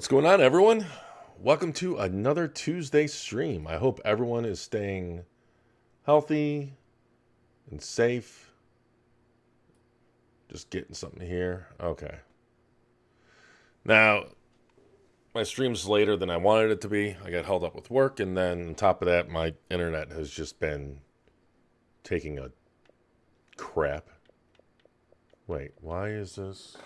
What's going on, everyone? Welcome to another Tuesday stream. I hope everyone is staying healthy and safe. Just getting something here. Okay. Now, my stream's later than I wanted it to be. I got held up with work, and then on top of that, my internet has just been taking a crap. Wait, why is this?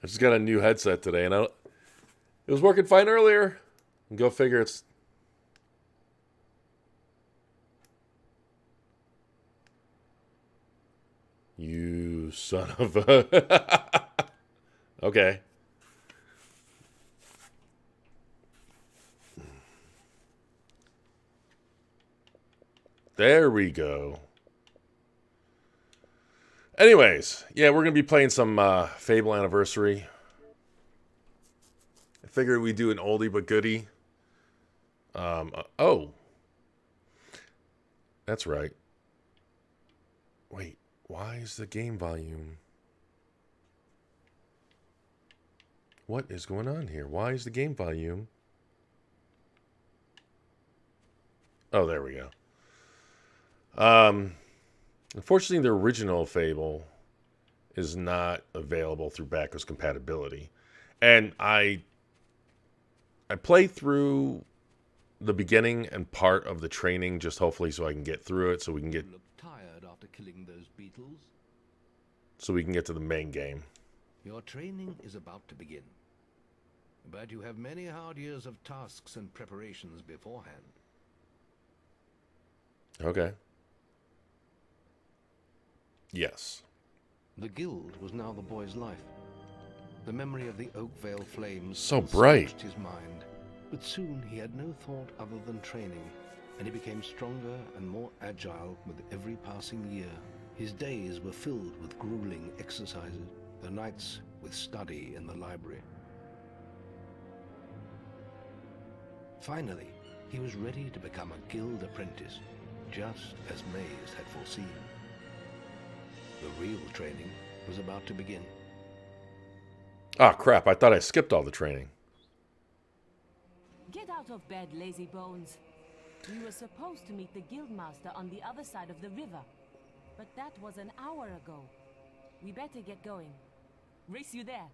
I just got a new headset today, and it was working fine earlier. And go figure, it's... You son of a... Okay. There we go. Anyways, yeah, we're going to be playing some Fable Anniversary. I figured we'd do an oldie but goodie. Oh. That's right. Wait, why is the game volume... What is going on here? Why is the game volume... Oh, there we go. Unfortunately, the original Fable is not available through backwards compatibility. And I play through the beginning and part of the training just hopefully so I can get through it, so we can get... You look tired after killing those beetles. So we can get to the main game. Your training is about to begin. But you have many hard years of tasks and preparations beforehand. Okay. Yes. The guild was now the boy's life. The memory of the Oakvale flames So bright. scorched his mind. But soon he had no thought other than training, and he became stronger and more agile with every passing year. His days were filled with grueling exercises, the nights with study in the library. Finally, he was ready to become a guild apprentice, just as Maze had foreseen. The real training was about to begin. Ah, crap. I thought I skipped all the training. Get out of bed, lazy bones. We were supposed to meet the guildmaster on the other side of the river, but that was an hour ago. We better get going. Race you there.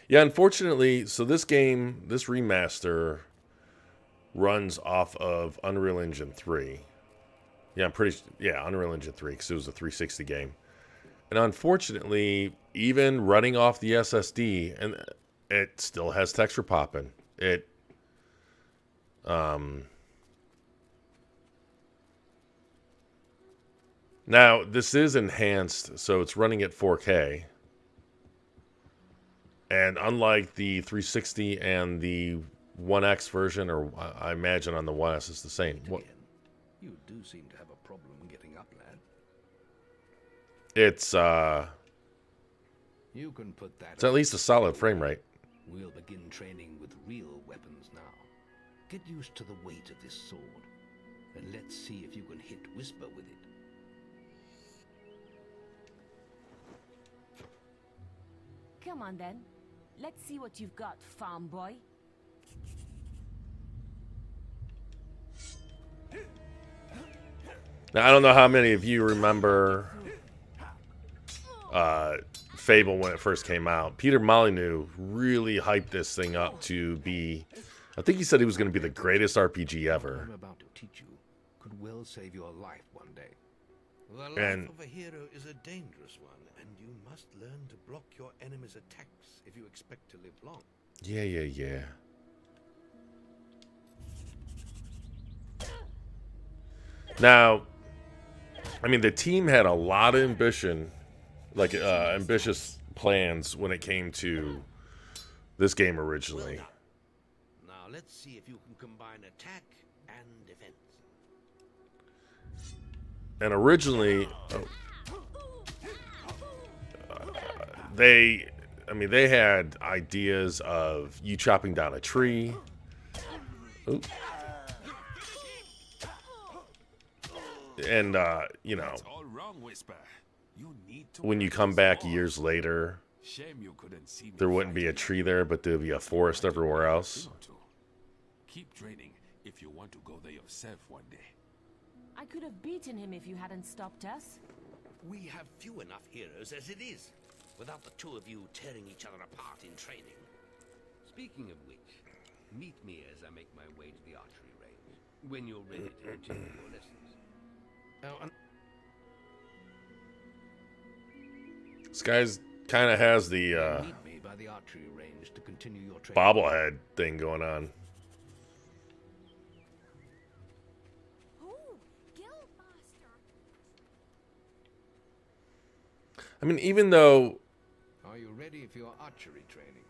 Yeah, unfortunately, so this game, this remaster, runs off of Unreal Engine 3. Yeah, Unreal Engine 3, because it was a 360 game. And unfortunately, even running off the SSD, and it still has texture popping. Now, this is enhanced, so it's running at 4K. And unlike the 360 and the 1X version, or I imagine on the 1S, it's the same. What? You do seem to have a problem getting up, lad. It's You can put that. it's at least a solid frame rate. We'll begin training with real weapons now. Get used to the weight of this sword, and let's see if you can hit Whisper with it. Come on then. Let's see what you've got, farm boy. Now, I don't know how many of you remember Fable when it first came out. Peter Molyneux really hyped this thing up to be... I think he said he was going to be the greatest RPG What ever. I'm about to teach you could well save your life one day. The life And- of a hero is a dangerous one, and you must learn to block your enemy's attacks if you expect to live long. Yeah. Now, I mean, the team had a lot of ambition, like ambitious plans when it came to this game originally. Now let's see if you can combine attack and defense. And originally, they had ideas of you chopping down a tree. Oop. and you know, That's all wrong, Whisper. You need to when you come back years later, Shame you couldn't see me there wouldn't be a fighting. tree there, but there'd be a forest everywhere else. Keep training if you want to go there yourself one day. I could have beaten him if you hadn't stopped us. We have few enough heroes as it is, without the two of you tearing each other apart in training. Speaking of which, meet me as I make my way to the archery range, when you're ready to continue your lessons. Oh, and This guy's kind of has the meet me by the archery range to continue your training. bobblehead thing going on. Ooh, Guildmaster. I mean, even though Are you ready for your archery training?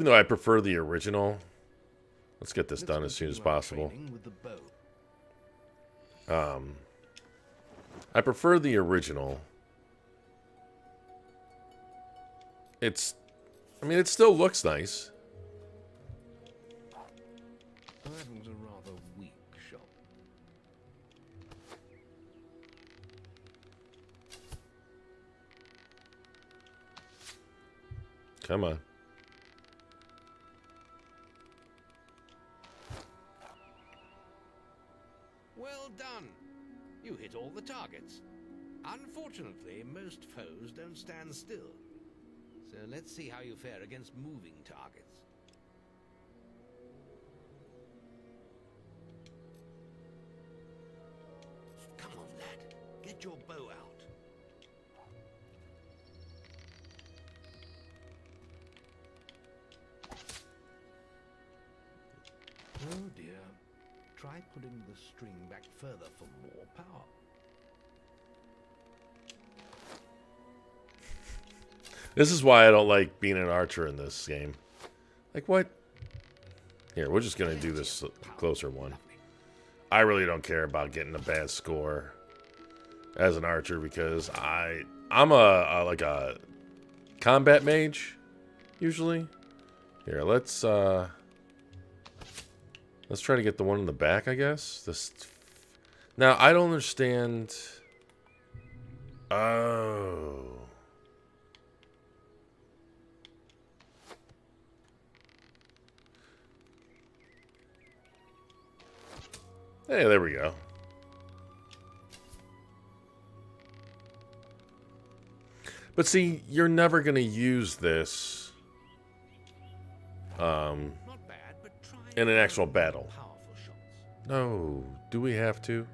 I prefer the original, let's get this Let's done as soon as continue our possible. training with the bow. I prefer the original. I mean, it still looks nice. Rifle's a rather weak shot. Come on. Well done! You hit all the targets. Unfortunately, most foes don't stand still. So let's see how you fare against moving targets. Come on, lad. Get your bow out. Oh dear. Try putting the string back further for more power. This is why I don't like being an archer in this game. Like, what? Here, we're just going to do this closer one. I really don't care about getting a bad score as an archer because I'm like a combat mage usually. Here, let's try to get the one in the back, I guess. Now, I don't understand. Oh. Hey, there we go. But see, you're never going to use this Not bad, but try in an actual battle. powerful shots. No, do we have to?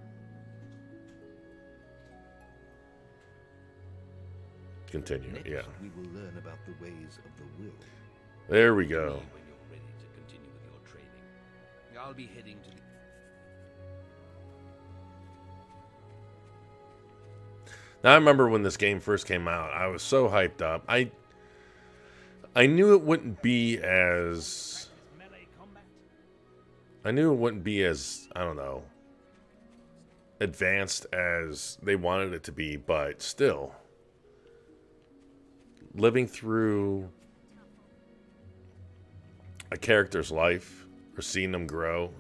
Continue, Next, yeah. we will learn about the ways of the will. There we Me go. when you're ready to continue with your training. I'll be heading to the... Now, I remember when this game first came out, I was so hyped up. I knew it wouldn't be as... I knew it wouldn't be as, I don't know, advanced as they wanted it to be, but still. Living through a character's life or seeing them grow,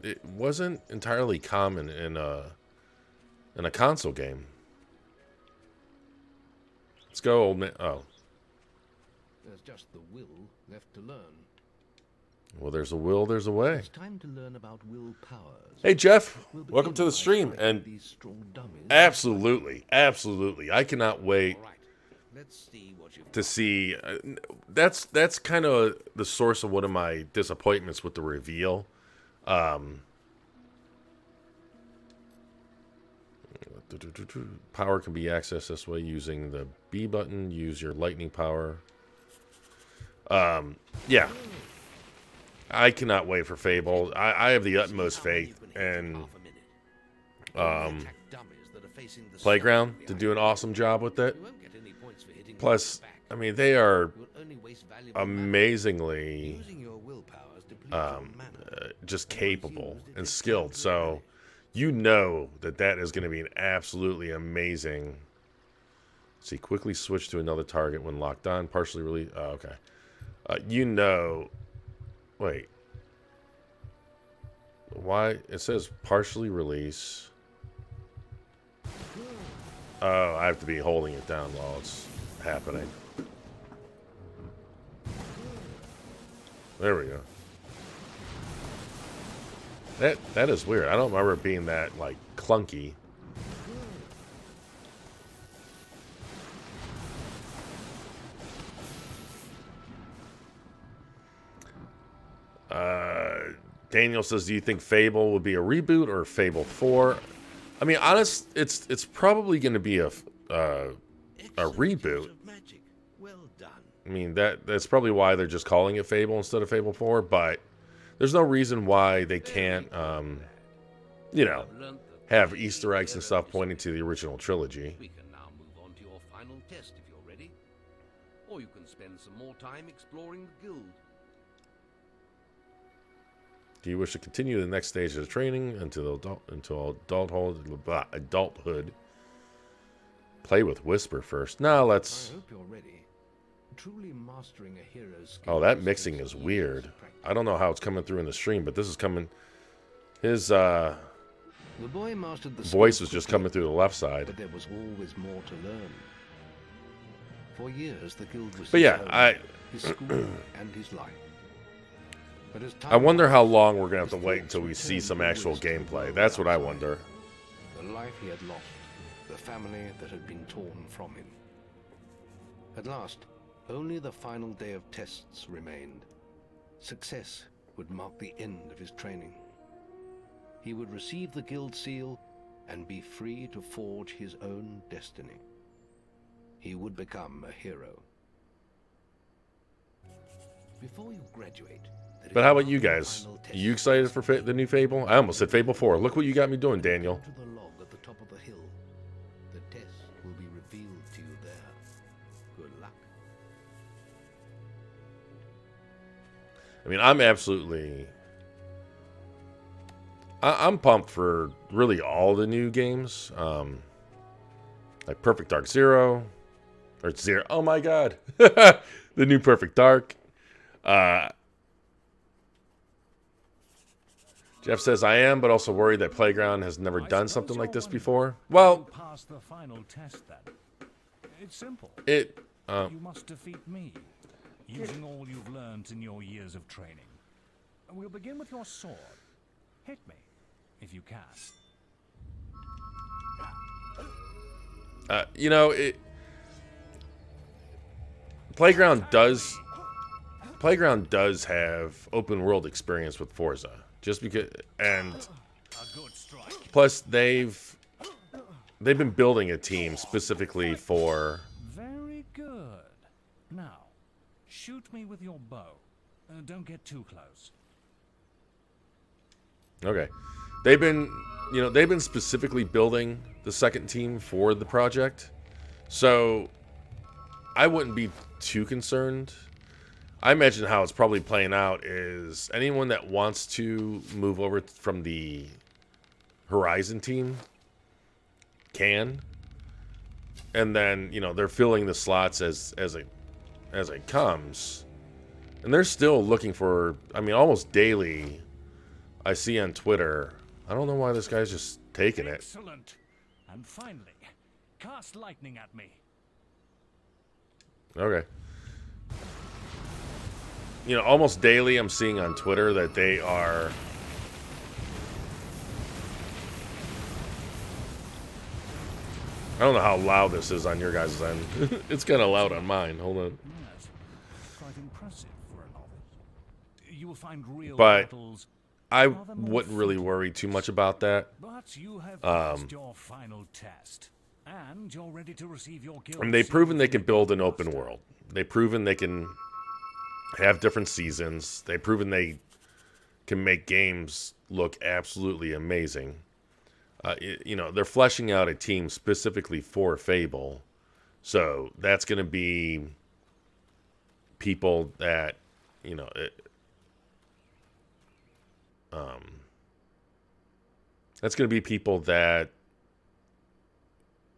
it wasn't entirely common in a console game. Let's go, old man. Oh, There's just the will left to learn. well, there's a will, there's a way. It's time to learn about will powers. Hey, Jeff, We'll welcome to begin the by stream. striking And these straw dummies. absolutely, absolutely, I cannot wait All right, let's see what you've to see. That's kind of the source of one of my disappointments with the reveal. Power can be accessed this way using the B button. Use your lightning power. Yeah. I cannot wait for Fable. I have the utmost faith in Playground to do an awesome job with it. Plus, I mean, they are amazingly just capable and skilled. So you know that is going to be an absolutely amazing. Let's see, quickly switch to another target when locked on. Partially release. Oh, okay. Wait. Why? It says partially release. Oh, I have to be holding it down while it's happening. There we go. That is weird. I don't remember it being that, like, clunky. Daniel says, do you think Fable would be a reboot or Fable 4? I mean, it's probably going to be a reboot. Well done. I mean, that's probably why they're just calling it Fable instead of Fable 4, but there's no reason why they can't, you know, have Easter eggs and stuff pointing to the original trilogy. We can now move on to your final test if you're ready. Or you can spend some more time exploring the guild. Do you wish to continue the next stage of the training until adulthood? Play with Whisper first. No, let's... I hope you're ready. Truly mastering a hero's skill. Oh, that mixing is weird. I don't know how it's coming through in the stream, but this is coming... His The boy mastered the voice skill was just quickly, coming through the left side. but there was always more to learn. For years, the guild was But yeah, his school and his life. But as time I wonder how passed, long we're going to have his to wait thoughts until we see returned some always actual to the gameplay. world That's what I outside. wonder. The life he had lost, the family that had been torn from him. At last, only the final day of tests remained. Success would mark the end of his training. He would receive the guild seal and be free to forge his own destiny. He would become a hero. Before you graduate, there But is how about one you guys? final Are test. you excited for the new Fable? I almost said Fable 4. Look what you got me doing, Daniel. To the log at the top of the hill. The test will be revealed to you there. Good luck. I mean, I'm absolutely... I'm pumped for really all the new games. Like Perfect Dark Zero. Or Zero. Oh my god. The new Perfect Dark. Jeff says, I am, but also worried that Playground has never done something like this before. Well, Pass the final test then. It's simple. it... You must defeat me, using all you've learned in your years of training. We'll begin with your sword. Hit me, if you can. you know, Playground does have open world experience with Forza, just because, and A good strike. plus they've been building a team specifically for. Very good. Now, shoot me with your bow. Don't get too close. Okay, they've been specifically building the second team for the project, so I wouldn't be too concerned. I imagine how it's probably playing out is anyone that wants to move over from the Horizon team can, and then they're filling the slots as it comes, and they're still looking for. I mean, almost daily, I see on Twitter. I don't know why this guy's just taking it. Excellent. And finally, cast lightning at me. Okay. Almost daily I'm seeing on Twitter that they are... I don't know how loud this is on your guys' end. It's kind of loud on mine. Hold on. Yes. Quite impressive for a novice. You will find real But battles. I wouldn't really worry too much about that. But you have passed your final test. And you're ready to receive your guild. I mean, they've proven they seal can from build the an open master. world. They've proven they can have different seasons. They've proven they can make games look absolutely amazing. They're fleshing out a team specifically for Fable. So that's going to be people that, that's going to be people that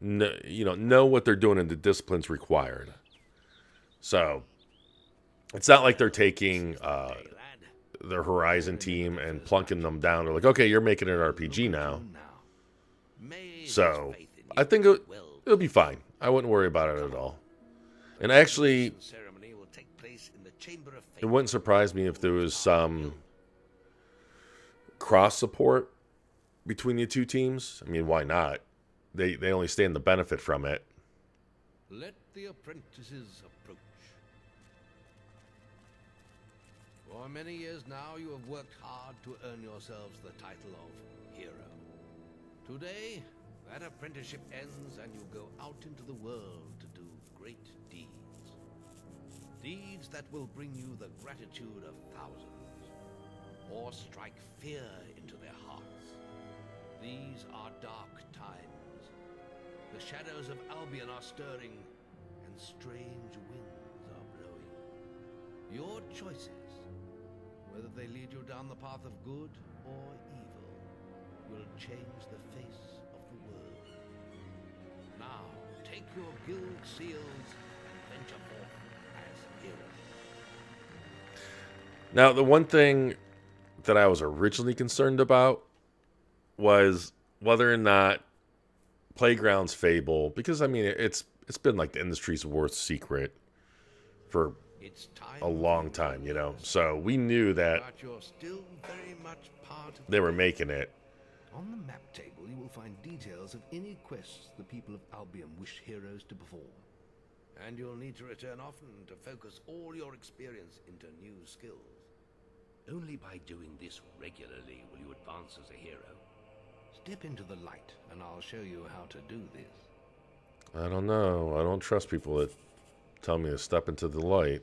know what they're doing and the disciplines required. So it's not like they're taking their Horizon team and plunking them down. They're like, okay, you're making an RPG now. So I think it'll be fine. I wouldn't worry about it at all. And actually, The ceremony will take place in the Chamber of it Fate. wouldn't surprise me if there was some cross support between the two teams. I mean, why not? They only stand to benefit from it. Let the apprentices approach. For many years now, you have worked hard to earn yourselves the title of hero. Today, that apprenticeship ends and you go out into the world to do great deeds. Deeds that will bring you the gratitude of thousands, or strike fear into their hearts. These are dark times. The shadows of Albion are stirring, and strange winds are blowing. Your choices, whether they lead you down the path of good or evil, will change the face of the world. Now, take your guild seals and venture forth as heroes. Now, the one thing that I was originally concerned about was whether or not Playground's Fable, because I mean it's been like the industry's worst secret for It's time a long time, you know. So we knew that but you're still very much part of they were making it. On the map table, you will find details of any quests the people of Albion wish heroes to perform. and you'll need to return often to focus all your experience into new skills. Only by doing this regularly will you advance as a hero. Step into the light, and I'll show you how to do this. I don't know. I don't trust people that tell me to step into the light.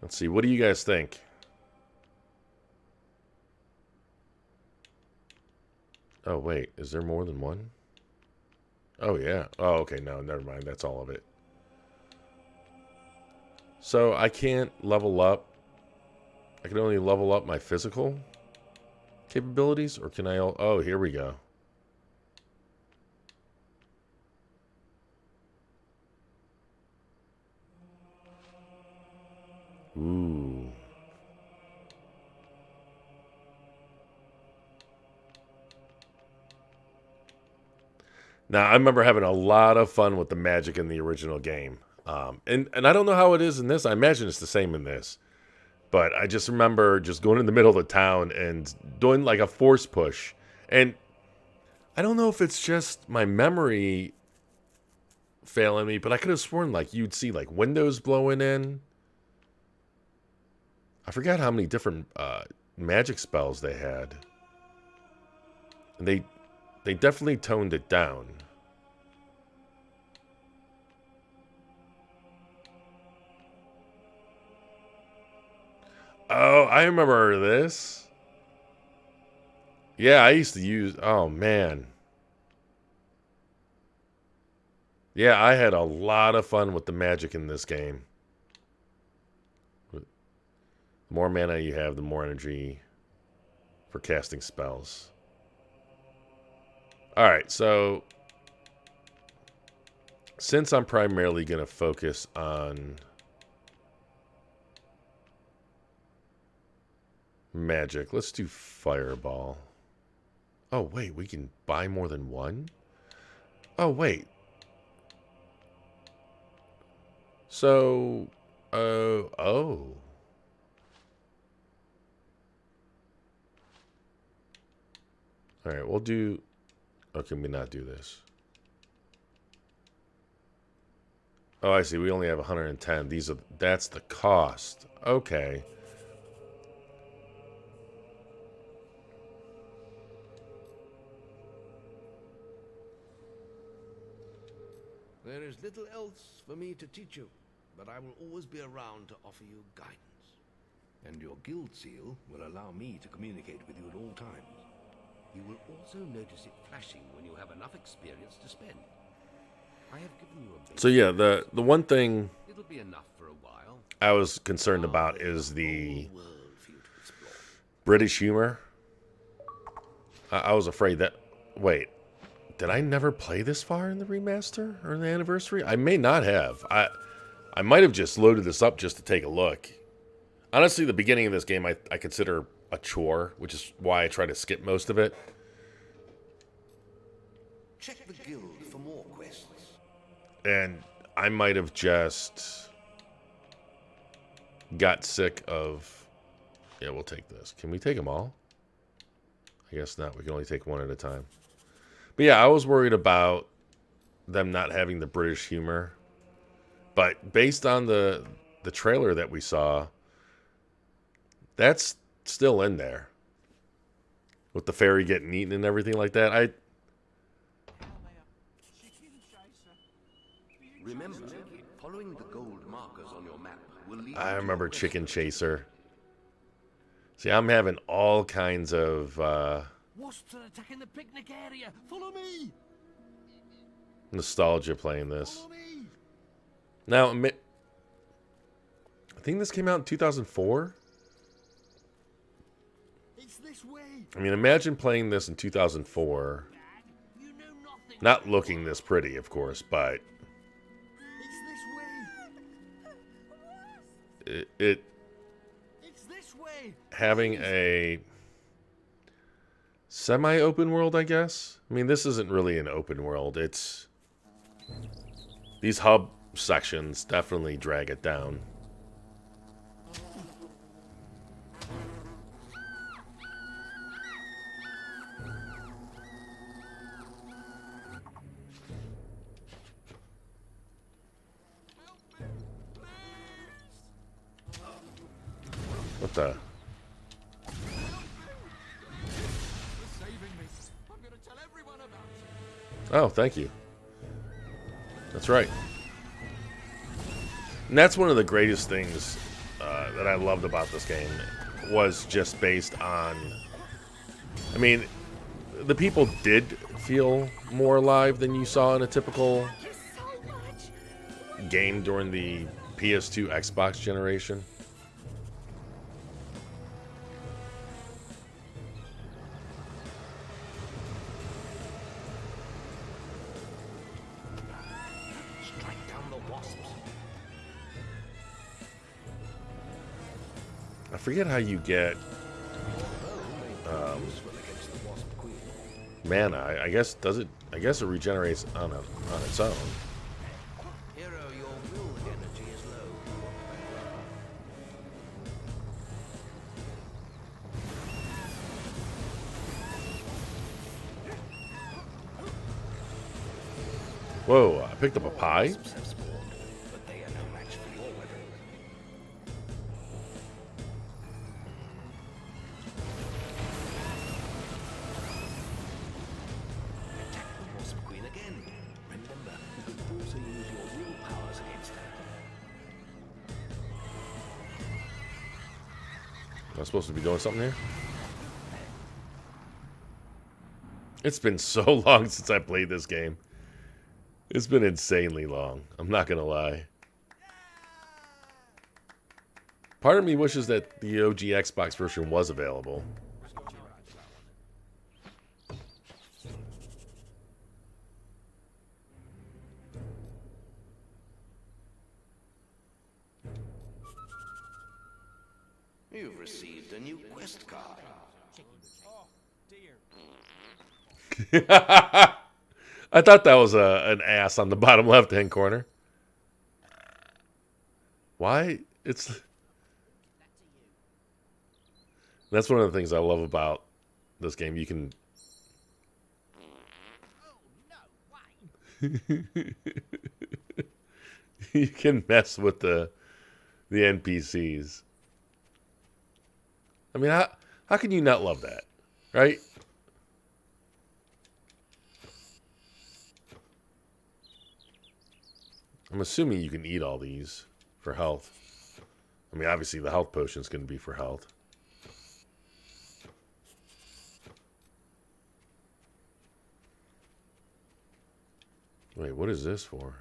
Let's see. What do you guys think? Oh, wait. Is there more than one? Oh, yeah. Oh, okay. No, never mind. That's all of it. So I can't level up. I can only level up my physical capabilities, or can I? Oh, here we go. Ooh. Now, I remember having a lot of fun with the magic in the original game. And I don't know how it is in this. I imagine it's the same in this. But I just remember just going in the middle of the town and doing like a force push. And I don't know if it's just my memory failing me, but I could have sworn like you'd see like windows blowing in. I forgot how many different magic spells they had. And they definitely toned it down. Oh, I remember this. Yeah, I used to use... Oh, man. Yeah, I had a lot of fun with the magic in this game. The more mana you have, the more energy for casting spells. Alright, so... Since I'm primarily going to focus on... magic. Let's do fireball. Oh, wait. We can buy more than one? Oh, wait. So, oh. Alright, we'll do... Oh, can we not do this? Oh, I see. We only have 110. That's the cost. Okay. There is little else for me to teach you, but I will always be around to offer you guidance. And your guild seal will allow me to communicate with you at all times. You will also notice it flashing when you have enough experience to spend. I have given you a basic... So yeah, the one thing It'll be enough for a while. I was concerned about is the British humor. I was afraid that... Wait. did I never play this far in the remaster or the anniversary? I may not have. I might have just loaded this up just to take a look. Honestly, the beginning of this game I consider a chore, which is why I try to skip most of it. Check the guild for more quests. And I might have just got sick of... Yeah, we'll take this. Can we take them all? I guess not. We can only take one at a time. But yeah, I was worried about them not having the British humor. But based on the trailer that we saw, that's still in there. With the fairy getting eaten and everything like that. Remember, following the gold markers on your map will lead I you to remember your quest Chicken destination. Chaser. See, I'm having all kinds of Wasps are attacking the picnic area. Follow me. nostalgia playing this. Follow me. Now, I think this came out in 2004. It's this way. I mean, imagine playing this in 2004. You know nothing. Not looking this pretty, of course, but It's this way. it It's this way. having a semi-open world, I guess. I mean, this isn't really an open world. It's these hub sections definitely drag it down. What the? Oh, thank you. That's right. And that's one of the greatest things that I loved about this game, was just based on... I mean, the people did feel more alive than you saw in a typical game during the PS2 Xbox generation. Strike down the wasps. I forget how you get Useful against the wasp queen. mana. I guess does it? I guess it regenerates on its own. Hero, your will energy is low. Whoa! I picked up a pie. Wasps have spawned, but they are no match for your weapon. Attack the wasp queen again. Remember, you can also use your will powers against her. Am I supposed to be doing something here? It's been so long since I played this game. It's been insanely long. I'm not gonna lie. Part of me wishes that the OG Xbox version was available. You've received a new quest card. I thought that was an ass on the bottom left-hand corner. Why? That's one of the things I love about this game. You can... you can mess with the NPCs. I mean, how can you not love that? Right? I'm assuming you can eat all these for health. I mean, obviously the health potion's going to be for health. Wait, what is this for?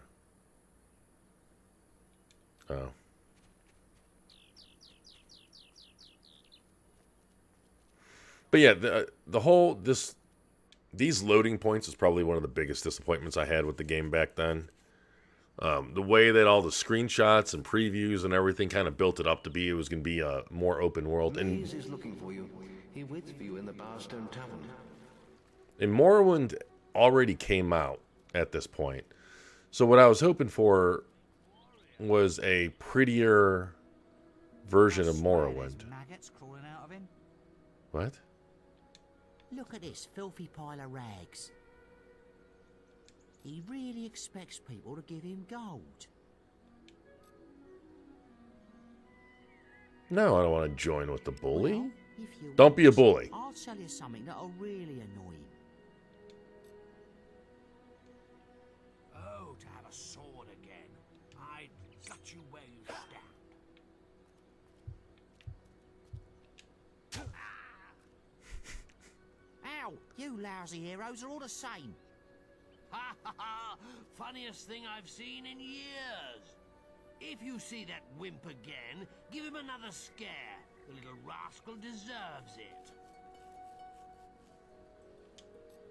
Oh. But yeah, the whole this these loading points is probably one of the biggest disappointments I had with the game back then. The way that all the screenshots and previews and everything kind of built it up to be, it was going to be a more open world. And Maze is looking for you. He waits for you in the Bowerstone Tavern. Morrowind already came out at this point. So what I was hoping for was a prettier version of Morrowind. Maggots crawling out of him. What? Look at this filthy pile of rags. He really expects people to give him gold. No, I don't want to join with the bully. Well, if you Don't be a want, bully. I'll tell you something that'll really annoy him. Oh, to have a sword again. I'd gut you where you stand. Ow! You lousy heroes are all the same. Ha ha ha! Funniest thing I've seen in years. If you see that wimp again, give him another scare. The little rascal deserves it.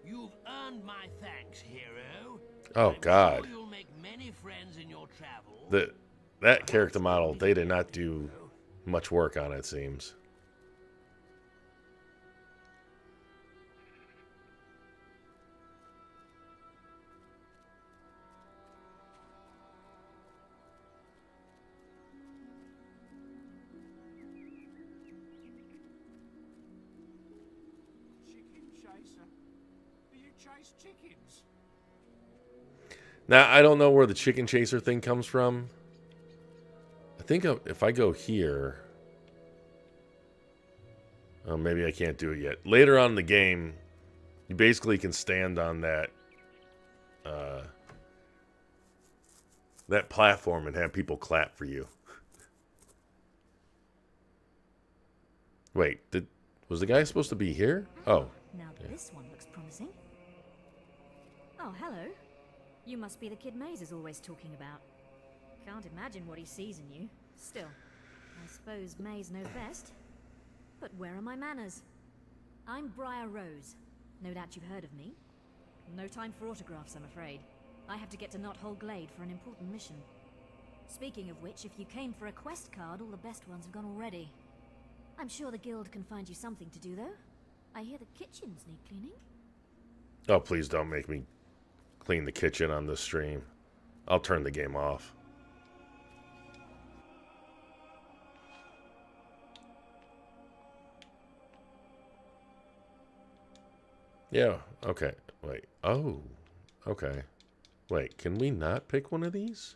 You've earned my thanks, hero. Oh, I'm God. Sure you'll make many friends in your travels. That character model, they did not do much work on, it seems. Chicken chaser? Do you chase chickens? Now, I don't know where the chicken chaser thing comes from. I think if I go here... Oh, maybe I can't do it yet. Later on in the game, you basically can stand on that that platform and have people clap for you. Wait, was the guy supposed to be here? Oh. Now this one looks promising. Oh, hello. You must be the kid Maze is always talking about. Can't imagine what he sees in you. Still, I suppose Maze knows best. But where are my manners? I'm Briar Rose. No doubt you've heard of me. No time for autographs, I'm afraid. I have to get to Knothole Glade for an important mission. Speaking of which, if you came for a quest card, all the best ones have gone already. I'm sure the guild can find you something to do, though. I hear the kitchens need cleaning. Oh, please don't make me clean the kitchen on this stream. I'll turn the game off. Yeah, okay. Wait. Oh, okay. Wait, can we not pick one of these?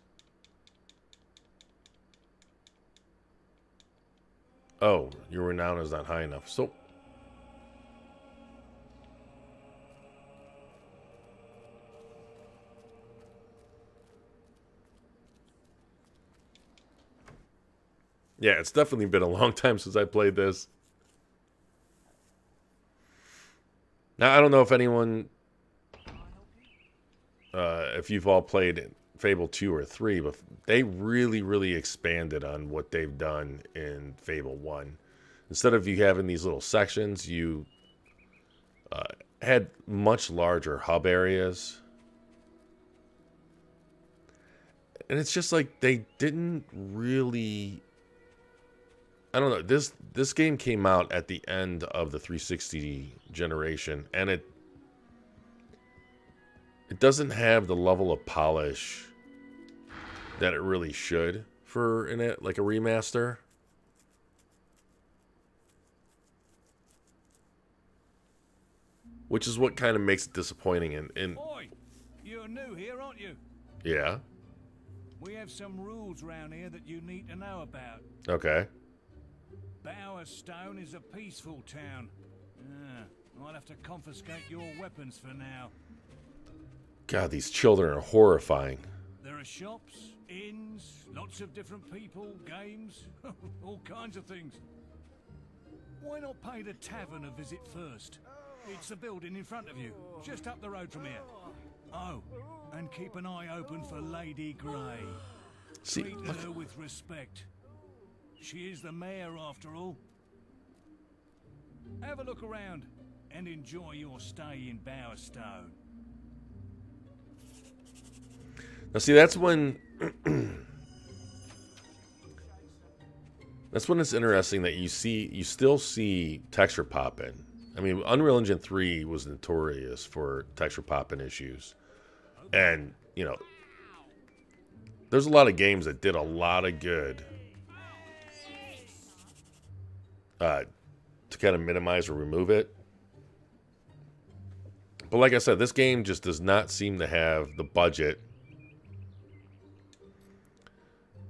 Oh, your renown is not high enough. So... Yeah, it's definitely been a long time since I played this. Now, I don't know if anyone... if you've all played Fable 2 or 3, but they really, really expanded on what they've done in Fable 1. Instead of you having these little sections, you had much larger hub areas. And it's just like they didn't really... I don't know. This game came out at the end of the 360 generation, and it doesn't have the level of polish that it really should for like a remaster. Which is what kind of makes it disappointing. And Oi, you're new here, aren't you? yeah. We have some rules round here that you need to know about. Okay. Bowerstone is a peaceful town. I'll have to confiscate your weapons for now. God, these children are horrifying. There are shops, inns, lots of different people, games, all kinds of things. Why not pay the tavern a visit first? It's the building in front of you, just up the road from here. Oh, and keep an eye open for Lady Grey. See, Treat look, her with respect. She is the mayor after all. Have a look around. and enjoy your stay in Bowerstone. Now, see, that's when that's when it's interesting that you still see texture popping. I mean, Unreal Engine 3 was notorious for texture popping issues, and you know, there's a lot of games that did a lot of good to kind of minimize or remove it. But like I said, this game just does not seem to have the budget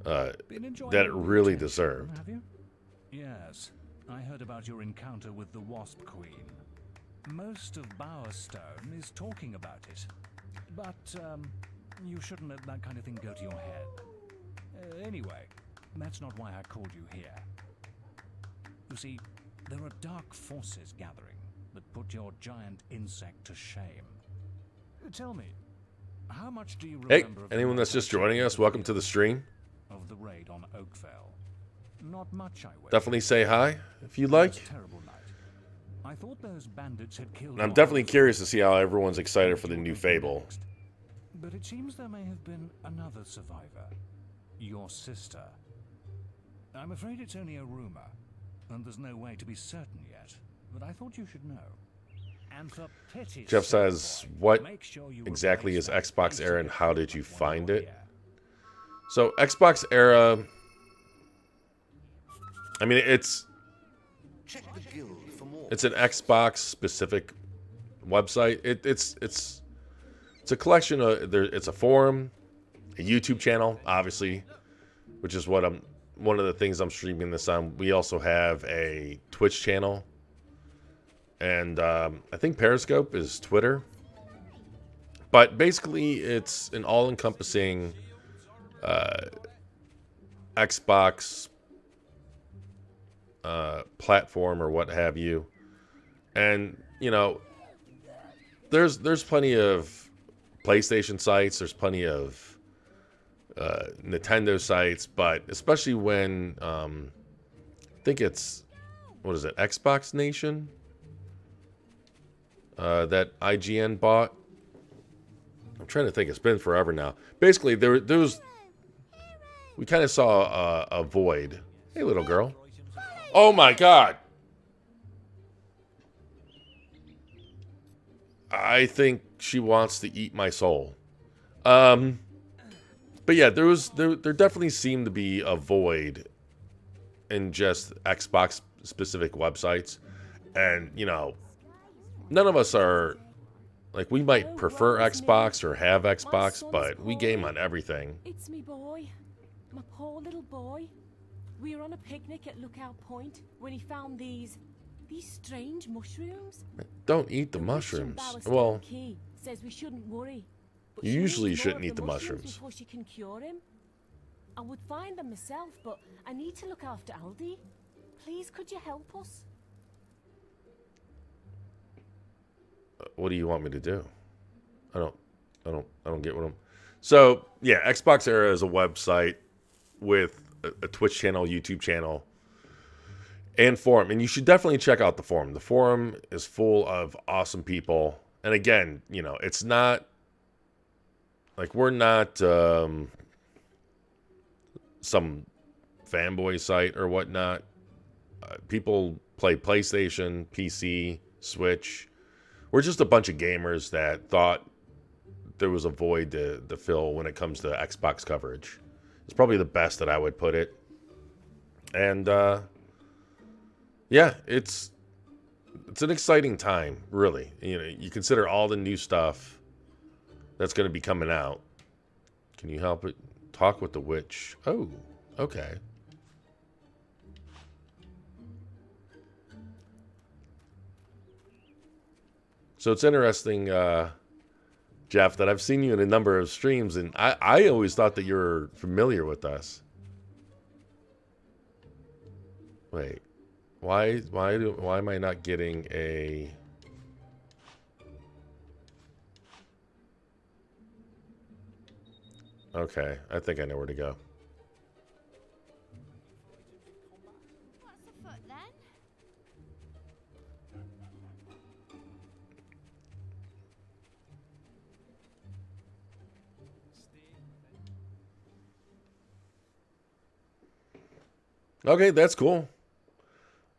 that it really deserved. Have you? Yes, I heard about your encounter with the Wasp Queen. Most of Bowerstone is talking about it, but you shouldn't let that kind of thing go to your head. Anyway, that's not why I called you here. You see, there are dark forces gathering that put your giant insect to shame. Tell me, how much do you remember? Hey, anyone that's just joining us, welcome to the stream. Of the raid on Oakvale? Not much, I wish. Definitely say hi if you'd like. Terrible night. I thought those bandits had killed. And I'm definitely curious to see how everyone's excited for the new Fable. But it seems there may have been another survivor. Your sister. I'm afraid it's only a rumor, and there's no way to be certain yet. But I thought you should know. And for pity, Jeff says, what exactly is Xbox Era and how did you find it? So Xbox Era, I mean, it's an Xbox specific website. It's a collection of it's a forum, a YouTube channel, obviously, which is what one of the things I'm streaming this on. We also have a Twitch channel, and I think Periscope is Twitter. But basically, it's an all-encompassing Xbox platform or what have you, and you know, there's plenty of PlayStation sites, there's plenty of Nintendo sites, but especially when I think it's, what is it, Xbox Nation that IGN bought. I'm trying to think, it's been forever now. Basically, there was, we kind of saw a void. Hey, little girl. Oh my God. I think she wants to eat my soul. But yeah, there definitely seemed to be a void in just Xbox specific websites. And, you know, none of us are, like, we might prefer Xbox or have Xbox, but we game on everything. It's me boy. My poor little boy. We were on a picnic at Lookout Point when he found these strange mushrooms. Don't eat the mushrooms. Well, says we shouldn't worry. But you usually shouldn't eat the mushrooms before she can cure him. I would find them myself, but I need to look after Aldi. Please, could you help us? What do you want me to do? I don't get what I'm. So yeah, Xbox Era is a website with a Twitch channel, YouTube channel, and forum. And you should definitely check out the forum. The forum is full of awesome people. And again, you know, it's not like we're not some fanboy site or whatnot. People play PlayStation, PC, Switch. We're just a bunch of gamers that thought there was a void to fill when it comes to Xbox coverage. It's probably the best that I would put it. And yeah, it's an exciting time, really. You know, you consider all the new stuff that's going to be coming out. Can you help it? Talk with the witch. Oh, okay. So it's interesting, Jeff, that I've seen you in a number of streams, and I always thought that you were familiar with us. Wait, why am I not getting a? Okay, I think I know where to go. What's afoot then? Okay, that's cool.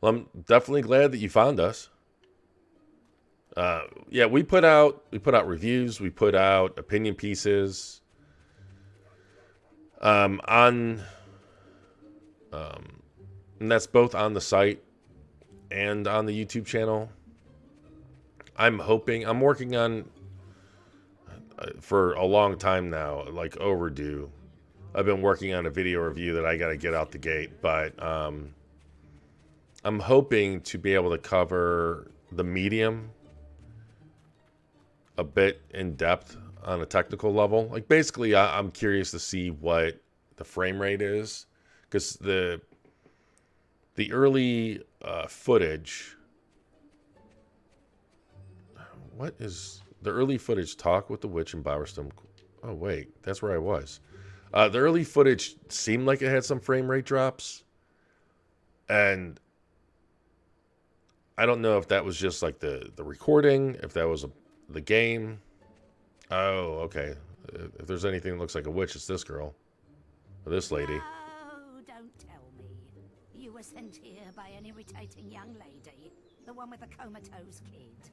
Well, I'm definitely glad that you found us. Yeah, we put out reviews, we put out opinion pieces on and that's both on the site and on the YouTube channel. I'm working on for a long time now, like overdue. I've been working on a video review that I got to get out the gate, but I'm hoping to be able to cover the medium a bit in depth on a technical level. Like basically, I'm curious to see what the frame rate is, because the early footage. What is the early footage? Talk with the witch in Bowerstone. Oh wait, that's where I was. The early footage seemed like it had some frame rate drops, and I don't know if that was just like the recording, if that was the game. Oh, okay. If there's anything that looks like a witch, it's this girl. Or this lady. No, don't tell me. You were sent here by an irritating young lady. The one with the comatose kid.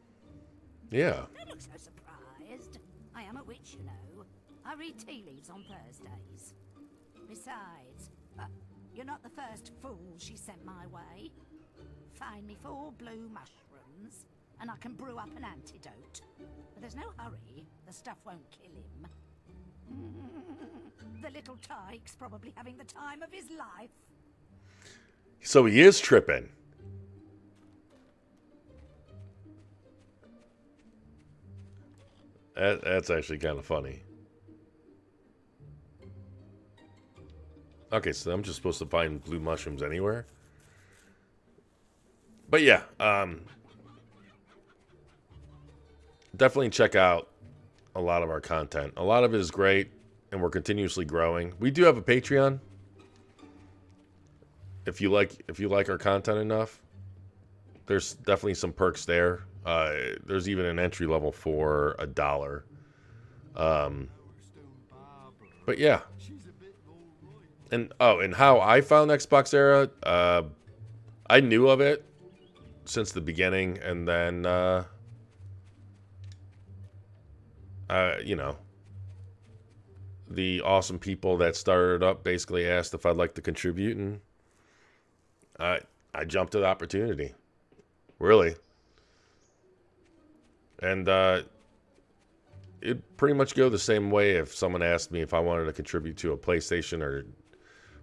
Yeah. Don't look so surprised. I am a witch, you know. I read tea leaves on Thursdays. Besides, you're not the first fool she sent my way. Find me 4 blue mushrooms, and I can brew up an antidote. But there's no hurry. The stuff won't kill him. The little tyke's probably having the time of his life. So he is tripping. That's actually kind of funny. Okay, so I'm just supposed to find blue mushrooms anywhere. But yeah, definitely check out a lot of our content. A lot of it is great, and we're continuously growing. We do have a Patreon. If you like our content enough, there's definitely some perks there. There's even an entry level for $1. But yeah. And how I found Xbox Era, I knew of it since the beginning, and then the awesome people that started it up basically asked if I'd like to contribute, and I jumped to the opportunity. Really. And it'd pretty much go the same way if someone asked me if I wanted to contribute to a PlayStation or,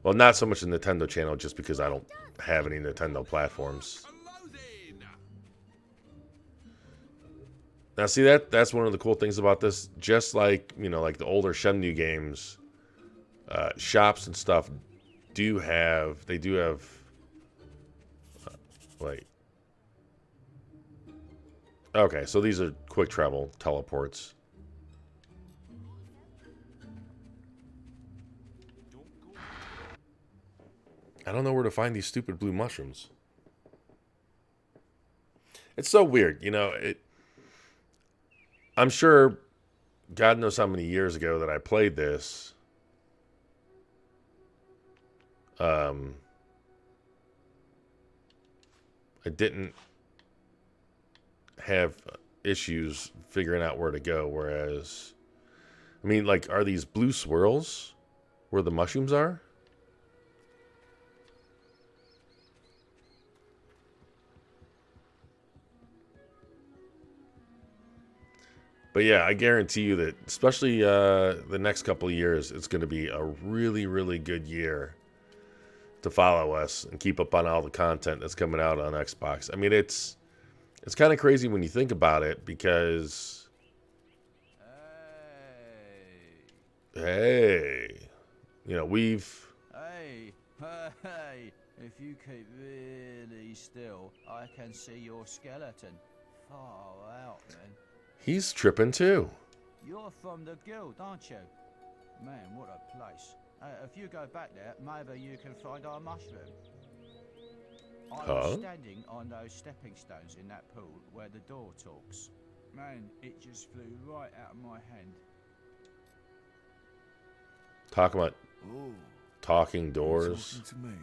well, not so much a Nintendo channel, just because I don't have any Nintendo platforms. Now, see, that's one of the cool things about this. Just like, like the older Shenmue games, shops and stuff do have, wait. Okay, so these are quick travel teleports. I don't know where to find these stupid blue mushrooms. It's so weird, I'm sure God knows how many years ago that I played this. I didn't have issues figuring out where to go, whereas, I mean, like, are these blue swirls where the mushrooms are? But yeah, I guarantee you that, especially the next couple of years, it's going to be a really, really good year to follow us and keep up on all the content that's coming out on Xbox. I mean, it's kind of crazy when you think about it, because hey, we've Hey, if you keep really still, I can see your skeleton. Far out, man. He's tripping too. You're from the guild, aren't you? Man, what a place. If you go back there, maybe you can find our mushroom. I was standing on those stepping stones in that pool where the door talks. Man, it just flew right out of my hand. Talk about talking doors. Talking to me.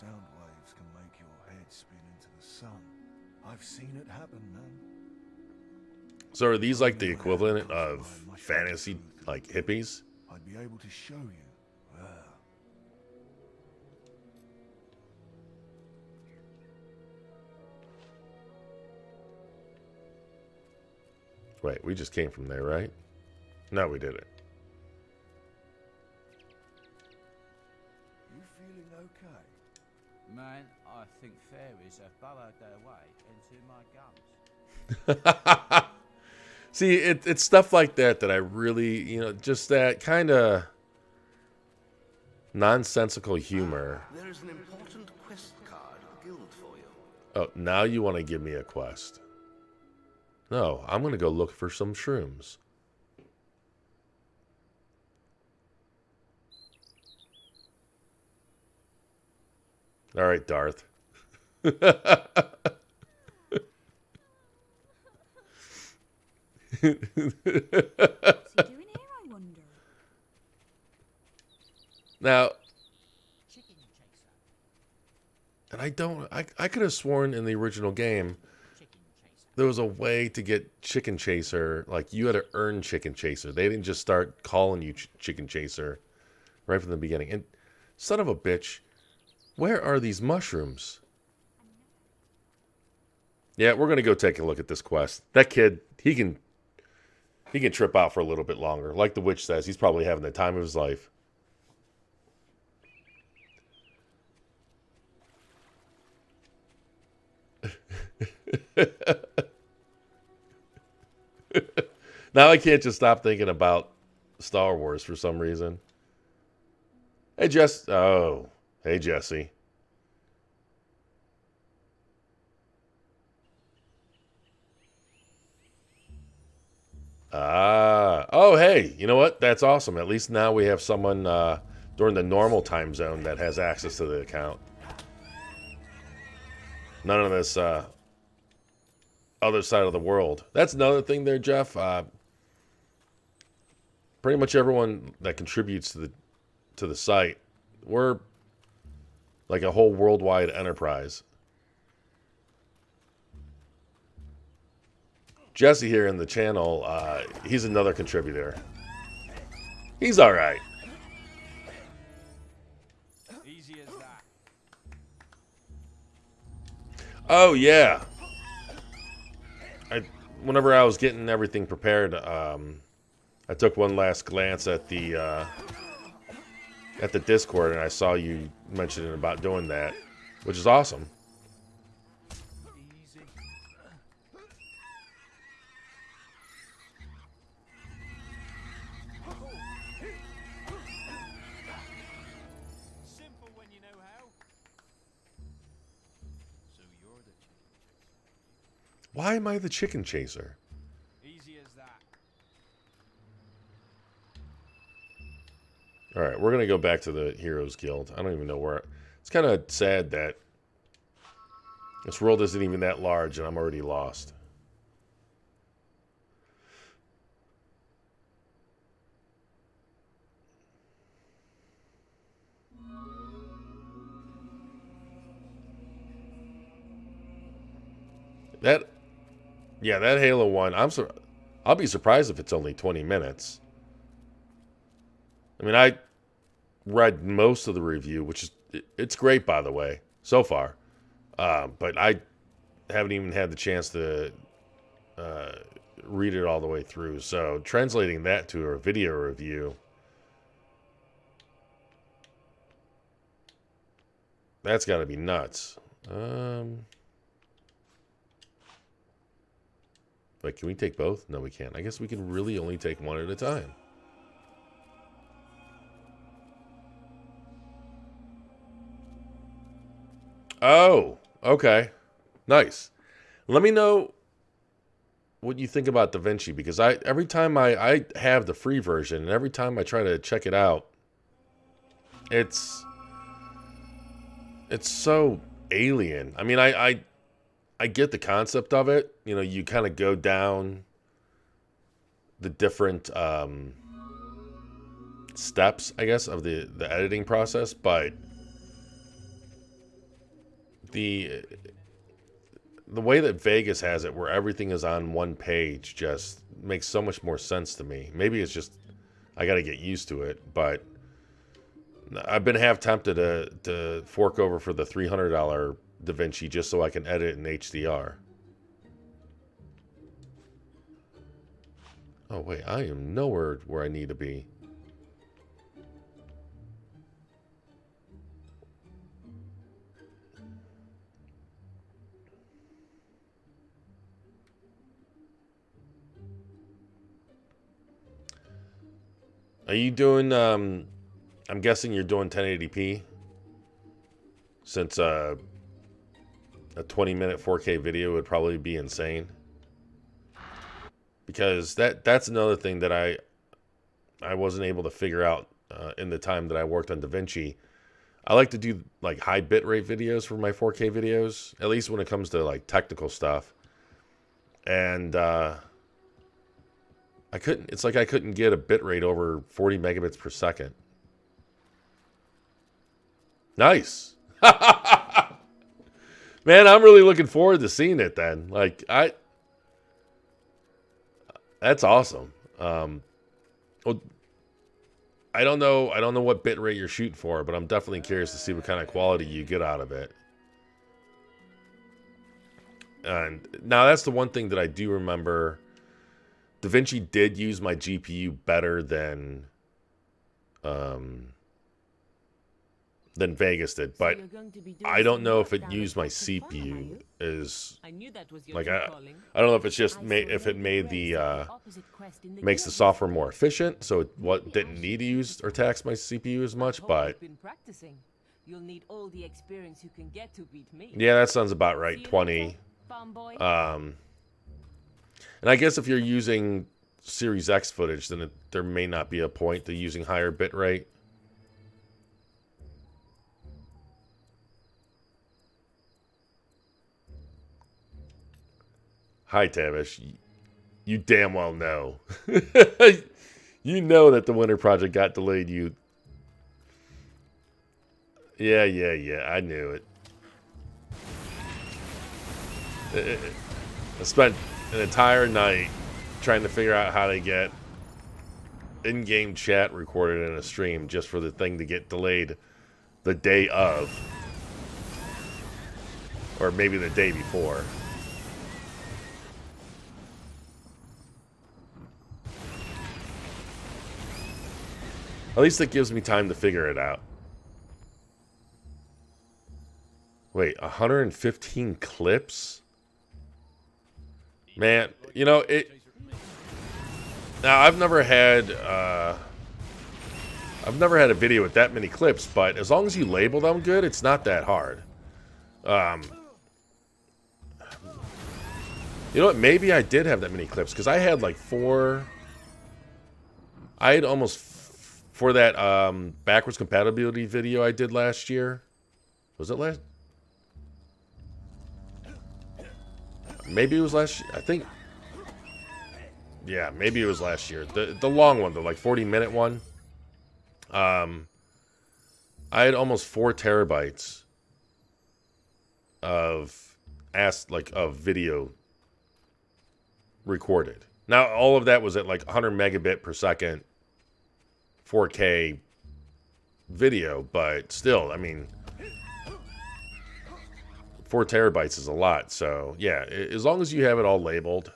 sound waves can make your head spin into the sun. I've seen it happen, man. So are these like the equivalent of fantasy, like hippies? I'd be able to show you. Well, Wait, we just came from there, right? No, we didn't. you feeling okay? Man, I think fairies have burrowed their way into my gums. See, it's stuff like that that I really, just that kind of nonsensical humor. There is an important quest card at the guild for you. Oh, now you want to give me a quest. No, I'm going to go look for some shrooms. All right, Darth. What's he doing here, I wonder? Now, and I could have sworn in the original game there was a way to get Chicken Chaser. Like, you had to earn Chicken Chaser. They didn't just start calling you Chicken Chaser right from the beginning. And son of a bitch, where are these mushrooms? Yeah, we're going to go take a look at this quest. That kid, he can trip out for a little bit longer. Like the witch says, he's probably having the time of his life. Now I can't just stop thinking about Star Wars for some reason. Hey, Jess. Oh, hey, Jesse. Oh, hey, you know what? That's awesome. At least now we have someone during the normal time zone that has access to the account. None of this other side of the world. That's another thing there, Jeff. Pretty much everyone that contributes to the site, we're like a whole worldwide enterprise. Jesse here in the channel, he's another contributor. He's all right. Easy as that. Oh yeah. Whenever I was getting everything prepared, I took one last glance at the Discord, and I saw you mentioning about doing that, which is awesome. Easy. Simple when you know how. So you're the chicken chaser. Why am I the Chicken Chaser? Easy as that. All right, we're going to go back to the Heroes Guild. I don't even know where. It's kind of sad that this world isn't even that large and I'm already lost. That Halo 1, I'll be surprised if it's only 20 minutes. I mean, I read most of the review, which is, it's great, by the way, so far. But I haven't even had the chance to read it all the way through. So translating that to a video review, that's got to be nuts. Wait, can we take both? No, we can't. I guess we can really only take one at a time. Oh, okay. Nice. Let me know what you think about Da Vinci, because every time I have the free version, and every time I try to check it out, it's so alien. I mean, I get the concept of it. You know, you kind of go down the different steps, I guess, of the editing process, but the way that Vegas has it, where everything is on one page, just makes so much more sense to me. Maybe it's just I got to get used to it, but I've been half tempted to fork over for the $300 DaVinci just so I can edit in HDR. Oh wait, I am nowhere where I need to be. Are you doing, I'm guessing you're doing 1080p? Since a 20-minute 4K video would probably be insane. Because that's another thing that I wasn't able to figure out in the time that I worked on DaVinci. I like to do like high bitrate videos for my 4K videos, at least when it comes to like technical stuff. And it's like I couldn't get a bitrate over 40 megabits per second. Nice. Man, I'm really looking forward to seeing it then. Like that's awesome. Well, I don't know what bitrate you're shooting for, but I'm definitely curious to see what kind of quality you get out of it. And now that's the one thing that I do remember. DaVinci did use my GPU better than Vegas did, but I don't know if it used my CPU like I don't know if it's just if it made the makes the software more efficient, so it didn't need to use or tax my CPU as much. But you'll need all the experience you can get to beat me. Yeah, that sounds about right. 20. And I guess if you're using Series X footage, then there may not be a point to using higher bit rate. Hi, Tavish. You damn well know. You know that the Winter Project got delayed. Yeah. I knew it. I spent an entire night trying to figure out how to get in-game chat recorded in a stream just for the thing to get delayed the day of. Or maybe the day before. At least it gives me time to figure it out. Wait, 115 clips? Man, you know, now I've never had a video with that many clips, but as long as you label them good, it's not that hard. You know what? Maybe I did have that many clips because I had like 4. I had almost for that backwards compatibility video I did last year. Was it last? Maybe it was last year. I think. Yeah, maybe it was last year. The long one, the like 40-minute one. I had almost 4 terabytes of video recorded. Now all of that was at like 100 megabit per second 4K video, but still, I mean, 4 terabytes is a lot. So yeah, as long as you have it all labeled,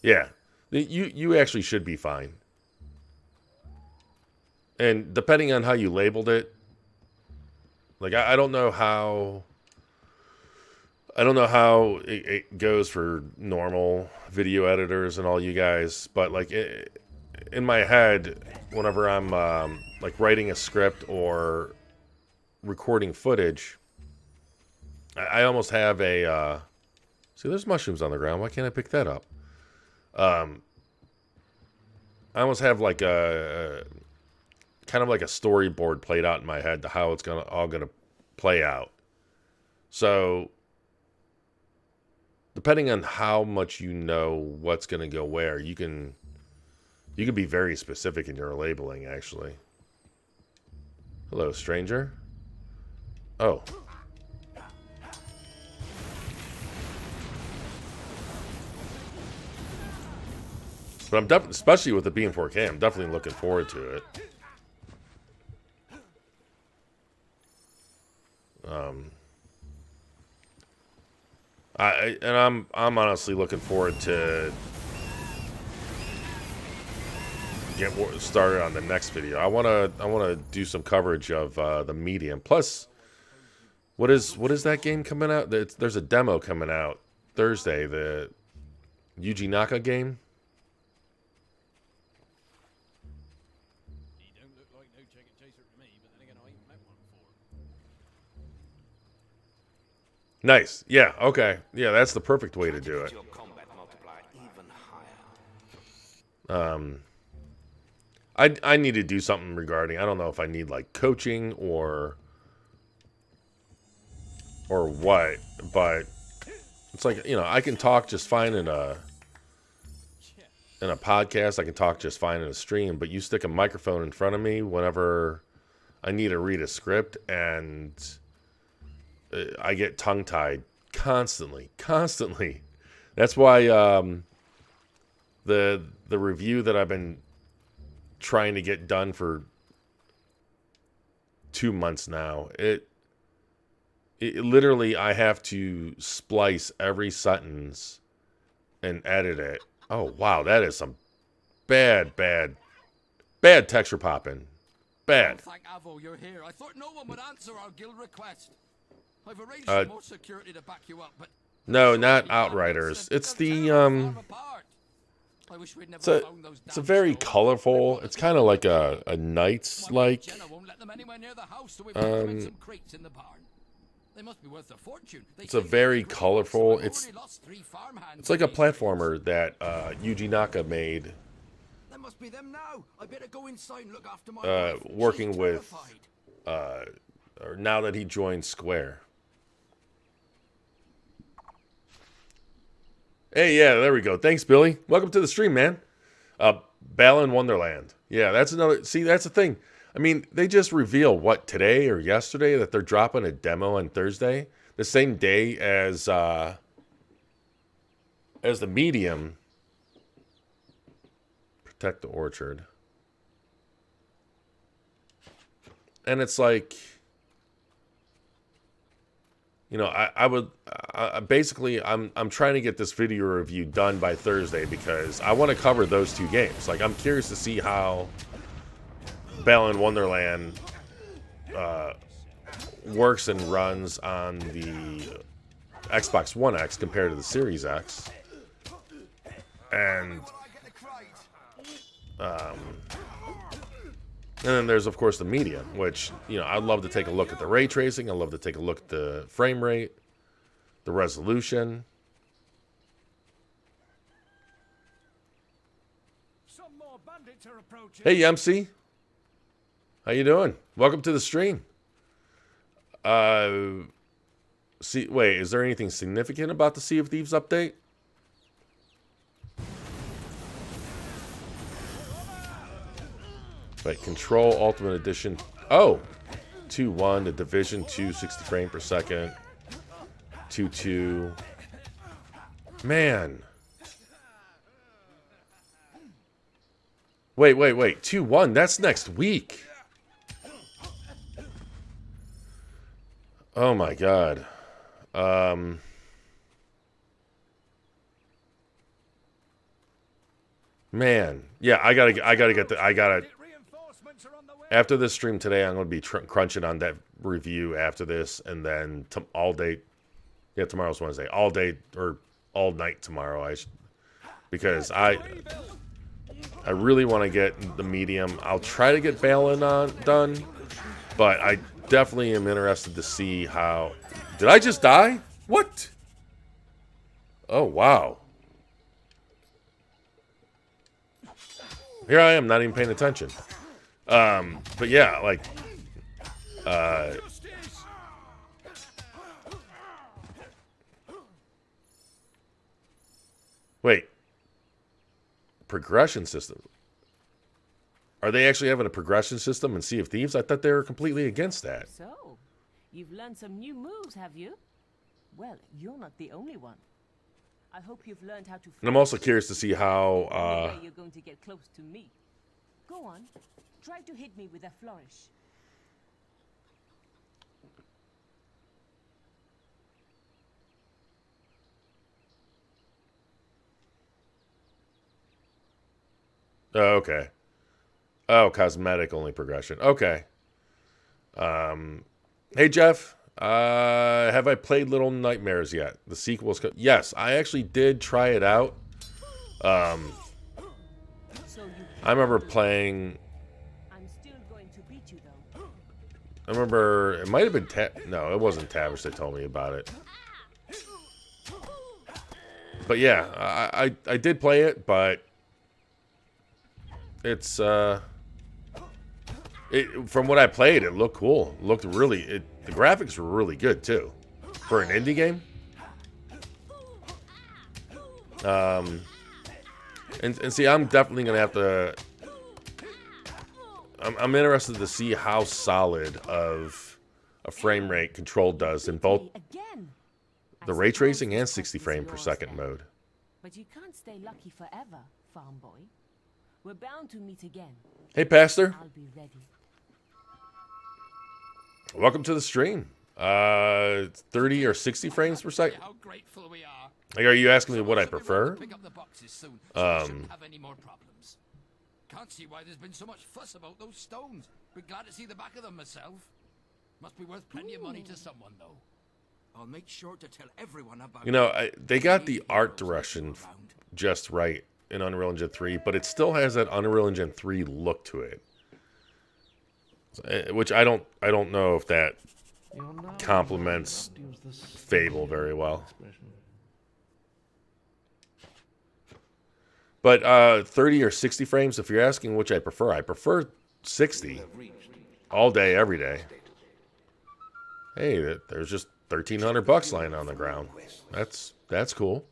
yeah, you actually should be fine. And depending on how you labeled it, like I don't know how it goes for normal video editors and all you guys, but like in my head, whenever I'm like writing a script or recording footage, I almost have a see, there's mushrooms on the ground. Why can't I pick that up? I almost have like a kind of like a storyboard played out in my head to how it's all gonna play out. So depending on how much you know what's gonna go where, you can be very specific in your labeling, actually. Hello, stranger. Oh. But I'm definitely, especially with it being 4K, I'm definitely looking forward to it. I'm honestly looking forward to get started on the next video. I wanna do some coverage of the medium. Plus, what is that game coming out? There's a demo coming out Thursday. The Yuji Naka game. He don't look like no chicken chaser to me, but then again, I ain't met one before. Nice. Yeah. Okay. Yeah, that's the perfect way to do it. I need to do something regarding. I don't know if I need like coaching or what, but it's like, you know, I can talk just fine in a podcast. I can talk just fine in a stream, but you stick a microphone in front of me whenever I need to read a script, and I get tongue-tied constantly. That's why the review that I've been trying to get done for 2 months now, it literally, I have to splice every sentence and edit it. Oh wow, that is some bad texture popping. Bad. Thank Avo you're here. I thought no one would answer our guild request. I've arranged some more security to back you up, but no, not Outriders. It's the it's a very colorful. It's kind of like a Knights like. It's a very colorful. It's like a platformer that Yuji Naka made. Working with or now that he joined Square. Hey, yeah, there we go. Thanks, Billy. Welcome to the stream, man. Balan Wonderland. Yeah, that's another. See, that's the thing. I mean, they just reveal what, today or yesterday, that they're dropping a demo on Thursday, the same day as the medium. Protect the Orchard. And it's like, you know, I would basically I'm trying to get this video review done by Thursday because I want to cover those two games. Like, I'm curious to see how Balan Wonderland works and runs on the Xbox One X compared to the Series X. And then there's, of course, the medium, which, you know, I'd love to take a look at the ray tracing. I'd love to take a look at the frame rate, the resolution. Some more bandits are approaching. Hey, MC. How you doing? Welcome to the stream. Wait, is there anything significant about the Sea of Thieves update? Wait, Control Ultimate Edition. Oh, 2.1, the Division 2, 60 frames per second. 2.2. Man. Wait. 2.1, that's next week. Oh my god. Man. Yeah, I gotta after this stream today, I'm going to be crunching on that review after this, and then all day. Yeah, tomorrow's Wednesday. All day or all night tomorrow. Because I really want to get the medium. I'll try to get Balan done, but I definitely am interested to see how. Did I just die? What? Oh wow. Here I am, not even paying attention. But yeah, like, wait, progression system. Are they actually having a progression system in Sea of Thieves? I thought they were completely against that. So, you've learned some new moves, have you? Well, you're not the only one. I hope you've learned how to. And I'm also curious to see how. Anyway, you're going to get close to me. Go on, try to hit me with a flourish. Oh, okay. Oh, cosmetic only progression. Okay. Hey Jeff, have I played Little Nightmares yet? The sequel's yes, I actually did try it out. I remember playing. I'm still going to beat you though. I remember it might have been no, it wasn't Tavish that told me about it. But yeah, I did play it, but it's from what I played, it looked cool. It looked really the graphics were really good too for an indie game. And see, I'm definitely gonna have to. I'm interested to see how solid of a frame rate Control does in both the ray tracing and 60 frame per second mode. But you can't stay lucky forever, farm boy. We're bound to meet again. Hey, Pastor. I'll be ready. Welcome to the stream. 30 or 60 frames per second. How grateful we are. Like, are you asking me what I prefer? Pick up the boxes soon, so we shouldn't have any more problems. Can't see why there's been so much fuss about those stones. Be glad to see the back of them myself. Must be worth plenty of money to someone, though. I'll make sure to tell everyone about. You know, they got the art direction just right in Unreal Engine 3, but it still has that Unreal Engine 3 look to it, which I don't know if that complements Fable very well. But 30 or 60 frames, if you're asking which I prefer 60 all day, every day. Hey, there's just $1,300 lying on the ground. That's cool.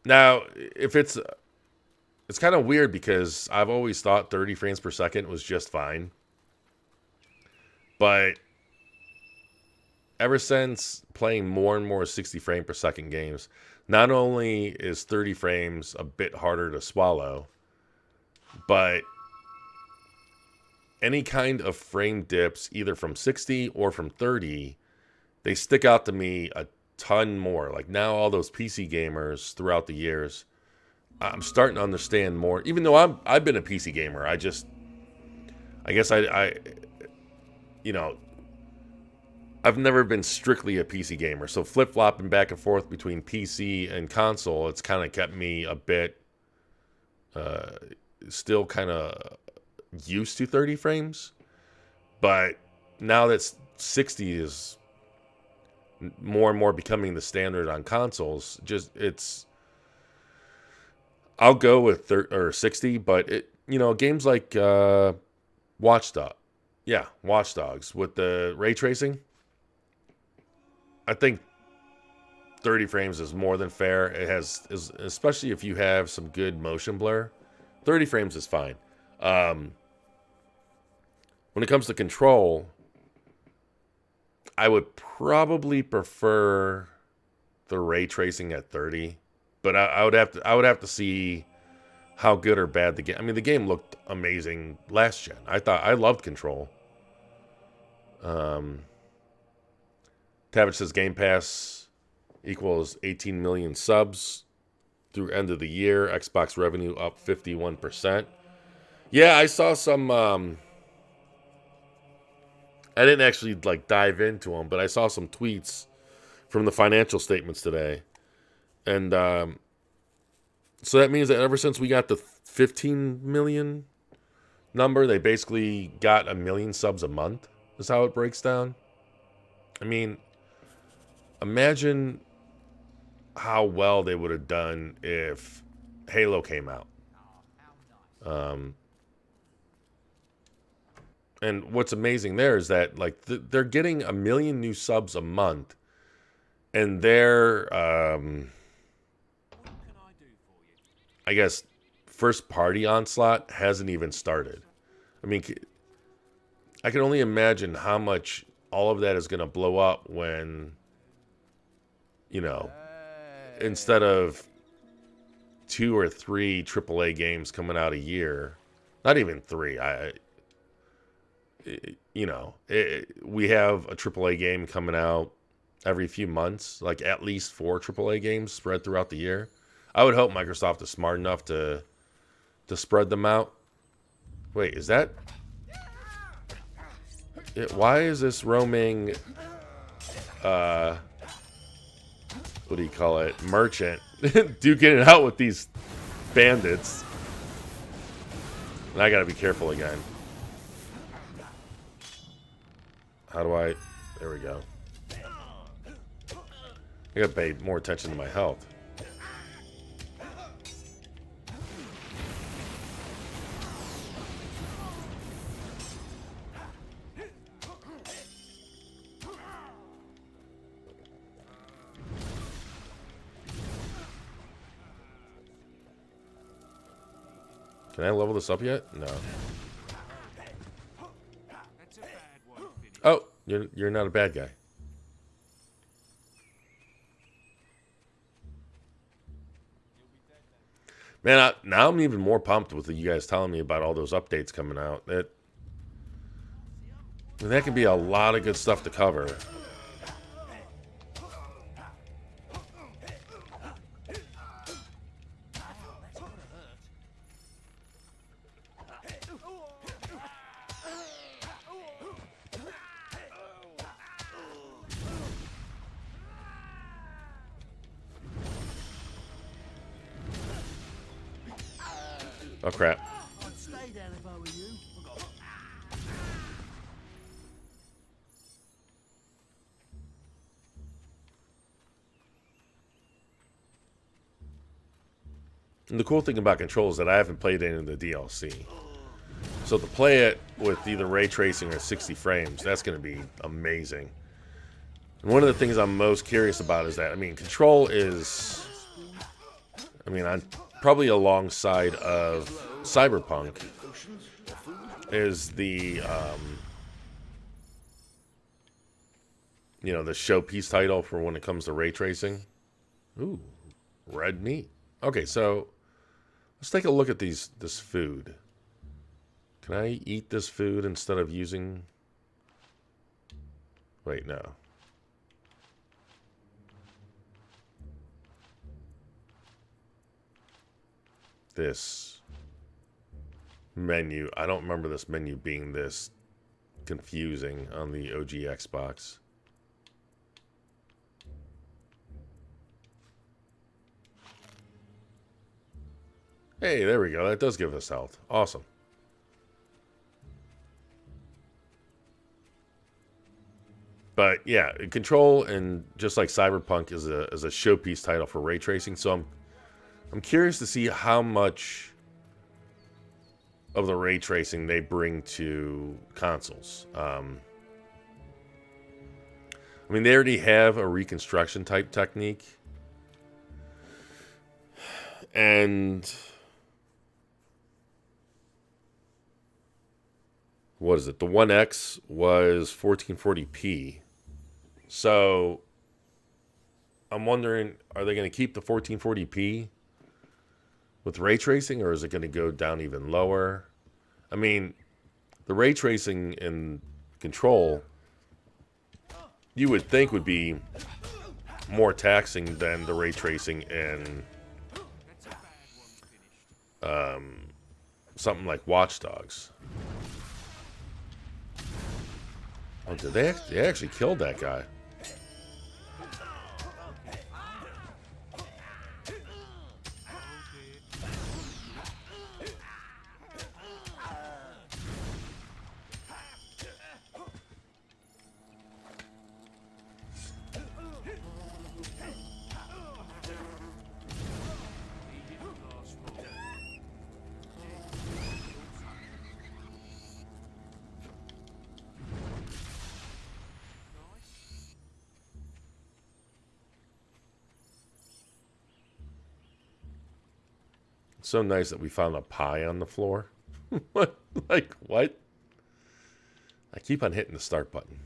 Now, if it's kind of weird because I've always thought 30 frames per second was just fine. But ever since playing more and more 60 frame per second games, not only is 30 frames a bit harder to swallow, but any kind of frame dips, either from 60 or from 30, they stick out to me a ton more. Like now, all those PC gamers throughout the years, I'm starting to understand more. Even though I've been a PC gamer, I guess you know, I've never been strictly a PC gamer. So flip-flopping back and forth between PC and console, it's kind of kept me a bit still kind of used to 30 frames. But now that 60 is more and more becoming the standard on consoles, I'll go with 60, but games like Watch Dogs with the ray tracing, I think 30 frames is more than fair. Especially if you have some good motion blur, 30 frames is fine. When it comes to Control, I would probably prefer the ray tracing at 30, but I would have to see how good or bad the game. I mean, the game looked amazing last gen. I loved Control. Tavish says Game Pass equals 18 million subs through end of the year. Xbox revenue up 51%. Yeah, I saw some. I didn't actually dive into them, but I saw some tweets from the financial statements today, and so that means that ever since we got the 15 million number, they basically got 1 million subs a month. Is how it breaks down. I mean, imagine how well they would have done if Halo came out. And what's amazing there is that they're getting 1 million new subs a month, and their I guess first party onslaught hasn't even started. I mean, I can only imagine how much all of that is going to blow up when you know, instead of 2 or 3 AAA games coming out a year, not even 3, we have a AAA game coming out every few months, like at least 4 AAA games spread throughout the year. I would hope Microsoft is smart enough to spread them out. Wait, is that... why is this roaming... what do you call it? Merchant duking it out with these bandits. And I gotta be careful again. How do I... There we go. I gotta pay more attention to my health. Can I level this up yet? No. Oh, you're not a bad guy. Man, now I'm even more pumped with you guys telling me about all those updates coming out. That can be a lot of good stuff to cover. Oh, crap. I'd stay down if I were you. And the cool thing about Control is that I haven't played any of the DLC. So to play it with either ray tracing or 60 frames, that's going to be amazing. And one of the things I'm most curious about is that, I mean, Control is... I mean, I'm probably alongside of Cyberpunk is the, the showpiece title for when it comes to ray tracing. Ooh, red meat. Okay, so let's take a look at this food. Can I eat this food instead of using... Wait, no. This menu. I don't remember this menu being this confusing on the OG Xbox. Hey, there we go. That does give us health. Awesome. But yeah, Control, and just like Cyberpunk, is a showpiece title for ray tracing. So I'm curious to see how much of the ray tracing they bring to consoles. I mean, they already have a reconstruction type technique. And what is it? The One X was 1440p. So I'm wondering, are they going to keep the 1440p with ray tracing, or is it going to go down even lower? I mean, the ray tracing in Control, you would think would be more taxing than the ray tracing in something like Watch Dogs. Oh, did they actually killed that guy? So nice that we found a pie on the floor. What? Like, what? I keep on hitting the start button.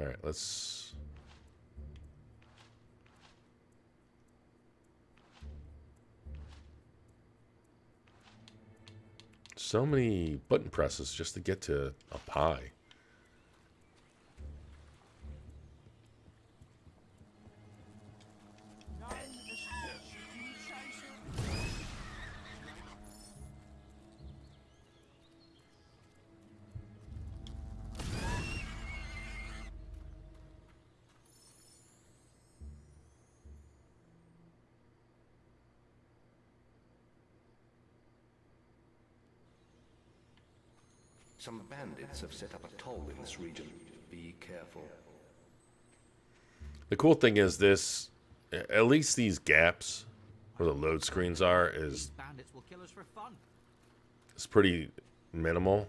Alright, let's... So many button presses just to get to a pie. Some bandits have set up a toll in this region. Be careful. The cool thing is this, at least these gaps where the load screens are is Bandits will kill us for fun. it's pretty minimal.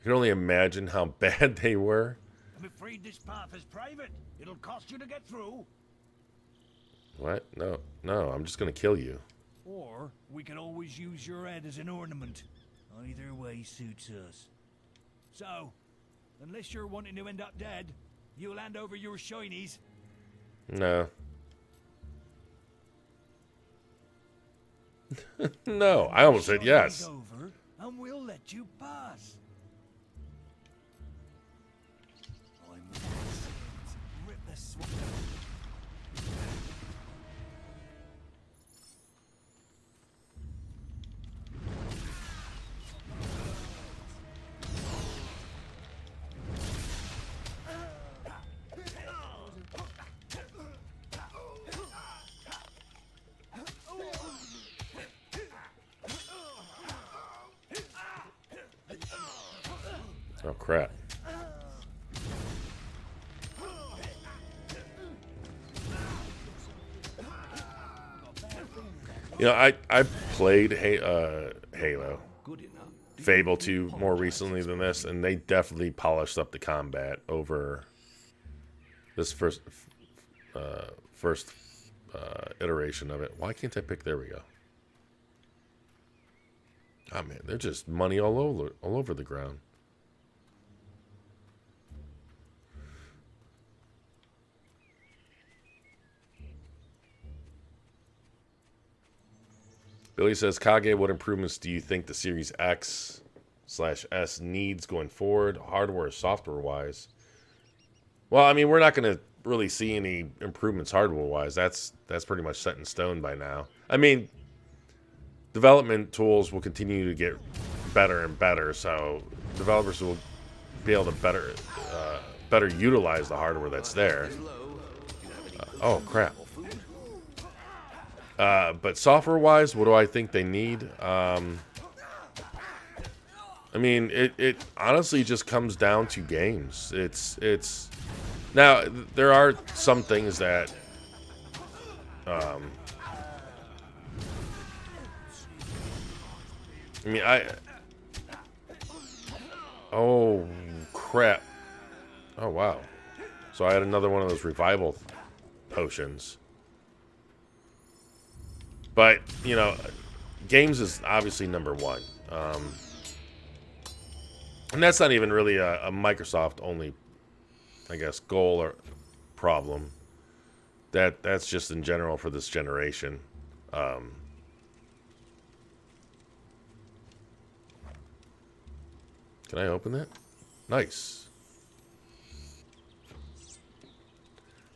I can only imagine how bad they were. I'm afraid this path is private. It'll cost you to get through. What? No, I'm just gonna kill you. Or we can always use your head as an ornament. Either way suits us. So, unless you're wanting to end up dead, you'll hand over your shinies. No. No, I almost said yes. Over, and we'll let you pass. I'm rip the swamp. Oh crap. You know, I played Halo, Fable 2 more recently than this, and they definitely polished up the combat over this first iteration of it. Why can't I pick? There we go. Oh man, they're just money all over the ground. Billy says, Kage, what improvements do you think the Series X/S needs going forward, hardware or software-wise? Well, I mean, we're not going to really see any improvements hardware-wise. That's pretty much set in stone by now. I mean, development tools will continue to get better and better, so developers will be able to better utilize the hardware that's there. Oh, crap. But software-wise, what do I think they need? I mean, it honestly just comes down to games. It's now there are some things that I mean, oh crap. Oh wow. So I had another one of those revival potions. But, you know, games is obviously number one. And that's not even really a Microsoft-only, I guess, goal or problem. That's just in general for this generation. Can I open that? Nice.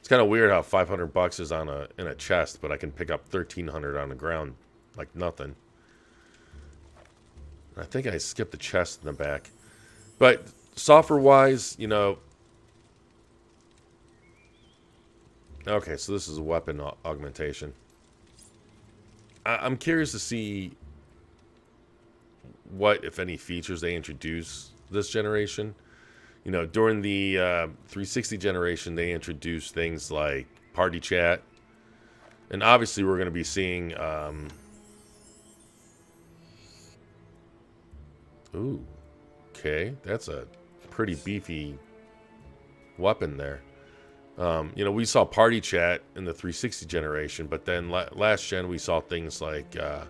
It's kind of weird how $500 is in a chest, but I can pick up 1,300 on the ground like nothing. I think I skipped the chest in the back. But software-wise, you know... Okay, so this is a weapon augmentation. I'm curious to see what, if any, features they introduce this generation. You know, during the 360 generation, they introduced things like party chat. And obviously, we're going to be seeing... Ooh. Okay, that's a pretty beefy weapon there. You know, we saw party chat in the 360 generation, but then last gen, we saw things like the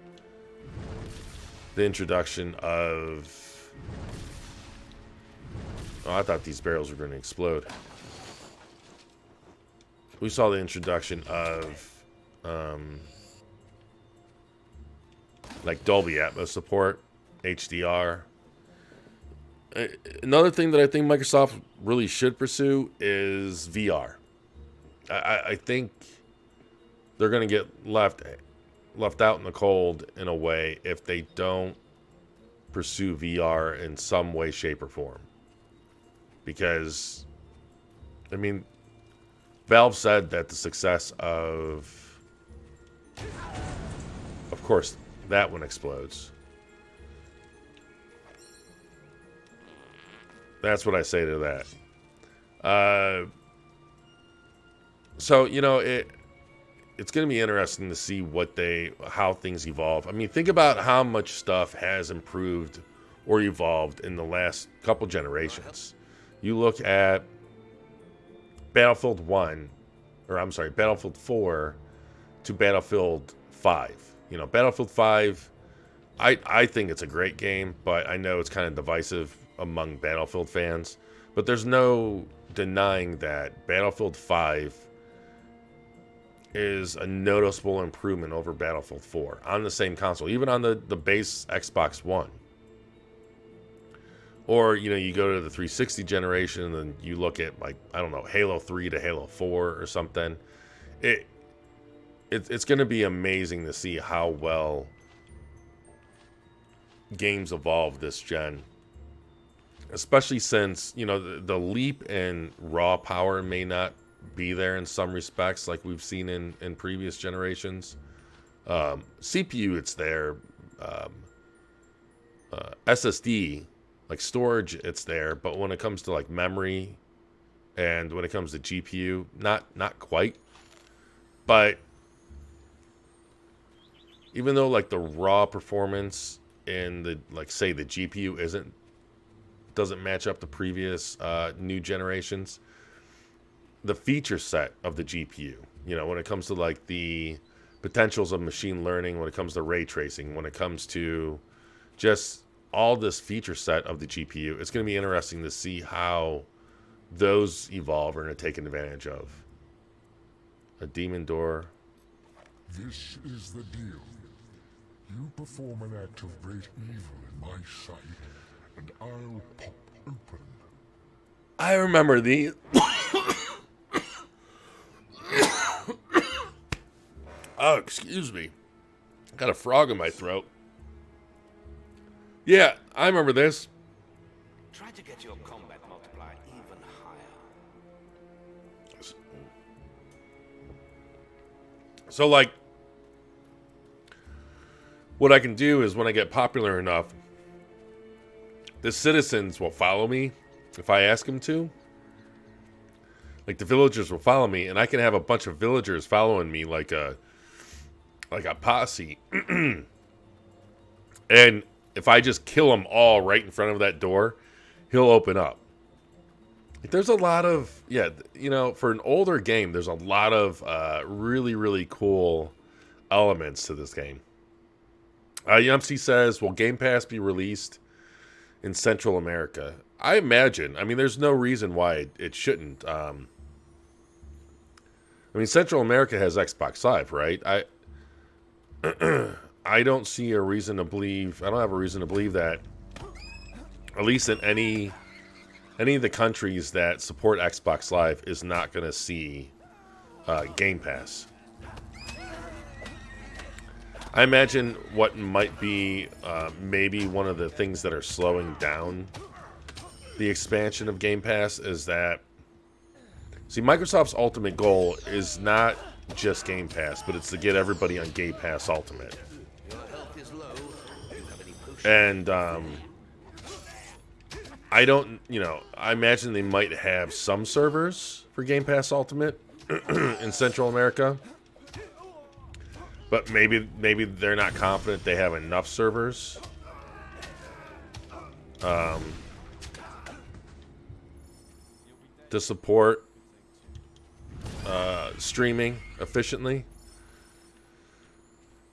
introduction of... Oh, I thought these barrels were going to explode. we saw the introduction of like Dolby Atmos support, HDR. Another thing that I think Microsoft really should pursue is VR. I think they're going to get left out in the cold in a way if they don't pursue VR in some way, shape, or form. Because, I mean, Valve said that the success of course, that one explodes. That's what I say to that. So, you know, it's going to be interesting to see how things evolve. I mean, think about how much stuff has improved or evolved in the last couple generations. You look at Battlefield 4 to Battlefield 5. You know, Battlefield 5, I think it's a great game, but I know it's kind of divisive among Battlefield fans. But there's no denying that Battlefield 5 is a noticeable improvement over Battlefield 4 on the same console, even on the base Xbox One. Or, you know, you go to the 360 generation and then you look at, like, I don't know, Halo 3 to Halo 4 or something. It's going to be amazing to see how well games evolve this gen. Especially since, you know, the leap in raw power may not be there in some respects like we've seen in previous generations. CPU, it's there. SSD, like storage, it's there. But when it comes to like memory and when it comes to GPU, not quite. But even though like the raw performance in the, like, say the GPU doesn't match up to previous new generations, the feature set of the GPU, you know, when it comes to like the potentials of machine learning, when it comes to ray tracing, when it comes to just all this feature set of the GPU, it's going to be interesting to see how those evolve or are taken advantage of. A demon door. This is the deal. You perform an act of great evil in my sight, and I'll pop open. I remember the... Oh, excuse me. Got a frog in my throat. Yeah, I remember this. Try to get your combat multiplier even higher. So, like, what I can do is when I get popular enough, the citizens will follow me if I ask them to. Like, the villagers will follow me, and I can have a bunch of villagers following me like a posse. And if I just kill them all right in front of that door, he'll open up. Like, there's a lot of, yeah, you know, for an older game, there's a lot of really, really cool elements to this game. Yumsy says, will Game Pass be released in Central America? I imagine. I mean, there's no reason why it shouldn't. I mean, Central America has Xbox Live, right? I don't see a reason to believe. I don't have a reason to believe that, at least in any of the countries that support Xbox Live, is not going to see Game Pass. I imagine what might be maybe one of the things that are slowing down the expansion of Game Pass is that, see, Microsoft's ultimate goal is not just Game Pass, but it's to get everybody on Game Pass Ultimate. And I don't, you know, I imagine they might have some servers for Game Pass Ultimate in Central America. But maybe they're not confident they have enough servers. To support streaming efficiently.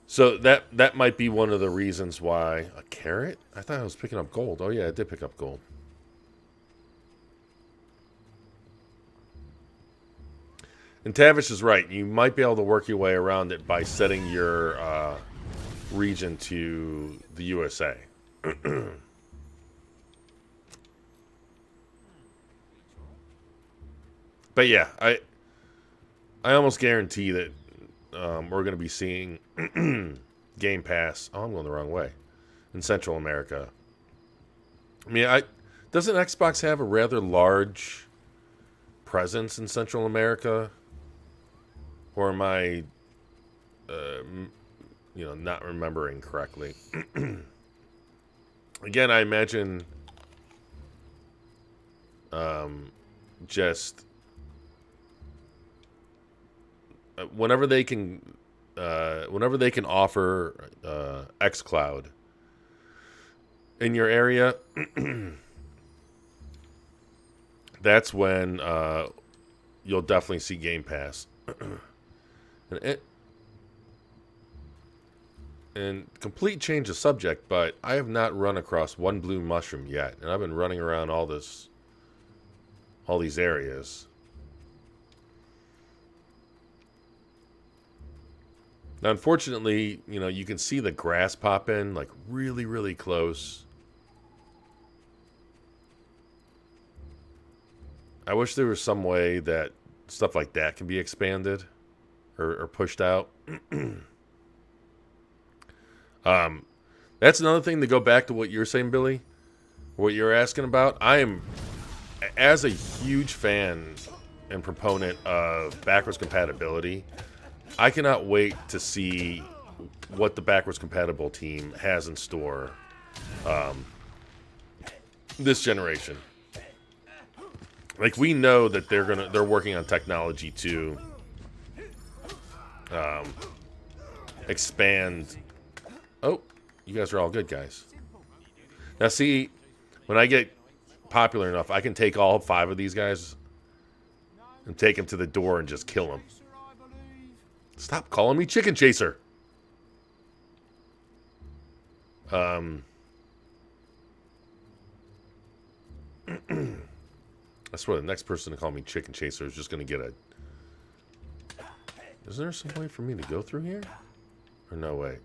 So that might be one of the reasons why. A carrot? I thought I was picking up gold. Oh yeah, I did pick up gold. And Tavish is right. You might be able to work your way around it by setting your region to the USA. But yeah, I almost guarantee that we're going to be seeing Game Pass. Oh, I'm going the wrong way. In Central America. I mean, doesn't Xbox have a rather large presence in Central America? Or am I, not remembering correctly? Again, I imagine just whenever they can offer xCloud in your area, that's when you'll definitely see Game Pass. And complete change of subject, but I have not run across one blue mushroom yet, and I've been running around all these areas. Now, unfortunately, you can see the grass pop in like really, really close. I wish there was some way that stuff like that can be expanded or pushed out. That's another thing to go back to what you're saying, Billy, what you're asking about. I am, as a huge fan and proponent of backwards compatibility, I cannot wait to see what the backwards compatible team has in store this generation. Like, we know that they're working on technology to expand. Oh, you guys are all good guys. Now see, when I get popular enough, I can take all 5 of these guys and take them to the door and just kill them. Stop calling me Chicken Chaser. I swear the next person to call me Chicken Chaser is just going to get a... Is there some way for me to go through here? Or no way?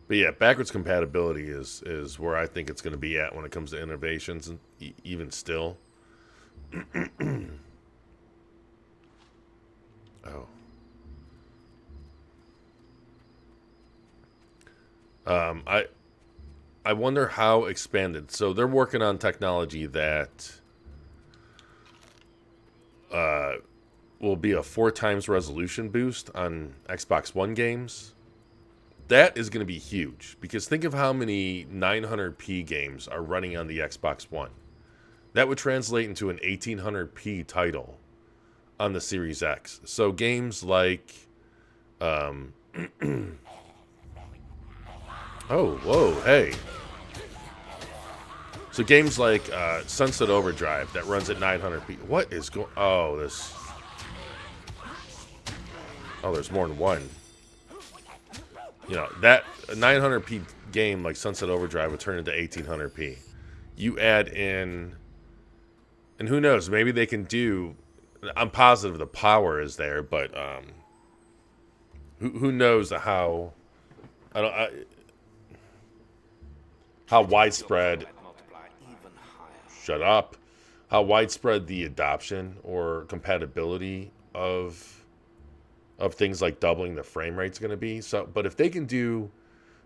But yeah, backwards compatibility is where I think it's going to be at when it comes to innovations, and even still. Oh. I wonder how expanded. So they're working on technology that will be a 4 times resolution boost on Xbox One games. That is going to be huge, because think of how many 900p games are running on the Xbox One. That would translate into an 1800p title on the Series X. So games like... oh, whoa, hey. So games like Sunset Overdrive that runs at 900p. What is going... Oh, this... Oh, there's more than one. That 900p game like Sunset Overdrive would turn into 1800p. You add in... And who knows, maybe they can do... I'm positive the power is there, but who knows how... how widespread... Shut up. How widespread the adoption or compatibility of things like doubling the frame rate is going to be. So, but if they can do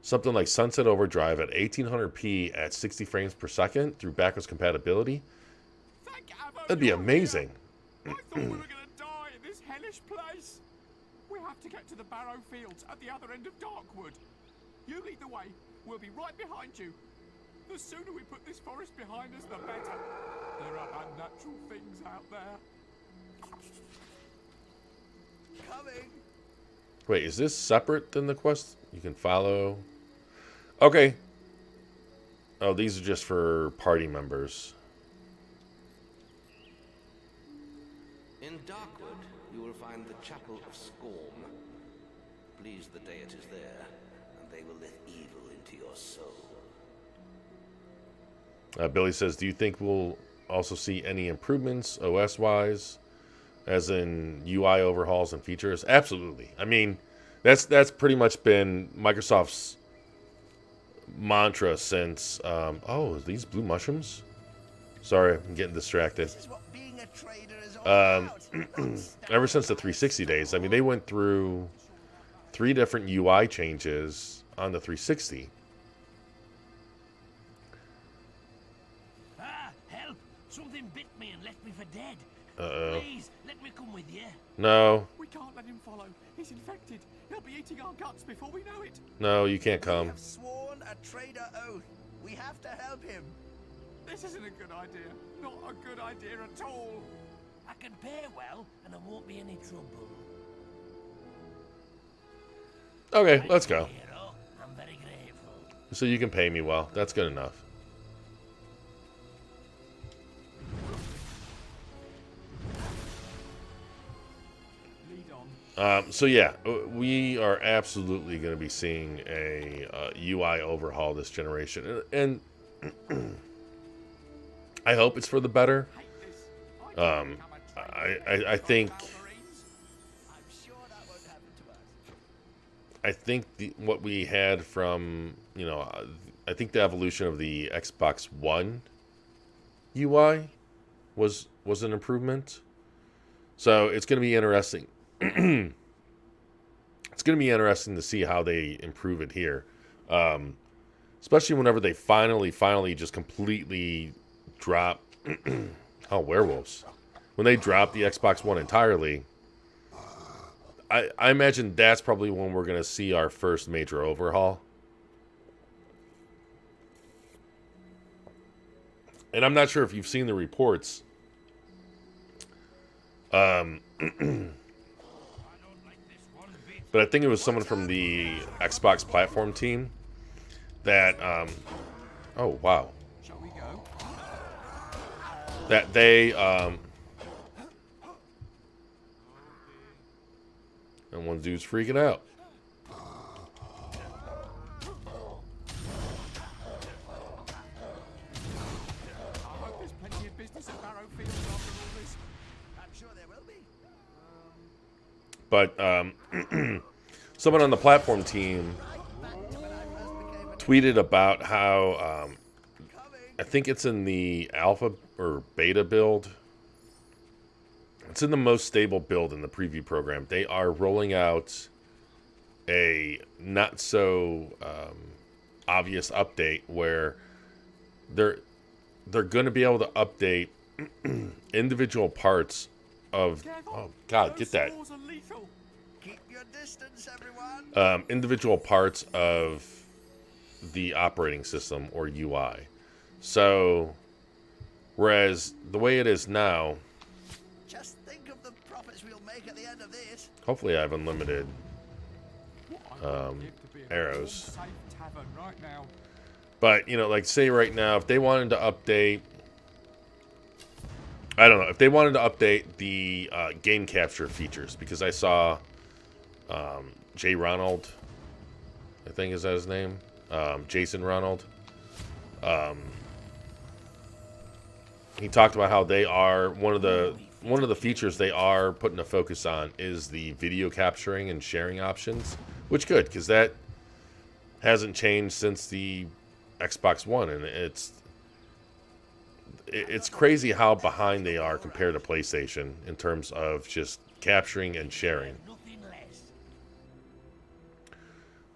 something like Sunset Overdrive at 1800p at 60 frames per second through backwards compatibility, that'd be amazing. I thought we were going to die in this hellish place. We have to get to the Barrow Fields at the other end of Darkwood. You lead the way. We'll be right behind you. The sooner we put this forest behind us, the better. There are unnatural things out there. Coming. Wait, is this separate than the quest? You can follow. Okay. Oh, these are just for party members. In Darkwood, you will find the Chapel of Scorn. Please the deities there, and they will let evil into your soul. Billy says, do you think we'll also see any improvements OS-wise, as in UI overhauls and features? Absolutely. I mean, that's pretty much been Microsoft's mantra since... oh, these blue mushrooms? Sorry, I'm getting distracted. Ever since the 360 days, I mean, they went through 3 different UI changes on the 360. Help! Something bit me and left me for dead. Uh-oh. Please, let me come with you. No. We can't let him follow. He's infected. He'll be eating our guts before we know it. No, you can't come. We have sworn a traitor oath. We have to help him. This isn't a good idea. Not a good idea at all. I can pay well, and there won't be any trouble. Okay, let's go. Hero, I'm very grateful. So you can pay me well. That's good enough. So yeah, we are absolutely going to be seeing a UI overhaul this generation, and I hope it's for the better. I think what we had from, you know, I think the evolution of the Xbox One UI was an improvement. So it's going to be interesting. It's going to be interesting to see how they improve it here, especially whenever they finally just completely drop. Oh, werewolves! When they drop the Xbox One entirely, I imagine that's probably when we're going to see our first major overhaul. And I'm not sure if you've seen the reports. But I think it was someone from the Xbox platform team that, oh, wow. Shall we go? That they, and one dude's freaking out. I hope there's plenty of business at Barrowfield after all this. I'm sure there will be. But someone on the platform team tweeted about how I think it's in the alpha or beta build. It's in the most stable build in the preview program. They are rolling out a not so obvious update where they're going to be able to update individual parts of, oh god, get that. Keep your distance, everyone. Individual parts of the operating system or UI. So, whereas the way it is now, just think of the profits we'll make at the end of this. hopefully I have unlimited arrows. But, you know, like say right now, if they wanted to update, I don't know, if they wanted to update the game capture features, because I saw Jay Ronald, I think is that his name? Jason Ronald. He talked about how they are one of the features they are putting a focus on is the video capturing and sharing options, which good because that hasn't changed since the Xbox One, and it's crazy how behind they are compared to PlayStation in terms of just capturing and sharing.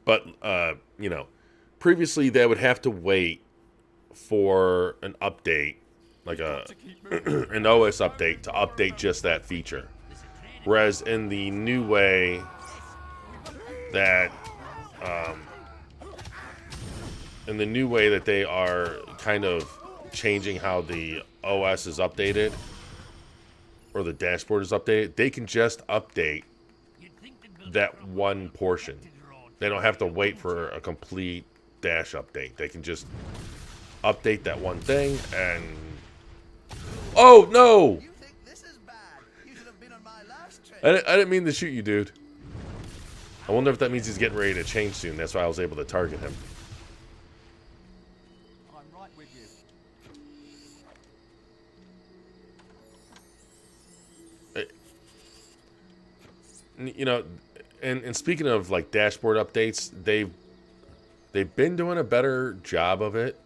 But you know, previously they would have to wait for an update, like an OS update, to update just that feature. Whereas in the new way that they are kind of changing how the OS is updated or the dashboard is updated, they can just update that one portion. They don't have to wait for a complete dash update. They can just update that one thing and... Oh, no! You think this is bad? You should have been on my last trip. I didn't mean to shoot you, dude. I wonder if that means he's getting ready to change soon. That's why I was able to target him. I'm right with you. You know, and speaking of like dashboard updates, they've been doing a better job of it.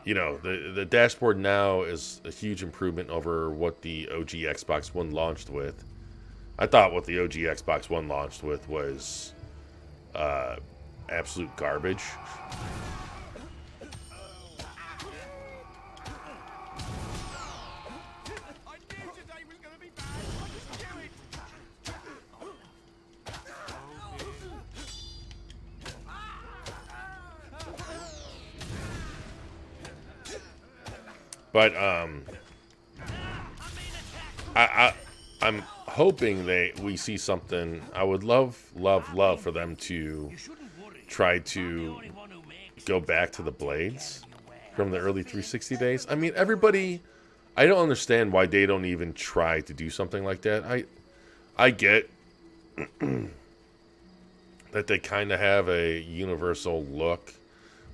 You know, the dashboard now is a huge improvement over what the OG Xbox One launched with. I thought what the OG Xbox One launched with was absolute garbage. But I'm hoping we see something. I would love for them to try to go back to the blades from the early 360 days. I mean, everybody, I don't understand why they don't even try to do something like that. I get that they kind of have a universal look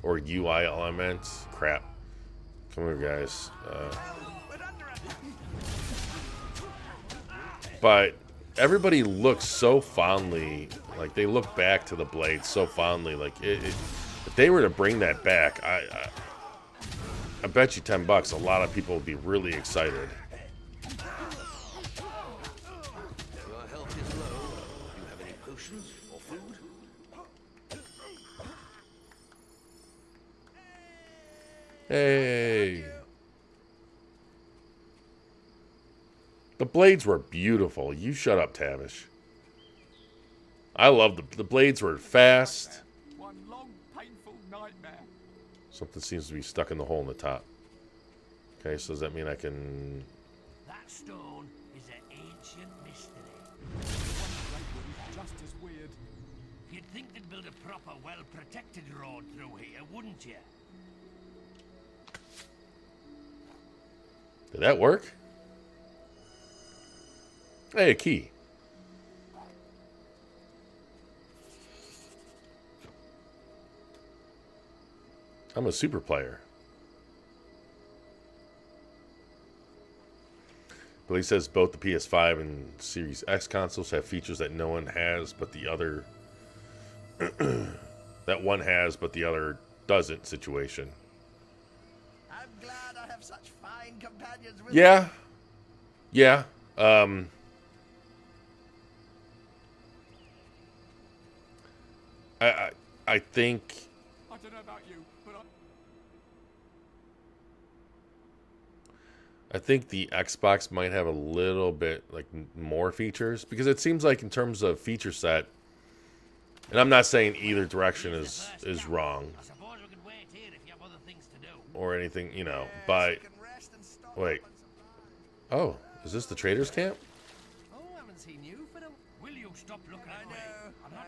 or UI element. Crap. Come here, guys. But everybody looks so fondly, like they look back to the blade so fondly. Like if they were to bring that back, I bet you $10, a lot of people would be really excited. Your health is low. Do you have any potions or food? Hey. The blades were beautiful. You shut up, Tavish. I love the blades were fast. One long, painful nightmare. Something seems to be stuck in the hole in the top. Okay, so does that mean I can... That stone is an ancient mystery. Just as weird. You'd think they'd build a proper, well-protected road through here, wouldn't you? Did that work? Hey, a key. I'm a super player. But he says both the PS5 and Series X consoles have features that no one has, but the other... that one has, but the other doesn't situation. I'm glad I have such fine companions with Yeah. me. Yeah. I think I don't know about you, but I think the Xbox might have a little bit like more features, because it seems like in terms of feature set, and I'm not saying either direction is wrong or anything, you know, but wait. Oh, is this the traders camp? Oh, I haven't seen you for a... Will you stop looking at me?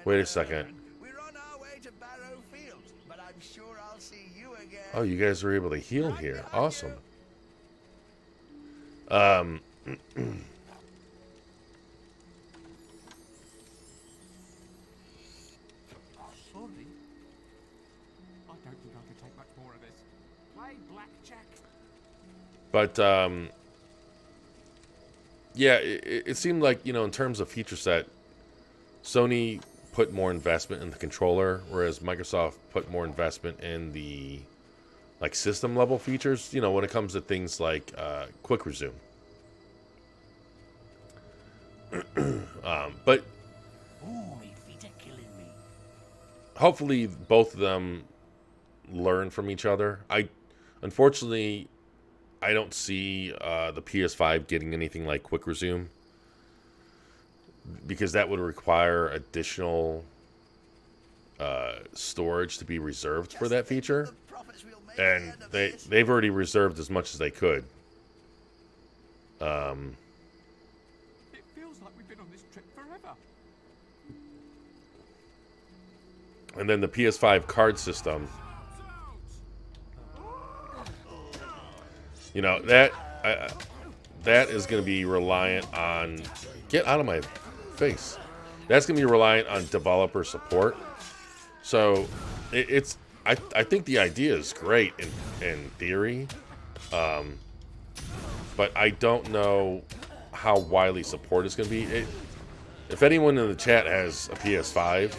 Wait a second. We're on our way to Barrow Field, but I'm sure I'll see you again. Oh, you guys were able to heal here. Awesome. sorry. I don't think I could take much more of this. Play blackjack. But yeah, it seemed like, you know, in terms of feature set, Sony put more investment in the controller, whereas Microsoft put more investment in the like system level features, you know, when it comes to things like quick resume. But hopefully both of them learn from each other. Unfortunately, I don't see the PS5 getting anything like quick resume, because that would require additional storage to be reserved for that feature, and they've already reserved as much as they could. It feels like we've been on this trip forever. And then the PS5 card system, you know, that is going to be reliant on... Get out of my face. that's going to be reliant on developer support. So I think the idea is great in theory, but I don't know how widely supported it's going to be. If anyone in the chat has a PS5,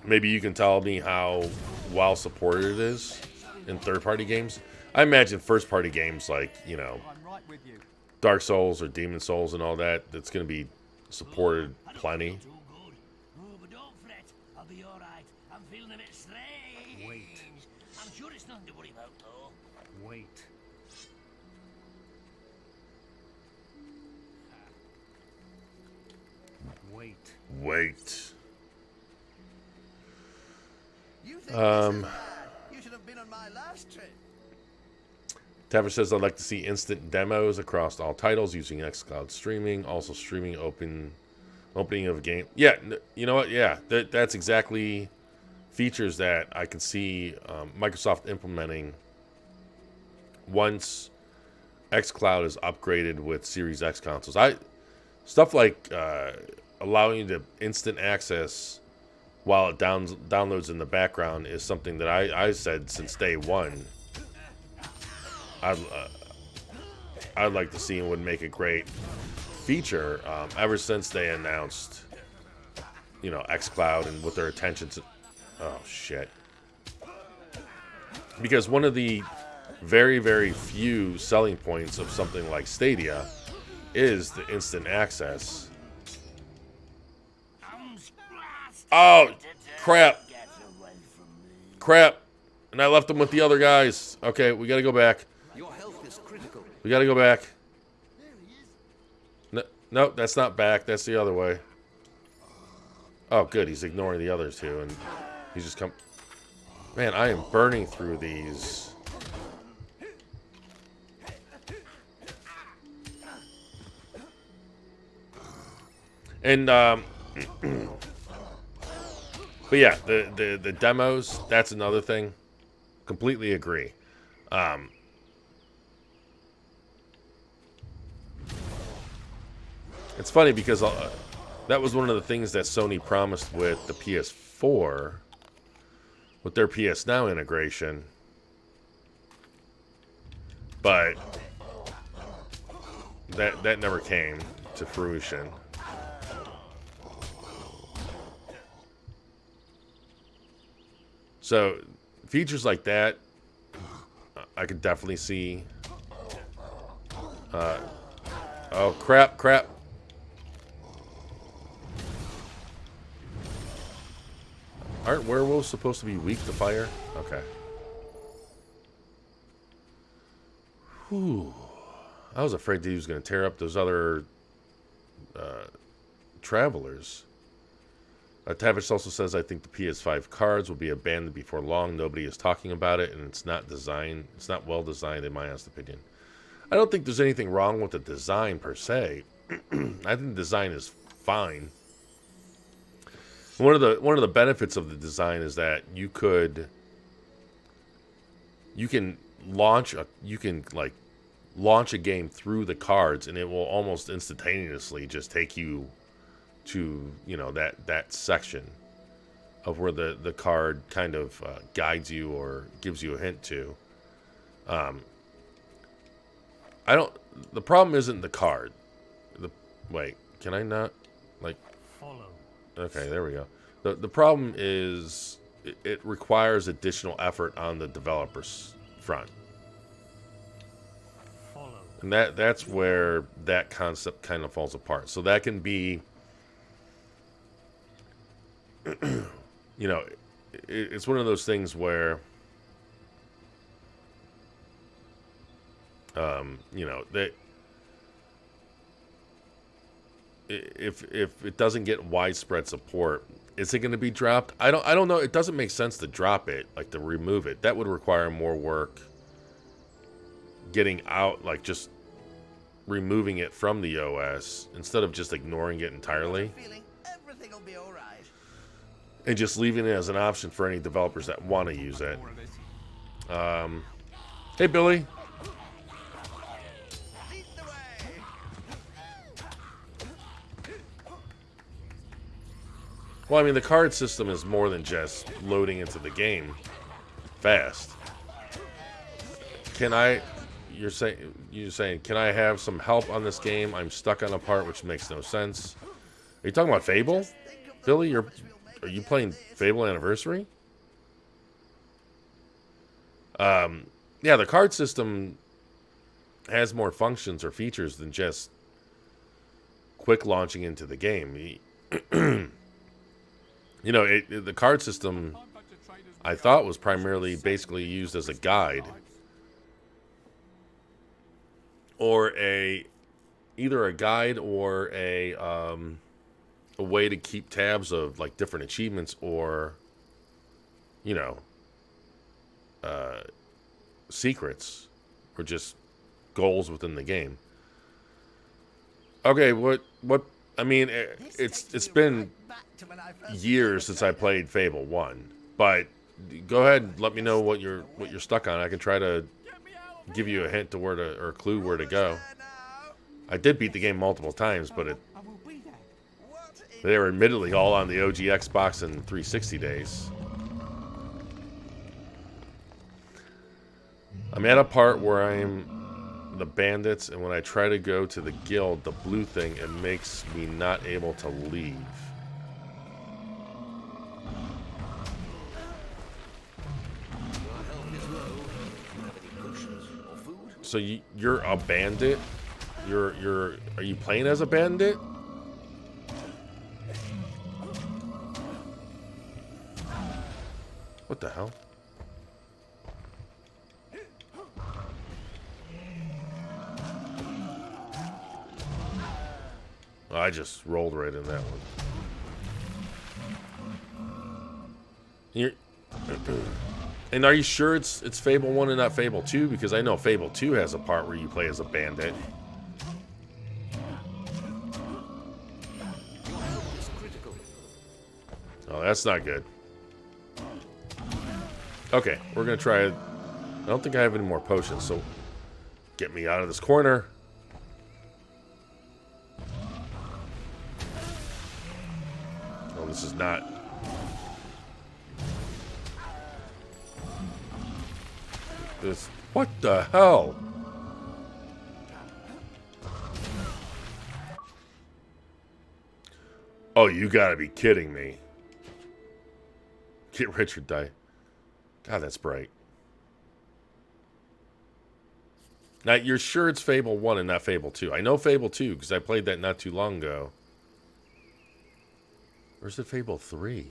maybe you can tell me how well supported it is in third-party games. I imagine first-party games like, you know, Dark Souls or Demon Souls and all that, that's going to be supported plenty. Oh, but don't fret. I'll be all right. I'm feeling a bit strange. Wait. I'm sure it's nothing to worry about, though. Wait. Wait. Wait. You think this is bad? You should have been on my last trip. Tavish says, I'd like to see instant demos across all titles using xCloud streaming. Also streaming opening of a game. Yeah, you know what? Yeah, that's exactly features that I can see Microsoft implementing once xCloud is upgraded with Series X consoles. Stuff like allowing you to instant access while it downloads in the background is something that I said since day one. I'd like to see and would make a great feature ever since they announced, you know, xCloud and with their attention to... Oh, shit. Because one of the very, very few selling points of something like Stadia is the instant access. Oh, crap. Crap. And I left them with the other guys. Okay, we gotta go back. Your health is critical. We gotta go back. No, that's not back. That's the other way. Oh, good. He's ignoring the others too, and he's just come. Man, I am burning through these. And but yeah, the demos. That's another thing. Completely agree. It's funny because that was one of the things that Sony promised with the PS4, with their PS Now integration. But that never came to fruition. So features like that, I could definitely see. Oh, crap. Aren't werewolves supposed to be weak to fire? Okay. Whew. I was afraid that he was going to tear up those other travelers. Tavish also says, I think the PS5 cards will be abandoned before long. Nobody is talking about it, and it's not designed. It's not well designed, in my honest opinion. I don't think there's anything wrong with the design per se. I think the design is fine. One of the benefits of the design is that you can launch a game through the cards, and it will almost instantaneously just take you to, you know, that section of where the card kind of guides you or gives you a hint to. The problem isn't the card. Wait, can I not, like... Follow. Okay, there we go. The problem is it requires additional effort on the developer's front. Follow. And that's where that concept kind of falls apart. So that can be, you know, it's one of those things where, you know, that if it doesn't get widespread support, is it going to be dropped? I don't know. It doesn't make sense to drop it, like to remove it. That would require more work. Getting out, like just removing it from the OS instead of just ignoring it entirely. Everything will be all right. And just leaving it as an option for any developers that want to use it. Hey, Billy. Well, I mean, the card system is more than just loading into the game fast. Can I... You're saying, can I have some help on this game? I'm stuck on a part which makes no sense. Are you talking about Fable? Billy, are you playing Fable Anniversary? Yeah, the card system has more functions or features than just quick launching into the game. You know, the card system, I thought, was primarily basically used as a guide. Or either a guide or a way to keep tabs of, like, different achievements or, you know, secrets or just goals within the game. Okay, what I mean, it's been years since I played Fable 1, but go ahead and let me know what you're stuck on. I can try to give you a hint to where to, or a clue where to go. I did beat the game multiple times, but they were admittedly all on the OG Xbox and 360 days. I'm at a part where I'm the bandits, and when I try to go to the guild, the blue thing, it makes me not able to leave. So you're a bandit? Are you playing as a bandit? What the hell? I just rolled right in that one. And are you sure it's Fable 1 and not Fable 2? Because I know Fable 2 has a part where you play as a bandit. Oh, that's not good. Okay, we're going to try it. I don't think I have any more potions, so get me out of this corner. Oh, this is not... This... What the hell? Oh, you gotta be kidding me. Get rich or die. God, that's bright. Now, you're sure it's Fable 1 and not Fable 2? I know Fable 2 because I played that not too long ago. Where's the Fable 3?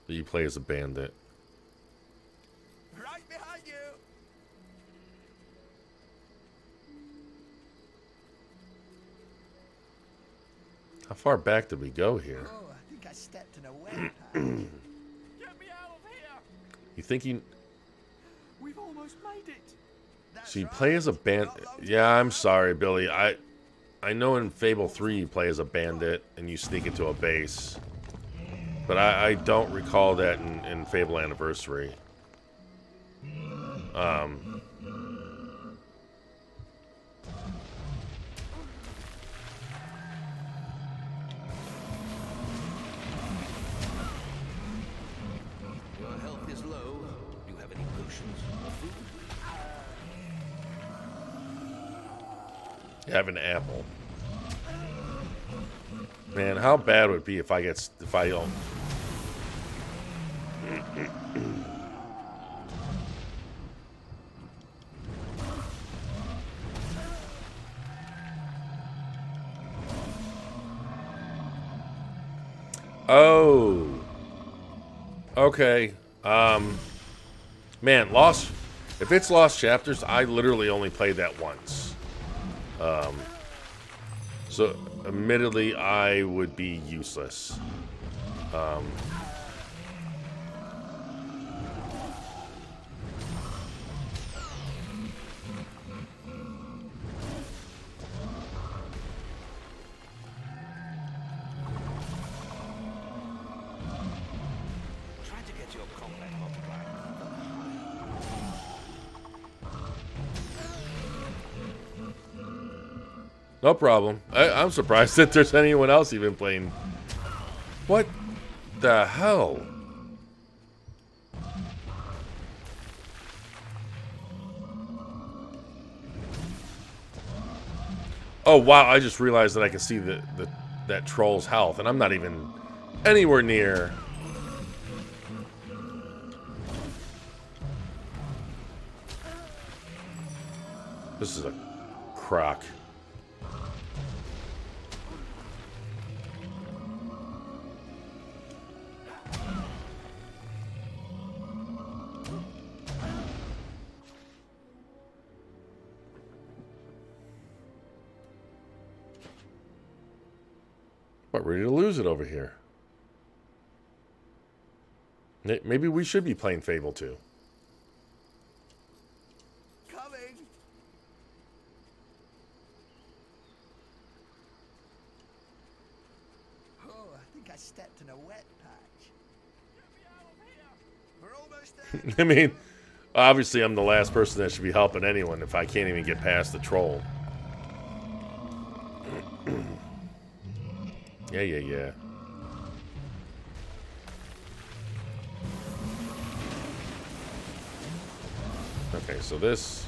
That you play as a bandit. Right behind you. How far back did we go here? Oh, I think I stepped in a wet patch. Get me out of here! You think you... We've almost made it. So you play as a bandit? Yeah, I'm sorry, Billy. I know in Fable 3 you play as a bandit and you sneak into a base. But I don't recall that in Fable Anniversary. Your health is low. Do you have any potions or food? You have an apple. Man, how bad would it be if I don't... Oh. Okay. Man, Lost... If it's Lost Chapters, I literally only played that once. So, admittedly, I would be useless. Try to get your combat multiplier. No problem. I'm surprised that there's anyone else even playing. What the hell? Oh wow! I just realized that I can see that troll's health, and I'm not even anywhere near. This is a crock. But ready to lose it over here. Maybe we should be playing Fable 2. Coming. Oh, I think I stepped in a wet patch. We're almost there. I mean, obviously I'm the last person that should be helping anyone if I can't even get past the troll. Yeah. Okay, so this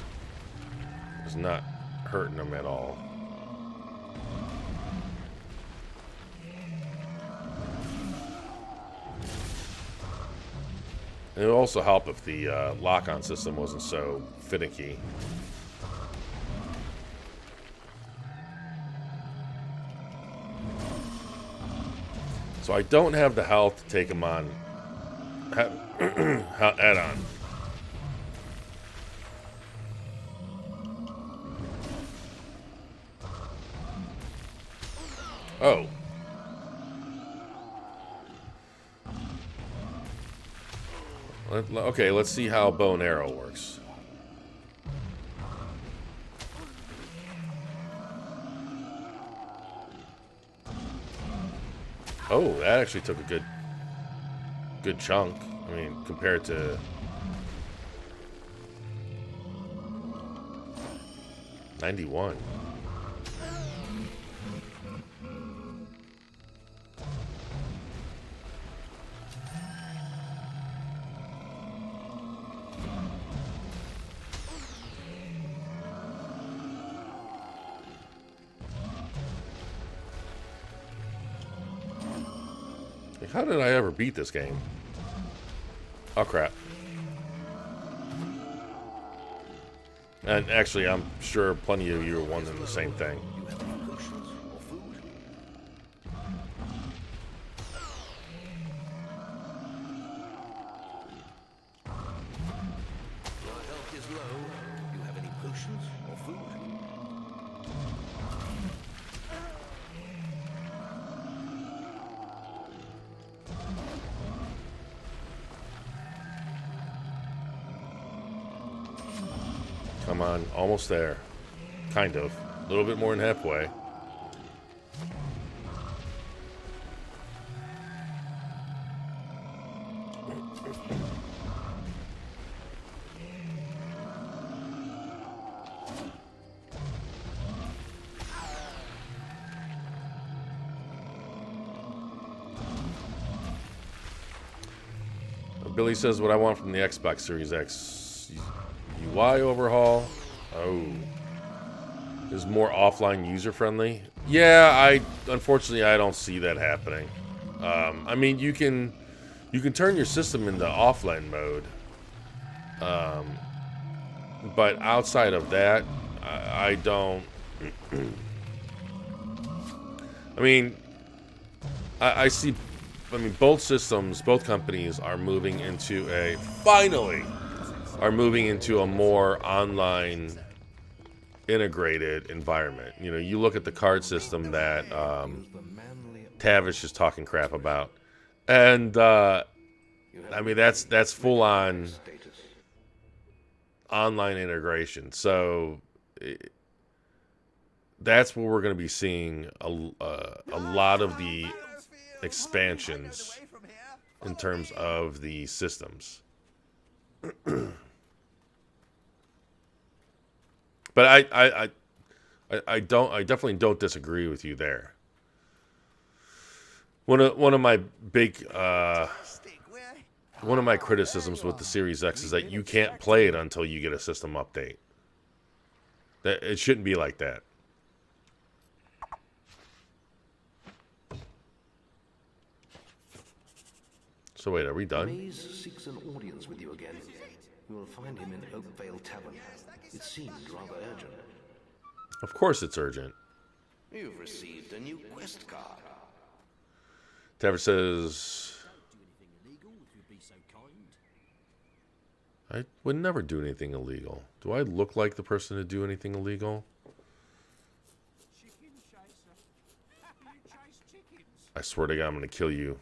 is not hurting them at all. And it would also help if the lock-on system wasn't so finicky. So I don't have the health to take him on head-on. Oh. Okay, let's see how bow and arrow works. Oh, that actually took a good chunk. I mean, compared to 91. How did I ever beat this game? Oh, crap. And actually, I'm sure plenty of you are wondering the same thing. Your health is low. Do you have any potions or food? Come on, almost there. Kind of. A little bit more than halfway. Billy says what I want from the Xbox Series X. UI overhaul. Oh. Is more offline user-friendly. Yeah, unfortunately I don't see that happening. I mean, you can turn your system into offline mode. But outside of that, I don't. I mean, I see. I mean, both systems, both companies are moving into moving into a more online integrated environment. You know, you look at the card system that Tavish is talking crap about, and I mean that's full on online integration. So that's where we're going to be seeing a lot of the expansions in terms of the systems. But I I definitely don't disagree with you there. One of my big one of my criticisms with the Series X is that you can't play it until you get a system update. That it shouldn't be like that. So wait, are we done? Maze seeks an audience with you again. You will find him in Oakvale Tavern. It seemed rather urgent. Of course it's urgent. You've received a new quest card. Tavern says... I would never do anything illegal. Do I look like the person to do anything illegal? I swear to God, I'm going to kill you.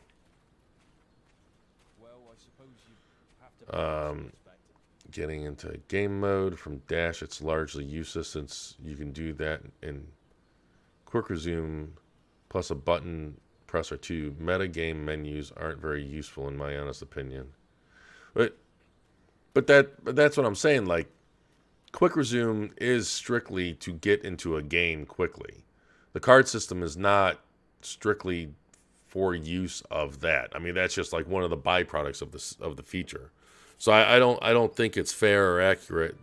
Getting into game mode from dash, it's largely useless since you can do that in quick resume plus a button press or two. Meta game menus aren't very useful in my honest opinion. But that's what I'm saying. Like, quick resume is strictly to get into a game quickly. The card system is not strictly for use of that. I mean, that's just like one of the byproducts of the feature. So I don't think it's fair or accurate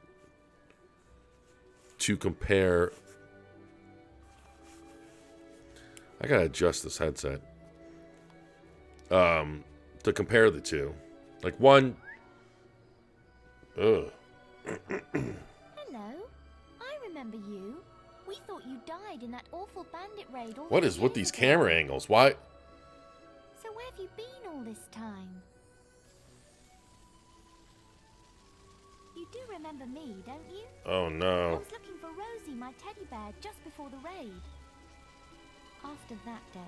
to compare. I gotta adjust this headset. To compare the two, like one. Ugh. Hello, I remember you. We thought you died in that awful bandit raid. What is with these camera angles? Why? So where have you been all this time? You do remember me, don't you? Oh I no. was looking for Rosie, my teddy bear, just before the raid. After that day,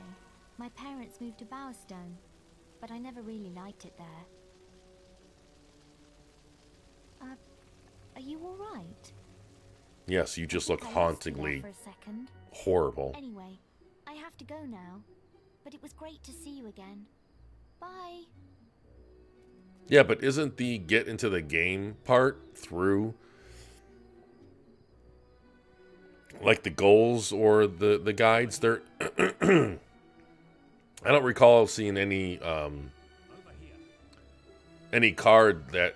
my parents moved to Bowerstone, but I never really liked it there. Are you all right? Yes, you just look I lost you there hauntingly for a second. horrible. Anyway, I have to go now, but it was great to see you again. Bye. Yeah, but isn't the get into the game part through like the goals or the guides? They're I don't recall seeing any card that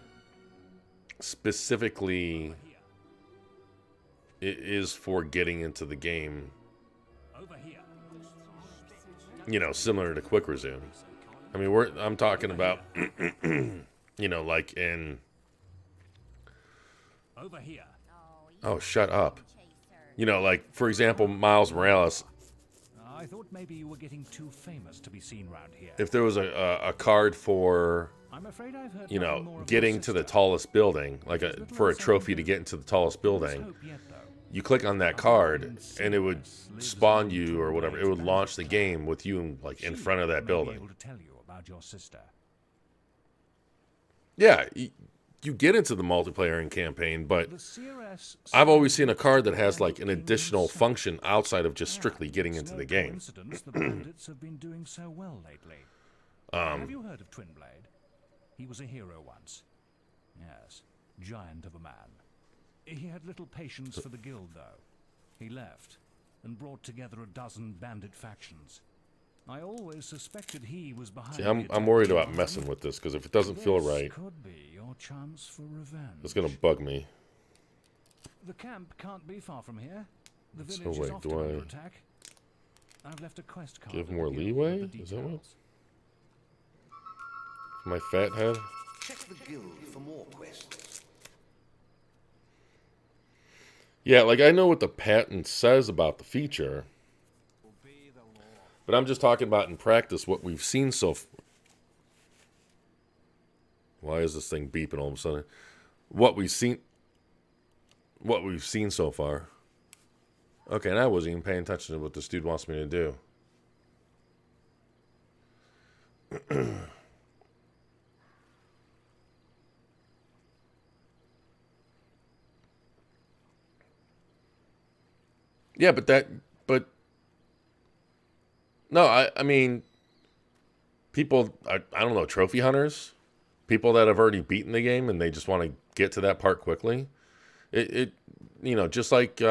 specifically is for getting into the game. You know, similar to quick resume. I mean, I'm talking about, you know, like in. Over here. Oh, shut up. You know, like for example, Miles Morales. I thought maybe you were getting too famous to be seen round here. If there was a card for, I'm afraid I've heard you nothing know, more of getting your to the sister. tallest building, like for a trophy to get into the tallest building, you click on that card and it would spawn you or whatever. It would launch the game with you like in front of that building. Able to tell you about your sister. Yeah, you get into the multiplayer and campaign, but I've always seen a card that has like an additional function outside of just strictly getting into the game. The bandits have been doing so well lately. Have you heard of Twinblade? He was a hero once. Yes, giant of a man. He had little patience for the guild, though. He left and brought together a dozen bandit factions. I always suspected he was behind. See, I'm worried about messing with this because if it doesn't feel right, could be your chance for revenge. it's gonna bug me. The camp can't be far from here. The So village is wait, often do under I attack. I've left a quest card. give at the more guild leeway? with the Is that what? details. My fat head? Check the guild for more quests. Yeah, like I know what the patent says about the feature, but I'm just talking about in practice what we've seen so. Why is this thing beeping all of a sudden? What we've seen so far. Okay, and I wasn't even paying attention to what this dude wants me to do. Yeah, but no, I mean, people, I don't know, trophy hunters, people that have already beaten the game and they just want to get to that part quickly. It you know, just like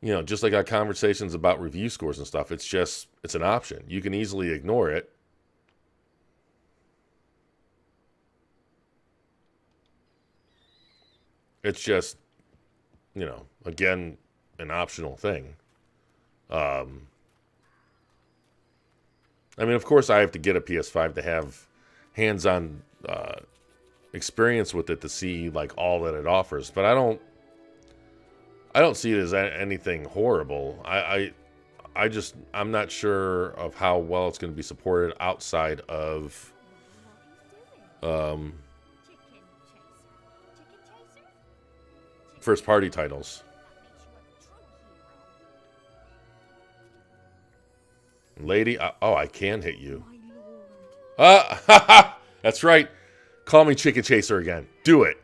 You know, just like our conversations about review scores and stuff, it's an option. You can easily ignore it. It's just, you know, again, an optional thing. I mean, of course, I have to get a PS5 to have hands-on experience with it to see like all that it offers, but I don't see it as anything horrible. I'm not sure of how well it's going to be supported outside of first party titles. Lady, I can hit you. That's right. Call me Chicken Chaser again. Do it.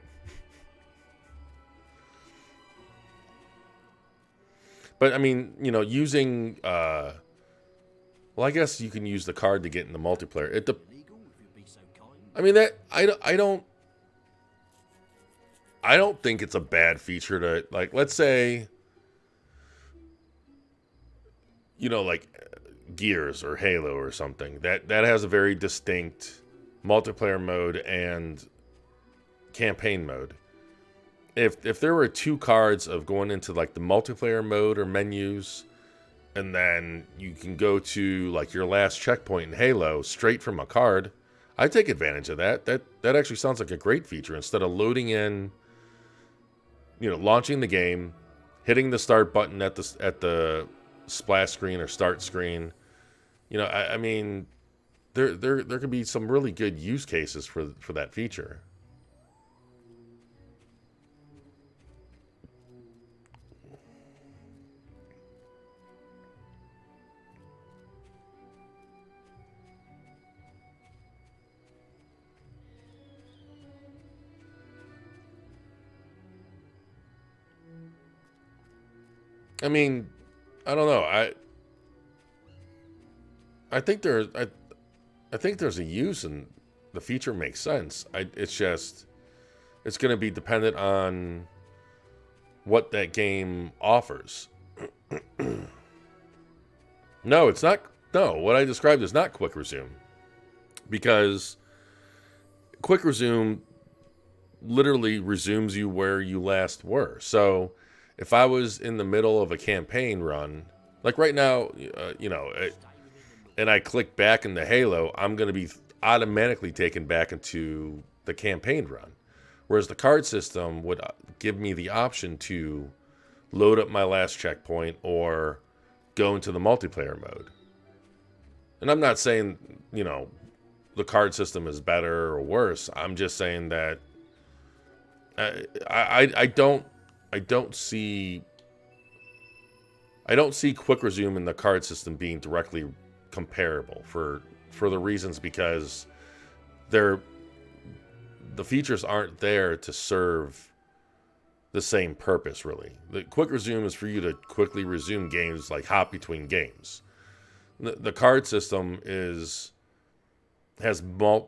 But I mean, you know, using well, I guess you can use the card to get in the multiplayer. I mean, that I don't think it's a bad feature to, like, let's say, you know, like Gears or Halo or something that has a very distinct multiplayer mode and campaign mode. If there were 2 cards of going into like the multiplayer mode or menus, and then you can go to like your last checkpoint in Halo straight from a card, I'd take advantage of that. That actually sounds like a great feature. Instead of loading in, you know, launching the game, hitting the start button at the splash screen or start screen. You know, I mean, there could be some really good use cases for that feature. I mean, I don't know. I think there's a use, and the feature makes sense. It's going to be dependent on what that game offers. No, it's not. No, what I described is not quick resume, because quick resume literally resumes you where you last were. So if I was in the middle of a campaign run, like right now, you know, and I click back into Halo, I'm going to be automatically taken back into the campaign run. Whereas the card system would give me the option to load up my last checkpoint or go into the multiplayer mode. And I'm not saying, you know, the card system is better or worse. I'm just saying that I don't see quick resume in the card system being directly comparable for the reasons, because the features aren't there to serve the same purpose, really. The quick resume is for you to quickly resume games, like hop between games. The card system has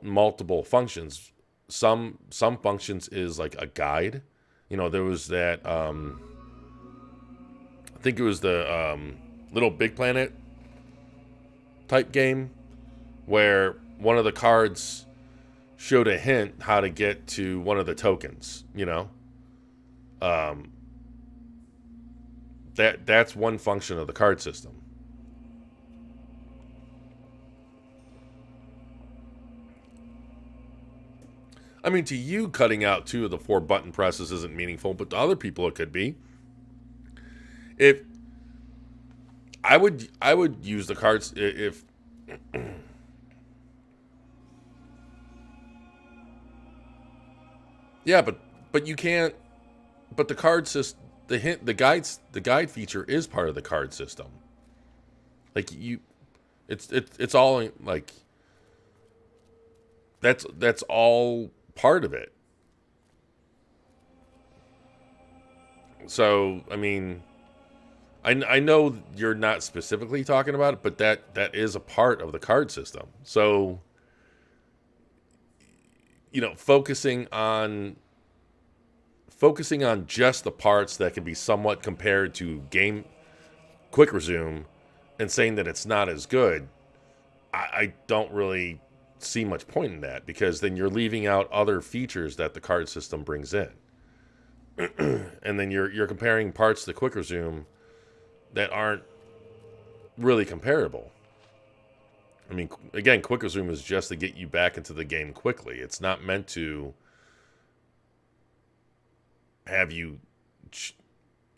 multiple functions. Some functions is like a guide. You know, there was that, I think it was the Little Big Planet type game, where one of the cards showed a hint how to get to one of the tokens, you know. That's one function of the card system. I mean, to you, cutting out 2 of the 4 button presses isn't meaningful, but to other people it could be. If I would use the cards if yeah, but you can't. But the card system, the guide feature is part of the card system. Like it's all like that's all part of it. So I mean, I know you're not specifically talking about it, but that is a part of the card system. So, you know, focusing on just the parts that can be somewhat compared to quick resume and saying that it's not as good, I don't really see much point in that, because then you're leaving out other features that the card system brings in. And then you're comparing parts to quick resume that aren't really comparable. I mean, again, quick resume is just to get you back into the game quickly. It's not meant to have you...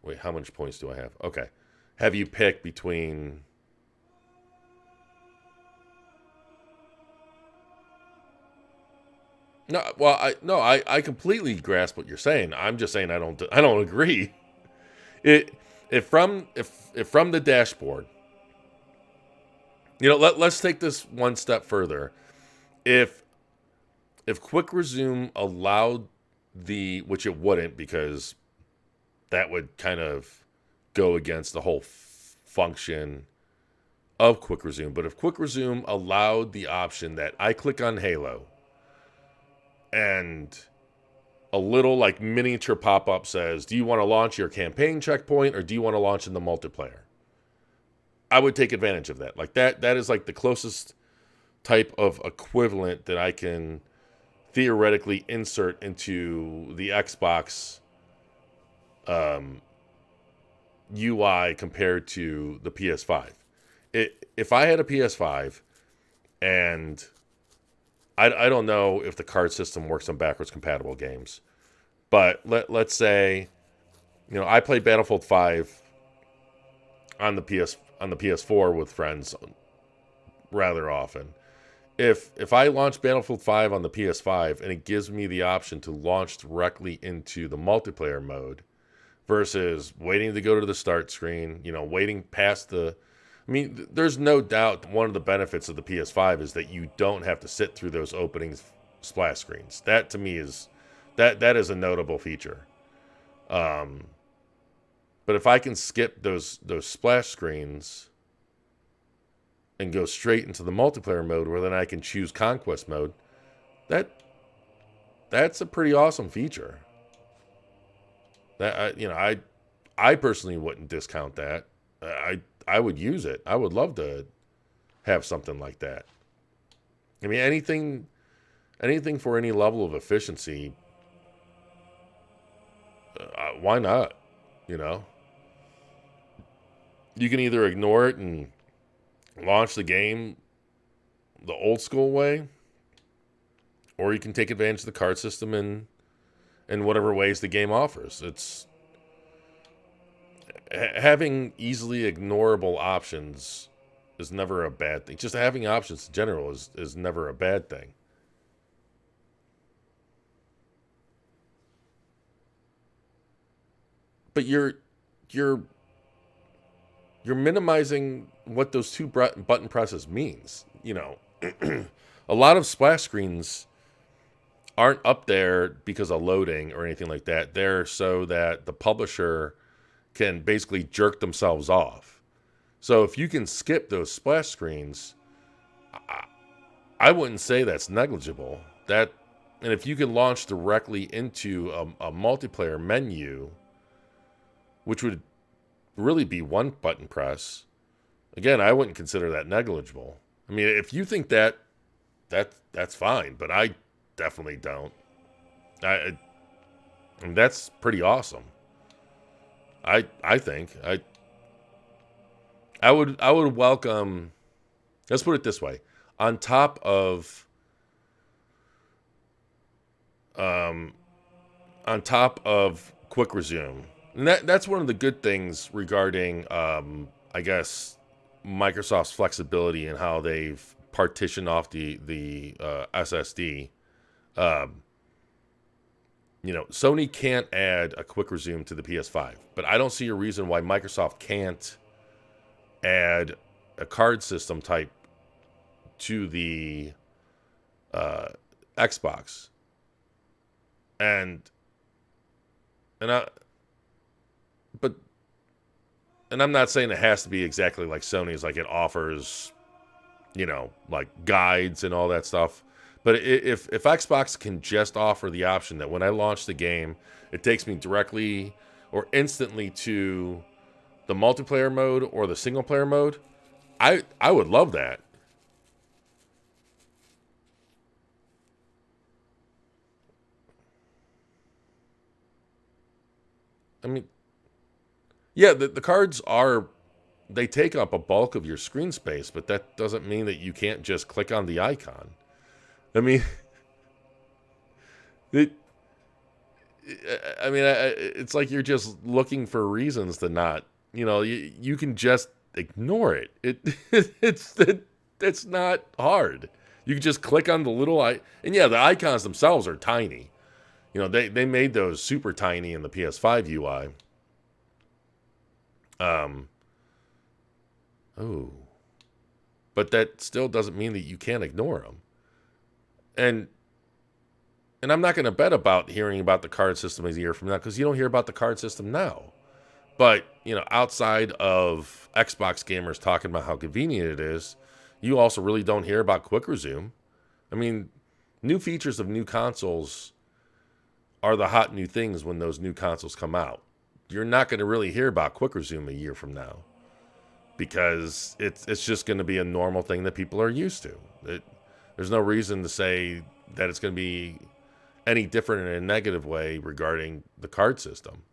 Wait, how much points do I have? Okay. Have you pick between... I completely grasp what you're saying. I'm just saying I don't agree. If from the dashboard, let's take this one step further. If quick resume allowed which it wouldn't, because that would kind of go against the whole function of quick resume. But if quick resume allowed the option that I click on Halo, and a little like miniature pop-up says, do you want to launch your campaign checkpoint or do you want to launch in the multiplayer? I would take advantage of that. Like that is like the closest type of equivalent that I can theoretically insert into the Xbox UI compared to the PS5. If I had a PS5 and I don't know if the card system works on backwards compatible games, but let's say, I play Battlefield 5 on the PS4 with friends rather often. If I launch Battlefield 5 on the PS5 and it gives me the option to launch directly into the multiplayer mode versus waiting to go to the start screen, waiting past there's no doubt one of the benefits of the PS5 is that you don't have to sit through those opening splash screens. That to me is that is a notable feature. But if I can skip those splash screens and go straight into the multiplayer mode where then I can choose conquest mode, that's a pretty awesome feature. That I personally wouldn't discount that. I would use it. I would love to have something like that. I mean, anything for any level of efficiency, why not? You can either ignore it and launch the game the old school way, or you can take advantage of the card system in whatever ways the game offers. It's having easily ignorable options is never a bad thing. Just having options in general is never a bad thing. But you're minimizing what those two button presses means. A lot of splash screens aren't up there because of loading or anything like that. They're so that the publisher can basically jerk themselves off. So if you can skip those splash screens, I wouldn't say that's negligible. And if you can launch directly into a multiplayer menu, which would really be one button press, again, I wouldn't consider that negligible. I mean, if you think that's fine, but I definitely don't. And that's pretty awesome. I think I would welcome, let's put it this way, on top of quick resume. And that's one of the good things regarding I guess Microsoft's flexibility and how they've partitioned off the SSD. Sony can't add a quick resume to the PS5, but I don't see a reason why Microsoft can't add a card system type to the Xbox. And I'm not saying it has to be exactly like Sony's, like it offers, like guides and all that stuff. But if Xbox can just offer the option that when I launch the game, it takes me directly or instantly to the multiplayer mode or the single player mode, I would love that. I mean, yeah, the cards are, they take up a bulk of your screen space, but that doesn't mean that you can't just click on the icon. I mean, it's like you're just looking for reasons to not, you can just ignore it. It's not hard. You can just click on the little and yeah, the icons themselves are tiny. They made those super tiny in the PS5 UI. But that still doesn't mean that you can't ignore them. And I'm not going to bet about hearing about the card system a year from now, because you don't hear about the card system now. But, outside of Xbox gamers talking about how convenient it is, you also really don't hear about quick resume. I mean, new features of new consoles are the hot new things when those new consoles come out. You're not going to really hear about quick resume a year from now, because it's just going to be a normal thing that people are used to. There's no reason to say that it's going to be any different in a negative way regarding the card system.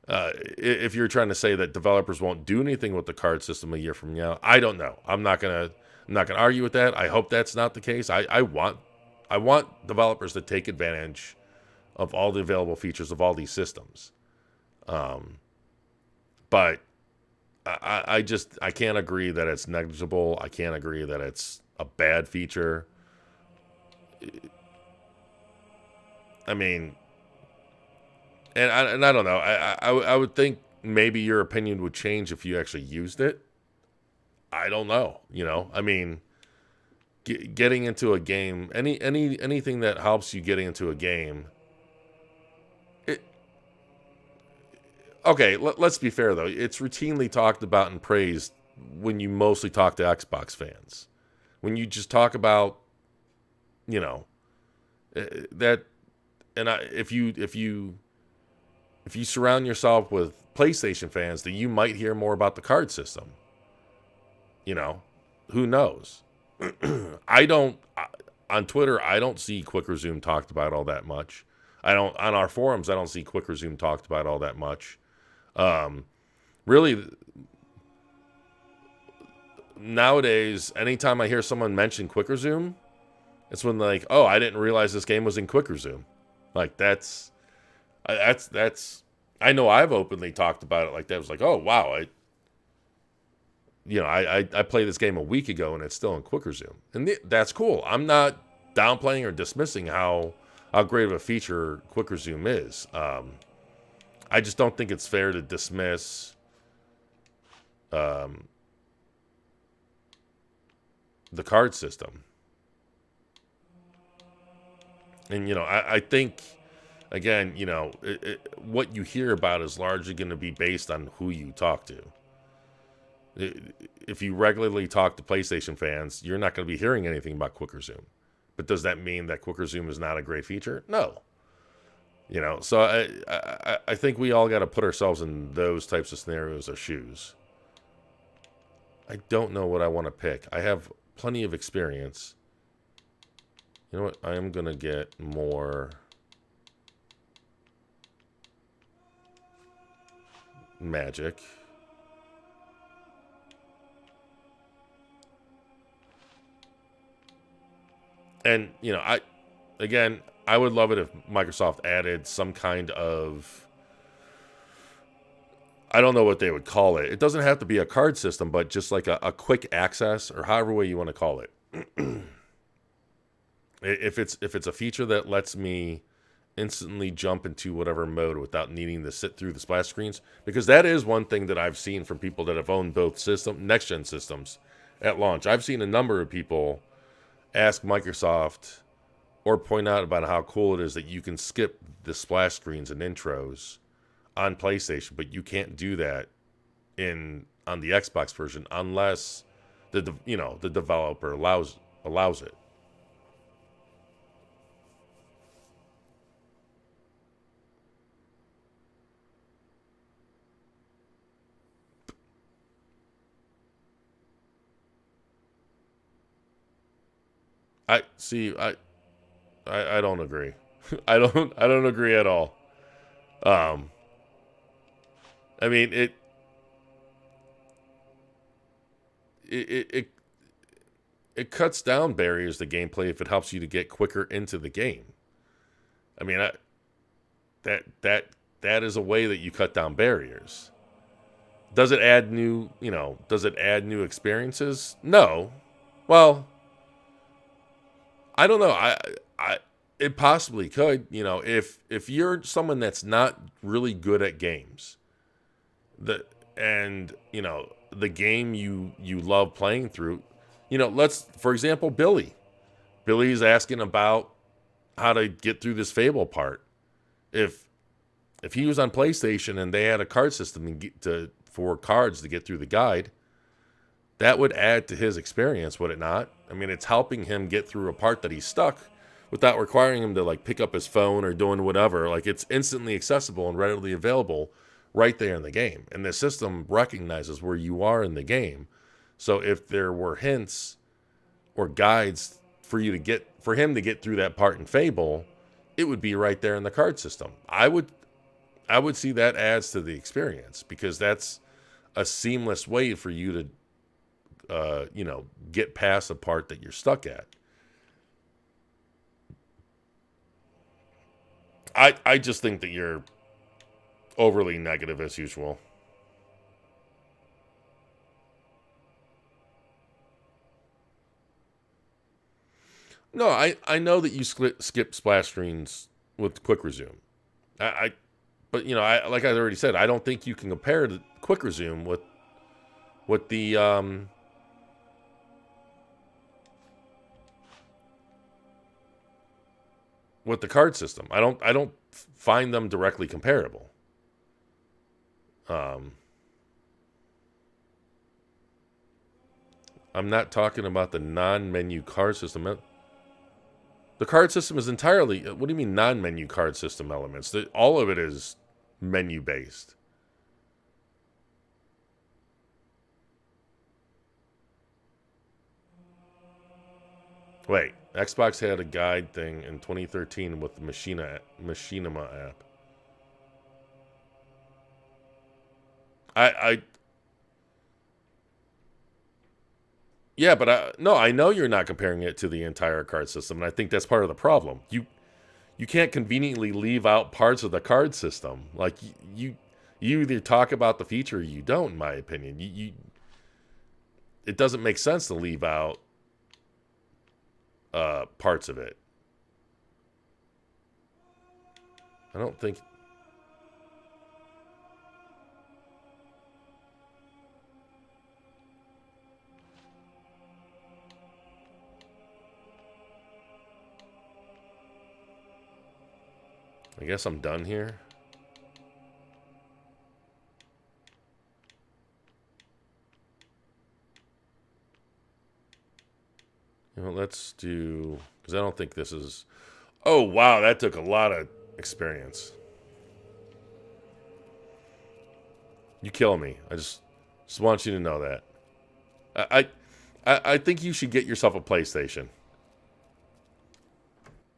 If you're trying to say that developers won't do anything with the card system a year from now, I don't know. I'm not gonna argue with that. I hope that's not the case. I want developers to take advantage of all the available features of all these systems. But I can't agree that it's negligible. I can't agree that it's a bad feature. I mean, and I don't know. I would think maybe your opinion would change if you actually used it. I don't know. I mean, getting into a game, anything that helps you getting into a game. Okay, let's be fair though. It's routinely talked about and praised when you mostly talk to Xbox fans. When you just talk about, that. And if you surround yourself with PlayStation fans, then you might hear more about the card system. Who knows? On Twitter, I don't see quick resume talked about all that much. On our forums, I don't see quick resume talked about all that much. Really, nowadays, anytime I hear someone mention quick resume, it's when I didn't realize this game was in quick resume. That's I know I've openly talked about it like that. It was like, oh wow, I played this game a week ago and it's still in quick resume, and that's cool. I'm not downplaying or dismissing how great of a feature quick resume is. I just don't think it's fair to dismiss the card system. And, I think, again, what you hear about is largely going to be based on who you talk to. If you regularly talk to PlayStation fans, you're not going to be hearing anything about quick resume. But does that mean that quick resume is not a great feature? No. So I think we all got to put ourselves in those types of scenarios or shoes. I don't know what I want to pick. I have plenty of experience. You know what? I am going to get more magic. And, I would love it if Microsoft added some kind of, I don't know what they would call it. It doesn't have to be a card system, but just like a quick access, or however way you want to call it. If it's a feature that lets me instantly jump into whatever mode without needing to sit through the splash screens, because that is one thing that I've seen from people that have owned both next-gen systems at launch. I've seen a number of people ask Microsoft or point out about how cool it is that you can skip the splash screens and intros on PlayStation, but you can't do that on the Xbox version unless the developer allows it. I see. I don't agree. I don't agree at all. I mean it cuts down barriers to gameplay if it helps you to get quicker into the game. I mean, that is a way that you cut down barriers. Does it add new, does it add new experiences? No. Well, I don't know. It possibly could, if you're someone that's not really good at games, the game you love playing through, for example, Billy. Billy's asking about how to get through this Fable part. If he was on PlayStation and they had a card system for cards to get through the guide, that would add to his experience, would it not? I mean, it's helping him get through a part that he's stuck without requiring him to like pick up his phone or doing whatever. Like, it's instantly accessible and readily available right there in the game. And the system recognizes where you are in the game. So if there were hints or guides for him to get through that part in Fable, it would be right there in the card system. I would see that adds to the experience, because that's a seamless way for you to get past a part that you're stuck at. I just think that you're overly negative as usual. No, I know that you skip splash screens with quick resume. But like I already said, I don't think you can compare the quick resume with the with the card system. I don't find them directly comparable. I'm not talking about the non-menu card system. The card system is entirely... What do you mean non-menu card system elements? All of it is menu-based. Wait, Xbox had a guide thing in 2013 with the Machinima app. Yeah, but I know you're not comparing it to the entire card system, and I think that's part of the problem. You can't conveniently leave out parts of the card system. Like, you either talk about the feature or you don't, in my opinion. It doesn't make sense to leave out parts of it. I don't think... I guess I'm done here. Let's do... Because I don't think this is... Oh, wow, that took a lot of experience. You kill me. I just want you to know that. I think you should get yourself a PlayStation.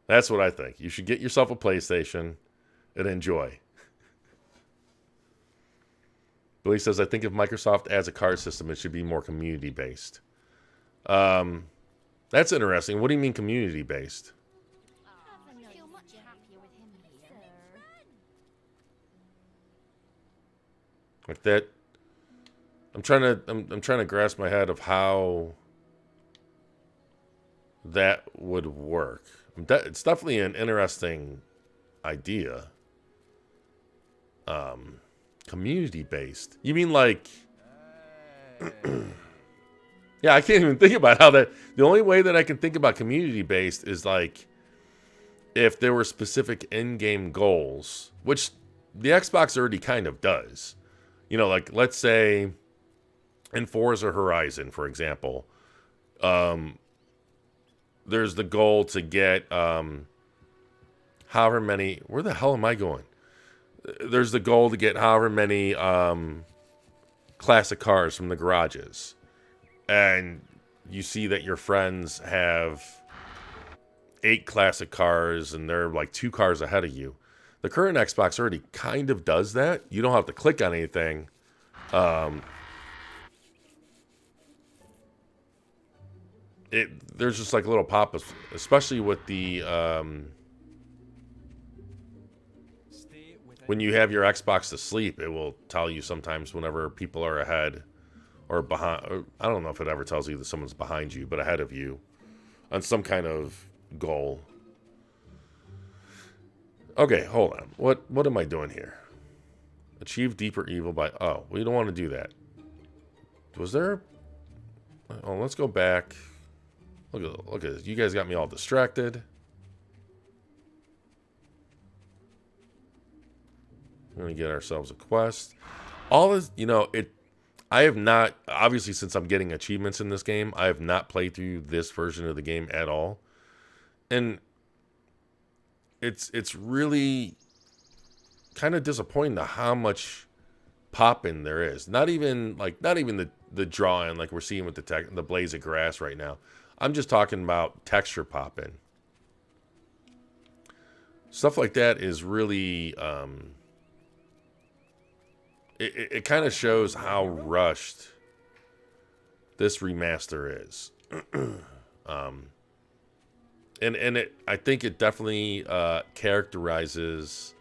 That's what I think. You should get yourself a PlayStation and enjoy. Billy says, I think if Microsoft adds a card system, it should be more community-based. That's interesting. What do you mean community-based? Like that... I'm trying to grasp my head of how that would work. It's definitely an interesting idea. Community-based. You mean like... Yeah, I can't even think about how that... The only way that I can think about community-based is like if there were specific in-game goals, which the Xbox already kind of does. Like, let's say in Forza Horizon, for example, there's the goal to get however many... Where the hell am I going? There's the goal to get however many classic cars from the garages. And you see that your friends have 8 classic cars and they're like 2 cars ahead of you. The current Xbox already kind of does that. You don't have to click on anything. There's just like a little pop-up, especially with the when you have your Xbox to sleep, it will tell you sometimes whenever people are ahead or behind. Or I don't know if it ever tells you that someone's behind you, but ahead of you on some kind of goal. Okay, hold on. What am I doing here? Achieve deeper evil by... Oh, we don't want to do that. Was there... Oh, let's go back. Look at this. You guys got me all distracted. We're going to get ourselves a quest. All this, you know, I have not... Obviously, since I'm getting achievements in this game, I have not played through this version of the game at all. And it's really kind of disappointing to how much pop-in there is. Not even the drawing like we're seeing with the blades of grass right now. I'm just talking about texture pop-in. Stuff like that is really it kind of shows how rushed this remaster is. I think it definitely characterizes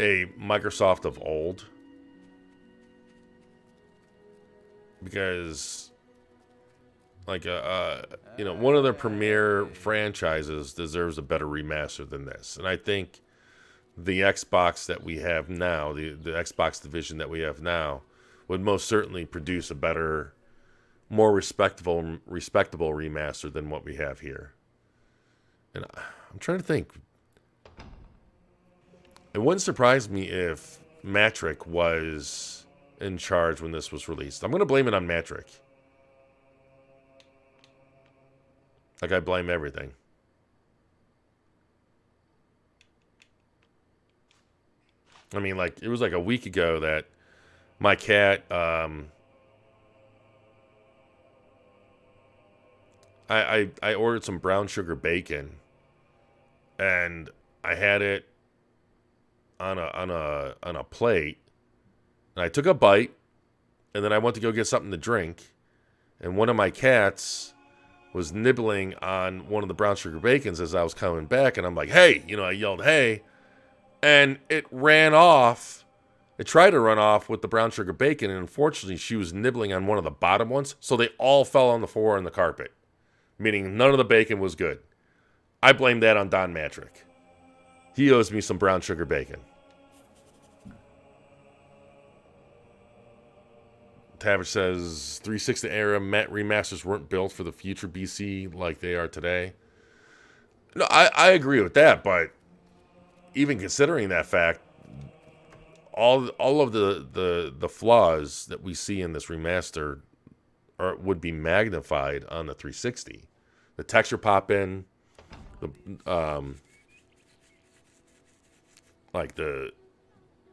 a Microsoft of old, because like you know, one of their premier franchises deserves a better remaster than this. And I think the Xbox that we have now, the Xbox division that we have now, would most certainly produce a better, more respectable remaster than what we have here. And I'm trying to think. It wouldn't surprise me if Matrick was in charge when this was released. I'm going to blame it on Matrick. Like I blame everything. I mean, like, it was like a week ago that my cat, I ordered some brown sugar bacon, and I had it on a plate, and I took a bite, and then I went to go get something to drink, and one of my cats was nibbling on one of the brown sugar bacons as I was coming back, and I'm like, hey, you know, I yelled, hey, and it ran off. It tried to run off with the brown sugar bacon, and unfortunately she was nibbling on one of the bottom ones, so they all fell on the floor and the carpet, meaning none of the bacon was good. I blame that on Don Matrick. He owes me some brown sugar bacon. Tavish says 360 era remasters weren't built for the future BC like they are today. No, I agree with that, but even considering that fact, all of the flaws that we see in this remaster would be magnified on the 360. The texture pop in,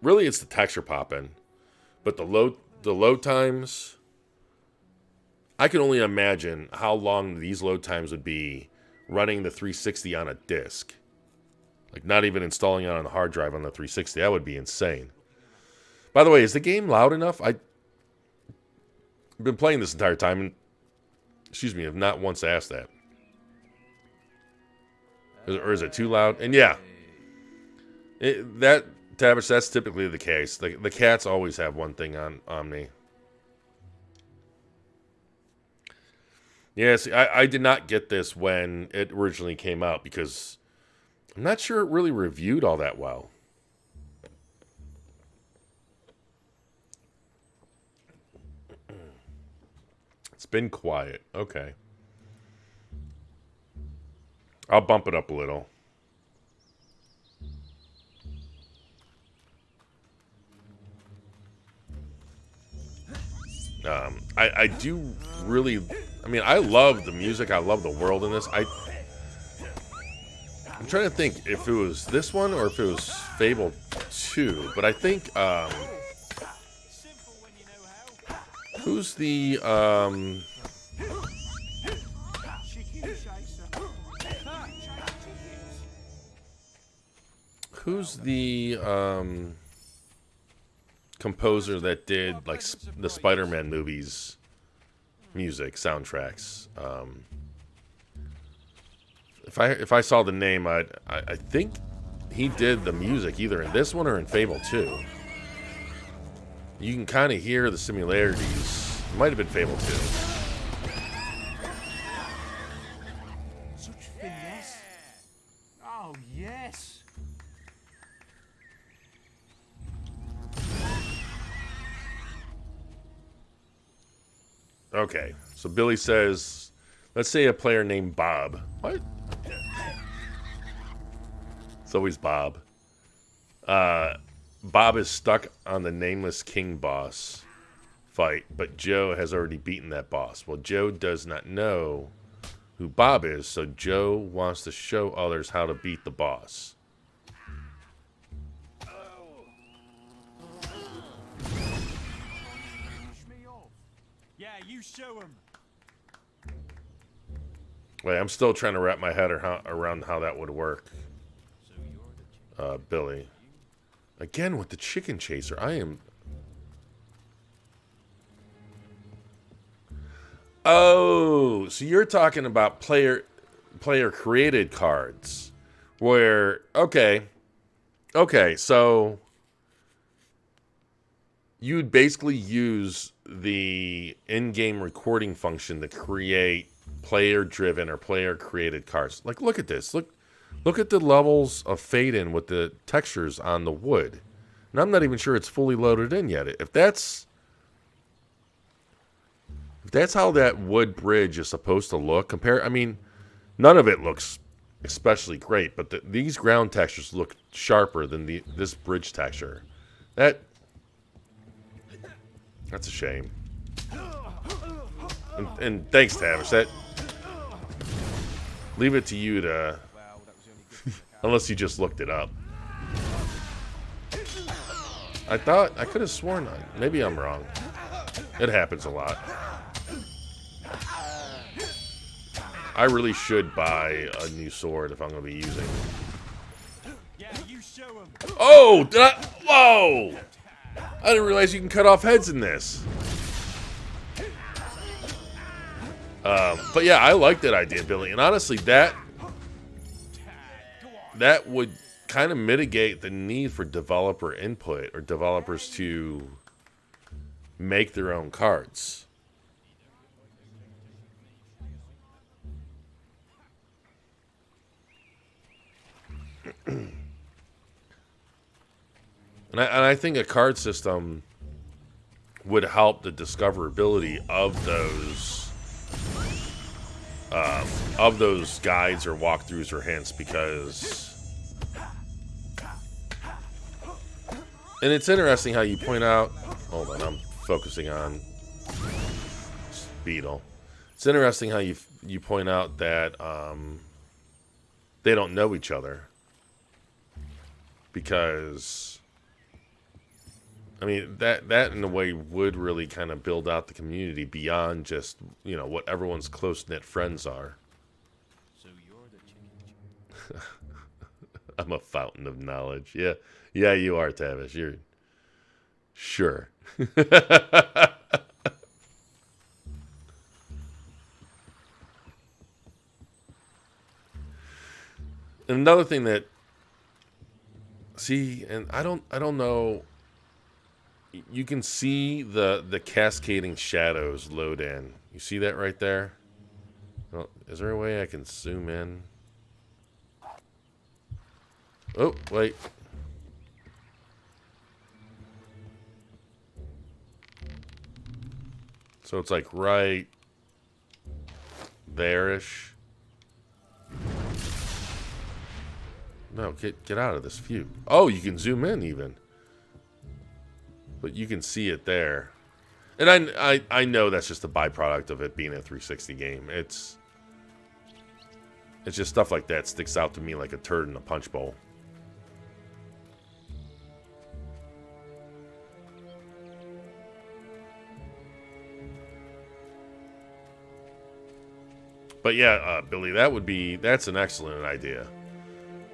really it's the texture pop in, but the load times, I can only imagine how long these load times would be running the 360 on a disc. Like, not even installing it on a hard drive on the 360. That would be insane. By the way, is the game loud enough? I've been playing this entire time, and, excuse me, have not once asked that. Or is it too loud? And yeah, Tavish, that's typically the case. The cats always have one thing on me. Yes, I did not get this when it originally came out because I'm not sure it really reviewed all that well. It's been quiet. Okay. I'll bump it up a little. I do really... I mean, I love the music. I love the world in this. I'm trying to think if it was this one or if it was Fable 2. But I think... who's the... Who's the composer that did like the Spider-Man movies music soundtracks? If I saw the name, I think he did the music either in this one or in Fable 2. You can kind of hear the similarities. It might have been Fable 2. Such finesse. Oh, yes. Okay, so Billy says, let's say a player named Bob. What? It's always Bob. Bob is stuck on the nameless king boss fight, but Joe has already beaten that boss. Well, Joe does not know who Bob is, so Joe wants to show others how to beat the boss. Yeah, you show him. Wait, I'm still trying to wrap my head around how that would work. Billy. Again with the chicken chaser. I am... Oh, so you're talking about player created cards. Where, okay, so you'd basically use the in-game recording function to create player-driven or player-created cards. Like, look at this. Look at the levels of fade-in with the textures on the wood. And I'm not even sure it's fully loaded in yet. If that's how that wood bridge is supposed to look, I mean, none of it looks especially great, but these ground textures look sharper than this bridge texture. That's a shame. And thanks, Tavish. Leave it to you to... Unless you just looked it up. I could have sworn... Maybe I'm wrong. It happens a lot. I really should buy a new sword if I'm going to be using it. Yeah, you show him. Oh! Did I... Whoa! I didn't realize you can cut off heads in this. But yeah, I like that idea, Billy. And honestly, that would kind of mitigate the need for developer input or developers to make their own cards. And I think a card system would help the discoverability of those guides or walkthroughs or hints, because, and it's interesting how you point out. Hold on, I'm focusing on Beetle. It's interesting how you point out that they don't know each other, because I mean that in a way would really kind of build out the community beyond just, you know, what everyone's close-knit friends are. So you're the I'm a fountain of knowledge. Yeah, you are, Tavish. You're sure. And another thing that, see, and I don't know. You can see the cascading shadows load in. You see that right there? Well, is there a way I can zoom in? Oh, wait. So it's like right there-ish. No, get out of this view. Oh, you can zoom in even. But you can see it there. And I know that's just a byproduct of it being a 360 game. It's just stuff like that sticks out to me like a turd in a punch bowl. But yeah, Billy, that's an excellent idea.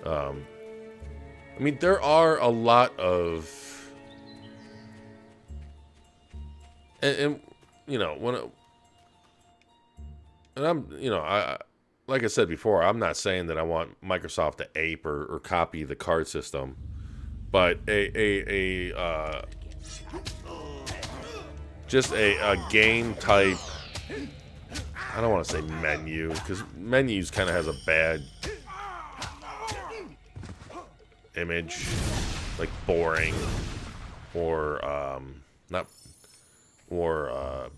I I mean, there are a lot of, and you know, and I'm, you know, I like I said before, I'm not saying that I want Microsoft to ape or copy the card system, but just a game type. I don't want to say menu, because menus kind of has a bad image, like boring, or not, or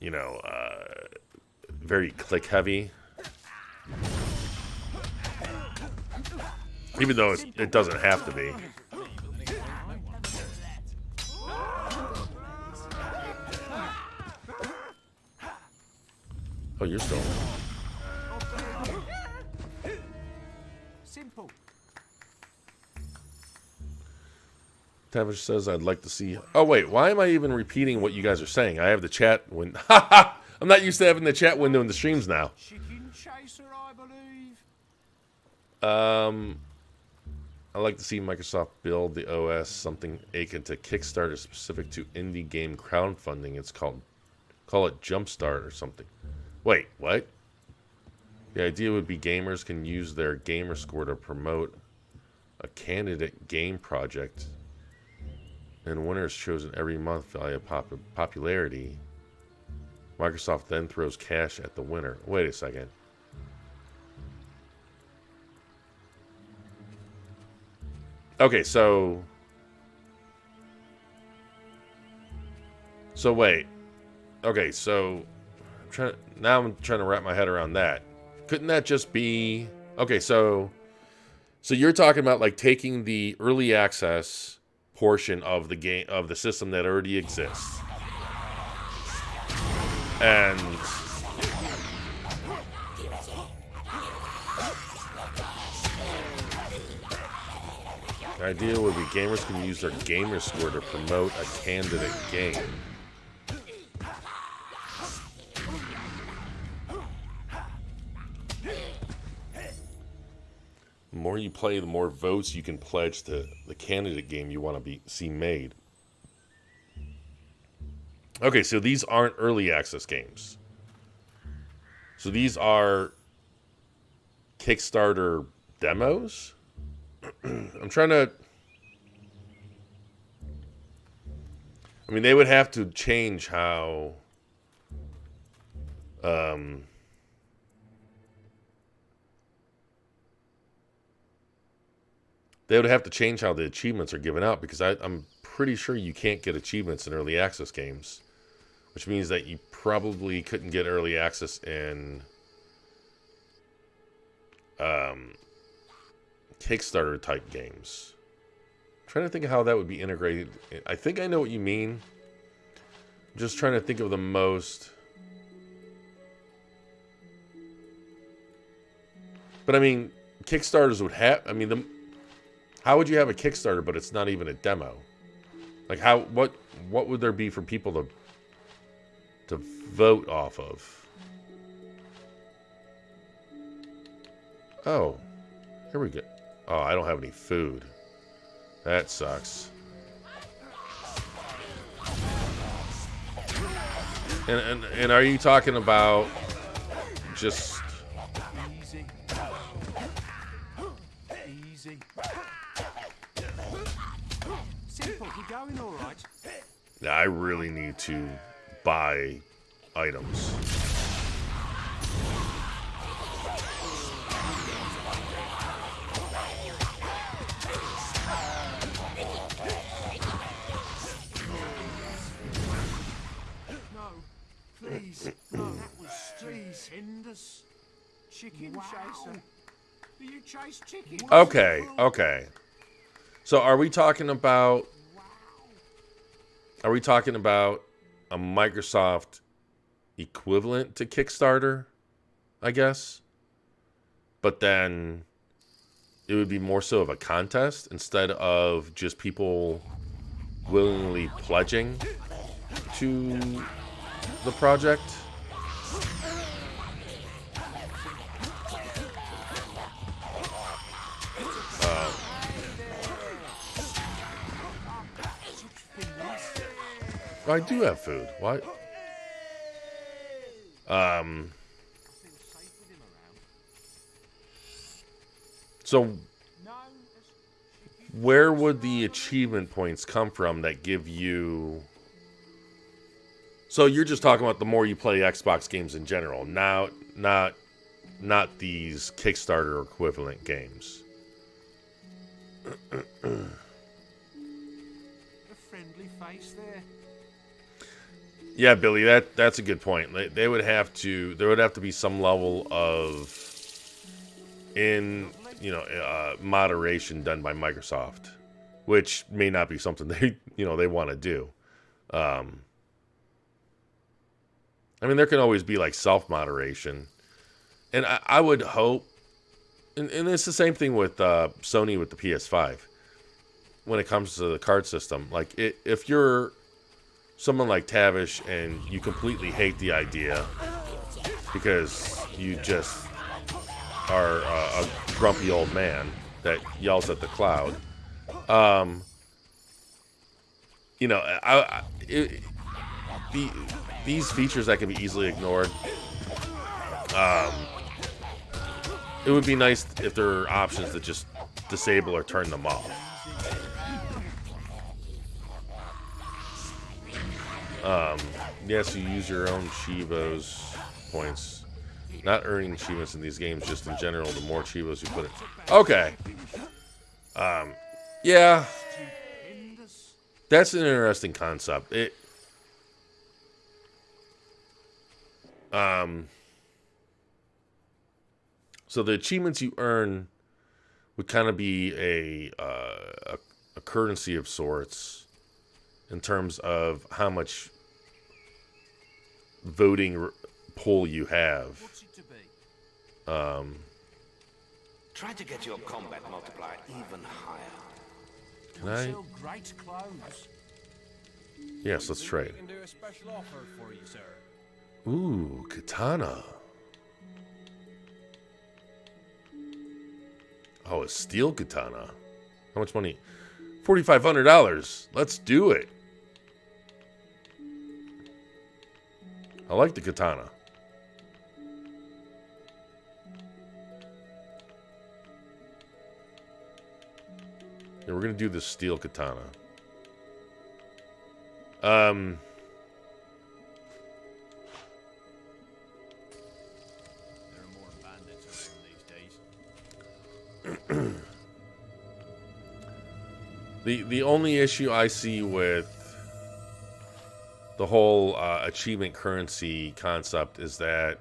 you know, very click heavy. Even though it doesn't have to be. Oh, you're still. Simple. Tavish says, I'd like to see... Oh, wait. Why am I even repeating what you guys are saying? I have the chat window. I'm not used to having the chat window in the streams now. Chicken chaser, I believe. I'd like to see Microsoft build the OS something akin to Kickstarter specific to indie game crowdfunding. It's called... Call it Jumpstart or something. Wait, what? The idea would be gamers can use their gamer score to promote a candidate game project, and winners chosen every month via popularity. Microsoft then throws cash at the winner. Wait a second. Okay, so wait. Okay, so now I'm trying to wrap my head around that. Couldn't that just be... Okay, so you're talking about like taking the early access portion of the game, of the system that already exists, and the idea would be gamers can use their gamer score to promote a candidate game. The more you play, the more votes you can pledge to the candidate game you want to see made. Okay, so these aren't early access games. So these are Kickstarter demos? I'm trying to... I mean, they would have to change how... They would have to change how the achievements are given out, because I'm pretty sure you can't get achievements in early access games, which means that you probably couldn't get early access in Kickstarter type games. I'm trying to think of how that would be integrated. I think I know what you mean. I'm just trying to think of the most... But I mean, Kickstarters would have... I mean, how would you have a Kickstarter, but it's not even a demo? Like, what would there be for people to vote off of? Oh, here we go. Oh, I don't have any food. That sucks. And are you talking about just... Easy. Easy. Simple, you going all right? Yeah, I really need to buy items. Please, no, that was please. Cinders. Chicken chaser. Do you chase chicken? Okay, okay. So are we talking about... Are we talking about a Microsoft equivalent to Kickstarter, I guess? But then it would be more so of a contest instead of just people willingly pledging to the project? Oh, I do have food. What? So where would the achievement points come from that give you... So you're just talking about the more you play Xbox games in general, not these Kickstarter equivalent games. A friendly face there. Yeah, Billy, that's a good point. There would have to be some level of moderation done by Microsoft, which may not be something they want to do. I mean, there can always be like self-moderation. And I would hope, and it's the same thing with Sony with the PS5 when it comes to the card system. Like, if you're someone like Tavish and you completely hate the idea because you just are a grumpy old man that yells at the cloud, these features that can be easily ignored. It would be nice if there are options that just disable or turn them off. Yes, you use your own Chivos points. Not earning Chivos in these games, just in general. The more Chivos you put in. Okay. Yeah. That's an interesting concept. So the achievements you earn would kind of be a currency of sorts in terms of how much voting pull you have. Try to get your combat multiplier even higher. Can I? Great clothes. Yes, let's trade. We can do a special offer for you, sir. Ooh, katana. Oh, a steel katana. How much money? $4,500. Let's do it. I like the katana. Yeah, we're gonna do the steel katana. There are more bandits around these days. The only issue I see with the whole achievement currency concept is that,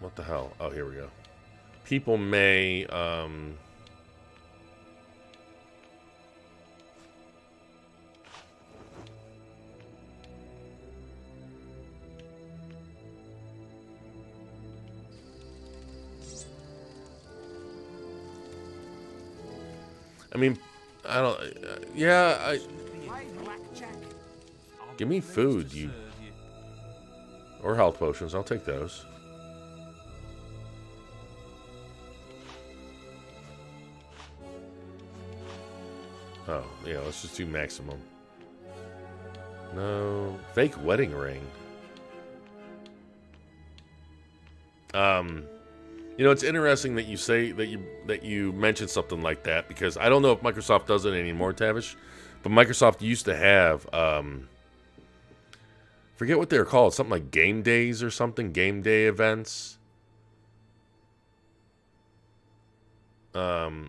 what the hell? Oh, here we go. People may I don't. Give me food, or health potions. I'll take those. Oh, yeah. Let's just do maximum. No fake wedding ring. It's interesting that you say that you mentioned something like that, because I don't know if Microsoft does it anymore, Tavish, but Microsoft used to have forget what they're called, something like game days or something, game day events. Oh,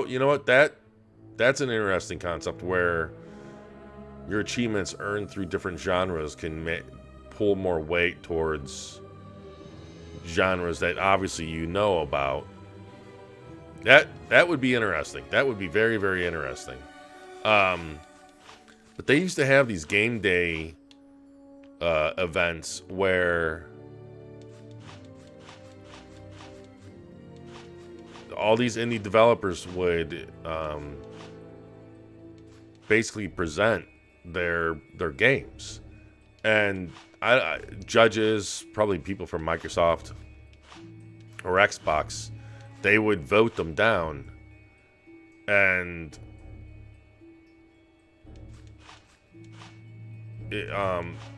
you know what? That's an interesting concept where your achievements earned through different genres can pull more weight towards genres that obviously you know about. That would be interesting. That would be very, very interesting. But they used to have these game day events where all these indie developers would basically present their games, And judges, probably people from Microsoft or Xbox, they would vote them down. And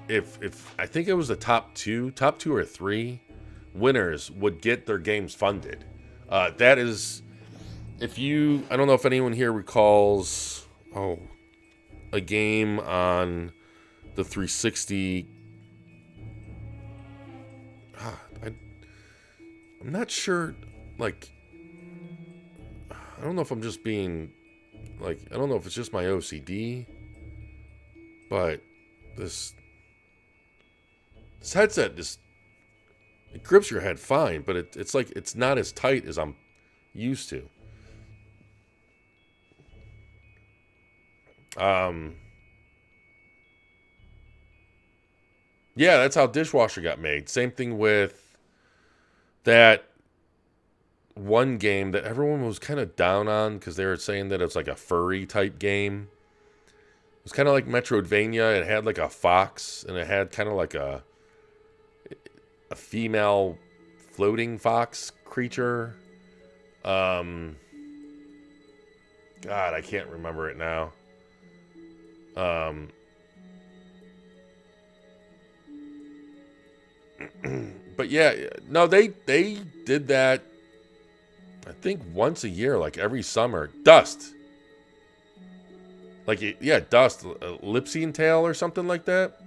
if I think it was the top two or three winners would get their games funded. That is, I don't know if anyone here recalls, a game on the 360. I'm not sure, like, I don't know if I'm just being, like, I don't know if it's just my OCD, but this headset it grips your head fine, but it's like, it's not as tight as I'm used to. Yeah, that's how Dishwasher got made. Same thing with that one game that everyone was kind of down on because they were saying that it's like a furry type game. It was kind of like Metroidvania. It had like a fox, and it had kind of like a female floating fox creature. God, I can't remember it now. But yeah, no, they did that, I think, once a year, like every summer. Dust. Like, yeah, Dust, Lipsy Tale or something like that.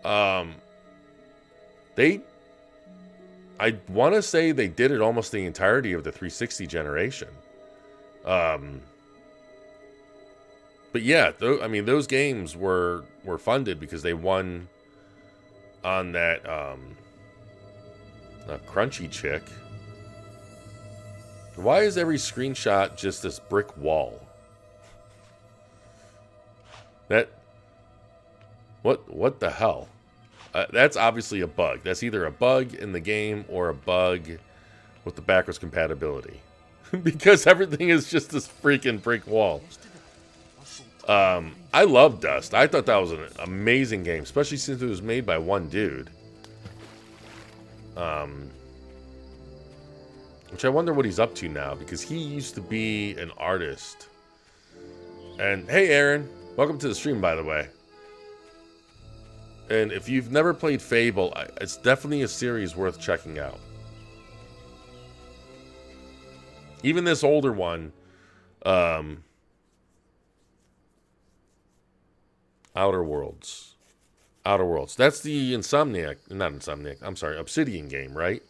I want to say they did it almost the entirety of the 360 generation. But yeah, I mean, those games were funded because they won on that crunchy chick. Why is every screenshot just this brick wall? What the hell? That's obviously a bug. That's either a bug in the game or a bug with the backwards compatibility. Because everything is just this freaking brick wall. I love Dust. I thought that was an amazing game, especially since it was made by one dude. Which I wonder what he's up to now, because he used to be an artist. And hey, Aaron, welcome to the stream, by the way. And if you've never played Fable, it's definitely a series worth checking out. Even this older one, Outer Worlds. That's the Obsidian game, right?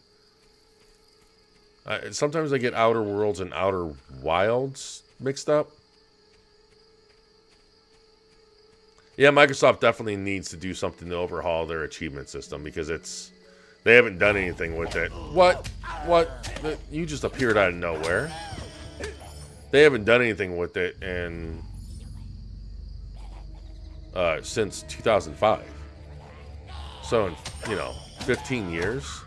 Sometimes I get Outer Worlds and Outer Wilds mixed up. Yeah, Microsoft definitely needs to do something to overhaul their achievement system because they haven't done anything with it. What? You just appeared out of nowhere. They haven't done anything with it since 2005. So, in, 15 years.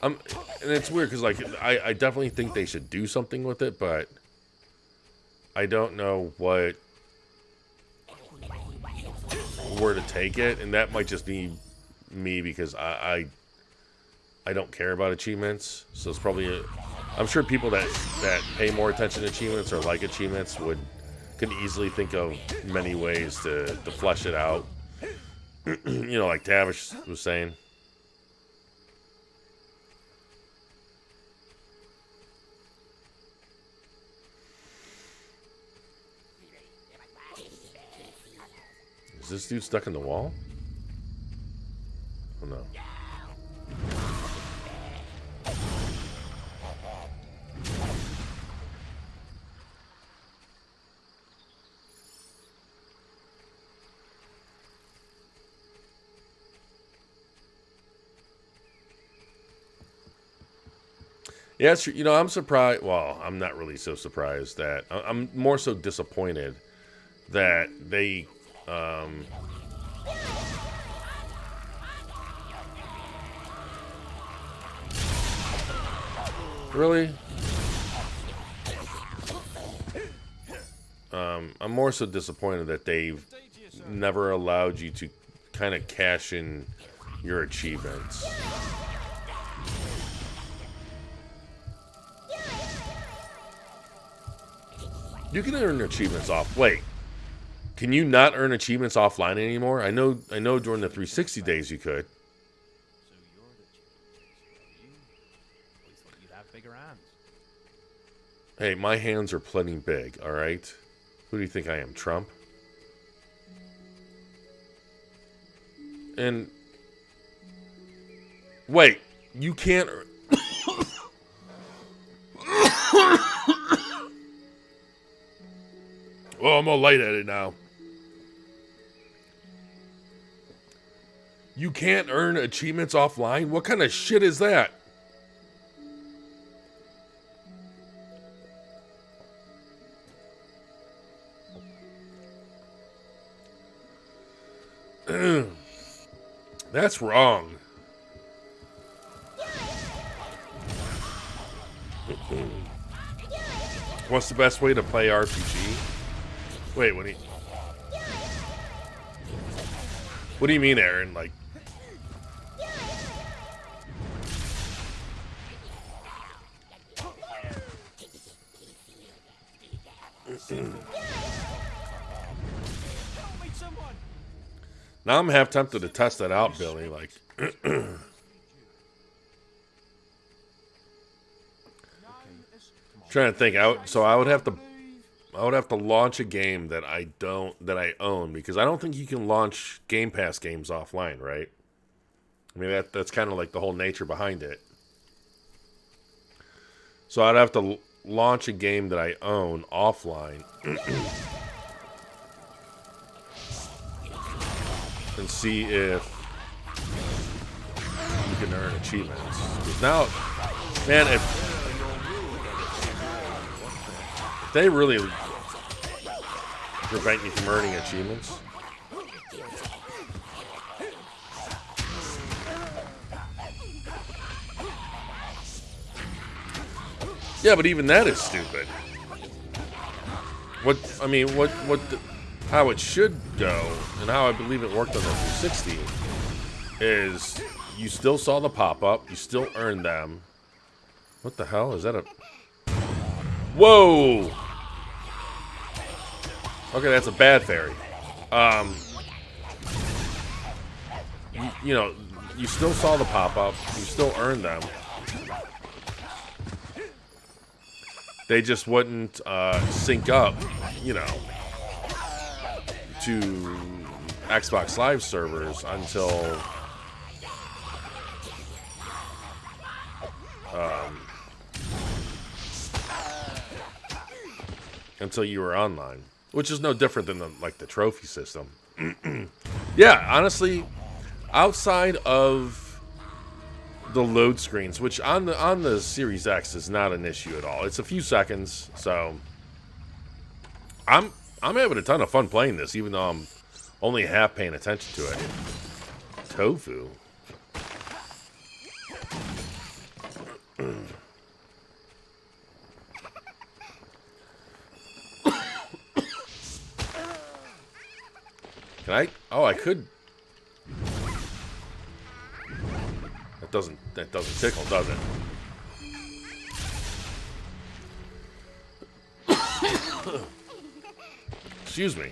And it's weird because, like, I definitely think they should do something with it, but I don't know where to take it, and that might just be me because I don't care about achievements. So it's probably I'm sure people that pay more attention to achievements or like achievements could easily think of many ways to flesh it out. Like Tavish was saying. Is this dude stuck in the wall? Oh no. Yeah, I'm surprised. Well, I'm not really so surprised that I'm more so disappointed that they really? I'm more so disappointed that they've never allowed you to kind of cash in your achievements. You can earn achievements off. Wait, can you not earn achievements offline anymore? I know during the 360 days you could. Hey, my hands are plenty big, all right? Who do you think I am, Trump? And wait, you can't. Well, I'm all light at it now. You can't earn achievements offline? What kind of shit is that? That's wrong. What's the best way to play RPG? Wait, what do you mean, Aaron? Like, now I'm half tempted to test that out, Billy. Like, trying to think out. So I would have to launch a game that I own, because I don't think you can launch Game Pass games offline, right? I mean, that's kind of like the whole nature behind it. So I'd have to launch a game that I own offline and see if you can earn achievements. Now, man, if they really prevent you from earning achievements. Yeah, but even that is stupid. How it should go, and how I believe it worked on the 360, is you still saw the pop-up, you still earned them. What the hell? Is that a... Whoa! Okay, that's a bad fairy. You still saw the pop-up, you still earned them. They just wouldn't sync up, to Xbox Live servers until you were online, which is no different than the trophy system. Yeah, honestly, outside of the load screens, which on the Series X is not an issue at all. It's a few seconds, so I'm having a ton of fun playing this, even though I'm only half paying attention to it. Tofu. Can I? Oh, I could. That doesn't tickle, does it? Excuse me.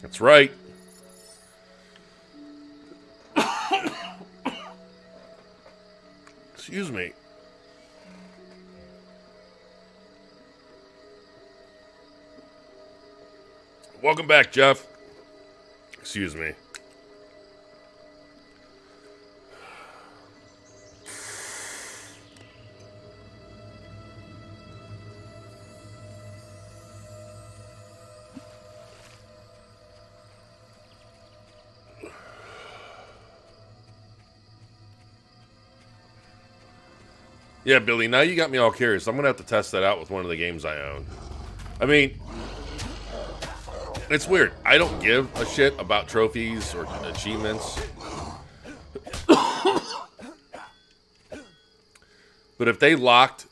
That's right. Excuse me. Welcome back, Jeff. Excuse me. Yeah, Billy, now you got me all curious. I'm going to have to test that out with one of the games I own. I mean, It's weird. I don't give a shit about trophies or achievements. But if they locked,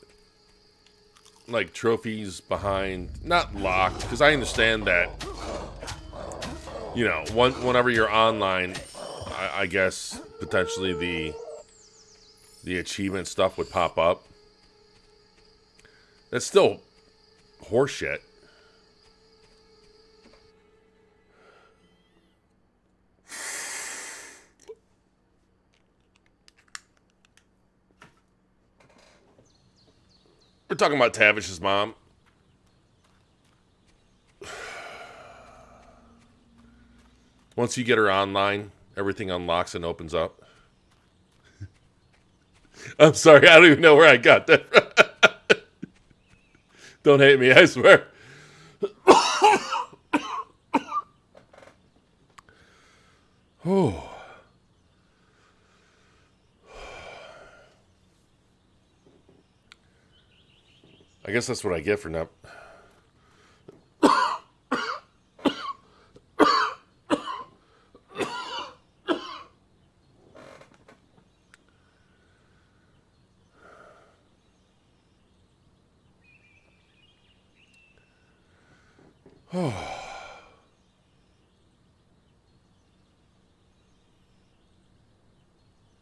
like, trophies behind... Not locked, because I understand that, you know, whenever you're online, I guess, potentially the achievement stuff would pop up. That's still horseshit. We're talking about Tavish's mom. Once you get her online, everything unlocks and opens up. I'm sorry, I don't even know where I got that from. Don't hate me, I swear. Oh. I guess that's what I get for not...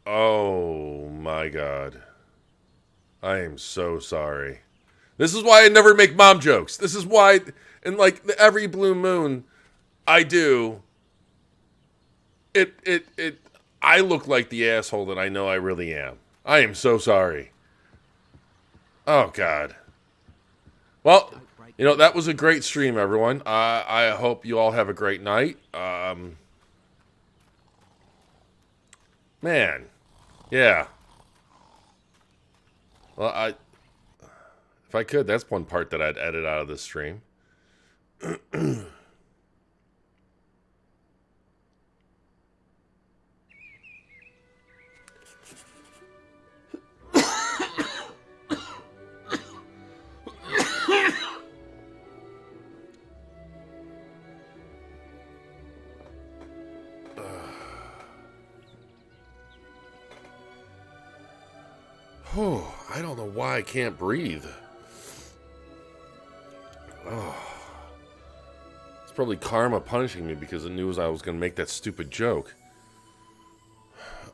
Oh my God. I am so sorry. This is why I never make mom jokes. This is why, in like every blue moon I do, I look like the asshole that I know I really am. I am so sorry. Oh God. Well, you know, that was a great stream, everyone. I hope you all have a great night. Man. Yeah. Well, if I could, that's one part that I'd edit out of this stream. Oh, I don't know why I can't breathe. Oh. It's probably karma punishing me because it knew I was going to make that stupid joke.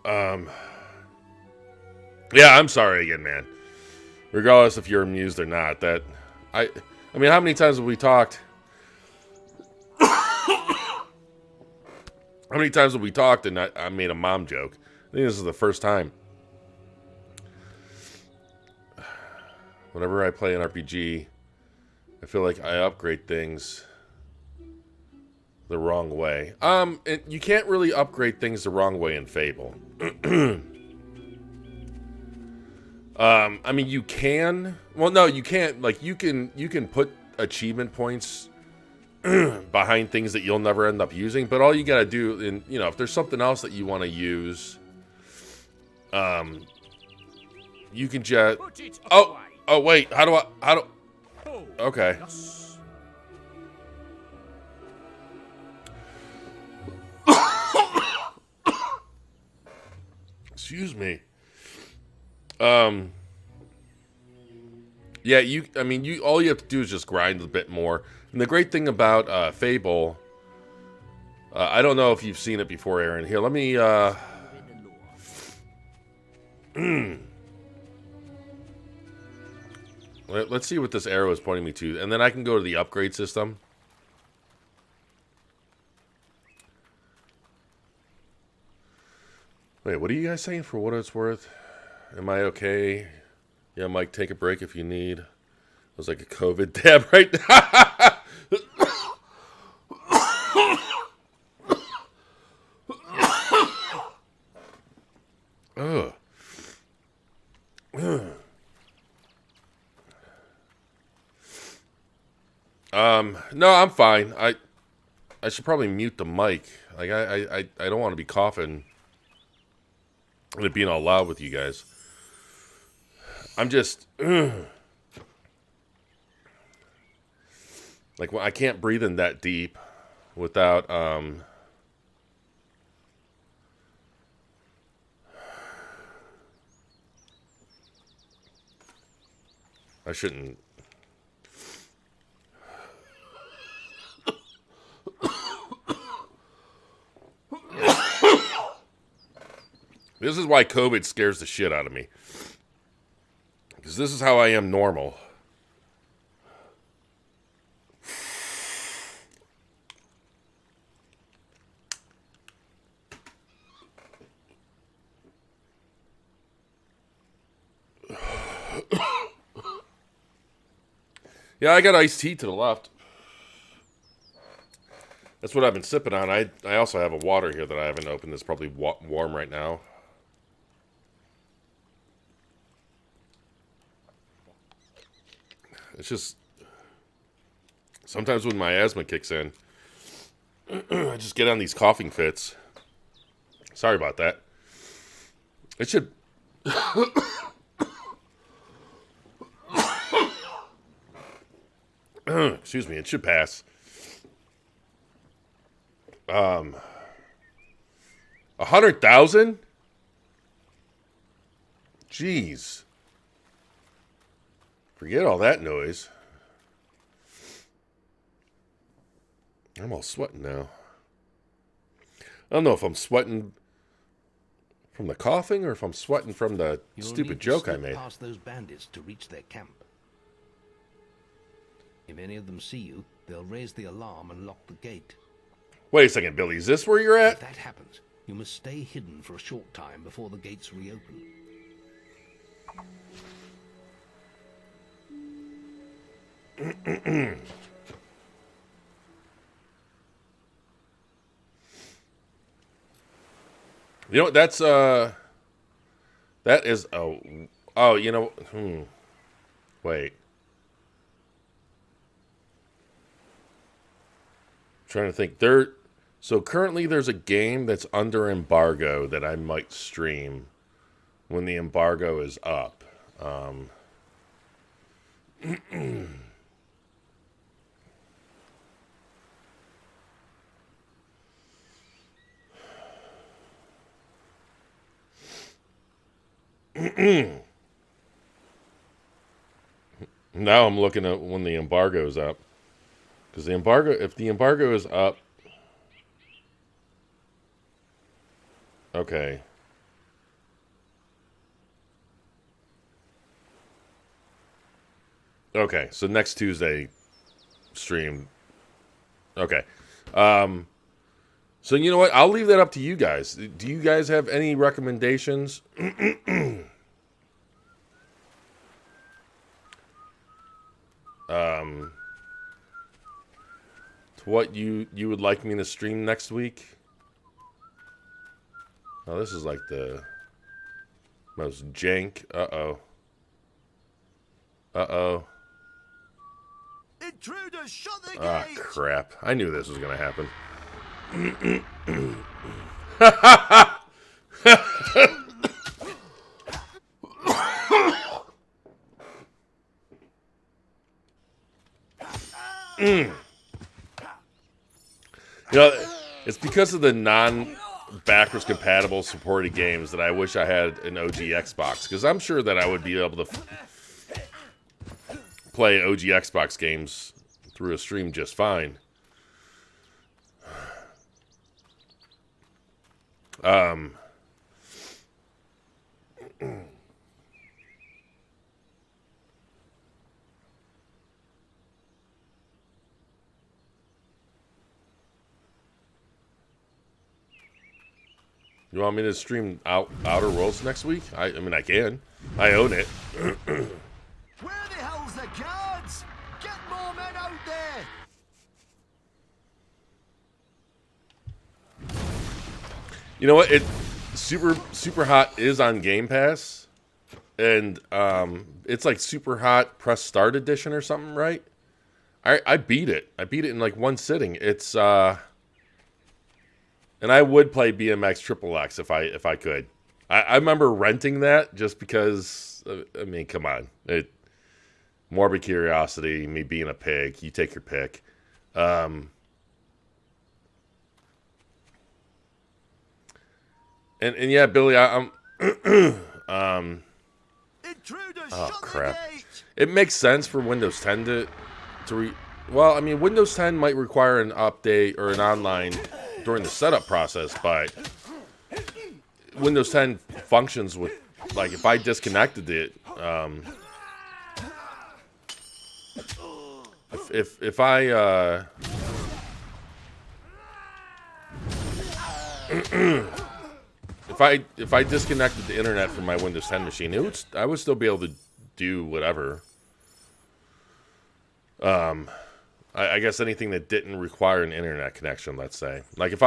Yeah, I'm sorry again, man. Regardless if you're amused or not, I mean, how many times have we talked? How many times have we talked and I made a mom joke? I think this is the first time. Whenever I play an RPG, I feel like I upgrade things the wrong way. You can't really upgrade things the wrong way in Fable. I mean, you can. Well, no, you can't. Like, you can put achievement points behind things that you'll never end up using. But all you gotta do, if there's something else that you want to use, you can just. Oh wait, how do? Okay. Excuse me. Yeah, all you have to do is just grind a bit more. And the great thing about Fable, I don't know if you've seen it before, Aaron. Here, let me let's see what this arrow is pointing me to, and then I can go to the upgrade system. Wait, what are you guys saying? For what it's worth? Am I okay? Yeah, Mike, take a break if you need. It was like a COVID dab right now. Ugh. No, I'm fine. I should probably mute the mic. Like, I don't want to be coughing and it being all loud with you guys. I'm just like, well, I can't breathe in that deep. without I shouldn't. This is why COVID scares the shit out of me. Because this is how I am normal. Yeah, I got iced tea to the left. That's what I've been sipping on. I also have a water here that I haven't opened that's probably warm right now. It's just... sometimes when my asthma kicks in, I just get on these coughing fits. Sorry about that. It should... excuse me, it should pass. 100,000? Jeez. Forget all that noise. I'm all sweating now. I don't know if I'm sweating from the coughing or if I'm sweating from the stupid joke I made. Past those bandits to reach their camp. If any of them see you, they'll raise the alarm and lock the gate. Wait a second, Billy. Is this where you're at? If that happens, you must stay hidden for a short time before the gates reopen. You know what? That's that is oh you know wait. Trying to think. So currently there's a game that's under embargo that I might stream when the embargo is up. Now I'm looking at when the embargo is up. Because the embargo, if the embargo is up, okay. Okay, so next Tuesday stream. Okay. So you know what? I'll leave that up to you guys. Do you guys have any recommendations? To what you would like me to stream next week? Oh, this is like the most jank. Uh-oh. Uh-oh. Intruders, shut the Ah, gate! crap. I knew this was going to happen. You know, it's because of the non-backwards compatible supported games that I wish I had an OG Xbox. Because I'm sure that I would be able to play OG Xbox games through a stream just fine. You want me to stream Outer Worlds next week? I mean, I can. I own it. Where the hell's the guards? Get more men out there! You know what? Super Hot is on Game Pass, and it's like Super Hot Press Start Edition or something, right? I beat it. I beat it in like one sitting. It's and I would play BMX Triple X if I could. I remember renting that just because. I mean, come on, morbid curiosity. Me being a pig, you take your pick. And yeah, Billy, I'm Intruders, oh shut crap. the gate! It makes sense for Windows 10 well, I mean, Windows 10 might require an update or an online during the setup process, but Windows 10 functions with, like, if I disconnected it, if I if I disconnected the internet from my Windows 10 machine, I would still be able to do whatever. I guess anything that didn't require an internet connection, let's say. Like if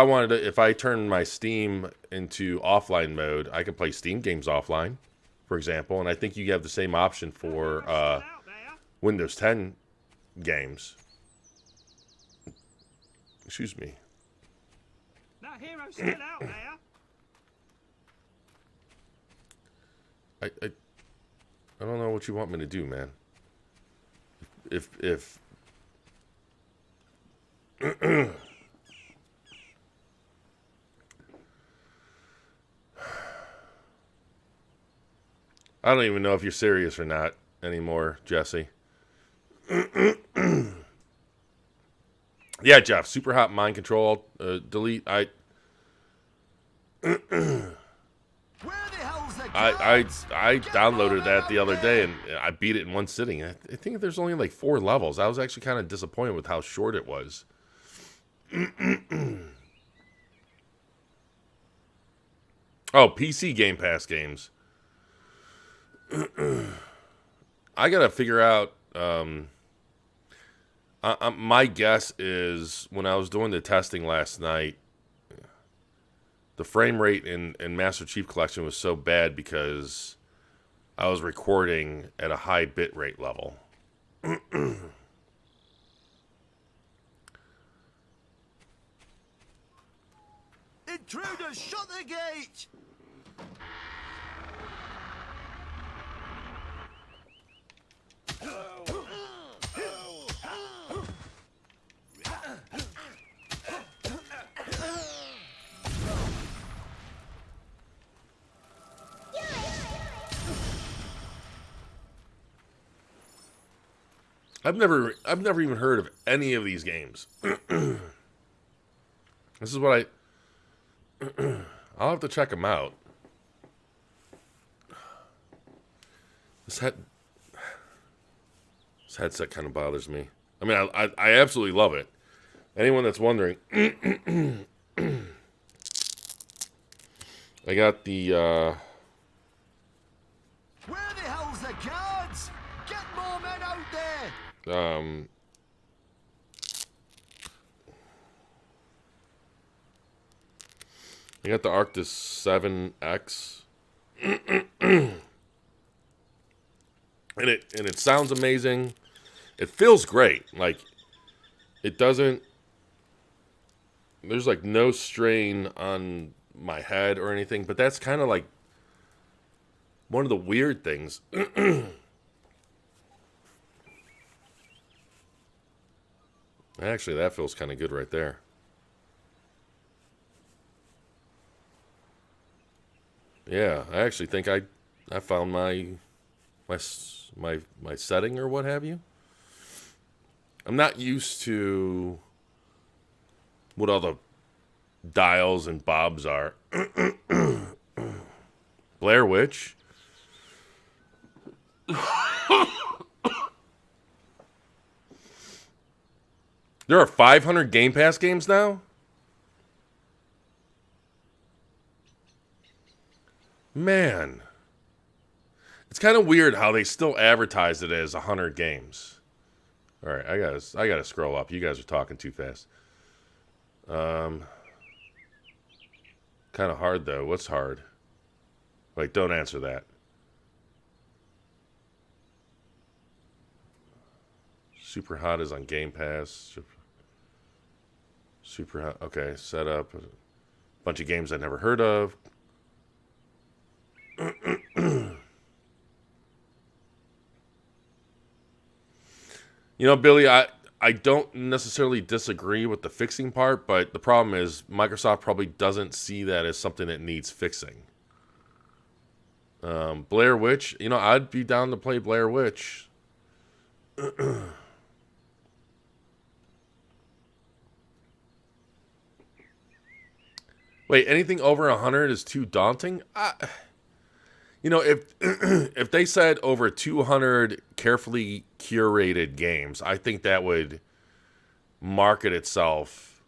I turned my Steam into offline mode, I could play Steam games offline, for example. And I think you have the same option for Windows 10 games. Excuse me. That hero's still out there. I don't know what you want me to do, man. If I don't even know if you're serious or not anymore, Jesse. Yeah, Jeff, super hot mind control, delete. I downloaded that the other day and I beat it in one sitting. I think there's only like 4 levels. I was actually kind of disappointed with how short it was. Oh, PC Game Pass games. I gotta figure out. My guess is when I was doing the testing last night, the frame rate in Master Chief Collection was so bad because I was recording at a high bit rate level. Intruders, shut the gate! I've never even heard of any of these games. This is what I'll have to check them out. This headset kind of bothers me. I mean, I absolutely love it. Anyone that's wondering, I got the Where the hell's the guards? Get more men out there! I got the Arctis 7X. And it sounds amazing. It feels great. Like it doesn't there's like no strain on my head or anything, but that's kind of like one of the weird things. Actually, that feels kind of good right there. Yeah, I actually think I found my setting or what have you. I'm not used to what all the dials and bobs are. Blair Witch. There are 500 Game Pass games now? Man. It's kind of weird how they still advertise it as 100 games. All right, I gotta scroll up. You guys are talking too fast. Kind of hard though. What's hard? Wait, don't answer that. Super Hot is on Game Pass. Super Hot. Okay, set up a bunch of games I never heard of. You know, Billy, I I don't necessarily disagree with the fixing part, but the problem is Microsoft probably doesn't see that as something that needs fixing. Blair Witch, you know, I'd be down to play Blair Witch. Wait, anything over 100 is too daunting? You know, if if they said over 200 carefully curated games, I think that would market itself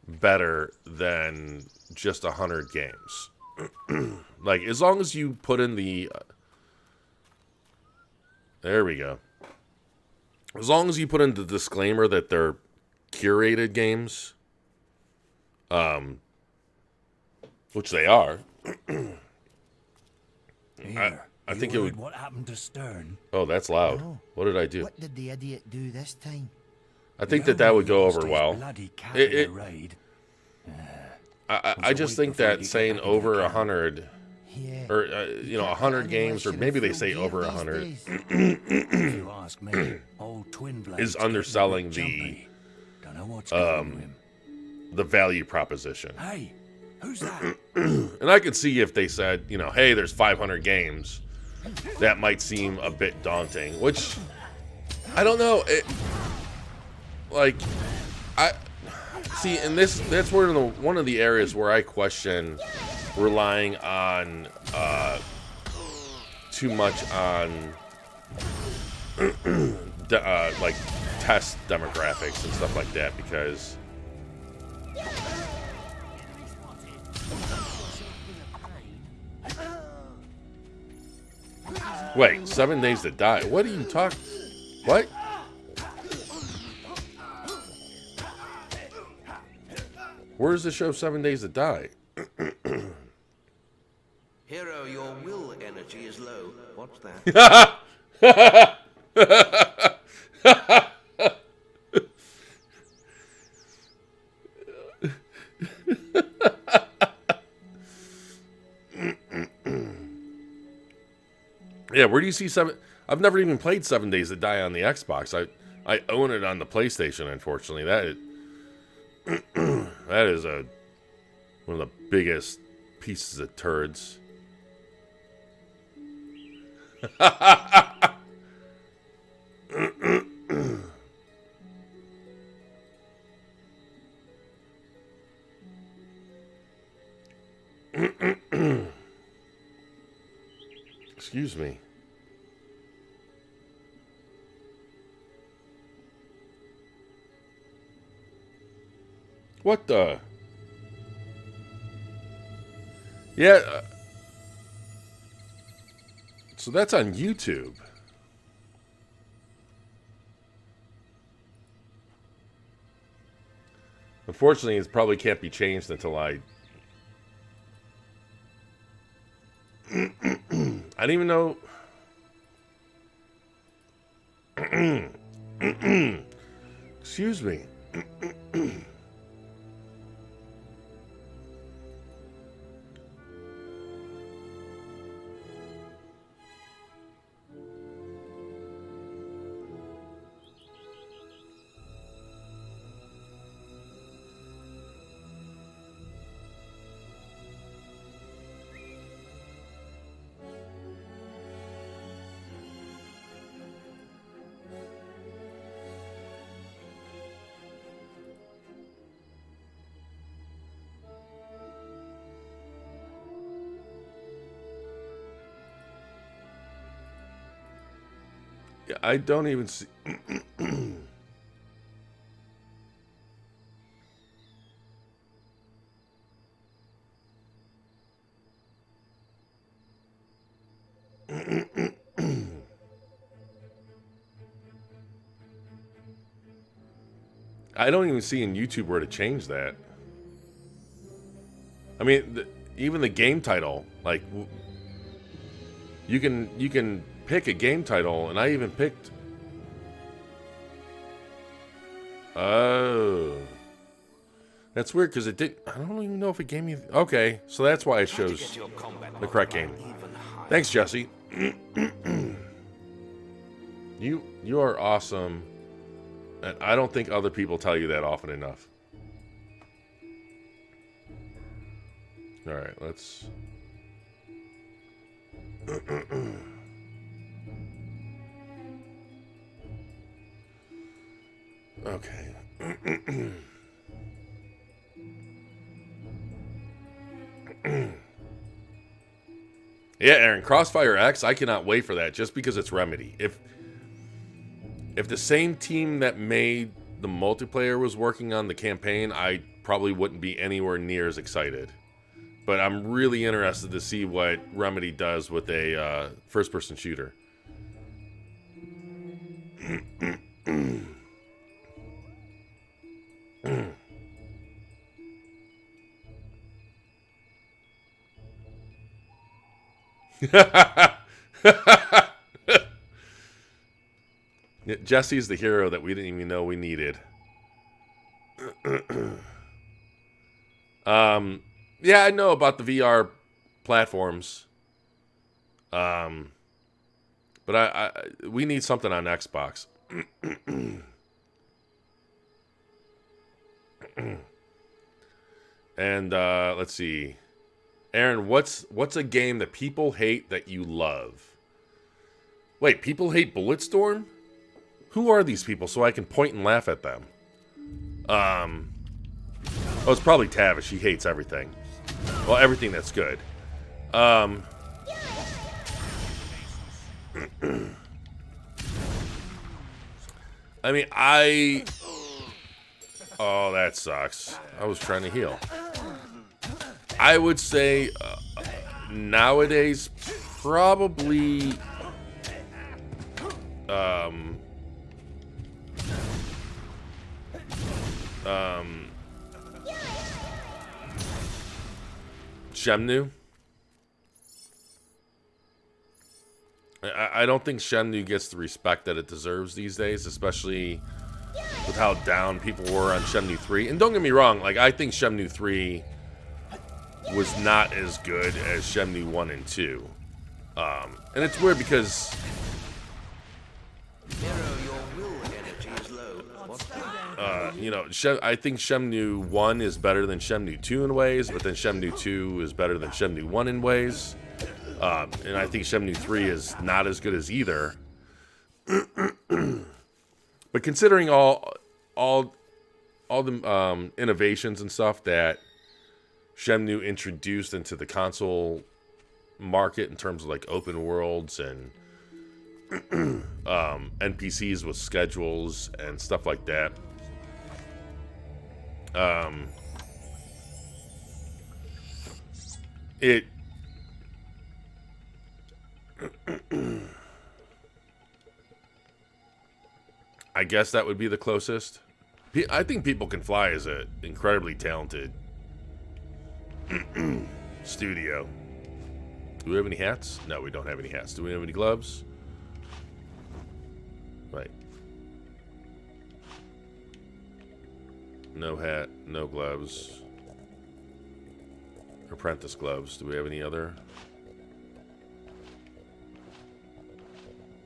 better than just 100 games. Like, as long as you put in the... there we go. As long as you put in the disclaimer that they're curated games, which they are... I think it would... What happened to Stern? Oh, that's loud. Oh. What did I do? What did the idiot do this time? I think that would go over well. I just think that saying over 100, or you know, 100 games, or maybe they say over 100, If you ask me, old Twin Blades is underselling jumpy. Don't know what's going to him. the value proposition. Hey, who's that? And I could see if they said, you know, hey, there's 500 games, that might seem a bit daunting. Which I don't know. See, and that's one of the areas where I question relying on too much on like test demographics and stuff like that, because wait, 7 Days to Die. What are you talking? What? Where's the show 7 Days to Die? Hero, your will energy is low. What's that? Yeah, where do you see I've never even played 7 Days to Die on the Xbox. I own it on the PlayStation, unfortunately. That is one of the biggest pieces of turds. Excuse me. What the? Yeah. So that's on YouTube. Unfortunately, it probably can't be changed until I didn't even know. Excuse me. I don't even see. I don't even see in YouTube where to change that. I mean, even the game title, like you can pick a game title, and I even picked. Oh, that's weird because it did. I don't even know if it gave me. Okay, so that's why it shows the correct game. Thanks, Jesse. You are awesome. And I don't think other people tell you that often enough. Alright, let's... Okay. Yeah, Aaron, Crossfire X, I cannot wait for that just because it's Remedy. If the same team that made the multiplayer was working on the campaign, I probably wouldn't be anywhere near as excited. But I'm really interested to see what Remedy does with a first-person shooter. Jesse's the hero that we didn't even know we needed. Yeah, I know about the VR platforms. But we need something on Xbox. And let's see. Aaron, what's a game that people hate that you love? Wait, people hate Bulletstorm? Who are these people so I can point and laugh at them? Oh, it's probably Tavish. He hates everything. Well, everything that's good. I mean, oh, that sucks. I was trying to heal. I would say nowadays probably Shenmue. I don't think Shenmue gets the respect that it deserves these days, especially with how down people were on Shenmue 3. And don't get me wrong, like, I think Shenmue 3 was not as good as Shenmue 1 and 2. And it's weird because you know, I think Shenmue 1 is better than Shenmue 2 in ways, but then Shenmue 2 is better than Shenmue 1 in ways. And I think Shenmue 3 is not as good as either. But considering all the innovations and stuff that Shenmue introduced into the console market in terms of like open worlds and NPCs with schedules and stuff like that. I guess that would be the closest. I think People Can Fly is an incredibly talented studio. Do we have any hats? No, we don't have any hats. Do we have any gloves? Right. No hat, no gloves. Apprentice gloves. Do we have any other?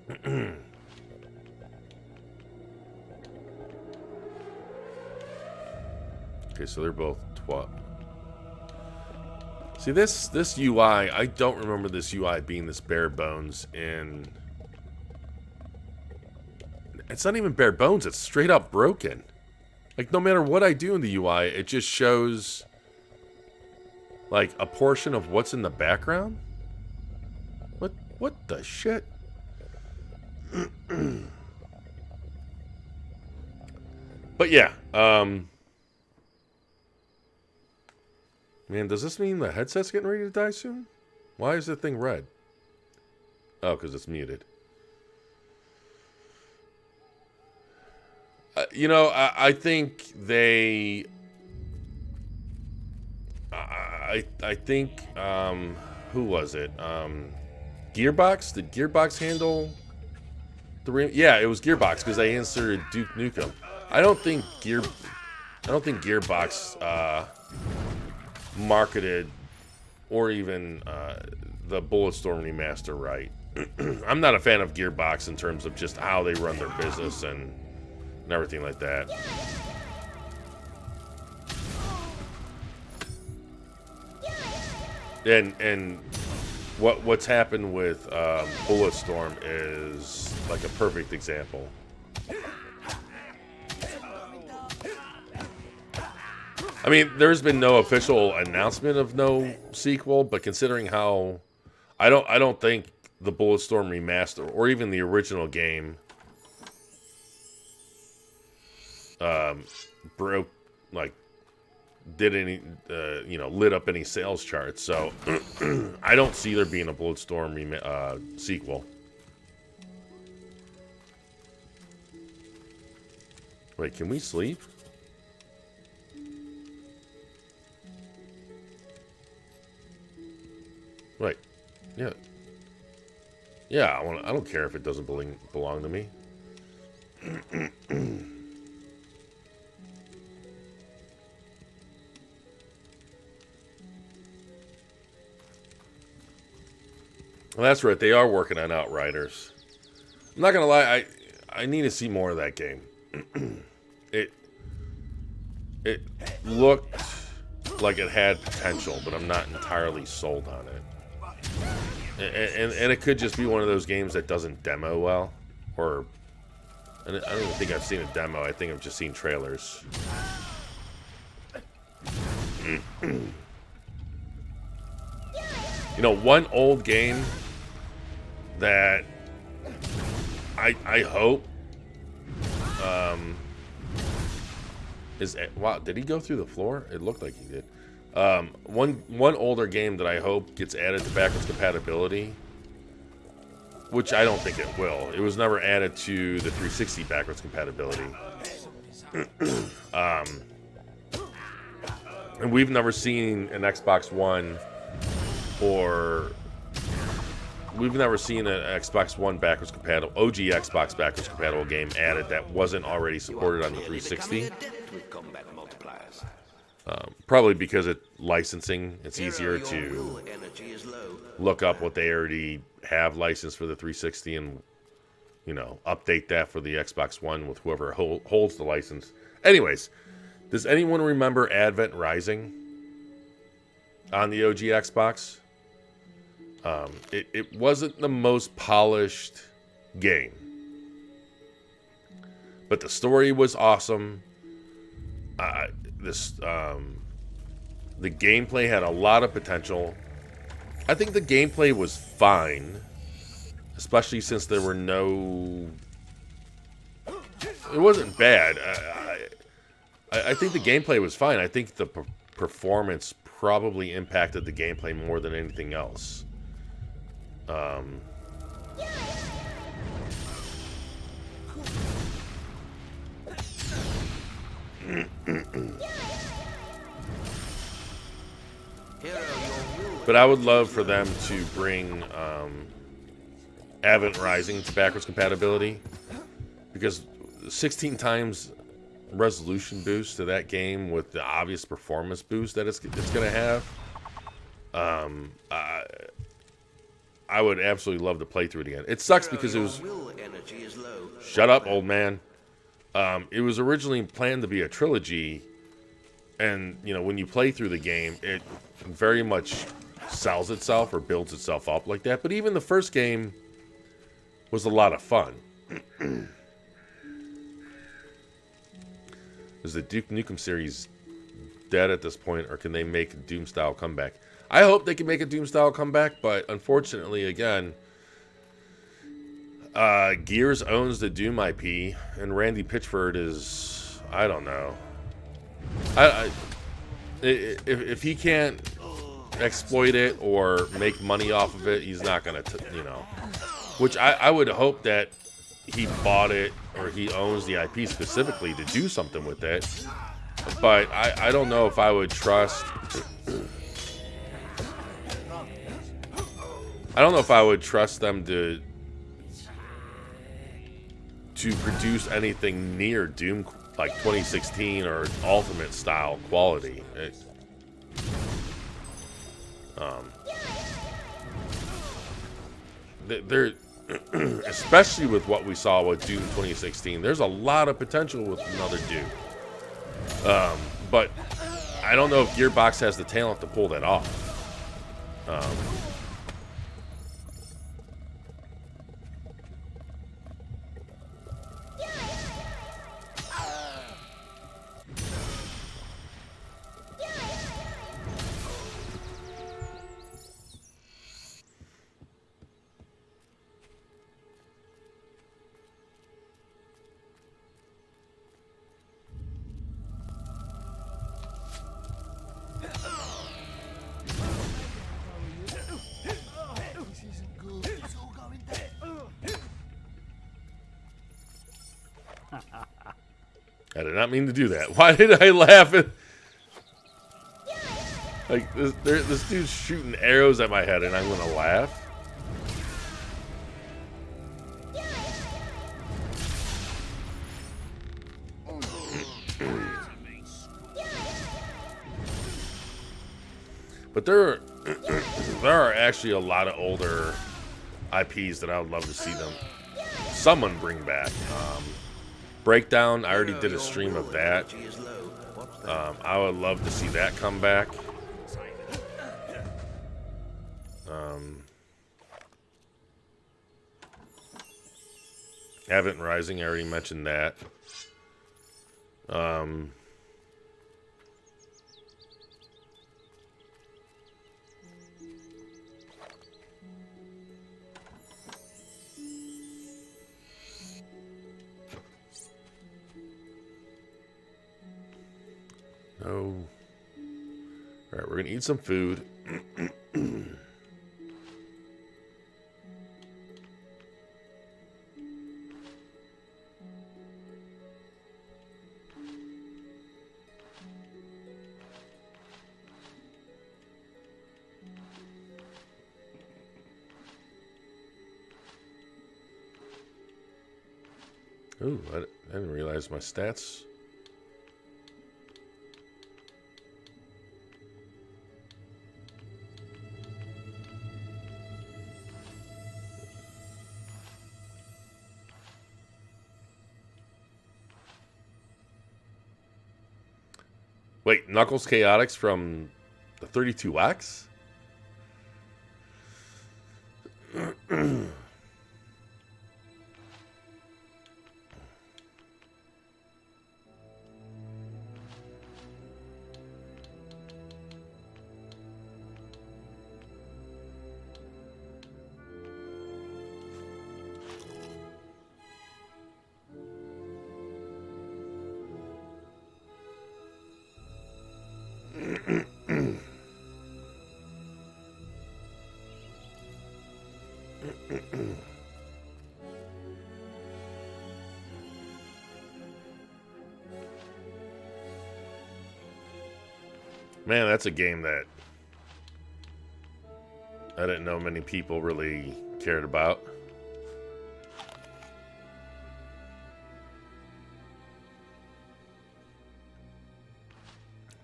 Okay, so they're both 12. See, this UI, I don't remember this UI being this bare bones in... It's not even bare bones, it's straight up broken. Like, no matter what I do in the UI, it just shows, like, a portion of what's in the background? What the shit? But yeah, man, does this mean the headset's getting ready to die soon? Why is the thing red? Oh, because it's muted. You know, I think they... I think... who was it? Gearbox? Did Gearbox handle... Yeah, it was Gearbox, because they inserted Duke Nukem. I don't think Gearbox marketed or even the Bulletstorm remaster right. I'm not a fan of Gearbox in terms of just how they run their business and and everything like that. And what's happened with Bulletstorm is like a perfect example. I mean, there's been no official announcement of no sequel, but considering how I don't think the Bulletstorm remaster or even the original game broke, like, did any lit up any sales charts. So I don't see there being a Bulletstorm sequel. Wait, can we sleep? Right. Yeah. Yeah, I don't care if it doesn't belong to me. Well, that's right. They are working on Outriders. I'm not gonna lie. I need to see more of that game. It looked like it had potential, but I'm not entirely sold on it. And it could just be one of those games that doesn't demo well, or I don't even think I've seen a demo. I think I've just seen trailers. You know, one old game that I hope is, wow, did he go through the floor? It looked like he did. One older game that I hope gets added to backwards compatibility, which I don't think it will. It was never added to the 360 backwards compatibility. And we've never seen an Xbox One or we've never seen an Xbox One backwards compatible, OG Xbox backwards compatible game added that wasn't already supported on the 360. Probably because it licensing, it's easier to look up what they already have licensed for the 360 and, you know, update that for the Xbox One with whoever holds the license. Anyways, does anyone remember Advent Rising on the OG Xbox? It wasn't the most polished game, but the story was awesome. The gameplay had a lot of potential. I think the gameplay was fine, especially since there were no... It wasn't bad. I think the gameplay was fine. I think the performance probably impacted the gameplay more than anything else. But I would love for them to bring Advent Rising to backwards compatibility, because 16 times resolution boost to that game with the obvious performance boost that it's going to have, I would absolutely love to play through it again. It sucks because it was... Shut up, old man. It was originally planned to be a trilogy, and, you know, when you play through the game, it very much sells itself or builds itself up like that. But even the first game was a lot of fun. Is the Duke Nukem series dead at this point, or can they make a Doom-style comeback? I hope they can make a Doom-style comeback, but unfortunately, again, Gears owns the Doom IP, and Randy Pitchford is, I don't know. If he can't exploit it or make money off of it, he's not going to, you know. Which I would hope that he bought it or he owns the IP specifically to do something with it. But I don't know if I would trust... I don't know if I would trust them to produce anything near Doom, like 2016 or Ultimate style quality. especially with what we saw with Doom 2016, there's a lot of potential with another Doom. But I don't know if Gearbox has the talent to pull that off. I did not mean to do that. Why did I laugh at... Like, this dude's shooting arrows at my head and I'm gonna laugh? But there are actually a lot of older IPs that I would love to see someone bring back. Breakdown, I already did a stream of that. I would love to see that come back. Advent Rising, I already mentioned that. No. Alright, we're gonna eat some food. Ooh, I didn't realize my stats. Wait, Knuckles Chaotix from the 32X? Man, that's a game that I didn't know many people really cared about.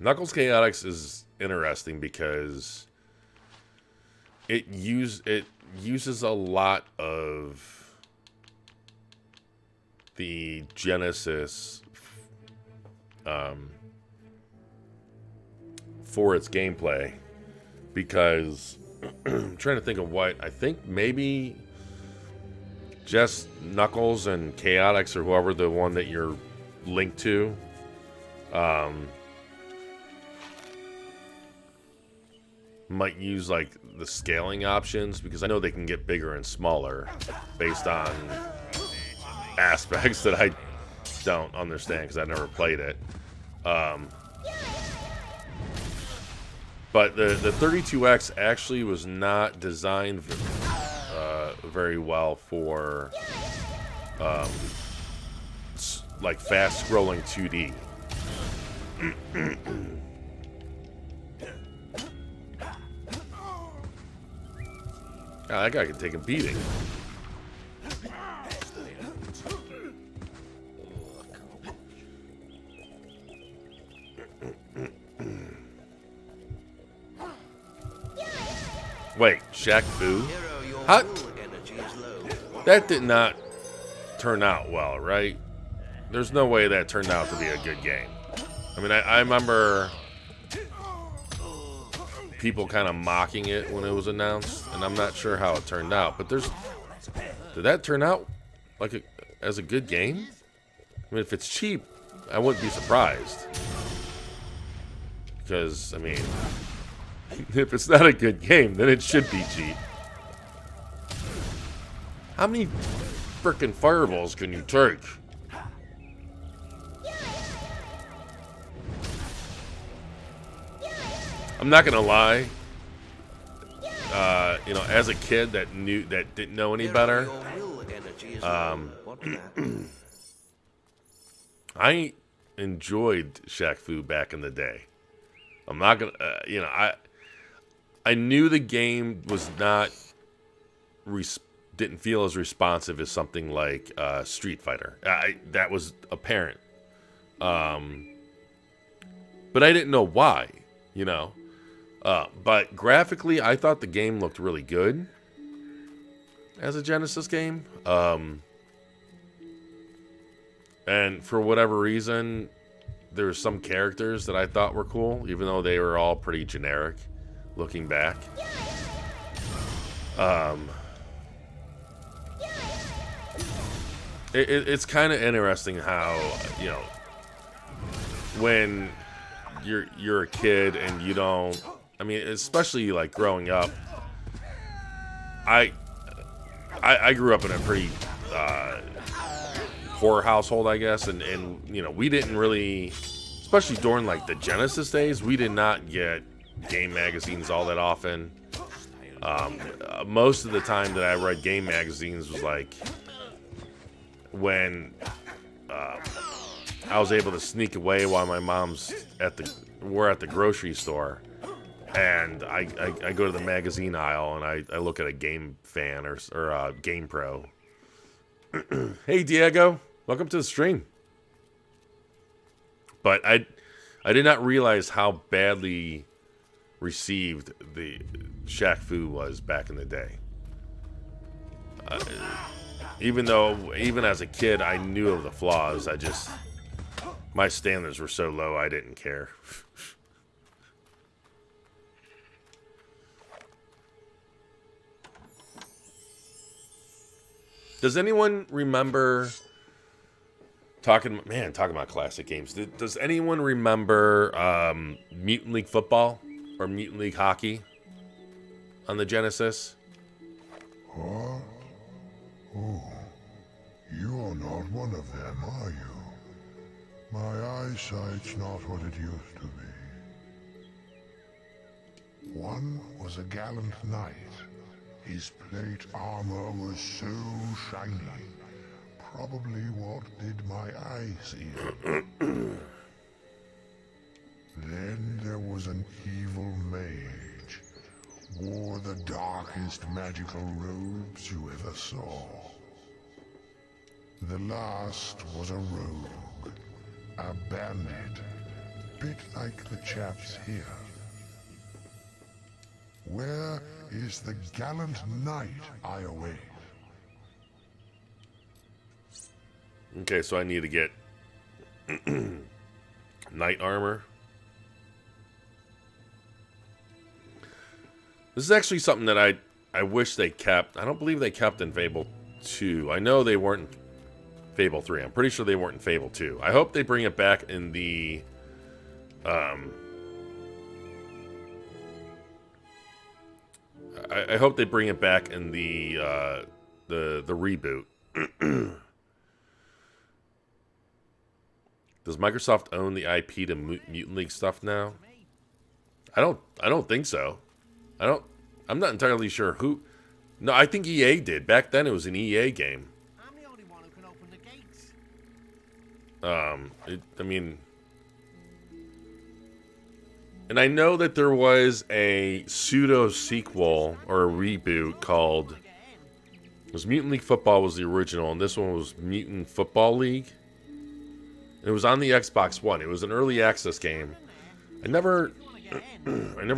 Knuckles Chaotix is interesting because it uses a lot of the Genesis for its gameplay, because I'm trying to think of what I think maybe just Knuckles and Chaotix or whoever the one that you're linked to might use like the scaling options, because I know they can get bigger and smaller based on aspects that I don't understand because I never played it. But the 32X actually was not designed very well for like fast scrolling 2D. That guy can take a beating. Wait, Shaq Fu? How? That did not turn out well, right? There's no way that turned out to be a good game. I mean, I remember people kind of mocking it when it was announced, and I'm not sure how it turned out. But did that turn out like as a good game? I mean, if it's cheap, I wouldn't be surprised. Because, I mean, if it's not a good game, then it should be cheap. How many frickin' fireballs can you take? I'm not gonna lie. You know, as a kid that didn't know any better, I enjoyed Shaq Fu back in the day. I'm not gonna, you know, I knew the game was not didn't feel as responsive as something like Street Fighter. That was apparent, but I didn't know why. You know. But graphically, I thought the game looked really good as a Genesis game. And for whatever reason, there were some characters that I thought were cool, even though they were all pretty generic looking back. It's kind of interesting how, you know, when you're a kid and you don't, I mean, especially like growing up, I grew up in a pretty poor household, I guess, and you know, we didn't really, especially during like the Genesis days, we did not get game magazines all that often. Most of the time that I read game magazines was like when I was able to sneak away while my mom's we're at the grocery store, and I go to the magazine aisle and I look at a Game Fan or Game Pro. Hey Diego, welcome to the stream. But I did not realize how badly received the Shaq Fu was back in the day. Even as a kid I knew of the flaws, my standards were so low I didn't care. Does anyone remember talking about classic games? Does anyone remember Mutant League Football or Mutant League Hockey on the Genesis? What? Oh, you're not one of them, are you? My eyesight's not what it used to be. One was a gallant knight. His plate armor was so shiny. Probably what did my eyes in. Then there was an evil mage. Wore the darkest magical robes you ever saw. The last was a rogue. A bandit. Bit like the chaps here. Where is the gallant knight I await? Okay, so I need to get knight armor. This is actually something that I wish they kept. I don't believe they kept in Fable 2. I know they weren't in Fable 3. I'm pretty sure they weren't in Fable 2. I hope they bring it back in the I hope they bring it back in the reboot. Does Microsoft own the IP to Mutant League stuff now? I don't think so. I'm not entirely sure who. No, I think EA did. Back then it was an EA game. I'm the only one who can open the gates. I mean, and I know that there was a pseudo sequel or a reboot called, it was Mutant League Football was the original, and this one was Mutant Football League. It was on the Xbox One. It was an early access game. I never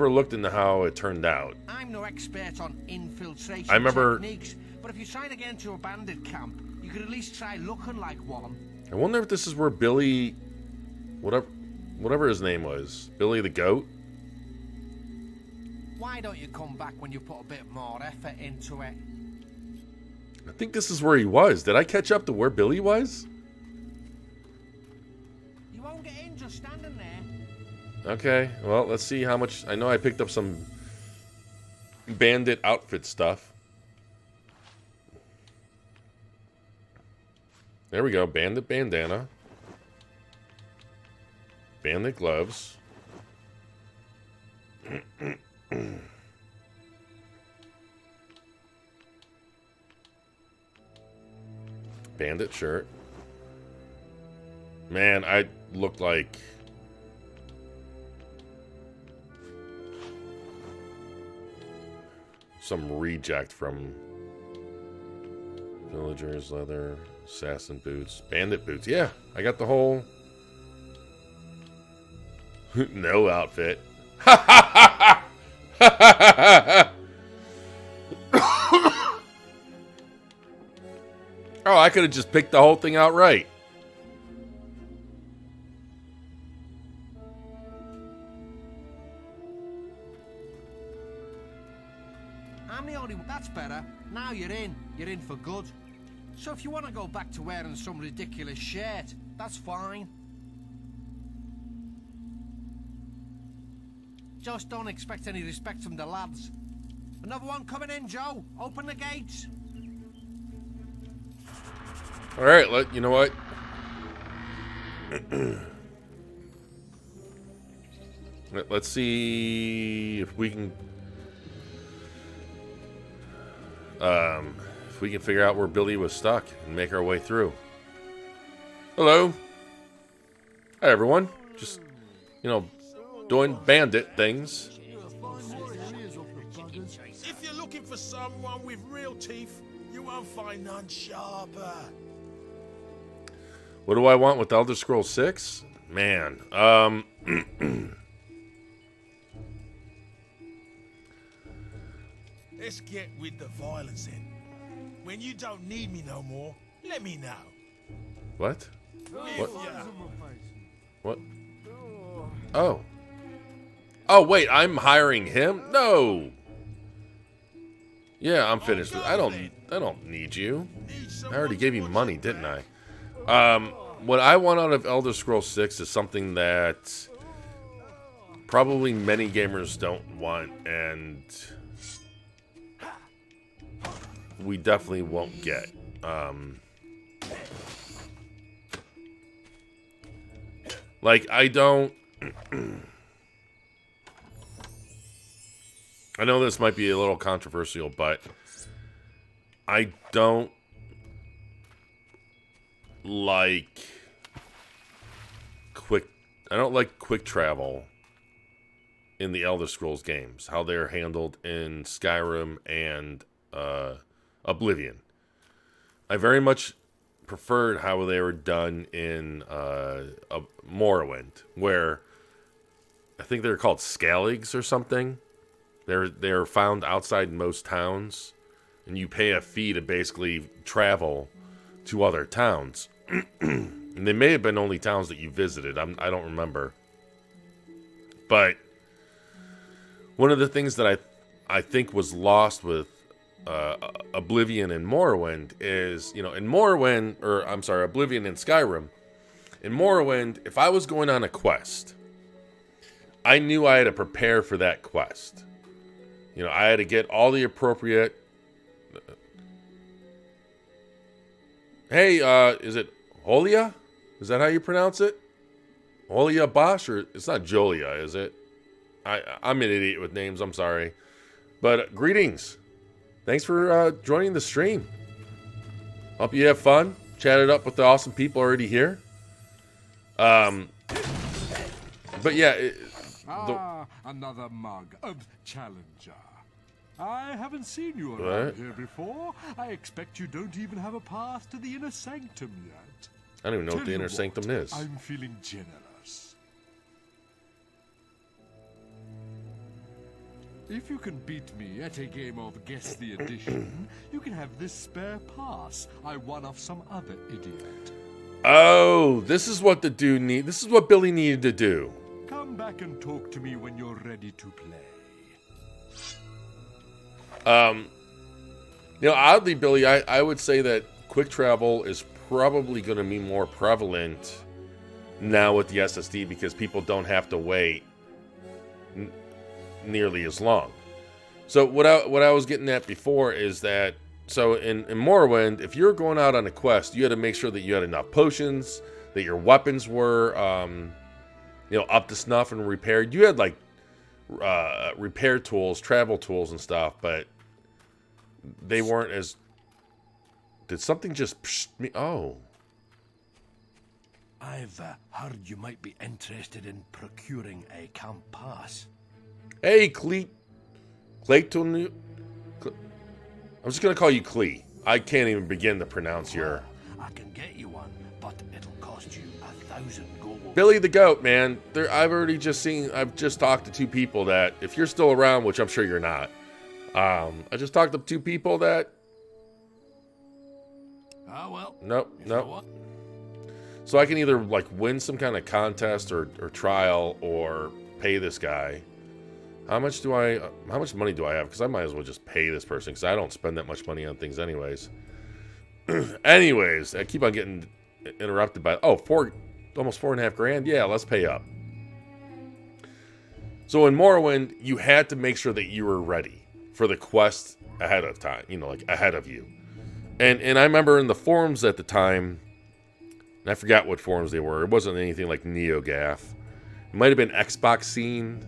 looked into how it turned out. I'm no expert on infiltration I remember techniques, But if you're trying to get into a bandit camp, you could at least try looking like one. I wonder if this is where Billy, whatever his name was, Billy the Goat. Why don't you come back when you put a bit more effort into it? I think this is where he was. Did I catch up to where Billy was? You won't get in just standing there. Okay, well, let's see how much. I know I picked up some bandit outfit stuff. There we go. Bandit bandana. Bandit gloves. Bandit shirt. Man, I look like some reject from Villagers leather, assassin boots, bandit boots. Yeah, I got the whole no outfit. Oh, I could have just picked the whole thing outright. I'm the only one. That's better. Now you're in. You're in for good. So if you want to go back to wearing some ridiculous shirt, that's fine. Just don't expect any respect from the lads. Another one coming in, Joe. Open the gates. All right, you know what? Let's see if we can figure out where Billy was stuck and make our way through. Hello. Hi, everyone. Just, doing bandit things. If you're looking for someone with real teeth, you won't find none sharper. What do I want with Elder Scrolls 6? Man, Let's get with the violence in. When you don't need me no more, let me know. What? What? What? Oh. Oh, wait, I'm hiring him? No. Yeah, I'm finished with I don't need you. I already gave you money, didn't I? What I want out of Elder Scrolls 6 is something that probably many gamers don't want, and we definitely won't get. I don't... I know this might be a little controversial, but I don't like quick travel in the Elder Scrolls games, how they're handled in Skyrim and Oblivion. I very much preferred how they were done in Morrowind, where I think they're called Scaligs or something. They're found outside most towns, and you pay a fee to basically travel to other towns. And they may have been only towns that you visited. I don't remember. But one of the things that I think was lost with Oblivion and Morrowind is, in Morrowind, Oblivion and Skyrim. In Morrowind, if I was going on a quest, I knew I had to prepare for that quest. I had to get all the appropriate... Hey, is it Holia? Is that how you pronounce it? Holia Bosch? Or it's not Jolia, is it? I'm an idiot with names, I'm sorry. But greetings. Thanks for joining the stream. Hope you have fun. Chat it up with the awesome people already here. But yeah... another mug of Challenger. I haven't seen you around here before. I expect you don't even have a pass to the Inner Sanctum yet. I don't even know what the Inner Sanctum is. I'm feeling generous. If you can beat me at a game of Guess the Edition, you can have this spare pass I won off some other idiot. Oh, this is what the dude need. This is what Billy needed to do. Come back and talk to me when you're ready to play. Oddly, Billy, I would say that quick travel is probably going to be more prevalent now with the SSD because people don't have to wait nearly as long. So what I was getting at before is that, so in Morrowind, if you're going out on a quest, you had to make sure that you had enough potions, that your weapons were, up to snuff and repaired. You had like repair tools, travel tools and stuff, but they weren't as... Did something just psh me? Oh. I've heard you might be interested in procuring a camp pass. Hey, Clayton. I'm just going to call you Clee. I can't even begin to pronounce your... I can get you one, but it'll cost you 1,000 gold. Billy the Goat, man. I've just talked to two people that, if you're still around, which I'm sure you're not, I just talked to two people that... Oh, well. Nope. So I can either, like, win some kind of contest or trial or pay this guy. How much money do I have? Because I might as well just pay this person because I don't spend that much money on things anyways. Anyways, I keep on getting interrupted by, almost $4.5 grand. Yeah, let's pay up. So in Morrowind, you had to make sure that you were ready for the quest ahead of time, ahead of you. And I remember in the forums at the time, and I forgot what forums they were. It wasn't anything like NeoGAF. It might have been Xbox Scene,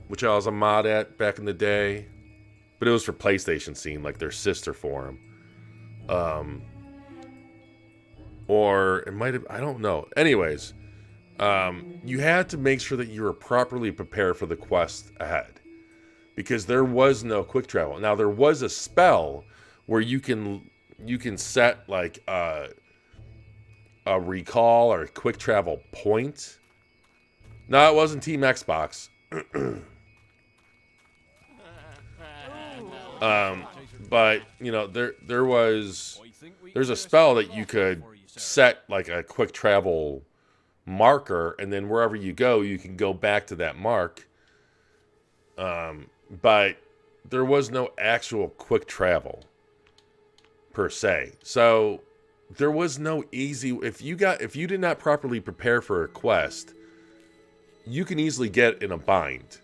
which I was a mod at back in the day. But it was for PlayStation Scene, like their sister forum. Or it might have, I don't know. Anyways, you had to make sure that you were properly prepared for the quest ahead. Because there was no quick travel. Now, there was a spell where you can set like a recall or a quick travel point. No, it wasn't Team Xbox. But there's a spell that you could set like a quick travel marker, and then wherever you go, you can go back to that mark. But there was no actual quick travel per se. So there was no easy, if you did not properly prepare for a quest, you can easily get in a bind.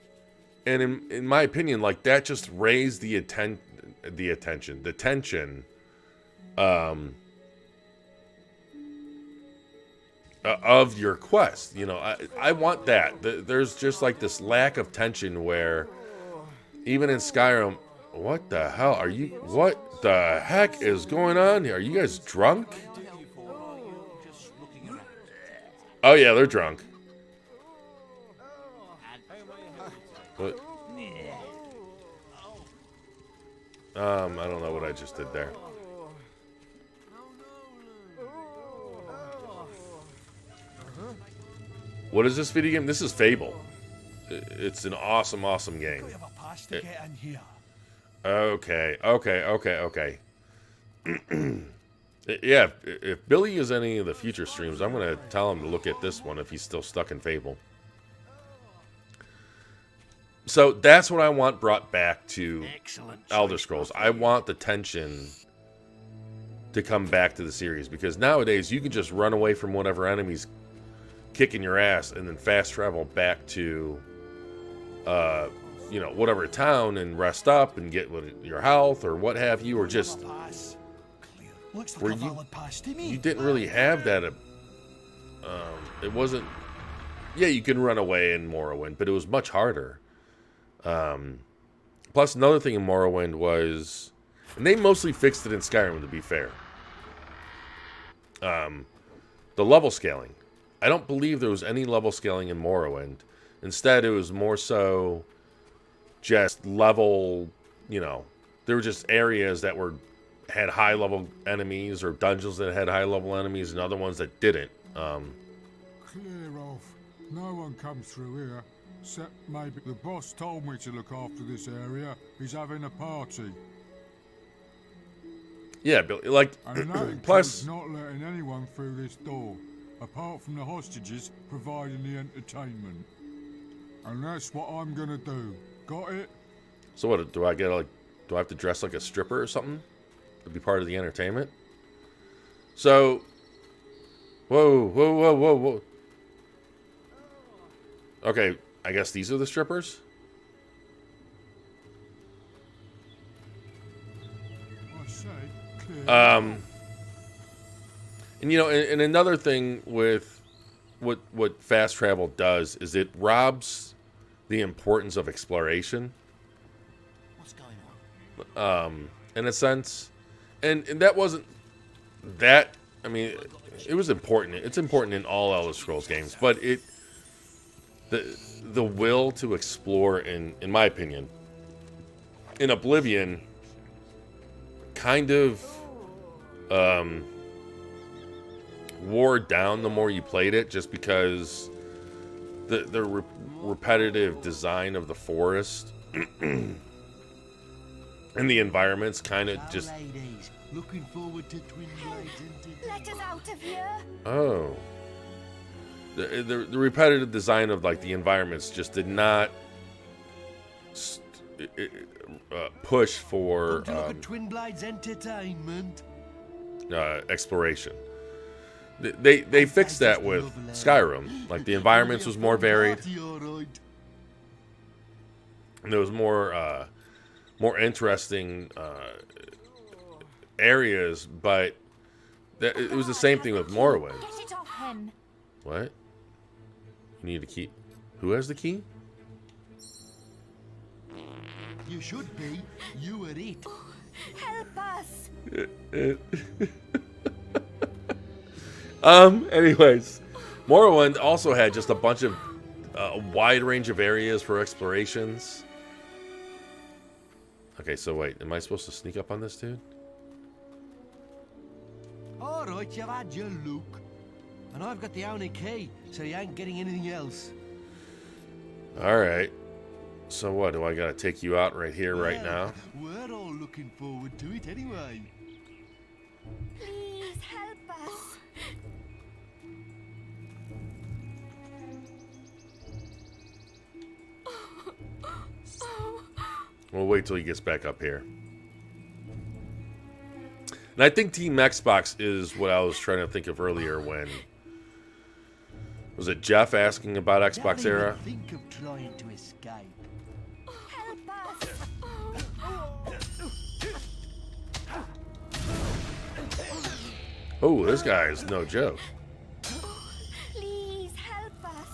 And in my opinion, like, that just raised the tension of your quest. I want that. There's just like this lack of tension where even in Skyrim, what the heck is going on here? Are you guys drunk? Oh yeah, they're drunk. What? I don't know what I just did there. What is this video game? This is Fable. It's an awesome, awesome game. Okay. Yeah, if Billy is any of the future streams, I'm going to tell him to look at this one if he's still stuck in Fable. So that's what I want brought back to Elder Scrolls. I want the tension to come back to the series, because nowadays you can just run away from whatever enemy's kicking your ass and then fast travel back to whatever town and rest up and get your health or what have you, or just where you didn't really have that. It wasn't. Yeah, you can run away in Morrowind, but it was much harder. Plus, another thing in Morrowind was, and they mostly fixed it in Skyrim, to be fair, the level scaling. I don't believe there was any level scaling in Morrowind. Instead, it was more so just level, there were just areas that had high level enemies, or dungeons that had high level enemies, and other ones that didn't. Clear off. No one comes through here. Except maybe the boss told me to look after this area. He's having a party. Yeah, Billy, like, And that plus, includes not letting anyone through this door, apart from the hostages providing the entertainment. And that's what I'm gonna do. Got it? so what, do I get, like, do I have to dress like a stripper or something to be part of the entertainment? So, whoa. Okay, I guess these are the strippers? And you know, and another thing with what fast travel does is it robs the importance of exploration. What's going on? In a sense, and that wasn't that. I mean, it was important. It's important in all Elder Scrolls games, but the will to explore, in my opinion, in Oblivion, kind of wore down the more you played it, just because the repetitive design of the forest and the environments kind of just. Ladies, looking forward to Twin Blades Let us out of here. Oh. The repetitive design of like the environments just did not push for Twin Blades entertainment. exploration. They fixed that with Skyrim. Like the environments was more varied, and there was more interesting areas. But it was the same thing with Morrowind. Get it off him. What? You need a key. Who has the key? You should be. You were it. Help us. Anyways, Morrowind also had just a bunch of a wide range of areas for explorations. Okay, so wait, am I supposed to sneak up on this dude? Alright, you've had your look. And I've got the only key, so you ain't getting anything else. Alright. So what, do I gotta take you out right here, right now? We're all looking forward to it anyway. Please help us. We'll wait till he gets back up here. And I think Team Xbox is what I was trying to think of earlier when... Was it Jeff asking about Xbox Era? Think of trying to escape. Help us. Oh, this guy is no joke. Please help us.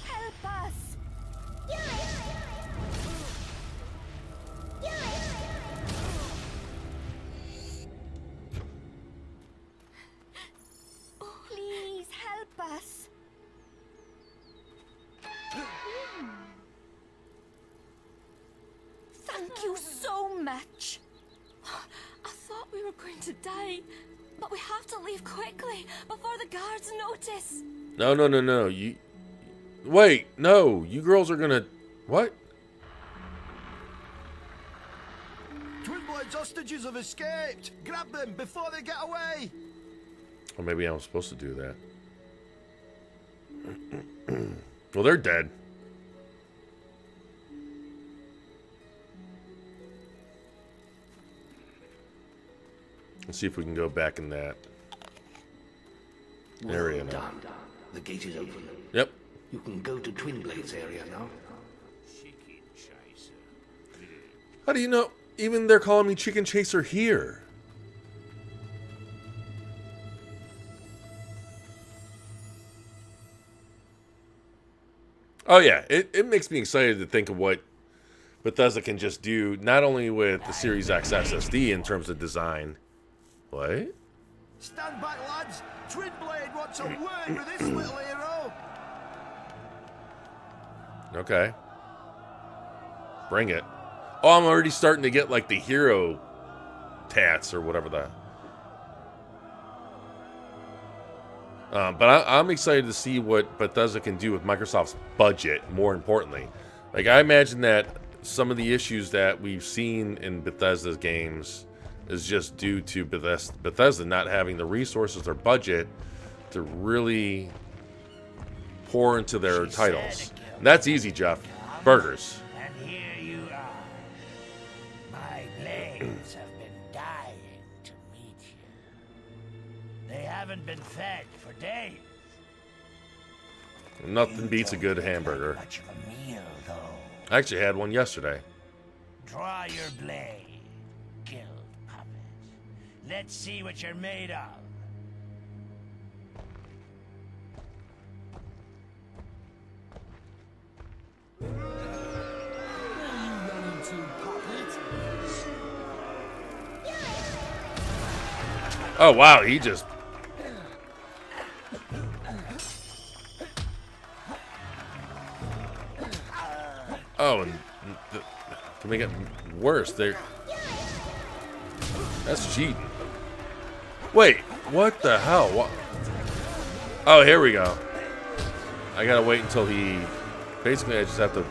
Help us. Please help us. Thank you so much. I thought we were going to die, but we have to leave quickly before the guards notice. No. You... Wait, no. You girls are gonna... What? Twin Blades hostages have escaped. Grab them before they get away. Or maybe I'm supposed to do that. Well, they're dead. Let's see if we can go back in that area now. Done. The gate is open. Yep. You can go to Twin Blades area now. How do you know? Even they're calling me Chicken Chaser here. Oh yeah, it makes me excited to think of what Bethesda can just do, not only with the Series X SSD in terms of design. What? Stand back, lads. Twin Blade wants a word with this little hero. Okay. Bring it. Oh, I'm already starting to get like the hero tats or whatever But I'm excited to see what Bethesda can do with Microsoft's budget, more importantly. Like, I imagine that some of the issues that we've seen in Bethesda's games is just due to Bethesda not having the resources or budget to really pour into their titles. And that's easy, Jeff. Burgers. And here you are. My blades have been dying to meet you. They haven't been fed for days. Nothing beats a good hamburger. Much of a meal, though. I actually had one yesterday. Draw your blade, guild puppet. Let's see what you're made of. Oh, wow, he just... Oh, and to make it worse, that's cheating. Wait, what the hell? What? Oh, here we go. I gotta wait until he... Basically, I just have to...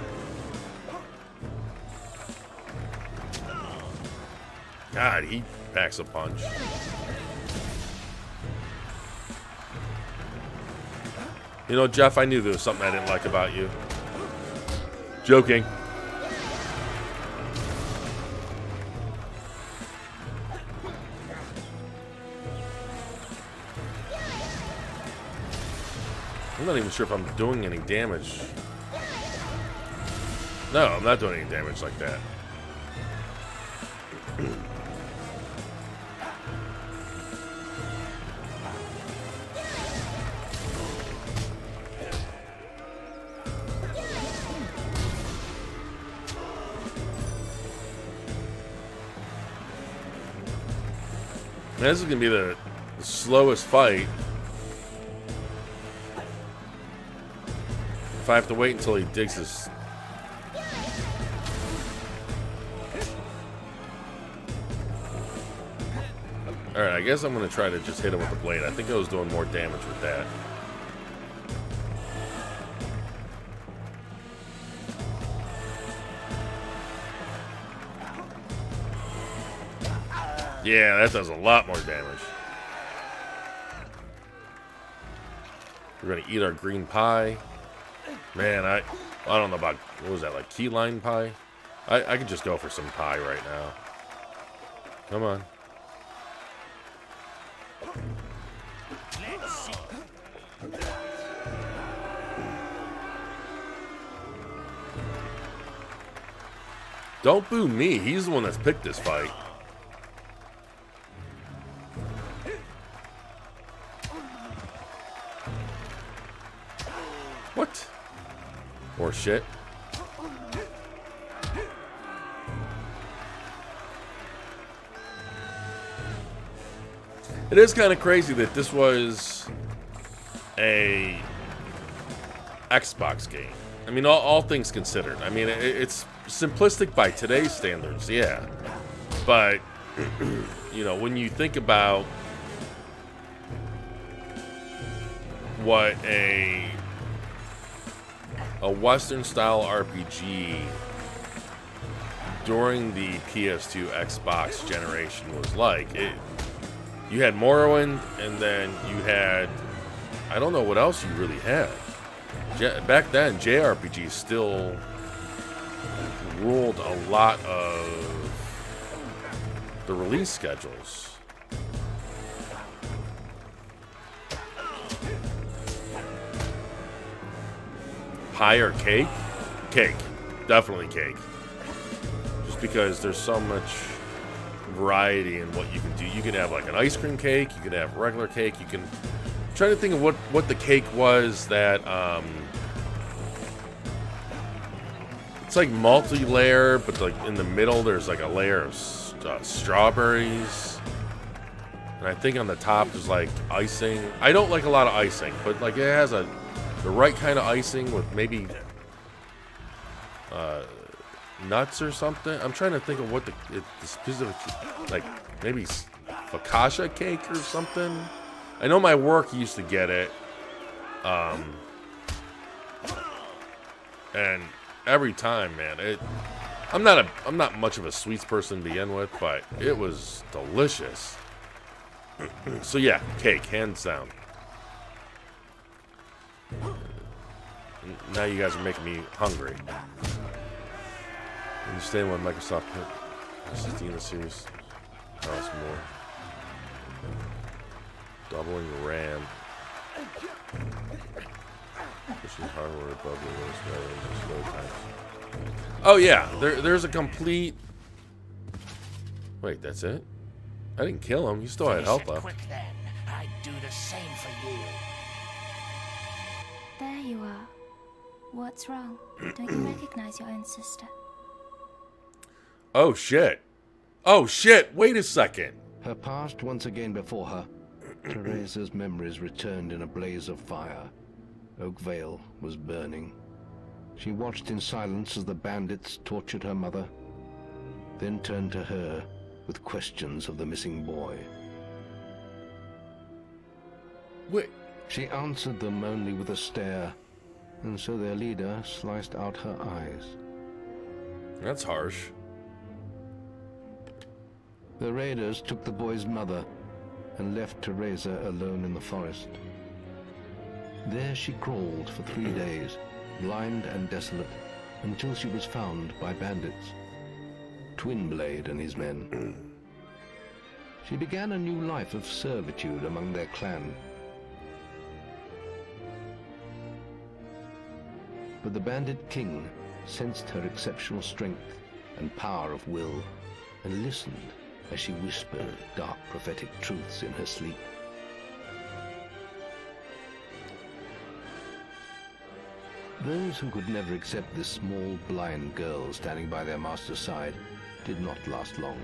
God, he packs a punch. You know, Jeff, I knew there was something I didn't like about you. Joking. I'm not even sure if I'm doing any damage. No, I'm not doing any damage like that. This is going to be the slowest fight. If I have to wait until he digs his... Alright, I guess I'm going to try to just hit him with the blade. I think I was doing more damage with that. Yeah, that does a lot more damage. We're gonna eat our green pie. Man, I don't know about, what was that, like key lime pie? I could just go for some pie right now. Come on. Don't boo me. He's the one that's picked this fight. What? Or shit. It is kind of crazy that this was a Xbox game. I mean, all things considered. I mean, it's simplistic by today's standards, yeah. But, you know, when you think about what a Western-style RPG during the PS2 Xbox generation was like, you had Morrowind, and then you had, I don't know what else you really had. Back then, JRPGs still ruled a lot of the release schedules. Pie or cake? Cake. Definitely cake. Just because there's so much variety in what you can do. You can have like an ice cream cake, you can have regular cake, you can... I'm trying to think of what the cake was that, it's like multi-layer, but like in the middle there's like a layer of strawberries. And I think on the top there's like icing. I don't like a lot of icing, but like it has the right kind of icing with maybe nuts or something. I'm trying to think of what the specific, like maybe focaccia cake or something. I know my work used to get it. And every time, man, I'm not much of a sweets person to begin with, but it was delicious. So yeah, cake, hands down. Now you guys are making me hungry. Understand what Microsoft put. This is the end of the series. Cost more. Doubling the RAM. Pushing hardware above the lowest range load times. Oh yeah, there's a complete. Wait, that's it? I didn't kill him. He still had health left. Quick then. I'd do the same for you. There you are. What's wrong? Don't you recognize your own sister? Oh shit. Oh shit, wait a second. Her past once again before her, Teresa's memories returned in a blaze of fire. Oak Vale was burning. She watched in silence as the bandits tortured her mother, then turned to her with questions of the missing boy. Wait. She answered them only with a stare, and so their leader sliced out her eyes. That's harsh. The raiders took the boy's mother and left Teresa alone in the forest. There she crawled for 3 days, blind and desolate, until she was found by bandits, Twinblade and his men. She began a new life of servitude among their clan. But the bandit king sensed her exceptional strength and power of will, and listened as she whispered dark prophetic truths in her sleep. Those who could never accept this small, blind girl standing by their master's side did not last long.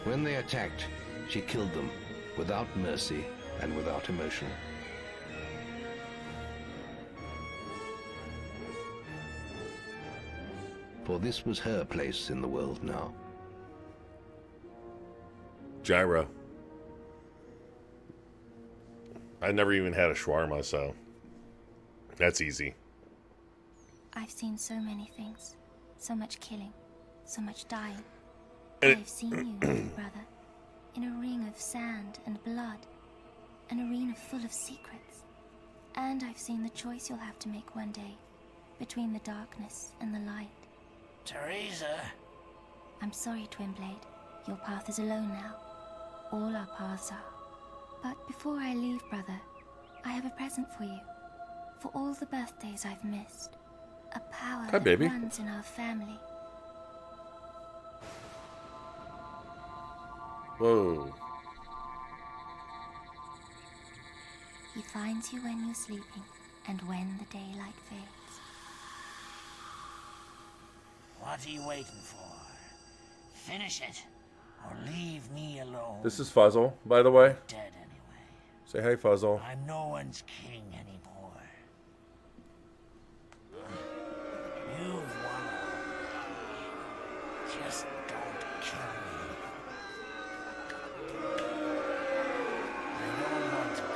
When they attacked, she killed them without mercy and without emotion. For this was her place in the world now. Gyro. I never even had a shawarma, so that's easy. I've seen so many things. So much killing. So much dying. I've seen you, little brother, in a ring of sand and blood. An arena full of secrets. And I've seen the choice you'll have to make one day between the darkness and the light. Teresa? I'm sorry, Twinblade. Your path is alone now. All our paths are. But before I leave, brother, I have a present for you. For all the birthdays I've missed. A power Hi, baby. that runs in our family. Whoa. He finds you when you're sleeping, and when the daylight fades. What are you waiting for? Finish it, or leave me alone. This is Fuzzle, by the way. Dead anyway. Say hey, Fuzzle. I'm no one's king anymore. You've won all. Just don't kill me. I don't want to go.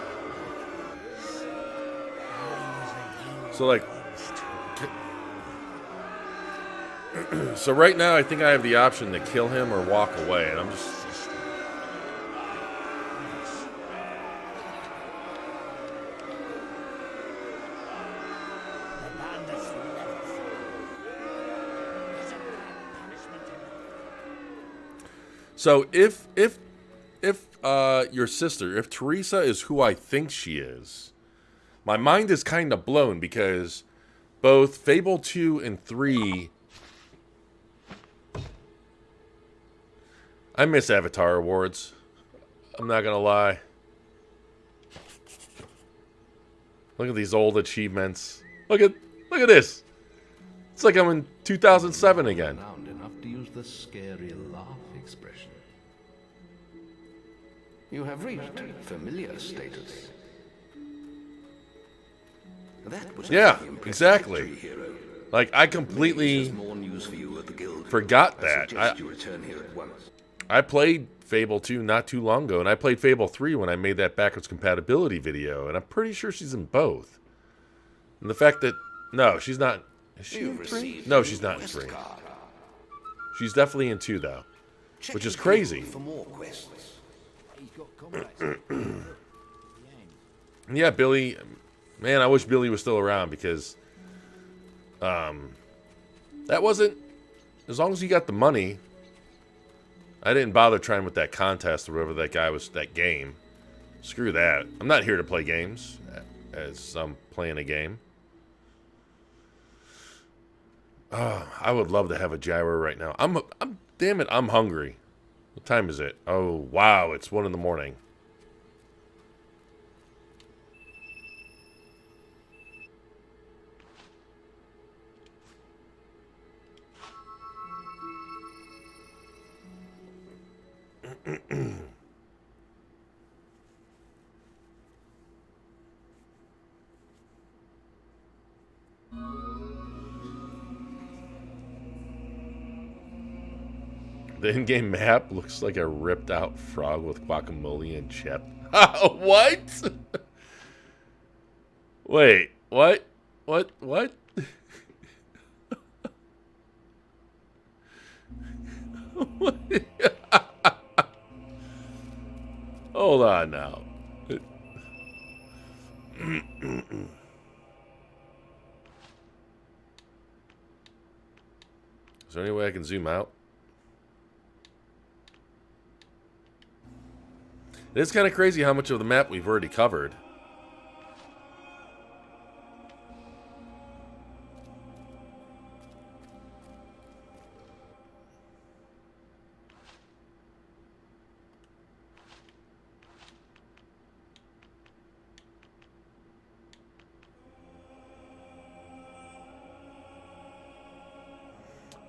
So like, so right now I think I have the option to kill him or walk away, and I'm just. So if your sister, if Teresa is who I think she is, my mind is kind of blown because both Fable 2 and 3, I miss Avatar Awards. I'm not gonna lie. Look at these old achievements. Look at this. It's like I'm in 2007 again. Round enough to use the scary laugh expression. You have reached familiar status. That was exactly. Like I completely more news for you at the guild. forgot I that. suggest you return here at once. I played Fable 2 not too long ago, and I played Fable 3 when I made that backwards compatibility video, and I'm pretty sure she's in both. And the fact that... No, she's not... Is she in 3? No, she's not in 3. She's definitely in 2, though. Which is crazy. For more quests. Yeah, Billy... Man, I wish Billy was still around, because... that wasn't... As long as you got the money... I didn't bother trying with that contest or whatever that guy was, that game. Screw that. I'm not here to play games as I'm playing a game. I would love to have a gyro right now. Damn it, I'm hungry. What time is it? Oh, wow, it's 1 in the morning. The in-game map looks like a ripped-out frog with guacamole and chip. What? Wait, what? What? Hold on now. Is there any way I can zoom out? It's kind of crazy how much of the map we've already covered.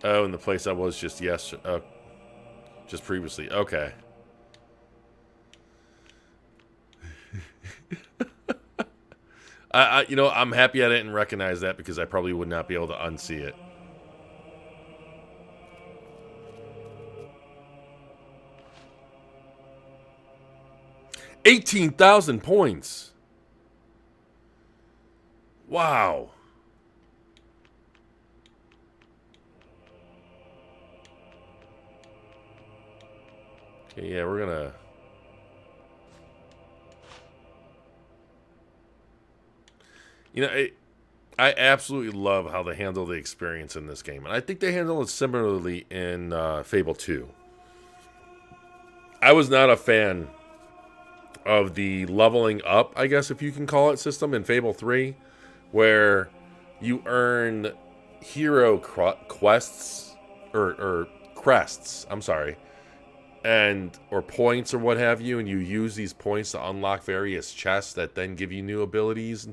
Oh, and the place I was just just previously. Okay. You know, I'm happy I didn't recognize that because I probably would not be able to unsee it. $18,000 points. Wow. Okay, yeah, we're gonna... You know, I absolutely love how they handle the experience in this game. And I think they handle it similarly in Fable 2. I was not a fan of the leveling up, I guess if you can call it, system in Fable 3, where you earn hero quests, or crests, I'm sorry, or points or what have you, and you use these points to unlock various chests that then give you new abilities.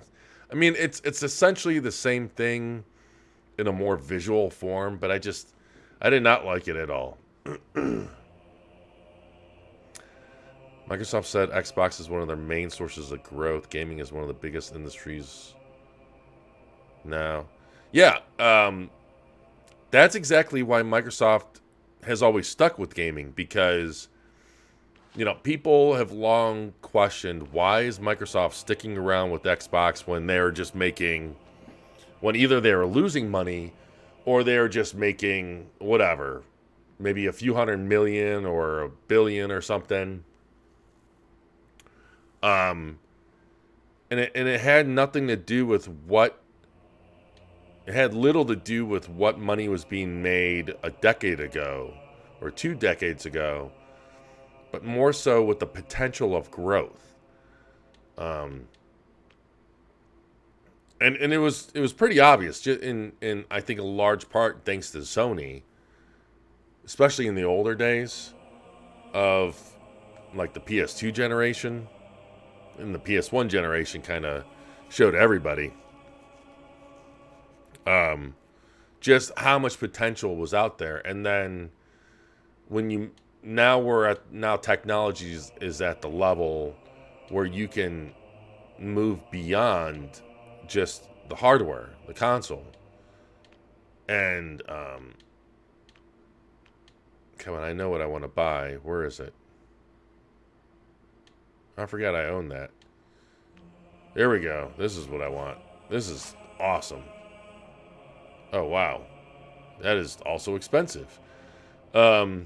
I mean, it's essentially the same thing in a more visual form, but I did not like it at all. Microsoft said Xbox is one of their main sources of growth. Gaming is one of the biggest industries now. Yeah, that's exactly why Microsoft has always stuck with gaming, because, you know, people have long questioned, why is Microsoft sticking around with Xbox when they're just making, when either they're losing money or they're just making whatever, maybe a few $100 million or $1 billion or something. And it had nothing to do with it had little to do with what money was being made a decade ago or 2 decades ago, but more so with the potential of growth. And it was pretty obvious in I think a large part thanks to Sony, especially in the older days of like the PS2 generation, and the PS1 generation kind of showed everybody just how much potential was out there. And then when now technology is at the level where you can move beyond just the hardware, the console, and Come on, I know what I want to buy. Where is it? I forgot I own that. There we go. This is what I want. This is awesome. Oh, wow. That is also expensive. But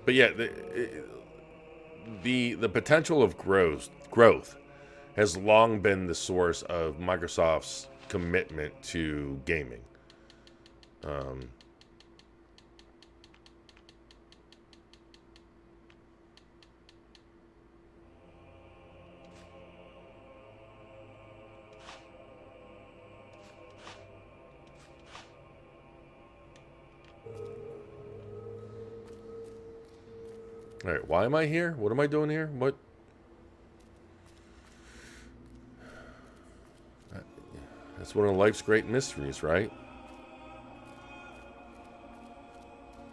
yeah, the potential of growth has long been the source of Microsoft's commitment to gaming. All right, why am I here? What am I doing here? What? That's one of life's great mysteries, right?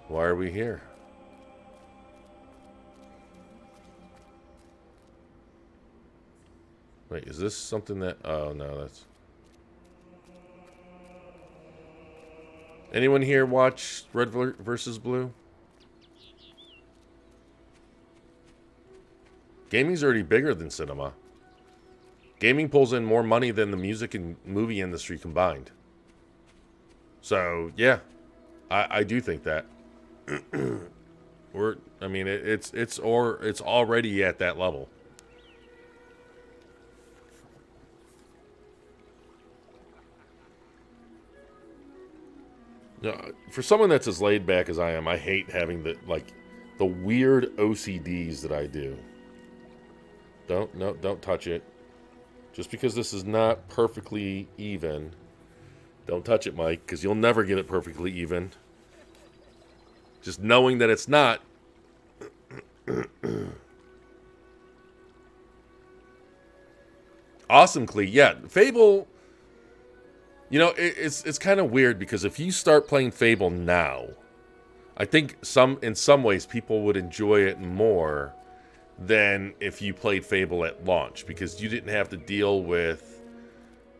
Why are we here? Wait, is this something that... Oh, no, that's... Anyone here watch Red versus Blue? Gaming's already bigger than cinema. Gaming pulls in more money than the music and movie industry combined. So, yeah. I do think that. I mean, it's already at that level. For someone that's as laid back as I am, I hate having the weird OCDs that I do. Don't touch it. Just because this is not perfectly even, don't touch it, Mike, because you'll never get it perfectly even. Just knowing that it's not. Awesome, Klee. Yeah, Fable. You know, it's kind of weird because if you start playing Fable now, I think in some ways people would enjoy it more than if you played Fable at launch, because you didn't have to deal with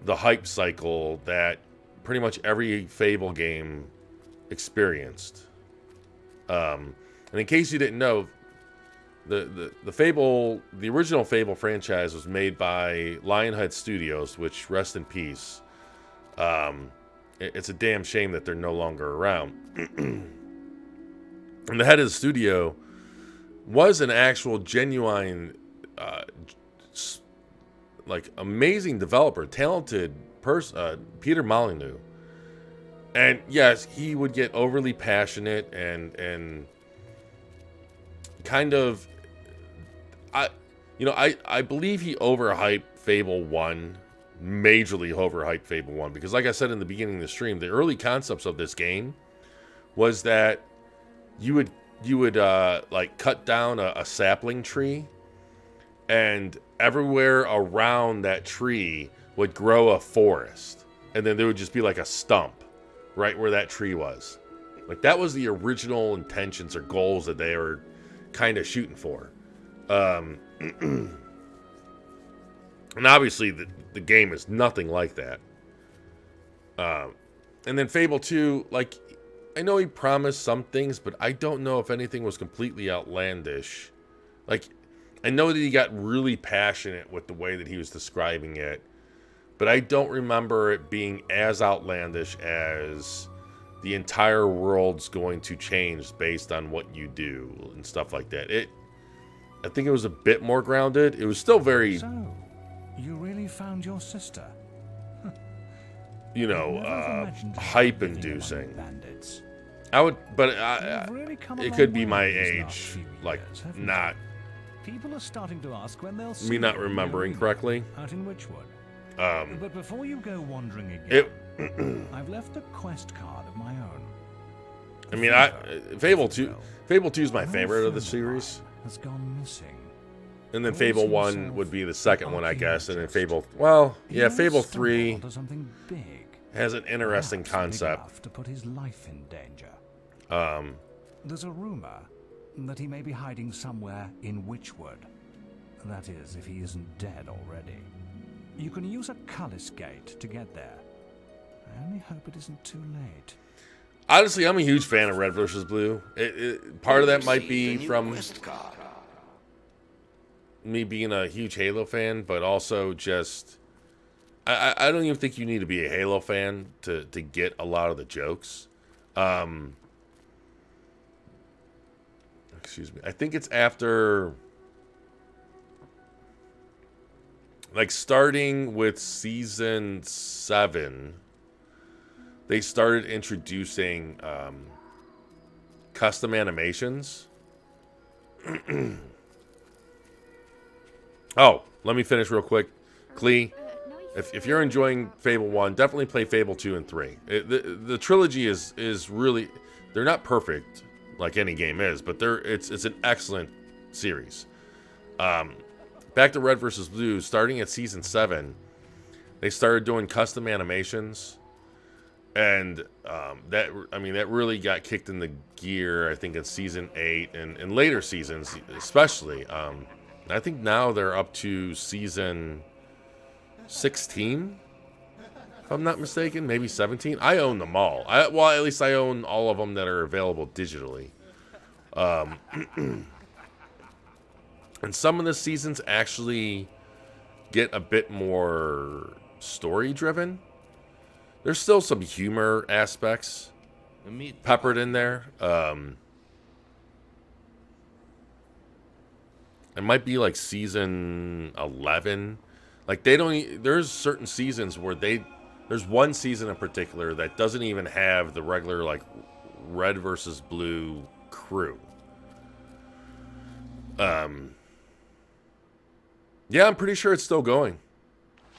the hype cycle that pretty much every Fable game experienced. And in case you didn't know, the original Fable franchise was made by Lionhead Studios, which, rest in peace. It's a damn shame that they're no longer around. And the head of the studio was an actual genuine, amazing developer, talented person, Peter Molyneux. And yes, he would get overly passionate and kind of, I believe he overhyped Fable 1, majorly overhyped Fable 1, because like I said in the beginning of the stream, the early concepts of this game was that you would cut down a sapling tree, and everywhere around that tree would grow a forest, and then there would just be like a stump right where that tree was. Like, that was the original intentions or goals that they were kind of shooting for. And obviously the game is nothing like that. And then Fable 2, like, I know he promised some things, but I don't know if anything was completely outlandish. Like, I know that he got really passionate with the way that he was describing it, but I don't remember it being as outlandish as the entire world's going to change based on what you do and stuff like that. I think it was a bit more grounded. It was still very... So, you really found your sister? hype-inducing. It could be my age, not... People are starting to ask when they'll see me not remembering correctly. Out in Witchwood. But before you go wandering again, I've left a quest card of my own. I mean, Fable 2 is my favorite of the series. Has gone missing. And then Fable 1 would be the second one, I guess. And then Fable 3 has an interesting concept. To put his life in danger. There's a rumor that he may be hiding somewhere in Witchwood. That is, if he isn't dead already. You can use a colours gate to get there. I only hope it isn't too late. Honestly, I'm a huge fan of Red versus Blue. Part of that might be from me being a huge Halo fan, but also just I don't even think you need to be a Halo fan to get a lot of the jokes. Excuse me. I think it's after, like, starting with season 7, they started introducing custom animations. Oh, let me finish real quick. Klee, if you're enjoying Fable 1, definitely play Fable 2 and 3. The trilogy is really, they're not perfect like any game is, but it's an excellent series. Back to Red versus Blue, starting at season 7, they started doing custom animations, and that really got kicked in the gear, I think, in season 8 and later seasons especially. I think now they're up to season 16, if I'm not mistaken, maybe 17. I own them all. Well, at least I own all of them that are available digitally. And some of the seasons actually get a bit more story-driven. There's still some humor aspects peppered in there. It might be like season 11. Like, there's certain seasons where there's one season in particular that doesn't even have the regular, like, Red versus Blue crew. Yeah, I'm pretty sure it's still going.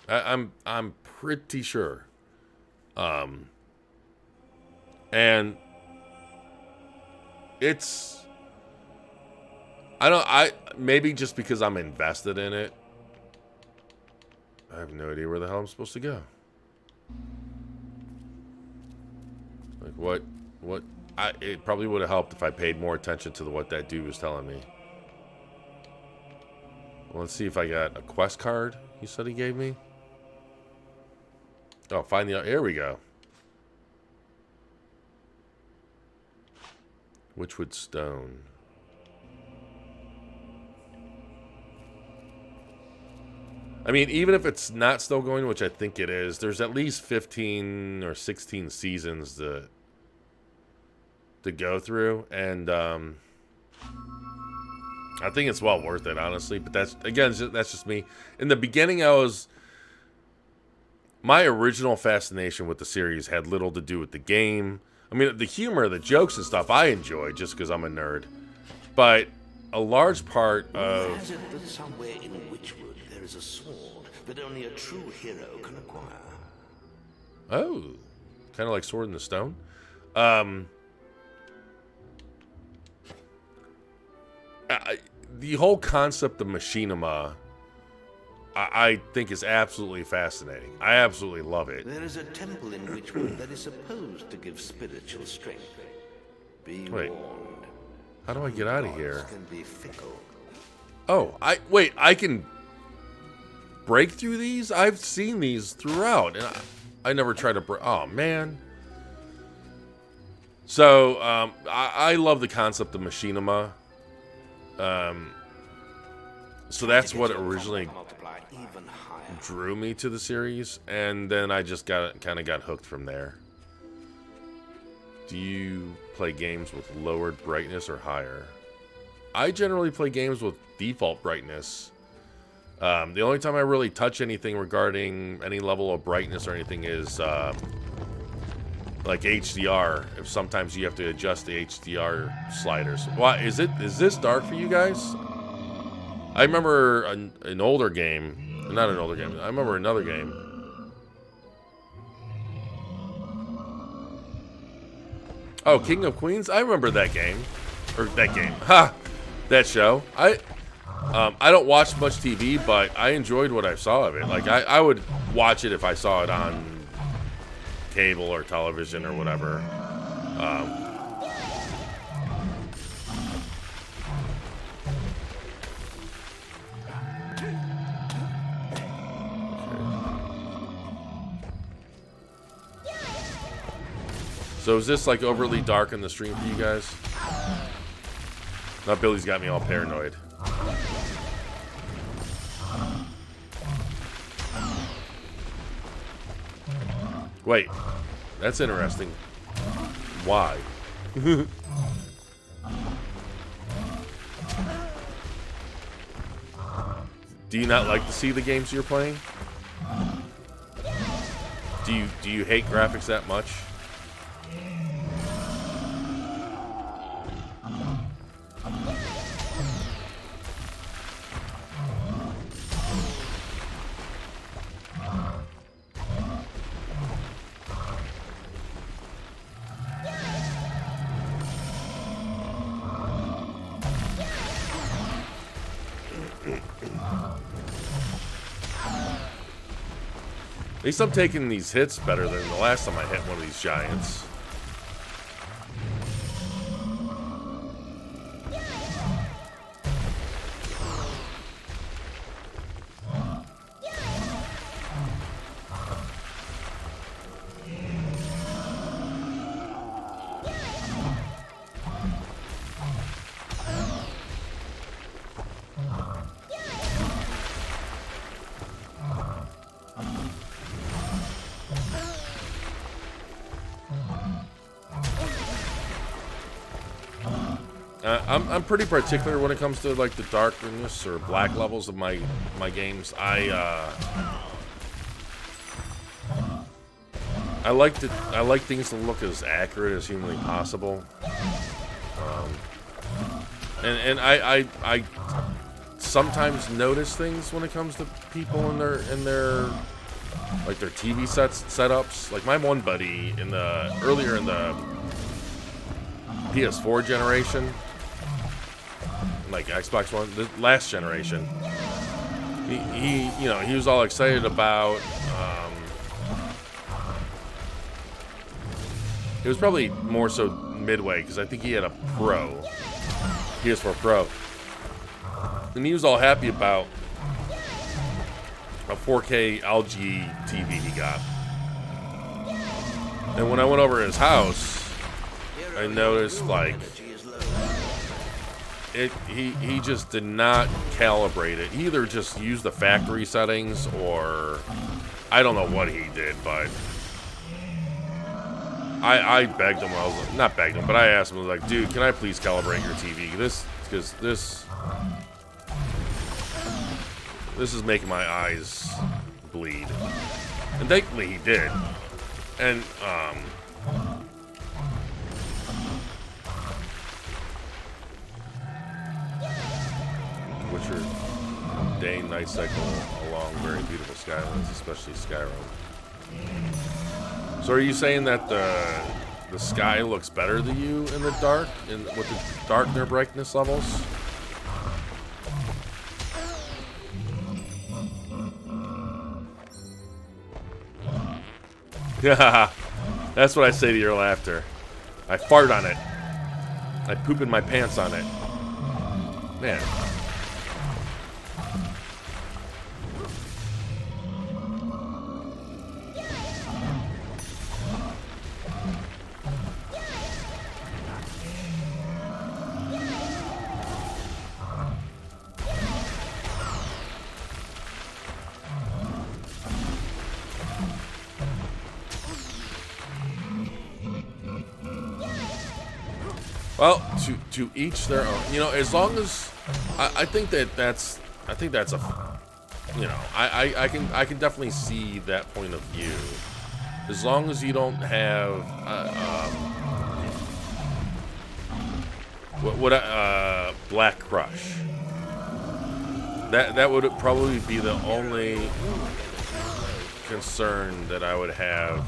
I'm pretty sure. And it's, maybe just because I'm invested in it, I have no idea where the hell I'm supposed to go. Like, what, it probably would have helped if I paid more attention to what that dude was telling me. Well, let's see if I got a quest card he said he gave me. Oh, here we go. Witchwood Stone. I mean, even if it's not still going, which I think it is, there's at least 15 or 16 seasons to go through, and I think it's well worth it, honestly. But that's just me. In the beginning, my original fascination with the series had little to do with the game. I mean, the humor, the jokes and stuff, I enjoy just because I'm a nerd. But a large part of... Who has it that somewhere in Witchwood there is a sword that only a true hero can acquire? Oh, kind of like Sword in the Stone. The whole concept of machinima, I think, is absolutely fascinating. I absolutely love it. There is a temple in Witchwood that is supposed to give spiritual strength. Be warned. How do I get out of here? Gods can be fickle. Oh, I can break through these? I've seen these throughout, and I never tried to break. Oh, man. So, I love the concept of machinima. So that's what originally drew me to the series, and then I just kind of got hooked from there. Do you play games with lowered brightness or higher? I generally play games with default brightness. The only time I really touch anything regarding any level of brightness or anything is like HDR. If sometimes you have to adjust the HDR sliders. Why is this dark for you guys? I remember an older game, not an older game. I remember another game. Oh, King of Queens. I remember that game, that show. I don't watch much TV, but I enjoyed what I saw of it. Like I would watch it if I saw it on cable or television or whatever. So is this like overly dark in the stream for you guys? Now Billy's got me all paranoid. Wait, that's interesting. Why? Do you not like to see the games you're playing? Do you hate graphics that much? At least I'm taking these hits better than the last time I hit one of these giants. I'm pretty particular when it comes to like the darkness or black levels of my games. I like things to look as accurate as humanly possible. And I sometimes notice things when it comes to people in their like their TV setups. Like my one buddy earlier in the PS4 generation, like Xbox One, the last generation, he was all excited about. It was probably more so midway because I think he had a PS4 Pro, and he was all happy about a 4K LG TV he got. And when I went over to his house, I noticed like he just did not calibrate it. He either just used the factory settings or I don't know what he did, but I begged him. I was not begged him, but I asked him. I was like, dude, can I please calibrate your TV? Because this is making my eyes bleed. And thankfully he did. And Witcher day and night cycle along very beautiful skylines, especially Skyrim. So are you saying that the sky looks better to you in the dark, with the darker brightness levels? Yeah, that's what I say to your laughter. I fart on it. I poop in my pants on it. Man. Well, to each their own. You know, as long as I think that's a, you know, I can definitely see that point of view. As long as you don't have Black Crush. That would probably be the only concern that I would have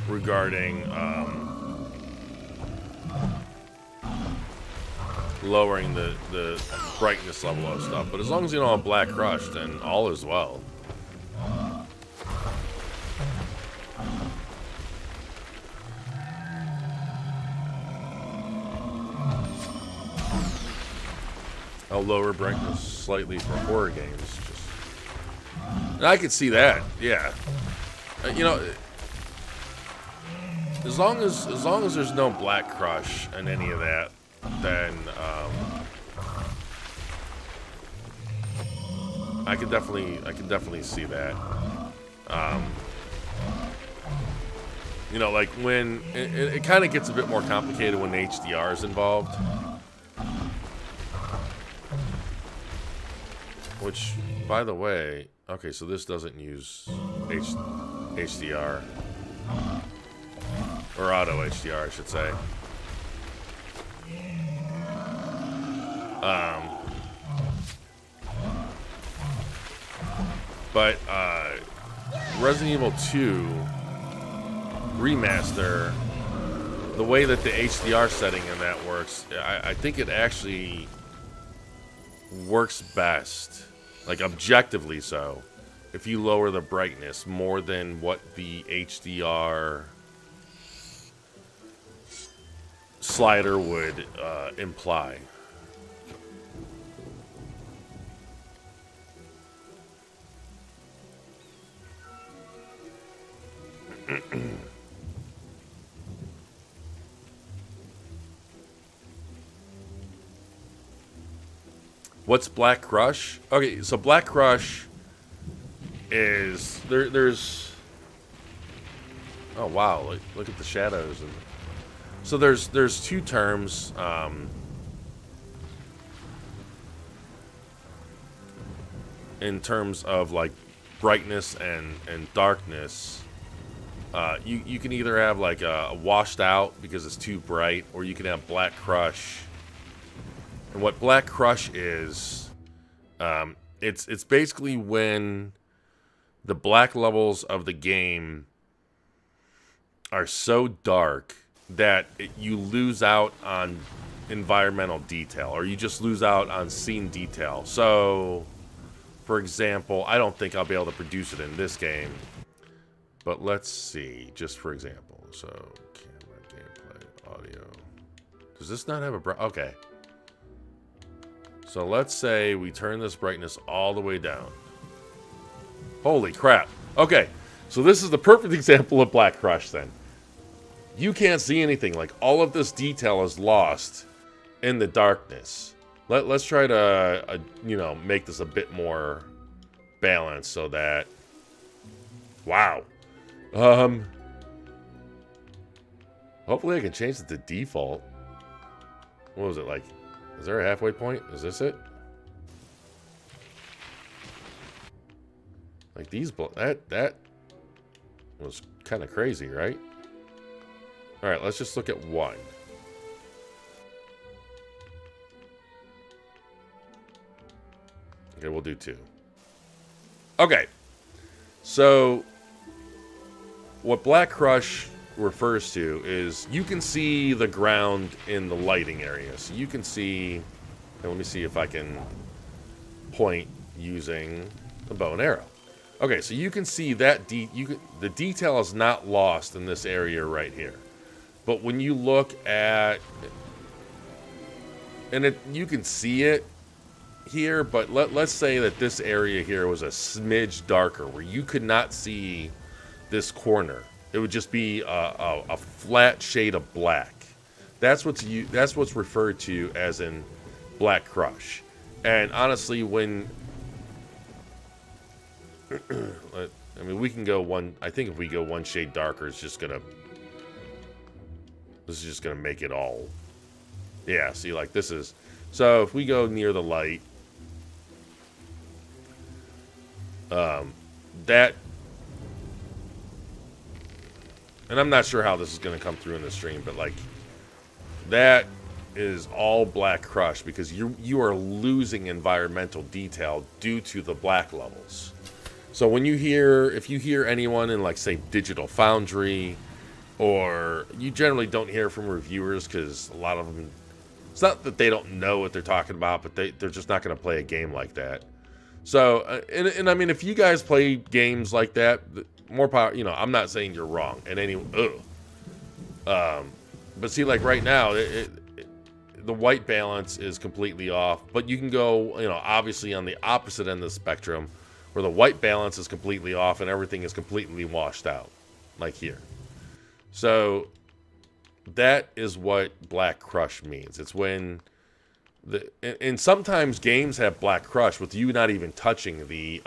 regarding lowering the brightness level of stuff. But as long as you don't have Black Crush, then all is well. I'll lower brightness slightly for horror games. And I could see that, yeah. you know, as long as there's no Black Crush and any of that, then I can definitely see that. You know, like when it kind of gets a bit more complicated when HDR is involved, which, by the way, okay, so this doesn't use HDR or auto HDR, I should say. But Resident Evil 2 Remaster, the way that the HDR setting in that works, I think it actually works best, like objectively so, if you lower the brightness more than what the HDR slider would imply. What's Black Crush? Okay, so Black Crush is there's oh wow, look at the shadows. And so there's two terms in terms of like brightness and darkness. You can either have like a washed out because it's too bright, or you can have Black Crush. And what Black Crush is, it's basically when the black levels of the game are so dark that you lose out on environmental detail, or you just lose out on scene detail. So, for example, I don't think I'll be able to produce it in this game, but let's see, just for example. So, camera, gameplay, audio. Does this not have a okay. So let's say we turn this brightness all the way down. Holy crap. Okay, so this is the perfect example of Black Crush then. You can't see anything. Like, all of this detail is lost in the darkness. Let's try to, you know, make this a bit more balanced so that... Wow. Hopefully I can change it to default. What was it like? Is there a halfway point? Is this it? Like these, that was kind of crazy, right? All right, let's just look at one. Okay, we'll do two. Okay, so what Black Crush refers to is you can see the ground in the lighting area. So you can see, and let me see if I can point using the bow and arrow. Okay, so you can see that the detail is not lost in this area right here. But when you look at, and you can see it here, but let's say that this area here was a smidge darker, where you could not see this corner. It would just be a flat shade of black. That's what's referred to as in Black Crush. And honestly, when I mean, we can go one. I think if we go one shade darker, this is just gonna make it all. Yeah. See, like this is. So if we go near the light, that. And I'm not sure how this is going to come through in the stream, but like that is all Black Crush because you are losing environmental detail due to the black levels. So when if you hear anyone in like say Digital Foundry, or you generally don't hear from reviewers because a lot of them, it's not that they don't know what they're talking about, but they're just not going to play a game like that. So and I mean, if you guys play games like that, more power, you know, I'm not saying you're wrong and but see, like right now the white balance is completely off, but you can go, you know, obviously on the opposite end of the spectrum where the white balance is completely off and everything is completely washed out, like here. So that is what Black Crush means. It's when and sometimes games have Black Crush with you not even touching the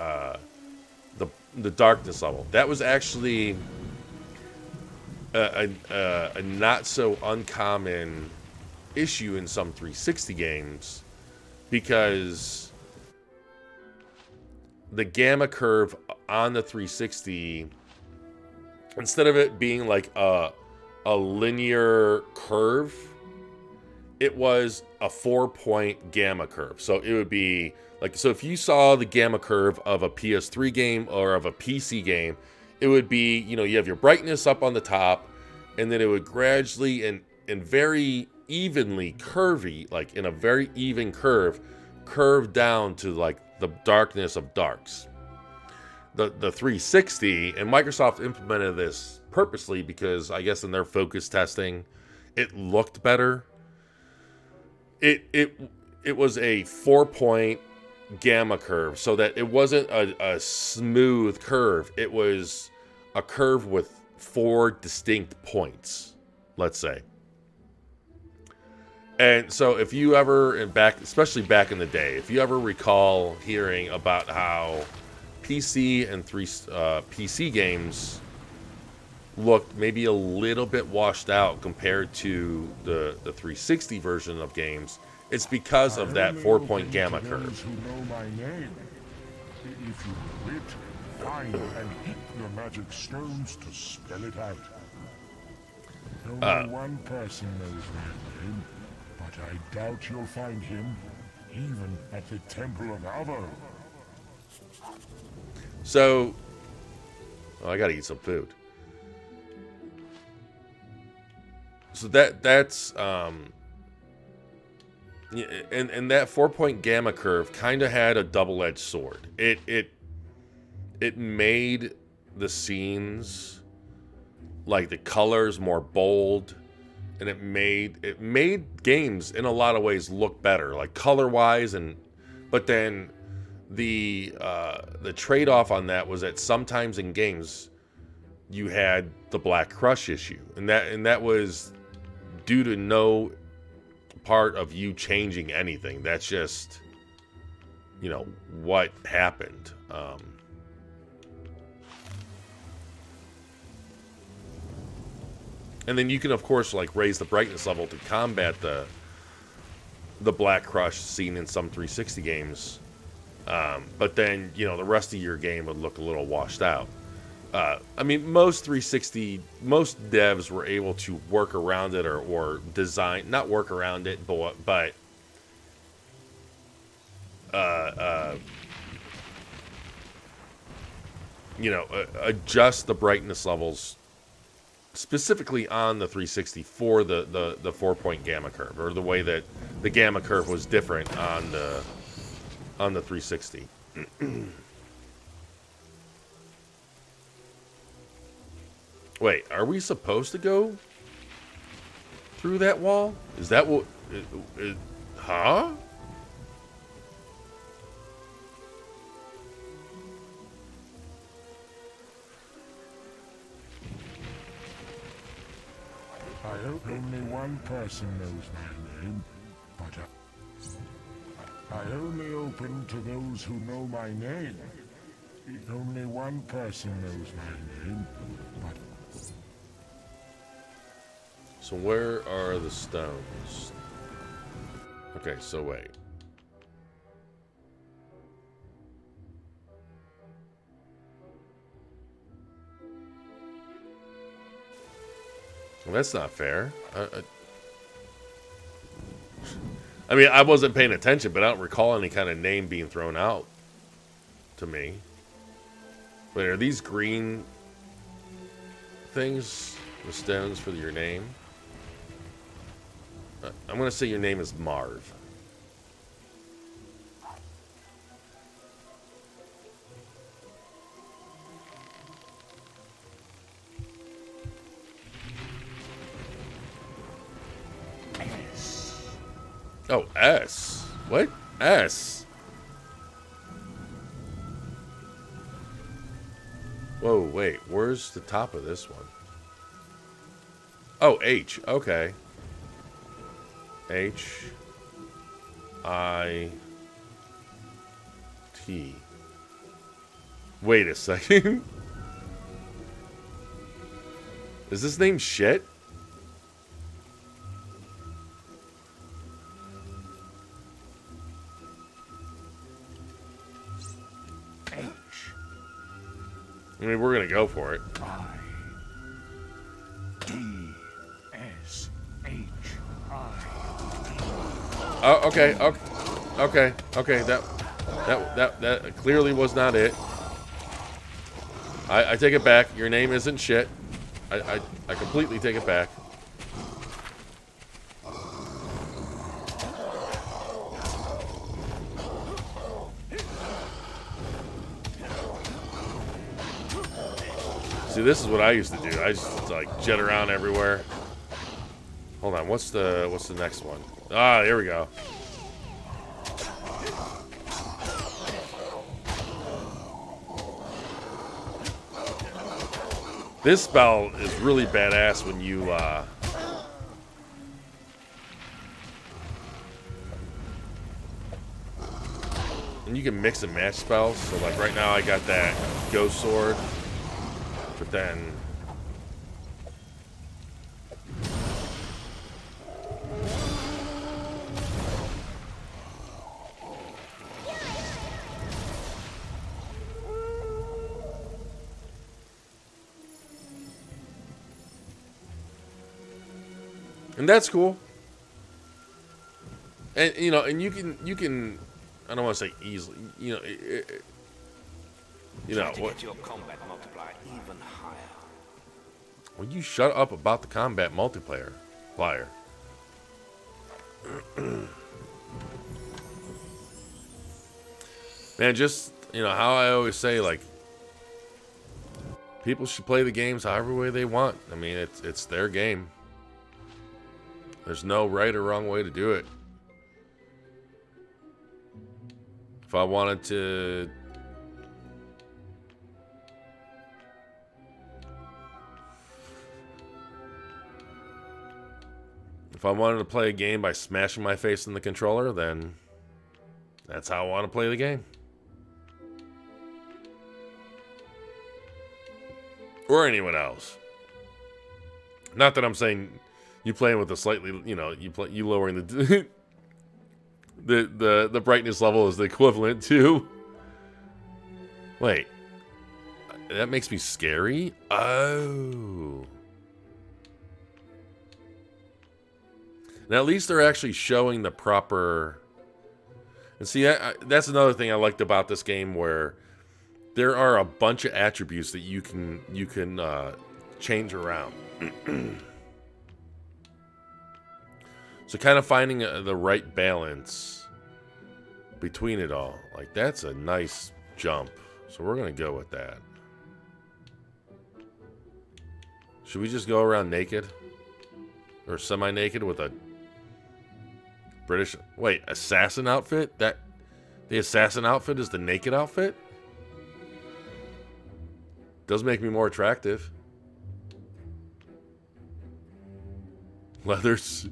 darkness level. That was actually a not so uncommon issue in some 360 games, because the gamma curve on the 360, instead of it being like a linear curve, it was a 4-point gamma curve. So it would be like, so if you saw the gamma curve of a PS3 game or of a PC game, it would be, you know, you have your brightness up on the top, and then it would gradually and very evenly curvy, like in a very even curve down to like the darkness of darks. The 360, and Microsoft implemented this purposely because I guess in their focus testing, it looked better. It was a 4-point gamma curve, so that it wasn't a smooth curve. It was a curve with 4 distinct points, let's say. And so if you ever, especially back in the day, if you ever recall hearing about how PC and PC games looked maybe a little bit washed out compared to the 360 version of games, it's because of that 4-point gamma curve. Who know my name. If you wit, find and hit your magic stones to spell it out. Only one person knows my name, but I doubt you'll find him even at the Temple of Avo. So, I gotta eat some food. So that's and that 4-point gamma curve kind of had a double-edged sword. It made the scenes, like the colors, more bold, and it made games in a lot of ways look better, like color-wise, but then the trade-off on that was that sometimes in games you had the Black Crush issue, and that was due to no part of you changing anything. That's just, you know, what happened. And then you can, of course, like raise the brightness level to combat the Black Crush seen in some 360 games. But then, you know, the rest of your game would look a little washed out. I mean, most devs were able to work around it or design, not work around it, but you know, adjust the brightness levels specifically on the 360 for the 4-point gamma curve, or the way that the gamma curve was different on the 360. Wait, are we supposed to go through that wall? Is that what... huh? I hope only one person knows my name, but I only open to those who know my name. Only one person knows my name, but... So where are the stones? Okay, so wait. Well, that's not fair. I mean, I wasn't paying attention, but I don't recall any kind of name being thrown out to me. Wait, are these green things the stones for your name? I'm going to say your name is Marv. Oh, S. What? S. Whoa, wait. Where's the top of this one? Oh, H. Okay. H. I. T. Wait a second. Is this name shit? I mean, we're gonna go for it. Oh, okay, okay. That clearly was not it. I take it back. Your name isn't shit. I completely take it back. See, this is what I used to do. I just like jet around everywhere. Hold on, what's the next one? Ah, here we go. This spell is really badass when you and you can mix and match spells. So like right now I got that ghost sword, but then and that's cool. And you know, and you can I don't want to say easily, you know, what? Get your combat multiplier even higher. Will you shut up about the combat multiplayer? Liar. Man, just, you know, how I always say, like, people should play the games however way they want. I mean, it's their game. There's no right or wrong way to do it. If I wanted to play a game by smashing my face in the controller, then that's how I want to play the game. Or anyone else. Not that I'm saying you playing with a slightly, you know, you lowering the the brightness level is the equivalent to. Wait. That makes me scary? Oh. Now, at least they're actually showing the proper... And see, that's another thing I liked about this game, where there are a bunch of attributes that you can change around. So kind of finding the right balance between it all. Like, that's a nice jump. So we're going to go with that. Should we just go around naked? Or semi-naked with a British... Wait, assassin outfit? The assassin outfit is the naked outfit? Does make me more attractive. Leathers...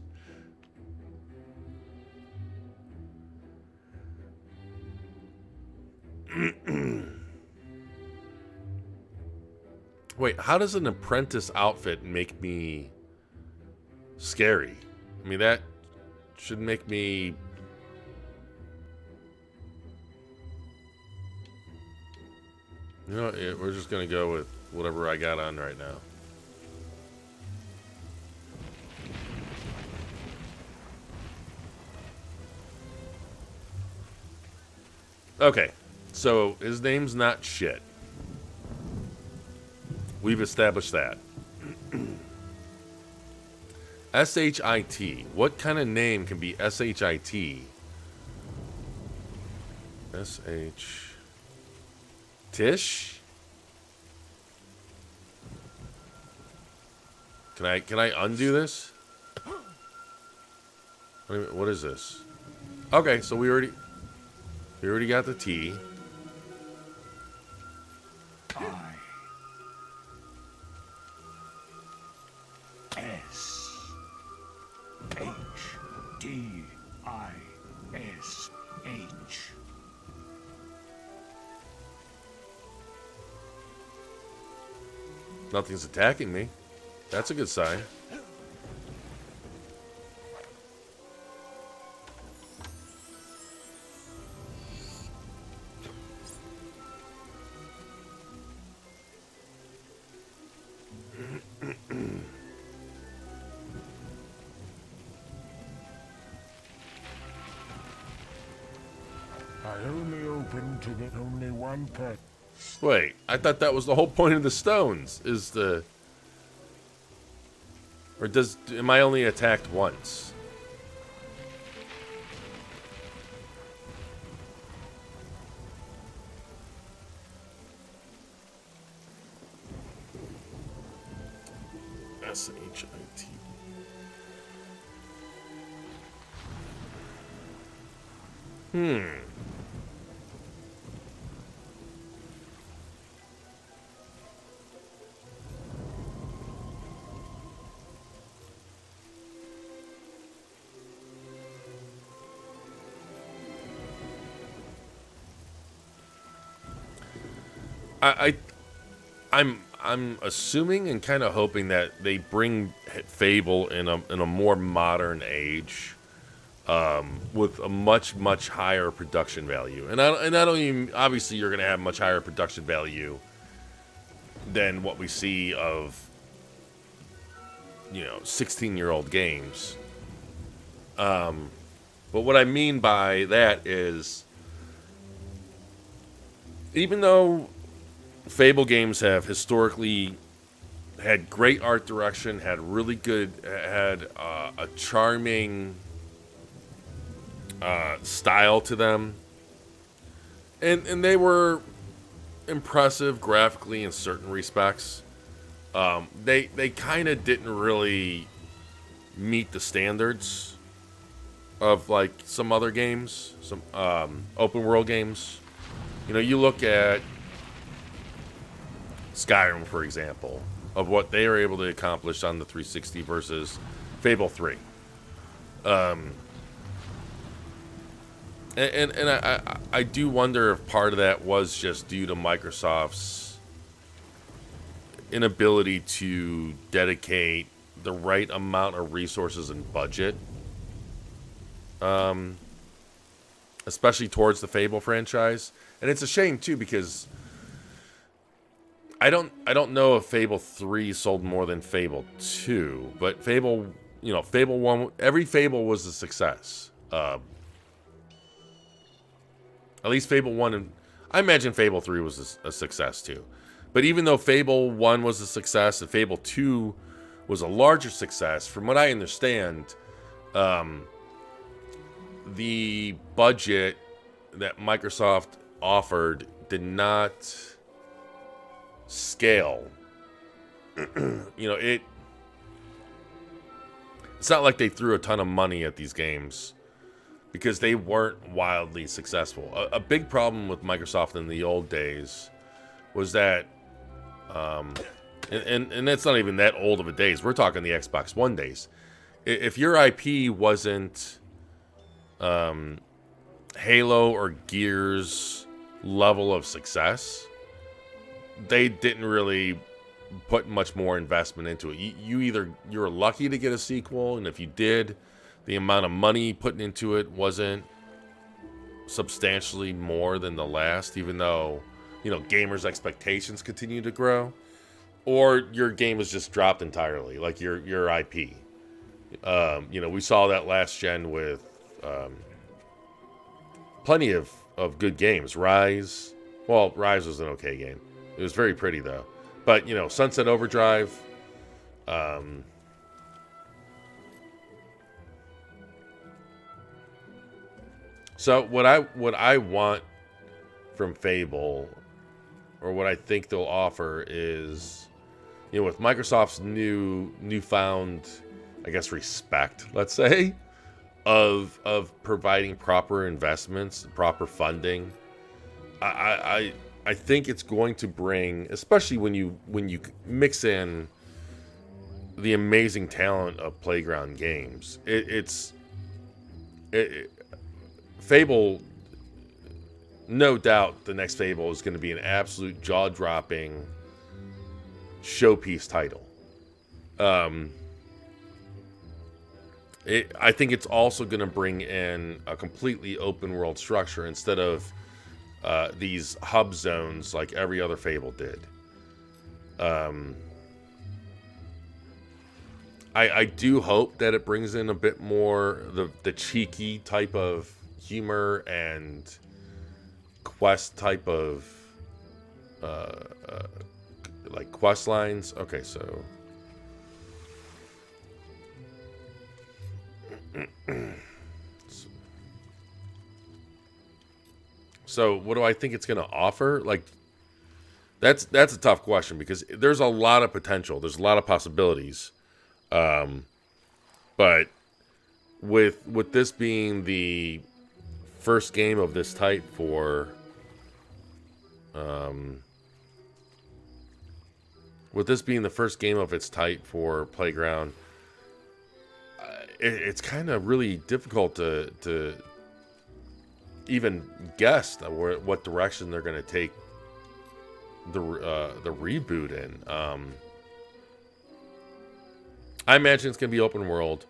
Wait, how does an apprentice outfit make me scary? I mean, that should make me... You know, we're just going to go with whatever I got on right now. Okay, so his name's not shit. We've established that. S-H-I-T. What kind of name can be S-H-I-T? S-H... Tish? Can I undo this? What is this? Okay, so we already got the T. Nothing's attacking me. That's a good sign. I only open to get only one pet. Wait, I thought that was the whole point of the stones, is the... Or am I only attacked once? S-H-I-T. I'm assuming and kind of hoping that they bring Fable in a more modern age, with a much higher production value. And I don't even, obviously you're gonna have much higher production value than what we see of 16-year-old games. But what I mean by that is, even though Fable games have historically had great art direction, had a charming style to them, and they were impressive graphically in certain respects, they kind of didn't really meet the standards of like some other games, some open world games. You look at Skyrim, for example, of what they were able to accomplish on the 360 versus Fable 3. And I do wonder if part of that was just due to Microsoft's inability to dedicate the right amount of resources and budget, especially towards the Fable franchise. And it's a shame too, because I don't know if Fable 3 sold more than Fable 2, but Fable 1, every Fable was a success. At least Fable 1, and I imagine Fable 3 was a success too. But even though Fable 1 was a success and Fable 2 was a larger success, from what I understand, the budget that Microsoft offered did not scale. It's not like they threw a ton of money at these games, because they weren't wildly successful. A big problem with Microsoft in the old days was that, and that's not even that old of a days. We're talking the Xbox One days. If your IP wasn't Halo or Gears level of success, they didn't really put much more investment into it. You were lucky to get a sequel, and if you did, the amount of money put into it wasn't substantially more than the last, even though, gamers' expectations continue to grow. Or your game was just dropped entirely, like your IP. We saw that last gen with plenty of good games. Rise was an okay game. It was very pretty though. But Sunset Overdrive, so what I want from Fable, or what I think they'll offer, is, with Microsoft's newfound, I guess, respect, let's say, of providing proper investments, proper funding. I think it's going to bring, especially when you mix in the amazing talent of Playground Games. Fable, no doubt, the next Fable is going to be an absolute jaw-dropping showpiece title. I think it's also going to bring in a completely open world structure instead of these hub zones like every other Fable did. I do hope that it brings in a bit more the cheeky type of humor and quest type of like quest lines. Okay, so so what do I think it's going to offer? Like that's a tough question because there's a lot of potential. There's a lot of possibilities. But with this being the first game of this type for with this being the first game of its type for Playground, it's kind of really difficult to even guess what direction they're going to take the reboot in. I imagine it's going to be open world.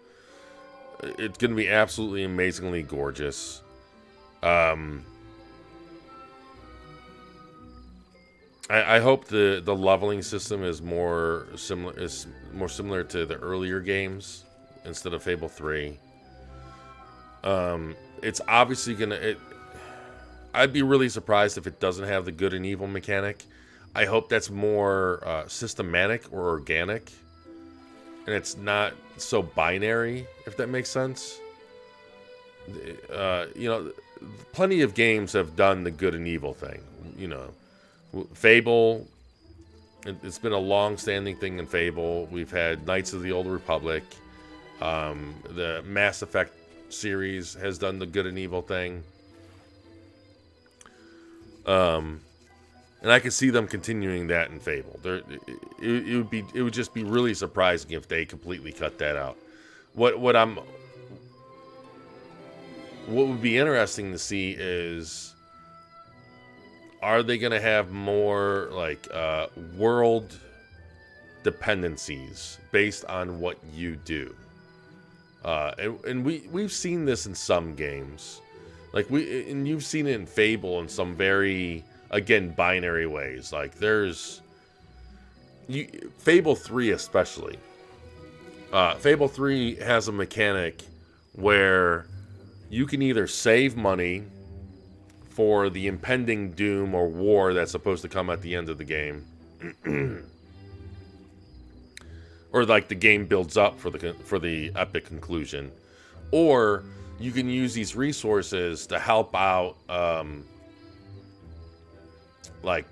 It's going to be absolutely amazingly gorgeous. I hope the leveling system is more similar to the earlier games instead of Fable 3. It's obviously gonna. I'd be really surprised if it doesn't have the good and evil mechanic. I hope that's more systematic or organic, and it's not so binary, if that makes sense. You know, plenty of games have done the good and evil thing. You know, Fable, it's been a long-standing thing in Fable. We've had Knights of the Old Republic. The Mass Effect series has done the good and evil thing. And I could see them continuing that in Fable. It would just be really surprising if they completely cut that out. What would be interesting to see is, are they going to have more like world dependencies based on what you do? And we've seen this in some games, and you've seen it in Fable in some very, again, binary ways. Like Fable 3 especially. Fable 3 has a mechanic where you can either save money for the impending doom or war that's supposed to come at the end of the game, or like the game builds up for the epic conclusion, or you can use these resources to help out like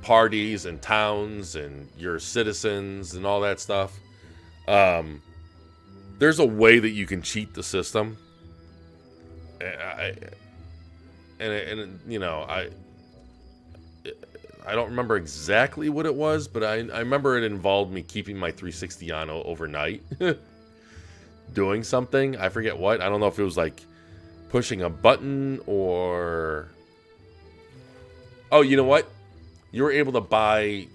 parties and towns and your citizens and all that stuff. There's a way that you can cheat the system. And you know, I don't remember exactly what it was, but I remember it involved me keeping my 360 on overnight doing something. I forget what. I don't know if it was like pushing a button or... Oh, you know what? You were able to buy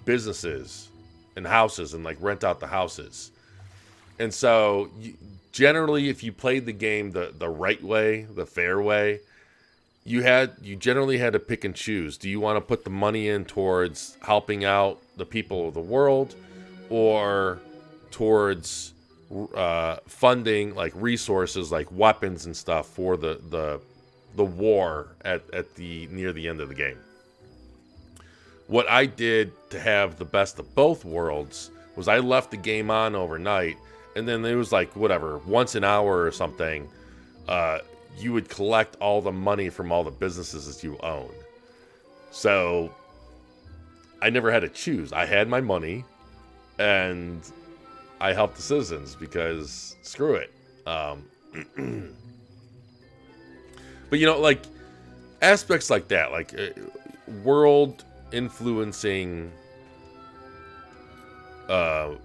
businesses and houses and like rent out the houses. And so generally, if you played the game the right way, the fair way, you generally had to pick and choose. Do you want to put the money in towards helping out the people of the world, or towards funding like resources like weapons and stuff for the war at near the end of the game? What I did to have the best of both worlds was I left the game on overnight, and then it was like whatever, once an hour or something, you would collect all the money from all the businesses that you own. So I never had to choose. I had my money, and I helped the citizens because screw it. But you know, like aspects like that, like world influencing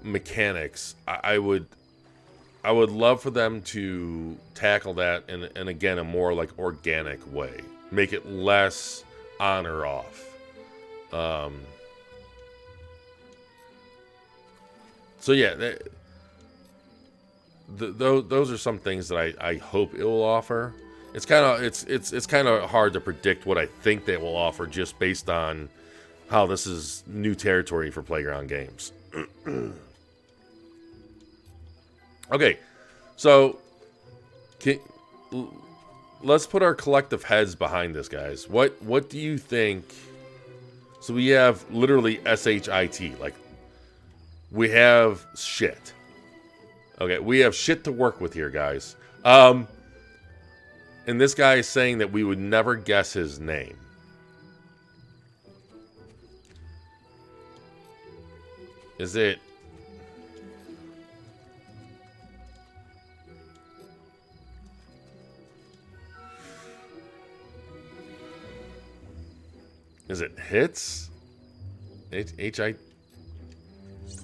mechanics, I would love for them to tackle that in again a more like organic way. Make it less on or off. So yeah, those are some things that I hope it will offer. It's kind of hard to predict what I think they will offer just based on how this is new territory for Playground Games. Okay, so let's put our collective heads behind this, guys. What do you think? So we have literally SHIT, like we have shit. Okay, we have shit to work with here, guys. And this guy is saying that we would never guess his name. Is it... Is it hits? H-I...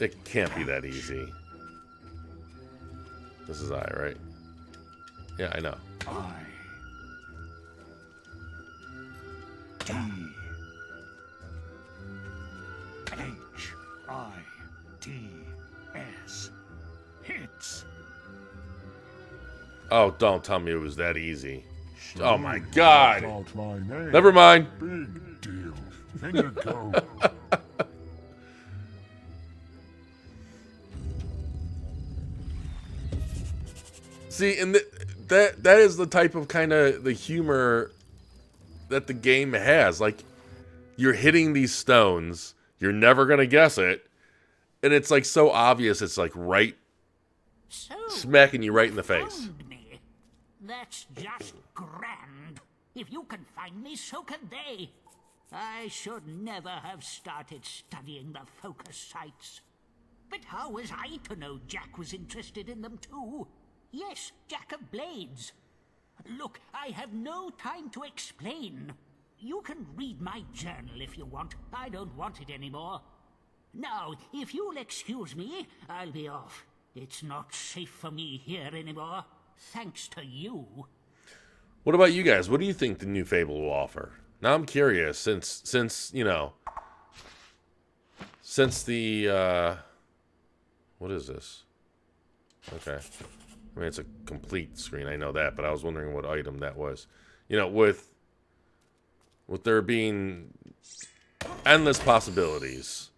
It can't be that easy. This is I, right? Yeah, I know. I. D. H-I-T-S. Hits. Oh, don't tell me it was that easy. Oh my God. My name. Never mind. Big deal. In you go. See, and that is the type of kind of the humor that the game has. Like, you're hitting these stones, you're never gonna guess it, and it's like so obvious. It's like right, smacking you right in the face. Me. That's just grand. If you can find me, so can they. I should never have started studying the focus sites. But how was I to know Jack was interested in them too? Yes, Jack of Blades. Look, I have no time to explain. You can read my journal if you want. I don't want it anymore. Now, if you'll excuse me, I'll be off. It's not safe for me here anymore, thanks to you. What about you guys? What do you think the new Fable will offer? Now I'm curious, since you know, since the what is this? Okay. I mean, it's a complete screen. I know that, but I was wondering what item that was. You know, with there being endless possibilities,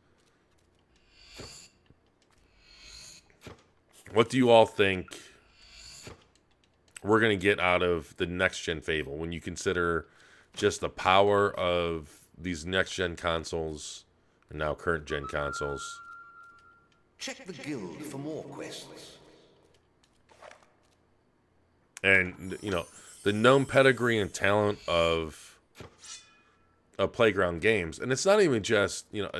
what do you all think we're going to get out of the next-gen Fable when you consider just the power of these next-gen consoles and now current-gen consoles? Check the guild for more quests. And, you know, the known pedigree and talent of Playground Games. And it's not even just, you know,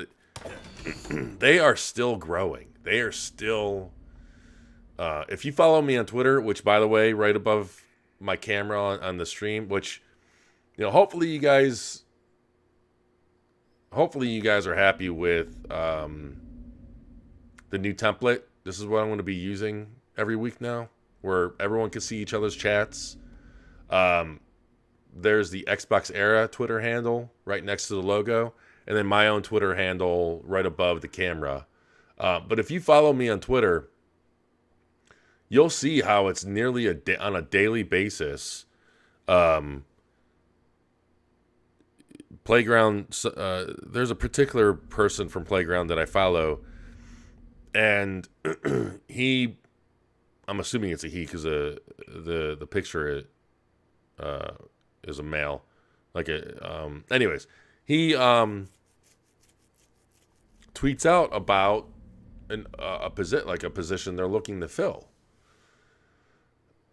they are still growing. They are still... if you follow me on Twitter, which, by the way, right above my camera on the stream, which, you know, hopefully you guys are happy with the new template. This is what I'm going to be using every week now, where everyone can see each other's chats. There's the Xbox Era Twitter handle right next to the logo, and then my own Twitter handle right above the camera. But if you follow me on Twitter, you'll see how it's nearly on a daily basis. Playground, there's a particular person from Playground that I follow, and I'm assuming it's a he because the picture is a male. Anyways, he tweets out about a position they're looking to fill.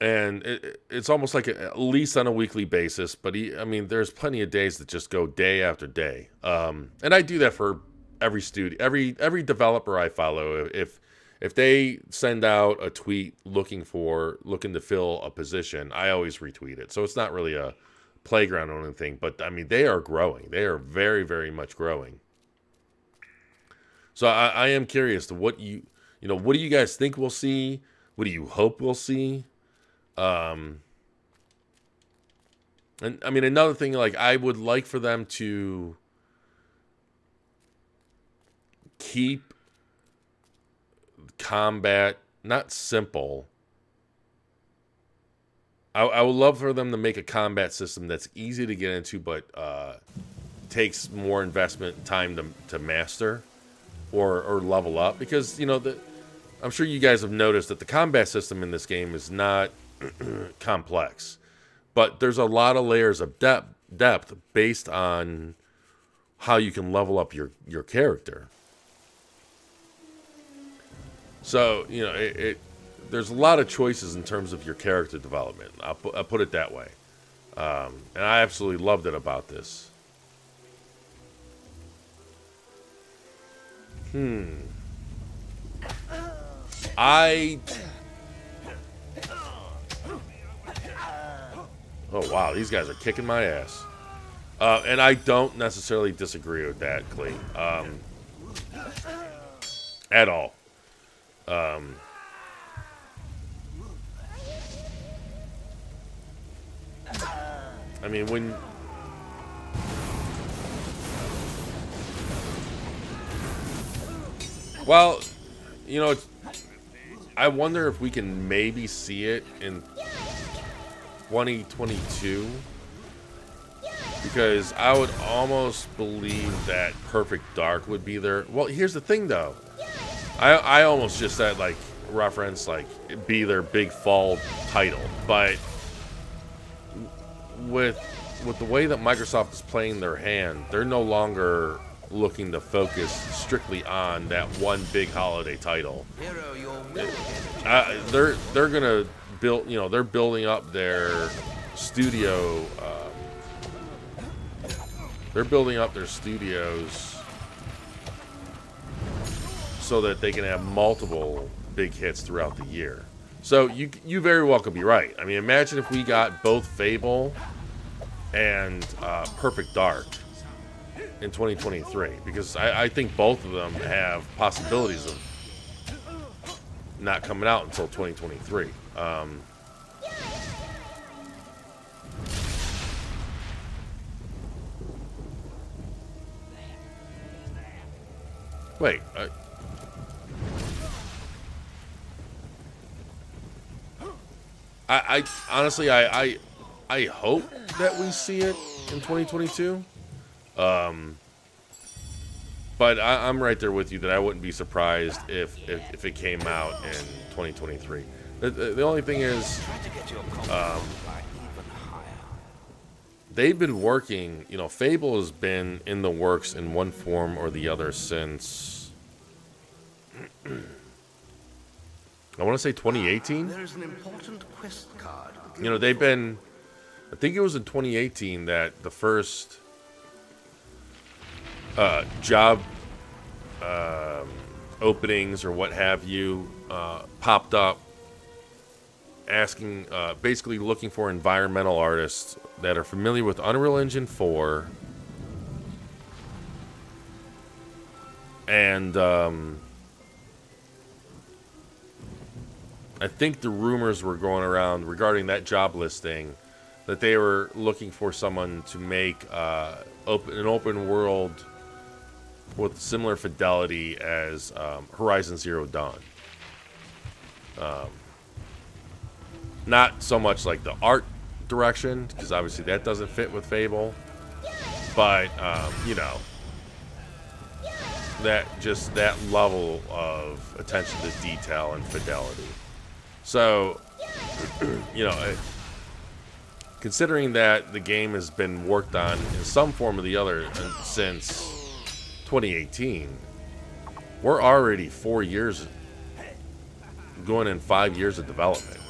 And it's almost like at least on a weekly basis, but there's plenty of days that just go day after day. And I do that for every studio, every developer I follow. If they send out a tweet looking to fill a position, I always retweet it. So it's not really a Playground or anything, but they are growing. They are very, very much growing. So I am curious to what do you guys think we'll see? What do you hope we'll see? And another thing, like, I would like for them to keep combat not simple. I would love for them to make a combat system that's easy to get into, but takes more investment time to master or level up. Because, you know, I'm sure you guys have noticed that the combat system in this game is not complex. But there's a lot of layers of depth based on how you can level up your character. So, you know, there's a lot of choices in terms of your character development. I'll put it that way. And I absolutely loved it about this. Oh, wow. These guys are kicking my ass. And I don't necessarily disagree with that, Clee. At all. I mean, when... Well, you know, I wonder if we can maybe see it in 2022. Because I would almost believe that Perfect Dark would be there. Well, here's the thing, though. I almost just said, like, reference, like, be their big fall title. But with the way that Microsoft is playing their hand, they're no longer looking to focus strictly on that one big holiday title. They're gonna build, you know, they're building up their studio. They're building up their studios so that they can have multiple big hits throughout the year. So you very well could be right. I mean, imagine if we got both Fable and Perfect Dark in 2023, because I think both of them have possibilities of not coming out until 2023. Wait. I honestly, I hope that we see it in 2022. But I'm right there with you that I wouldn't be surprised if it came out in 2023. The only thing is, they've been working, you know, Fable has been in the works in one form or the other since, I want to say 2018. There's an important quest card. You know, they've been, I think it was in 2018 that the first job openings or what have you popped up, asking, basically looking for environmental artists that are familiar with Unreal Engine 4 and I think the rumors were going around regarding that job listing that they were looking for someone to make an open world with similar fidelity as Horizon Zero Dawn. Not so much like the art direction, because obviously that doesn't fit with Fable, but you know, that level of attention to detail and fidelity. So, you know, considering that the game has been worked on in some form or the other since 2018, we're already 4 years, going in 5 years of development.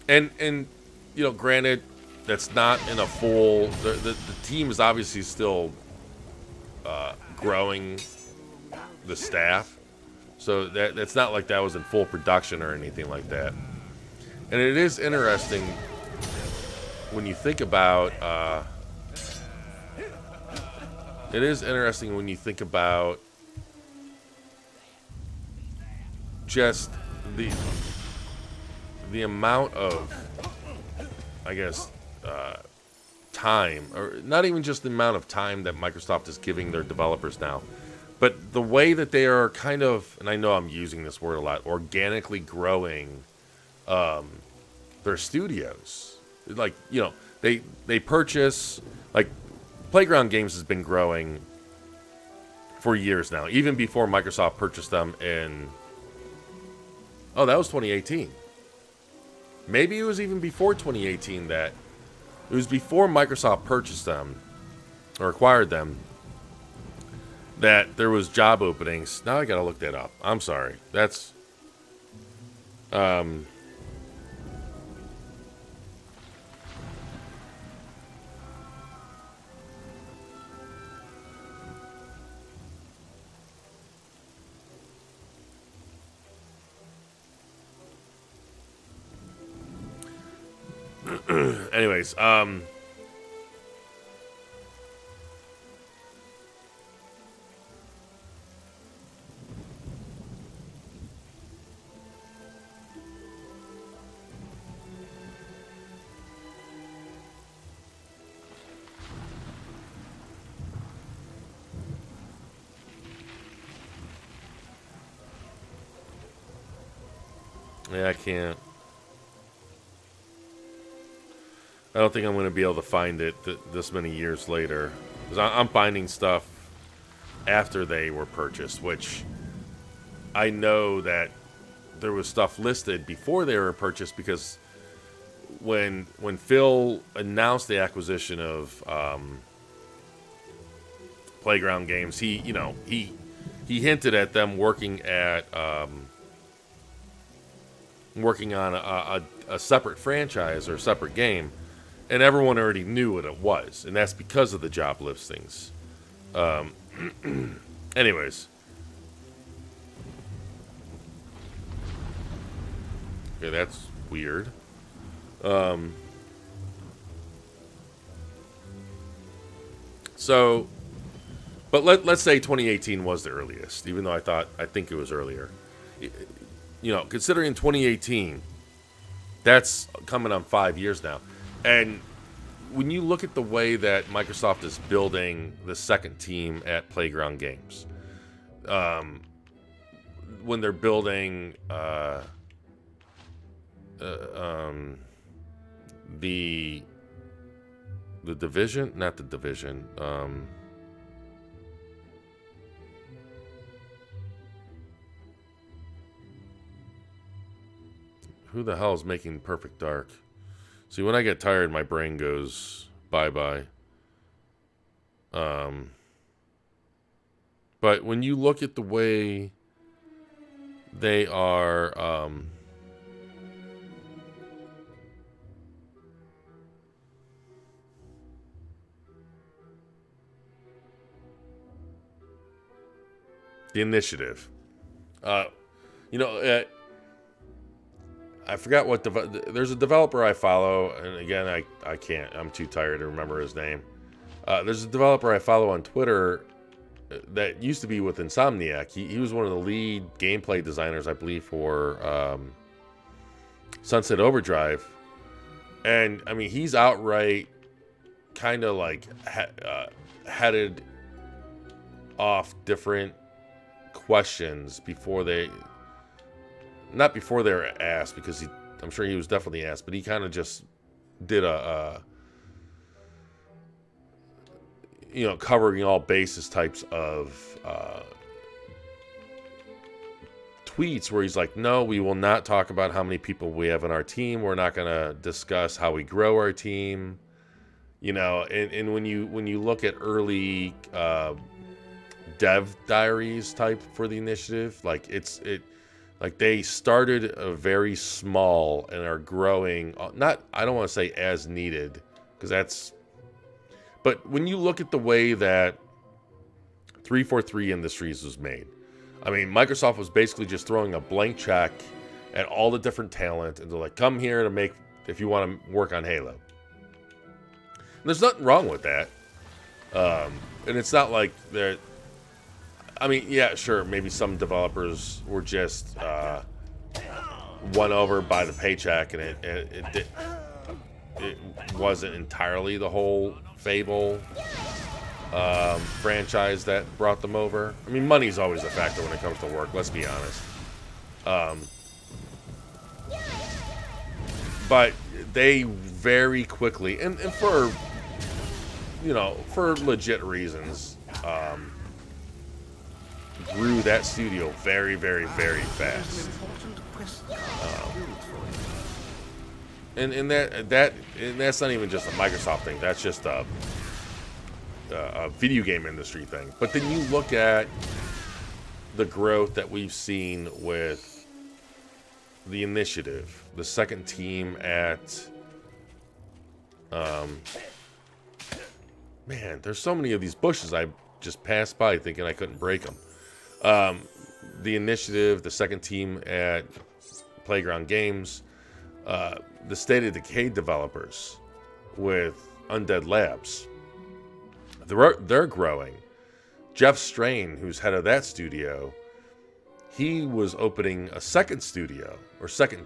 And you know, granted, that's not in a full. The team is obviously still growing the staff, so that's not like that was in full production or anything like that. And it is interesting when you think about. It is interesting when you think about just the amount of, I guess, time, or not even just the amount of time that Microsoft is giving their developers now, But the way that they are kind of, and I know I'm using this word a lot, organically growing their studios. Like, you know, they purchase, like, Playground Games has been growing for years now, even before Microsoft purchased them in, oh, that was 2018. Maybe it was even before 2018 that, it was before Microsoft purchased them, or acquired them, that there was job openings. Now I gotta look that up. I'm sorry. That's anyways, yeah, I can't. I don't think I'm going to be able to find it this many years later. Because I'm finding stuff after they were purchased, which I know that there was stuff listed before they were purchased, because when Phil announced the acquisition of Playground Games, he hinted at them working on a separate franchise or a separate game. And everyone already knew what it was. And that's because of the job listings. Anyways. Okay, that's weird. So, but let's say 2018 was the earliest, even though I think it was earlier. You know, considering 2018, that's coming on 5 years now. And when you look at the way that Microsoft is building the second team at Playground Games, when they're building the Division, not the Division, who the hell is making Perfect Dark? See, when I get tired, my brain goes bye-bye. But when you look at the way they are... the initiative. You know... I forgot what there's a developer I follow, and again, I can't. I'm too tired to remember his name. There's a developer I follow on Twitter that used to be with Insomniac. He was one of the lead gameplay designers, I believe, for Sunset Overdrive. And, I mean, he's outright kind of like headed off different questions before they... Not before they were asked, because I'm sure he was definitely asked, but he kind of just did covering all bases types of tweets where he's like, no, we will not talk about how many people we have on our team. We're not going to discuss how we grow our team. You know, and when you look at early dev diaries type for the initiative, like like they started very small and are growing, I don't want to say as needed, because that's, but when you look at the way that 343 Industries was made, I mean, Microsoft was basically just throwing a blank check at all the different talent, and they're like, come here to make, if you want to work on Halo. And there's nothing wrong with that. And it's not like they're, I mean, yeah, sure, maybe some developers were just won over by the paycheck, and it wasn't entirely the whole Fable franchise that brought them over. I mean, money's always a factor when it comes to work, let's be honest. But they very quickly, and for, you know, for legit reasons, grew that studio very, very, very fast. And that's not even just a Microsoft thing. That's just a video game industry thing. But then you look at the growth that we've seen with the Initiative, the second team at man, there's so many of these bushes I just passed by thinking I couldn't break them. The Initiative, the second team at Playground Games, the State of Decay developers with Undead Labs. They're growing. Jeff Strain, who's head of that studio, he was opening a second studio, or second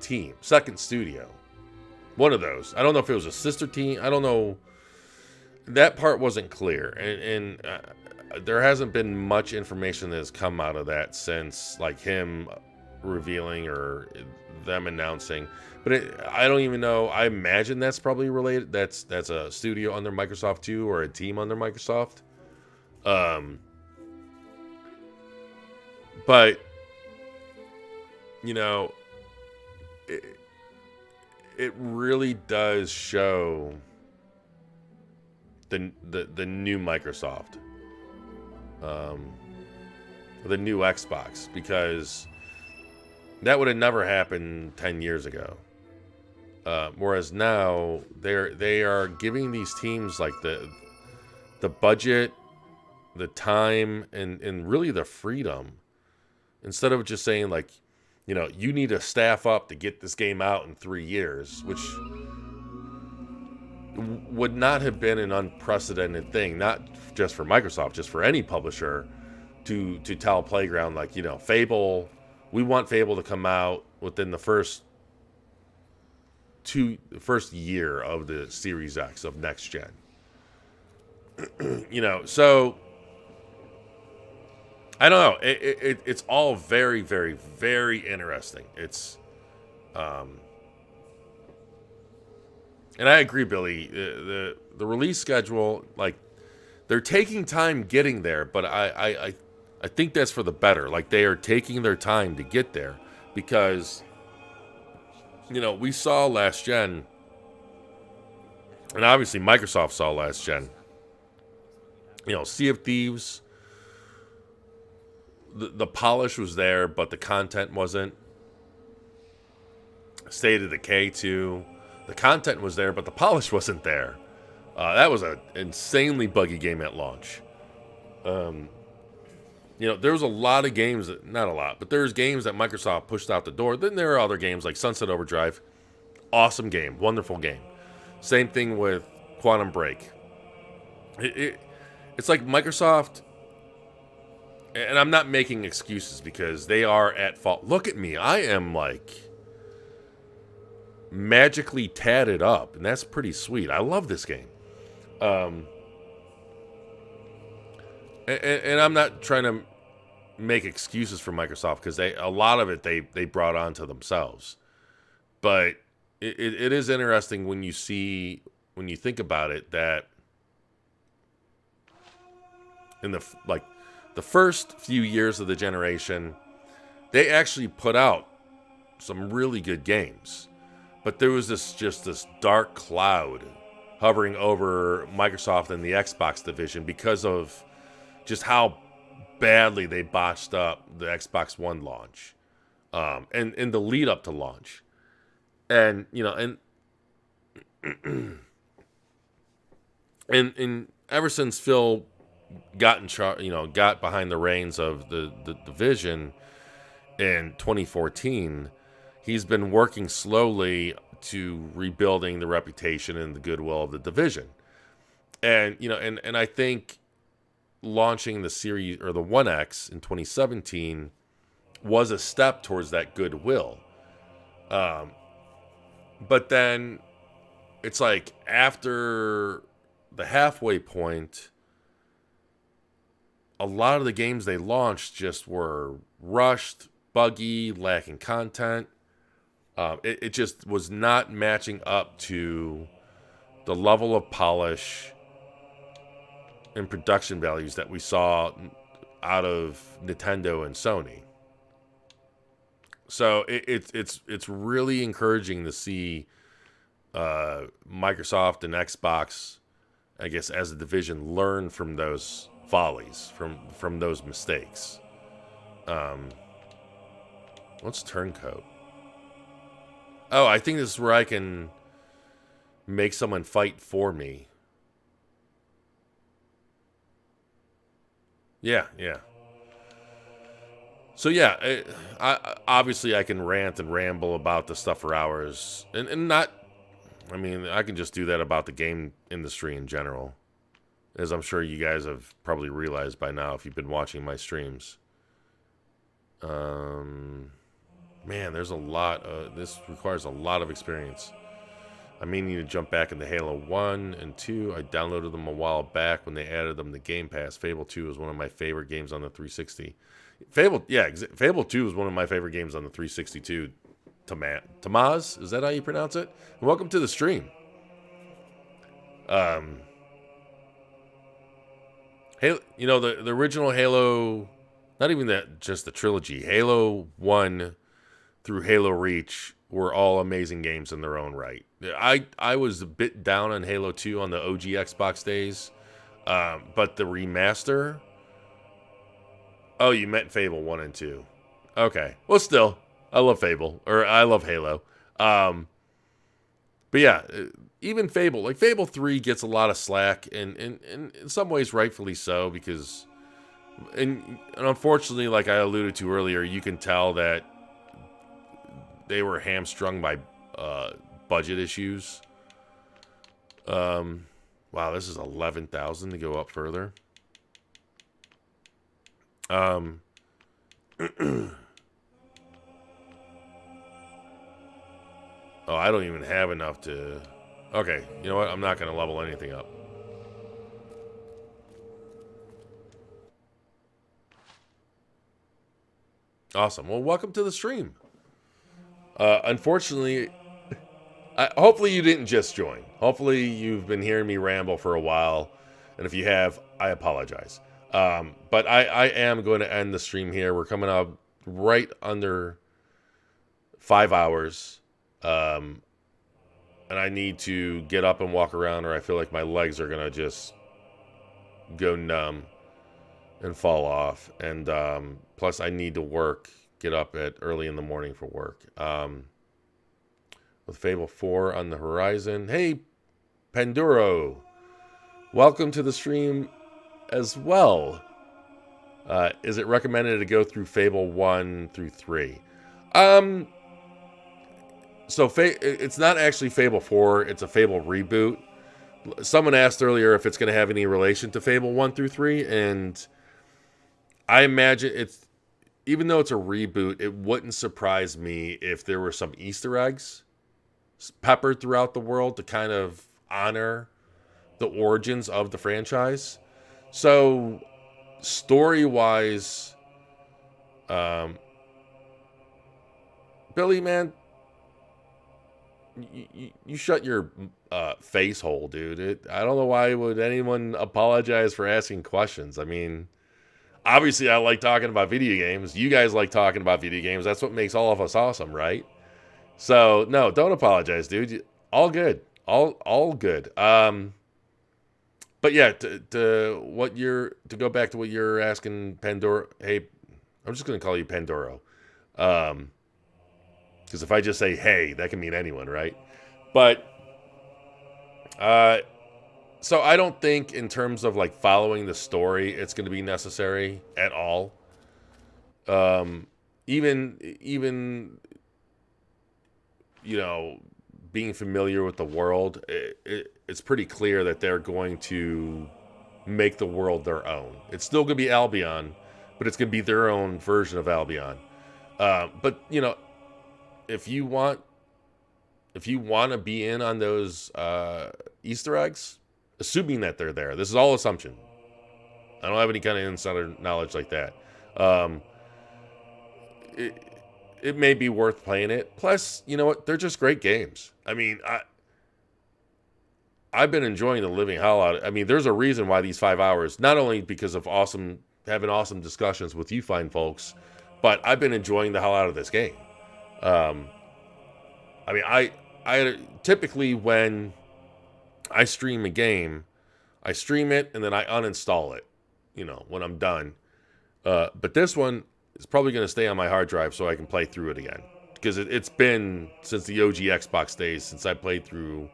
studio. One of those. I don't know if it was a sister team. I don't know. That part wasn't clear. And there hasn't been much information that has come out of that since, like, him revealing or them announcing. But I don't even know. I imagine that's probably related. That's a studio under Microsoft too, or a team under Microsoft. But you know, it really does show the new Microsoft, the new Xbox, because that would have never happened 10 years ago. Whereas now they are giving these teams like the budget, the time, and really the freedom, instead of just saying, like, you know, you need to staff up to get this game out in 3 years, which would not have been an unprecedented thing, not just for Microsoft, just for any publisher to tell Playground, like, you know, Fable, we want Fable to come out within the first year of the Series X of next gen. You know, so I don't know. It's all very, very, very interesting. It's, and I agree, Billy. The release schedule, like, they're taking time getting there, but I think that's for the better. Like, they are taking their time to get there because, you know, we saw last gen, and obviously Microsoft saw last gen. You know, Sea of Thieves. The polish was there, but the content wasn't. State of Decay 2. The content was there, but the polish wasn't there. That was an insanely buggy game at launch. You know, there was a lot of games, not a lot, but there's games that Microsoft pushed out the door. Then there are other games like Sunset Overdrive. Awesome game. Wonderful game. Same thing with Quantum Break. It's like Microsoft... And I'm not making excuses because they are at fault. Look at me. I am, like, magically tatted up, and that's pretty sweet. I love this game. And I'm not trying to make excuses for Microsoft because a lot of it they brought on to themselves. But it is interesting when you think about it, that in the first few years of the generation, they actually put out some really good games. But there was this dark cloud hovering over Microsoft and the Xbox division because of just how badly they botched up the Xbox One launch, and the lead up to launch. And, you know, and ever since Phil got behind the reins of the division in 2014, he's been working slowly to rebuilding the reputation and the goodwill of the division. And, you know, and I think launching the series, or the 1X, in 2017 was a step towards that goodwill. But then it's like after the halfway point, a lot of the games they launched just were rushed, buggy, lacking content. It just was not matching up to the level of polish and production values that we saw out of Nintendo and Sony. So it's really encouraging to see Microsoft and Xbox, I guess, as a division, learn from those follies, from those mistakes. What's turncoat? Oh, I think this is where I can make someone fight for me. Yeah. So yeah, I obviously I can rant and ramble about the stuff for hours, and not. I mean, I can just do that about the game industry in general, as I'm sure you guys have probably realized by now if you've been watching my streams. Man, there's a lot. This requires a lot of experience. I may need to jump back into Halo 1 and 2. I downloaded them a while back when they added them to Game Pass. Fable 2 was one of my favorite games on the 360. Fable 2 was one of my favorite games on the 362. Tamaz, is that how you pronounce it? And welcome to the stream. Halo, you know, the original Halo, not even that, just the trilogy. Halo 1 through Halo Reach were all amazing games in their own right. I was a bit down on Halo 2 on the OG Xbox days, but the remaster... Oh, you meant Fable 1 and 2. Okay. Well, still, I love Fable, or I love Halo. But yeah, even Fable, like Fable 3 gets a lot of slack, and in some ways rightfully so, because, and unfortunately, like I alluded to earlier, you can tell that they were hamstrung by budget issues. Wow, this is 11,000 to go up further. Oh, I don't even have enough to... Okay, you know what? I'm not going to level anything up. Awesome. Well, welcome to the stream. Unfortunately, hopefully you didn't just join. Hopefully you've been hearing me ramble for a while. And if you have, I apologize. But I am going to end the stream here. We're coming up right under 5 hours. And I need to get up and walk around, or I feel like my legs are going to just go numb and fall off. And plus I need to work, get up at early in the morning for work. With Fable 4 on the horizon. Hey, Panduro. Welcome to the stream as well. Is it recommended to go through Fable 1 through 3? So it's not actually Fable 4, it's a Fable reboot. Someone asked earlier if it's going to have any relation to Fable 1 through 3, and I imagine it's, even though it's a reboot, it wouldn't surprise me if there were some Easter eggs peppered throughout the world to kind of honor the origins of the franchise. So, story-wise, Billy, man, you shut your face hole, dude. I don't know why would anyone apologize for asking questions. I mean, obviously I like talking about video games. You guys like talking about video games. That's what makes all of us awesome, right? So, no, don't apologize, dude. All good. All good. But yeah, to go back to what you're asking, Pandora. Hey, I'm just gonna call you Pandoro, because if I just say hey, that can mean anyone, right? But so I don't think in terms of like following the story, it's going to be necessary at all. Even you know, being familiar with the world, it's pretty clear that they're going to make the world their own. It's still going to be Albion, but it's going to be their own version of Albion. But you know, if you want to be in on those Easter eggs, assuming that they're there, this is all assumption. I don't have any kind of insider knowledge like that. It may be worth playing it. Plus, you know what? They're just great games. I mean, I've been enjoying the living hell out of it. I mean, there's a reason why these 5 hours, not only because of having awesome discussions with you fine folks, but I've been enjoying the hell out of this game. I mean, I typically, when I stream a game, I stream it and then I uninstall it, you know, when I'm done. But this one is probably going to stay on my hard drive so I can play through it again. Because it's been since the OG Xbox days since I played through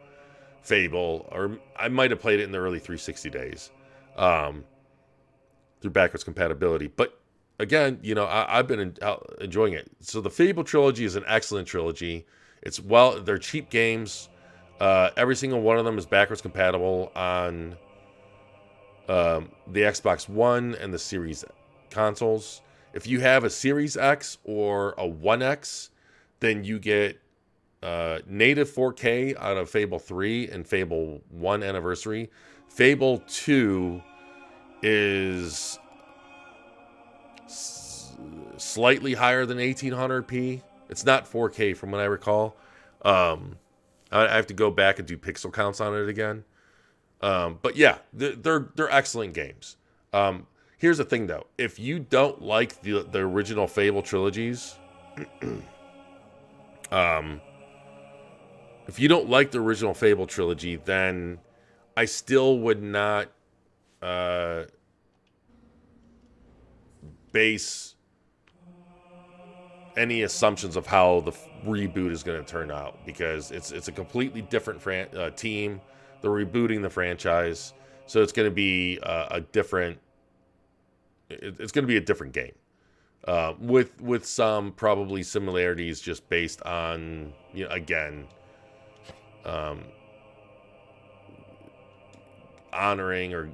Fable, or I might have played it in the early 360 days, through backwards compatibility. But again, you know, I've been enjoying it. So the Fable trilogy is an excellent trilogy. They're cheap games. Every single one of them is backwards compatible on the Xbox One and the Series consoles. If you have a Series X or a One X, then you get native 4K out of Fable 3 and Fable 1 Anniversary. Fable 2 is slightly higher than 1800p. It's not 4K from what I recall. I have to go back and do pixel counts on it again. But yeah, they're excellent games. Here's the thing though. If you don't like the original Fable trilogies, if you don't like the original Fable trilogy, then I still would not base any assumptions of how the reboot is going to turn out, because it's a completely different team. They're rebooting the franchise, so it's going to be a different game, with some probably similarities just based on, you know, again, honoring or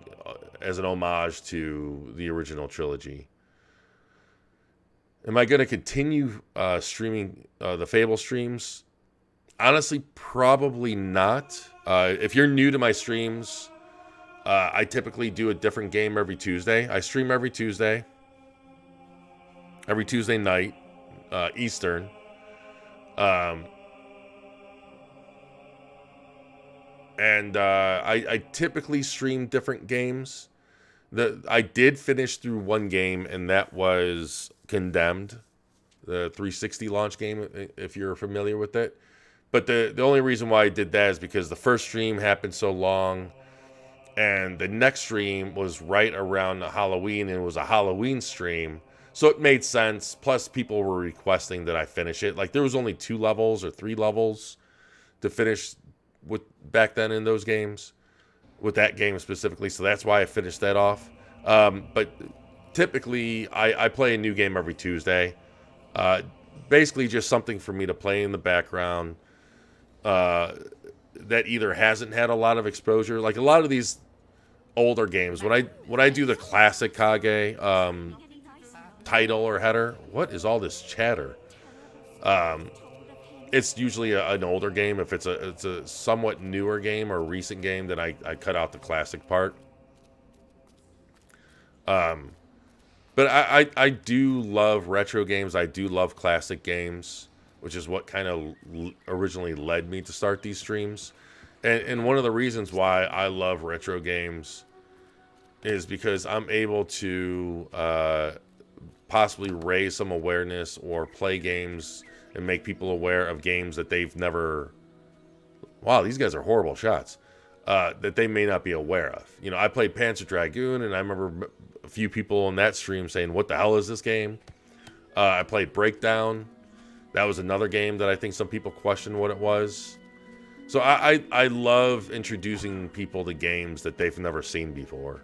as an homage to the original trilogy. Am I going to continue streaming the Fable streams? Honestly, probably not. If you're new to my streams, I typically do a different game every Tuesday. I stream every Tuesday night, Eastern. And I typically stream different games. I did finish through one game, and that was Condemned, the 360 launch game, if you're familiar with it. But the only reason why I did that is because the first stream happened so long, and the next stream was right around Halloween, and it was a Halloween stream. So it made sense. Plus, people were requesting that I finish it. Like, there was only 2 levels or 3 levels to finish with back then in those games, with that game specifically. So that's why I finished that off. But typically, I play a new game every Tuesday. Basically, just something for me to play in the background that either hasn't had a lot of exposure. Like a lot of these older games, when I do the classic Kage title or header, what is all this chatter? It's usually an older game. If it's a somewhat newer game or a recent game, then I cut out the classic part. But I do love retro games. I do love classic games, which is what kind of originally led me to start these streams. And one of the reasons why I love retro games is because I'm able to possibly raise some awareness or play games and make people aware of games that they've never... Wow, these guys are horrible shots. That they may not be aware of. You know, I played Panzer Dragoon, and I remember a few people on that stream saying, what the hell is this game? I played Breakdown. That was another game that I think some people questioned what it was. So I love introducing people to games that they've never seen before.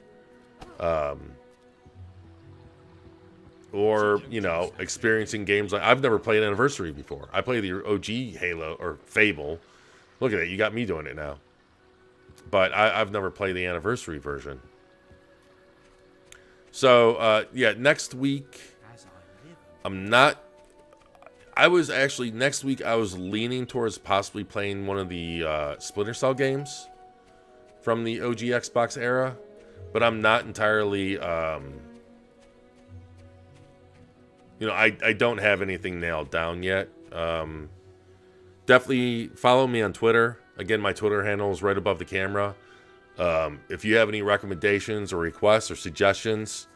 Or, you know, experiencing games like... I've never played Anniversary before. I played the OG Halo, or Fable. Look at it, you got me doing it now. But I've never played the Anniversary version. So, yeah, next week... next week I was leaning towards possibly playing one of the Splinter Cell games from the OG Xbox era. but I'm not entirely, you know, I don't have anything nailed down yet. Definitely follow me on Twitter. Again, my Twitter handle is right above the camera. If you have any recommendations or requests or suggestions,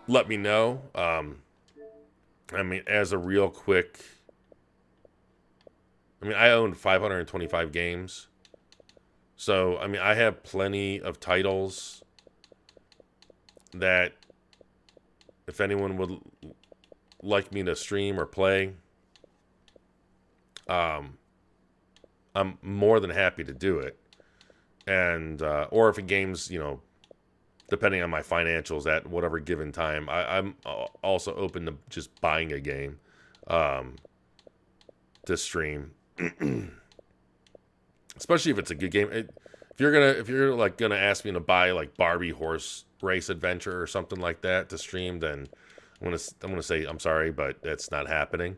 let me know. I mean, as a real quick, I mean, I own 525 games. So, I mean, I have plenty of titles that if anyone would like me to stream or play, I'm more than happy to do it. And, or if a game's, you know, depending on my financials at whatever given time, I'm also open to just buying a game to stream. Especially if it's a good game. If you're like gonna ask me to buy like Barbie Horse Race Adventure or something like that to stream, then I'm gonna say I'm sorry, but that's not happening.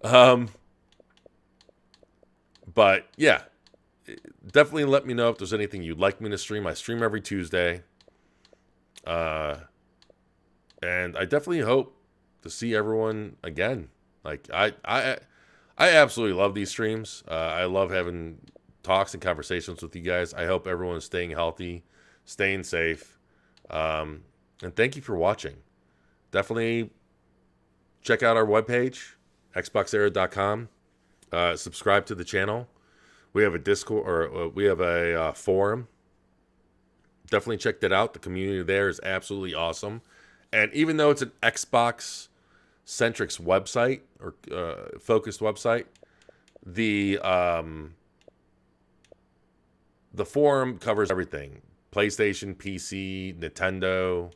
But yeah, definitely let me know if there's anything you'd like me to stream. I stream every Tuesday. And I definitely hope to see everyone again. Like I absolutely love these streams. I love having talks and conversations with you guys. I hope everyone is staying healthy, staying safe. And thank you for watching. Definitely check out our webpage, xboxera.com. Subscribe to the channel. We have a Discord, or we have a forum. Definitely check that out. The community there is absolutely awesome. And even though it's an Xbox-centric website, or focused website, the forum covers everything. PlayStation, PC, Nintendo,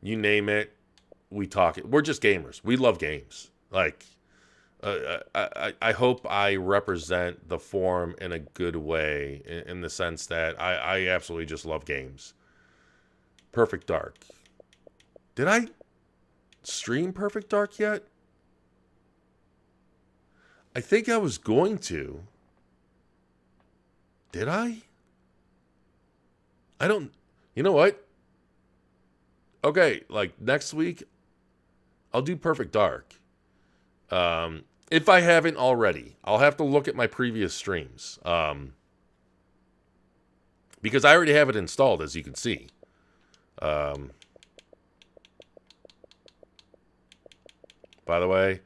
you name it, we talk it. We're just gamers. We love games. Like, I hope I represent the forum in a good way, in the sense that I absolutely just love games. Perfect Dark. Did I stream Perfect Dark yet? I think I was going to. Did I? I don't... You know what? Okay, like next week, I'll do Perfect Dark. If I haven't already, I'll have to look at my previous streams. Because I already have it installed, as you can see. By the way,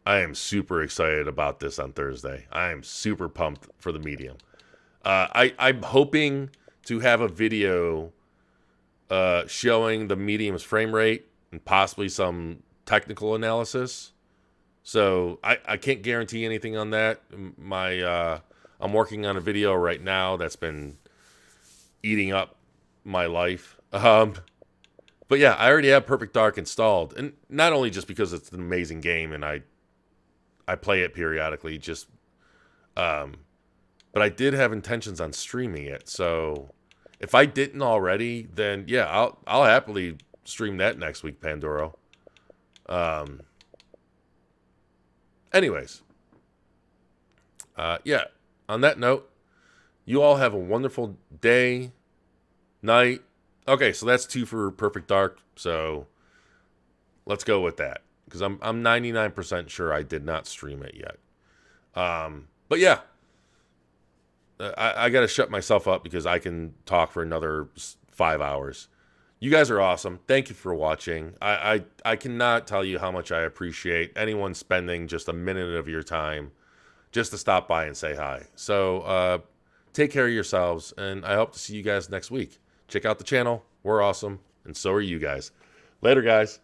I am super excited about this on Thursday. I am super pumped for the medium. I'm hoping to have a video showing the medium's frame rate and possibly some technical analysis. So I can't guarantee anything on that. I'm working on a video right now that's been eating up my life. But yeah, I already have Perfect Dark installed, and not only just because it's an amazing game and I play it periodically, just but I did have intentions on streaming it. So if I didn't already, then yeah, I'll happily stream that next week, Pandoro. Anyways, yeah, on that note, you all have a wonderful day, night. Okay, so that's 2 for Perfect Dark, so let's go with that, because I'm 99% sure I did not stream it yet. But yeah, I got to shut myself up because I can talk for another 5 hours. You guys are awesome. Thank you for watching. I cannot tell you how much I appreciate anyone spending just a minute of your time just to stop by and say hi. So take care of yourselves, and I hope to see you guys next week. Check out the channel. We're awesome, and so are you guys. Later, guys.